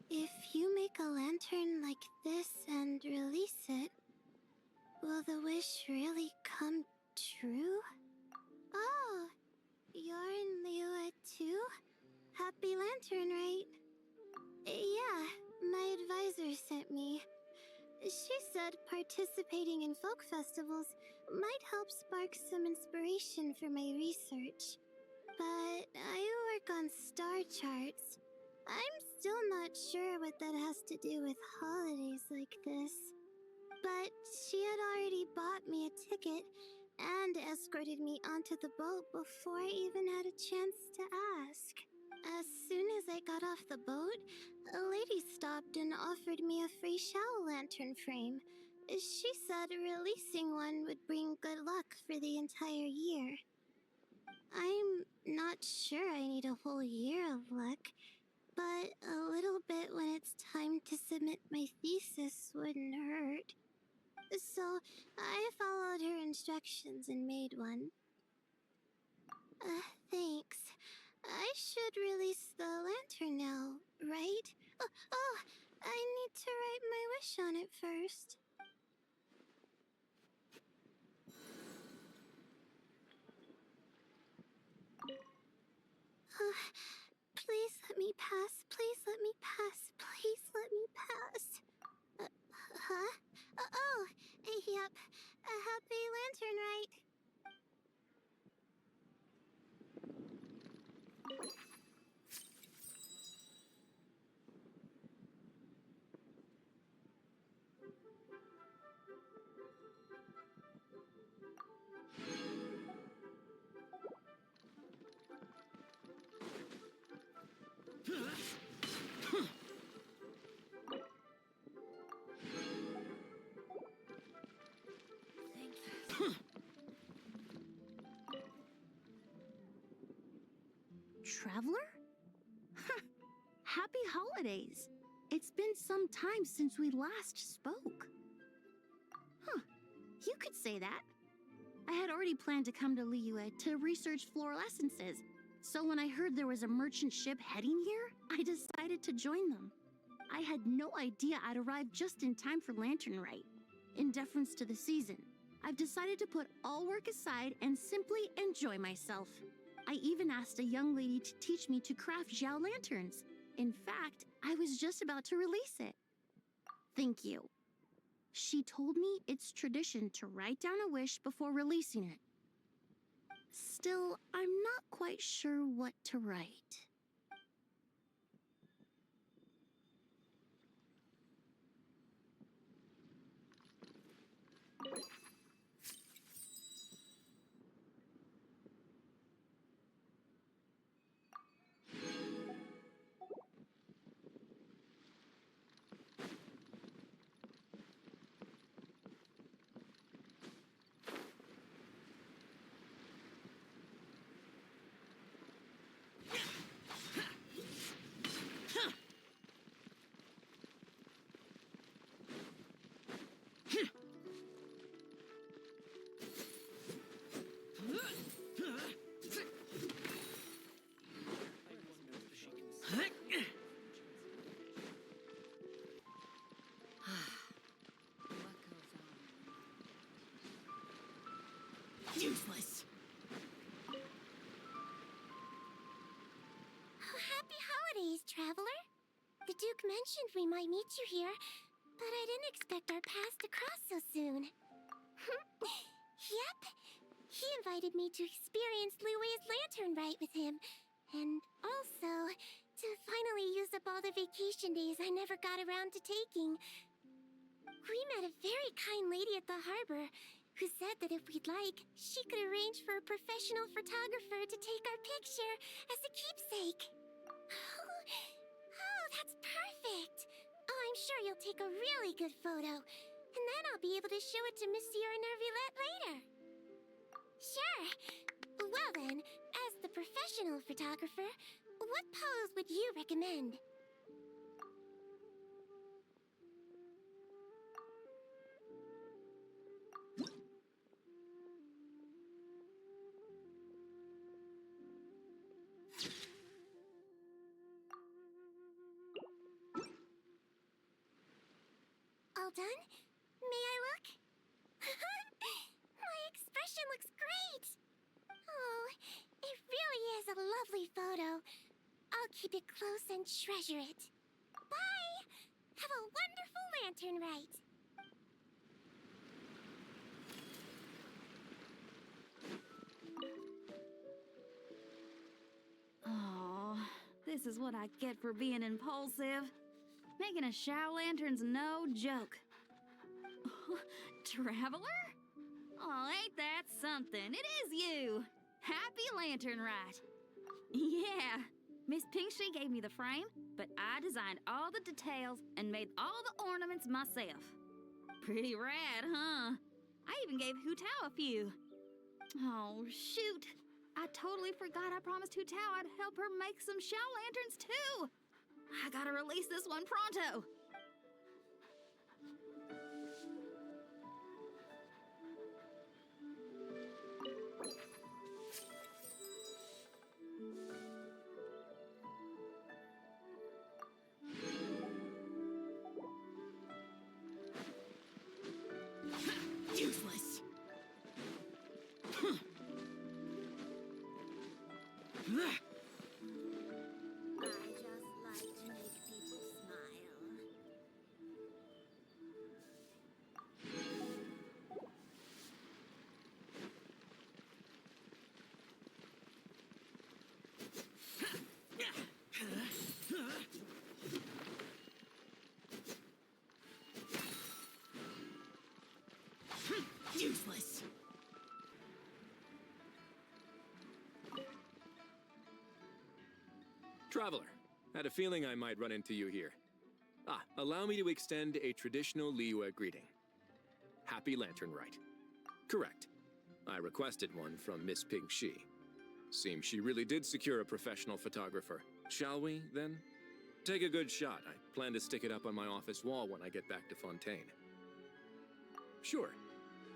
If you make a lantern like this and release it, will the wish really come true? Oh, you're in Liyue too? Happy Lantern Rite. Yeah, my advisor sent me. She said participating in folk festivals might help spark some inspiration for my research. But I work on star charts. I'm still not sure what that has to do with holidays like this. But she had already bought me a ticket and escorted me onto the boat before I even had a chance to ask. As soon as I got off the boat, a lady stopped and offered me a free Shao lantern frame. She said releasing one would bring good luck for the entire year. I'm not sure I need a whole year of luck, but a little bit when it's time to submit my thesis wouldn't hurt. So I followed her instructions and made one. Thanks. I should release the lantern now, right? Oh, I need to write my wish on it first. Please let me pass Let me pass. Please let me pass. Huh? Oh, yep. Happy Lantern Rite. Traveler? Happy holidays! It's been some time since we last spoke. Huh, you could say that. I had already planned to come to Liyue to research floral essences, so when I heard there was a merchant ship heading here, I decided to join them. I had no idea I'd arrive just in time for Lantern Rite. In deference to the season, I've decided to put all work aside and simply enjoy myself. I even asked a young lady to teach me to craft Xiao lanterns. In fact, I was just about to release it. Thank you. She told me it's tradition to write down a wish before releasing it. Still, I'm not quite sure what to write. Useless. Oh, happy holidays, traveler. The Duke mentioned we might meet you here, but I didn't expect our paths to cross so soon. Yep. He invited me to experience Liyue's Lantern Rite with him, and also to finally use up all the vacation days I never got around to taking. We met a very kind lady at the harbor who said that if we'd like, she could arrange for a professional photographer to take our picture as a keepsake. Oh, that's perfect. Oh, I'm sure you'll take a really good photo, and then I'll be able to show it to Monsieur Nervillette later. Sure. Well then, as the professional photographer, what pose would you recommend? All done? May I look? My expression looks great! Oh, it really is a lovely photo. I'll keep it close and treasure it. Bye! Have a wonderful Lantern Rite! Oh, this is what I get for being impulsive. Making a Xiao lantern's no joke. Traveler? Oh, ain't that something? It is you! Happy Lantern Rite! Yeah, Miss Pinkstreet gave me the frame, but I designed all the details and made all the ornaments myself. Pretty rad, huh? I even gave Hu Tao a few. Oh, shoot. I totally forgot I promised Hu Tao I'd help her make some Xiao lanterns, too. I gotta release this one pronto. Useless. I just like to make useless. Traveler, had a feeling I might run into you here. Allow me to extend a traditional Liyue greeting. Happy Lantern Rite. Correct. I requested one from Miss Ping Shi. Seems she really did secure a professional photographer. Shall we, then? Take a good shot. I plan to stick it up on my office wall when I get back to Fontaine. Sure.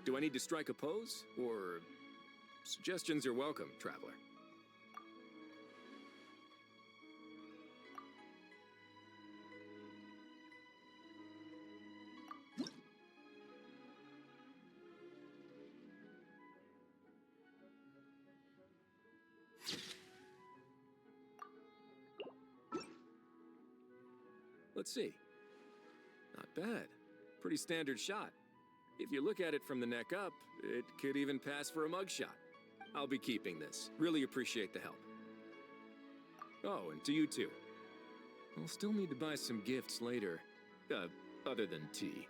Do I need to strike a pose? Or... Suggestions are welcome, Traveler. Let's see. Not bad. Pretty standard shot. If you look at it from the neck up, it could even pass for a mugshot. I'll be keeping this. Really appreciate the help. Oh, and to you too. I'll still need to buy some gifts later. Other than tea.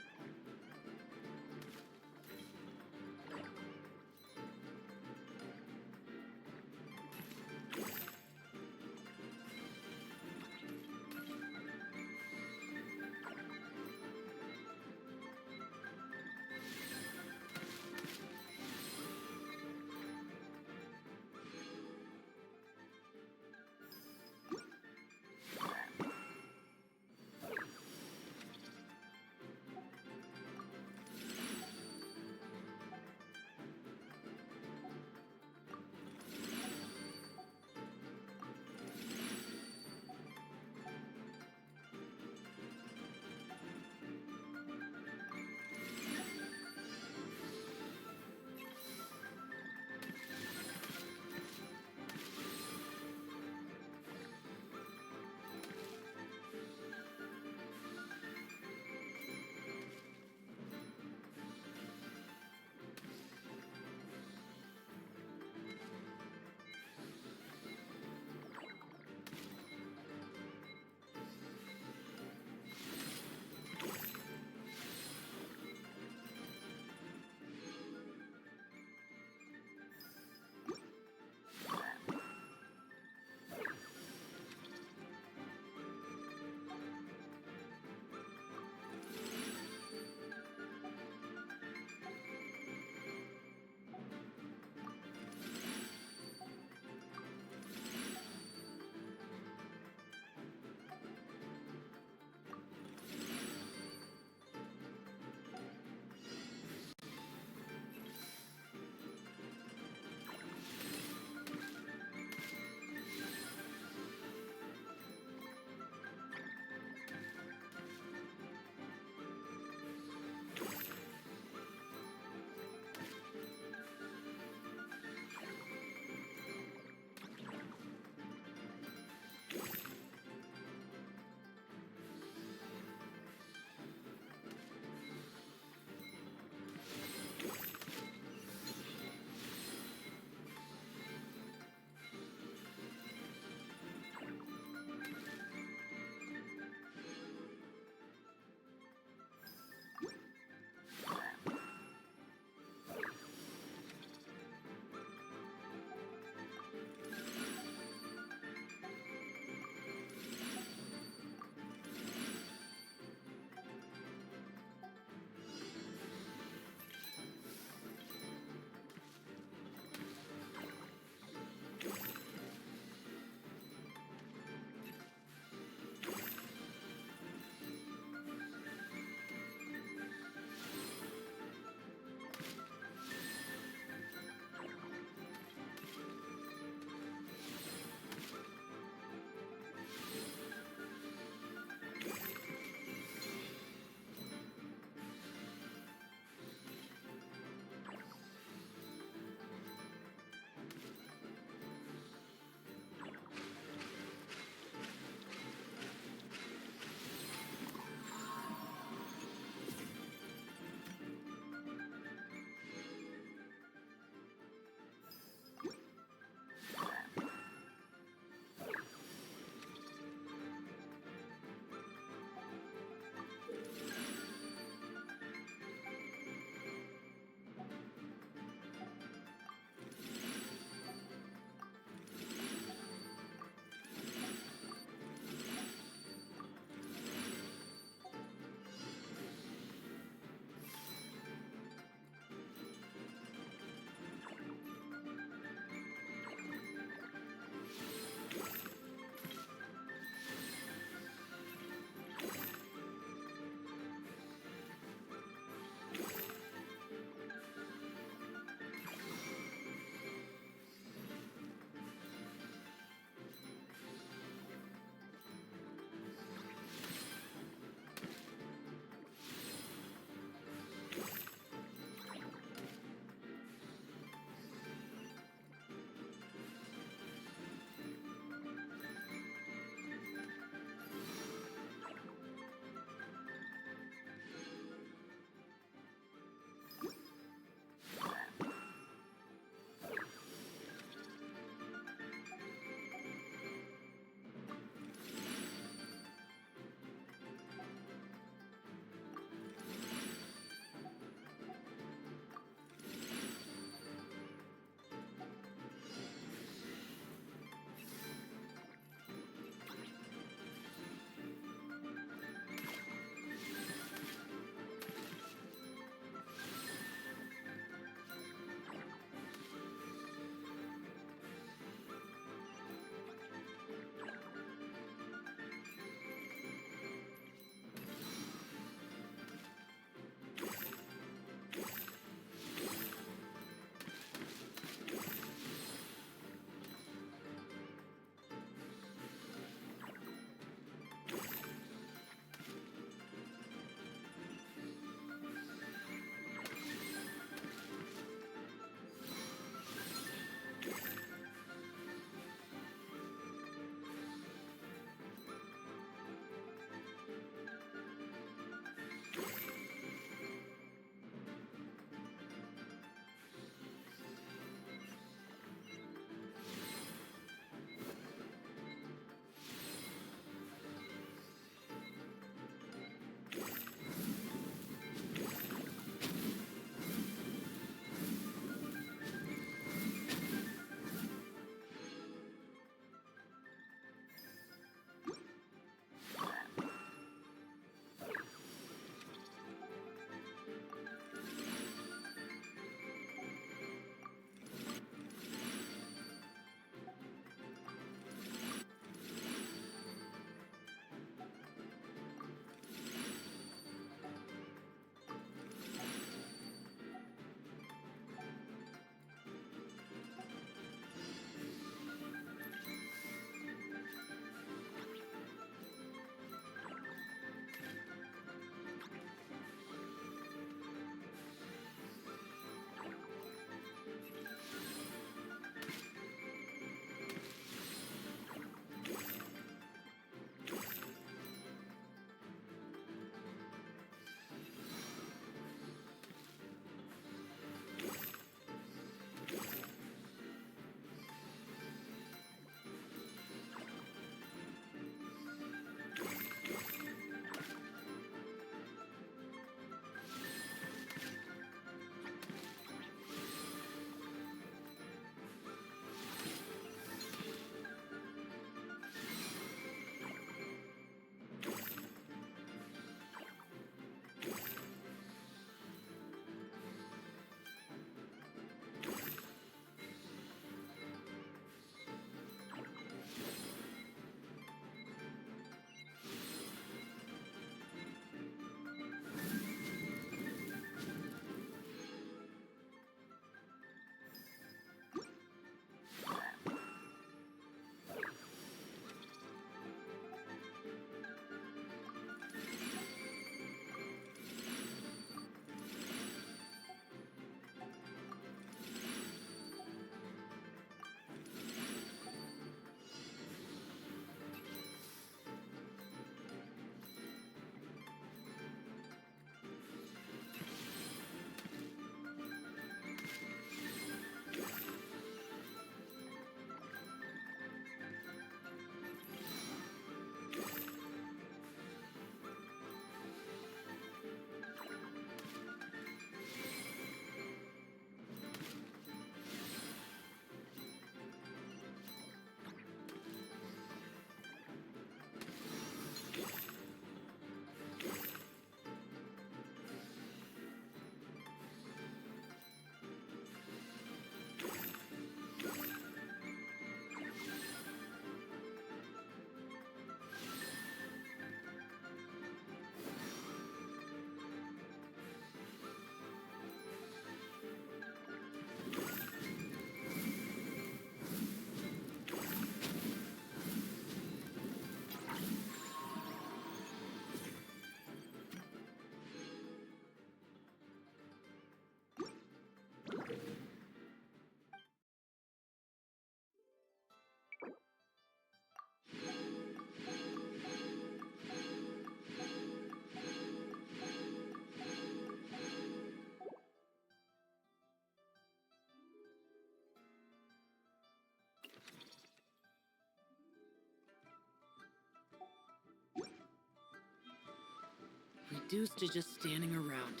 reduced to just standing around.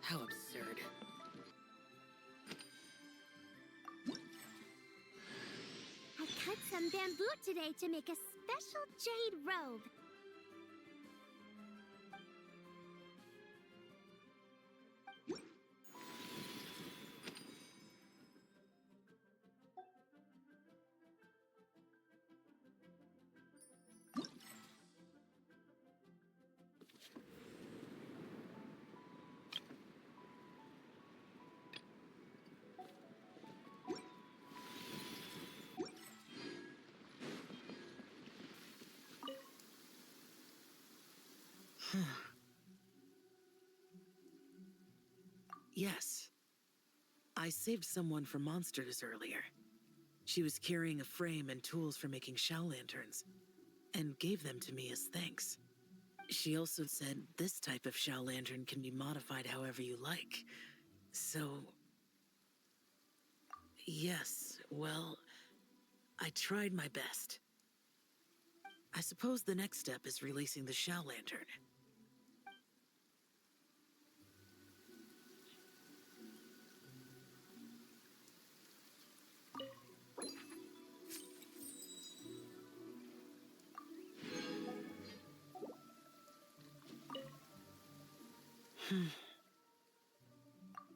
How absurd. I cut some bamboo today to make a special jade robe. Yes. I saved someone from monsters earlier. She was carrying a frame and tools for making shell lanterns, and gave them to me as thanks. She also said this type of shell lantern can be modified however you like. So... yes, well, I tried my best. I suppose the next step is releasing the shell lantern.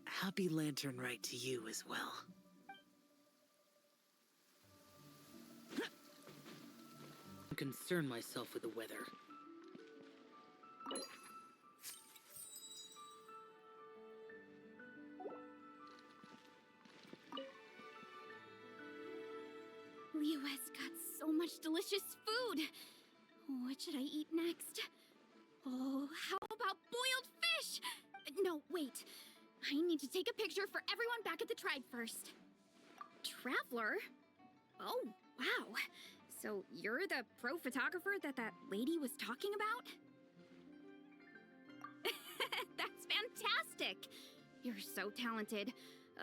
Happy Lantern Rite to you as well. I concern myself with the weather. Leo has got so much delicious food. What should I eat next? Oh, how about boiled fish? No, wait. I need to take a picture for everyone back at the tribe first. Traveler? Oh, wow. So you're the pro photographer that lady was talking about? That's fantastic. You're so talented.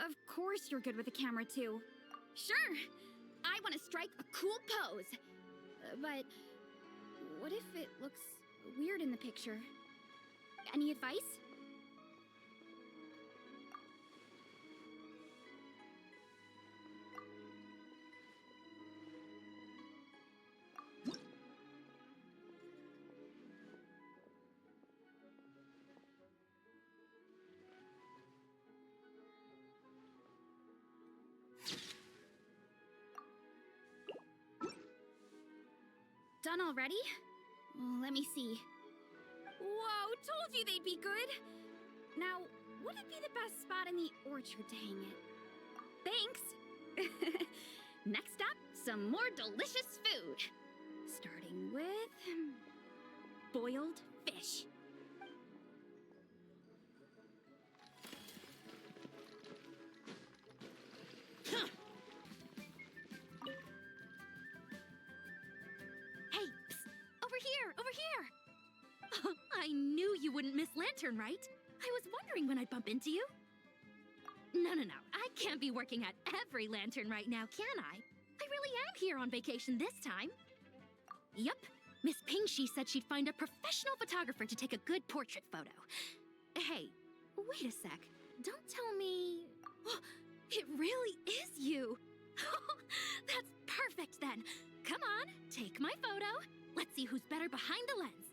Of course you're good with a camera too. Sure. I want to strike a cool pose. But what if it looks weird in the picture? Any advice? Done already? Let me see. Whoa, told you they'd be good! Now, would it be the best spot in the orchard to hang it? Thanks! Next up, some more delicious food. Starting with... boiled fish. I knew you wouldn't miss Lantern Rite. I was wondering when I'd bump into you. No. I can't be working at every Lantern Rite now, can I? I really am here on vacation this time. Yup. Miss Pingshi said she'd find a professional photographer to take a good portrait photo. Hey, wait a sec. Don't tell me... Oh, it really is you. That's perfect then. Come on, take my photo. Let's see who's better behind the lens.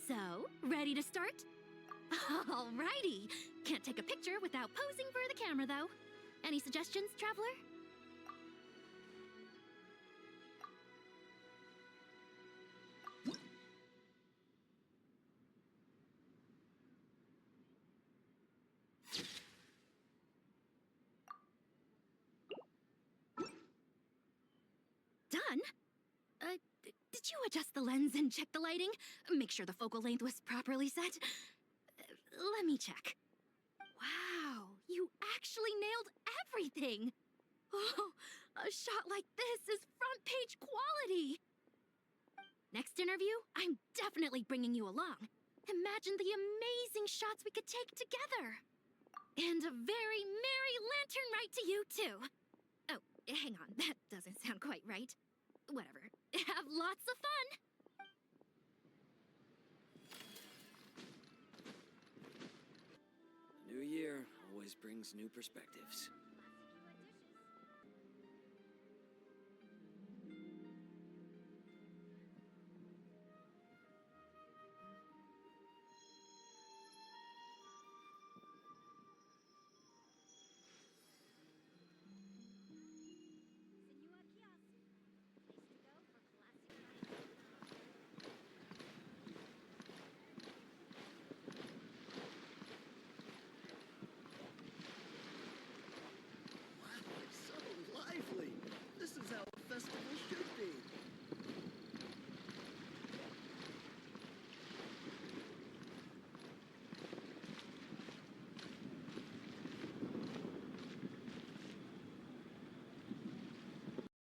So, ready to start? Alrighty. Can't take a picture without posing for the camera, though. Any suggestions, traveler? Done? Did you adjust the lens and check the lighting? Make sure the focal length was properly set? Let me check. Wow, you actually nailed everything! Oh, a shot like this is front page quality! Next interview, I'm definitely bringing you along. Imagine the amazing shots we could take together! And a very merry Lantern Rite to you, too! Oh, hang on, that doesn't sound quite right. Whatever. Have lots of fun! brings new perspectives.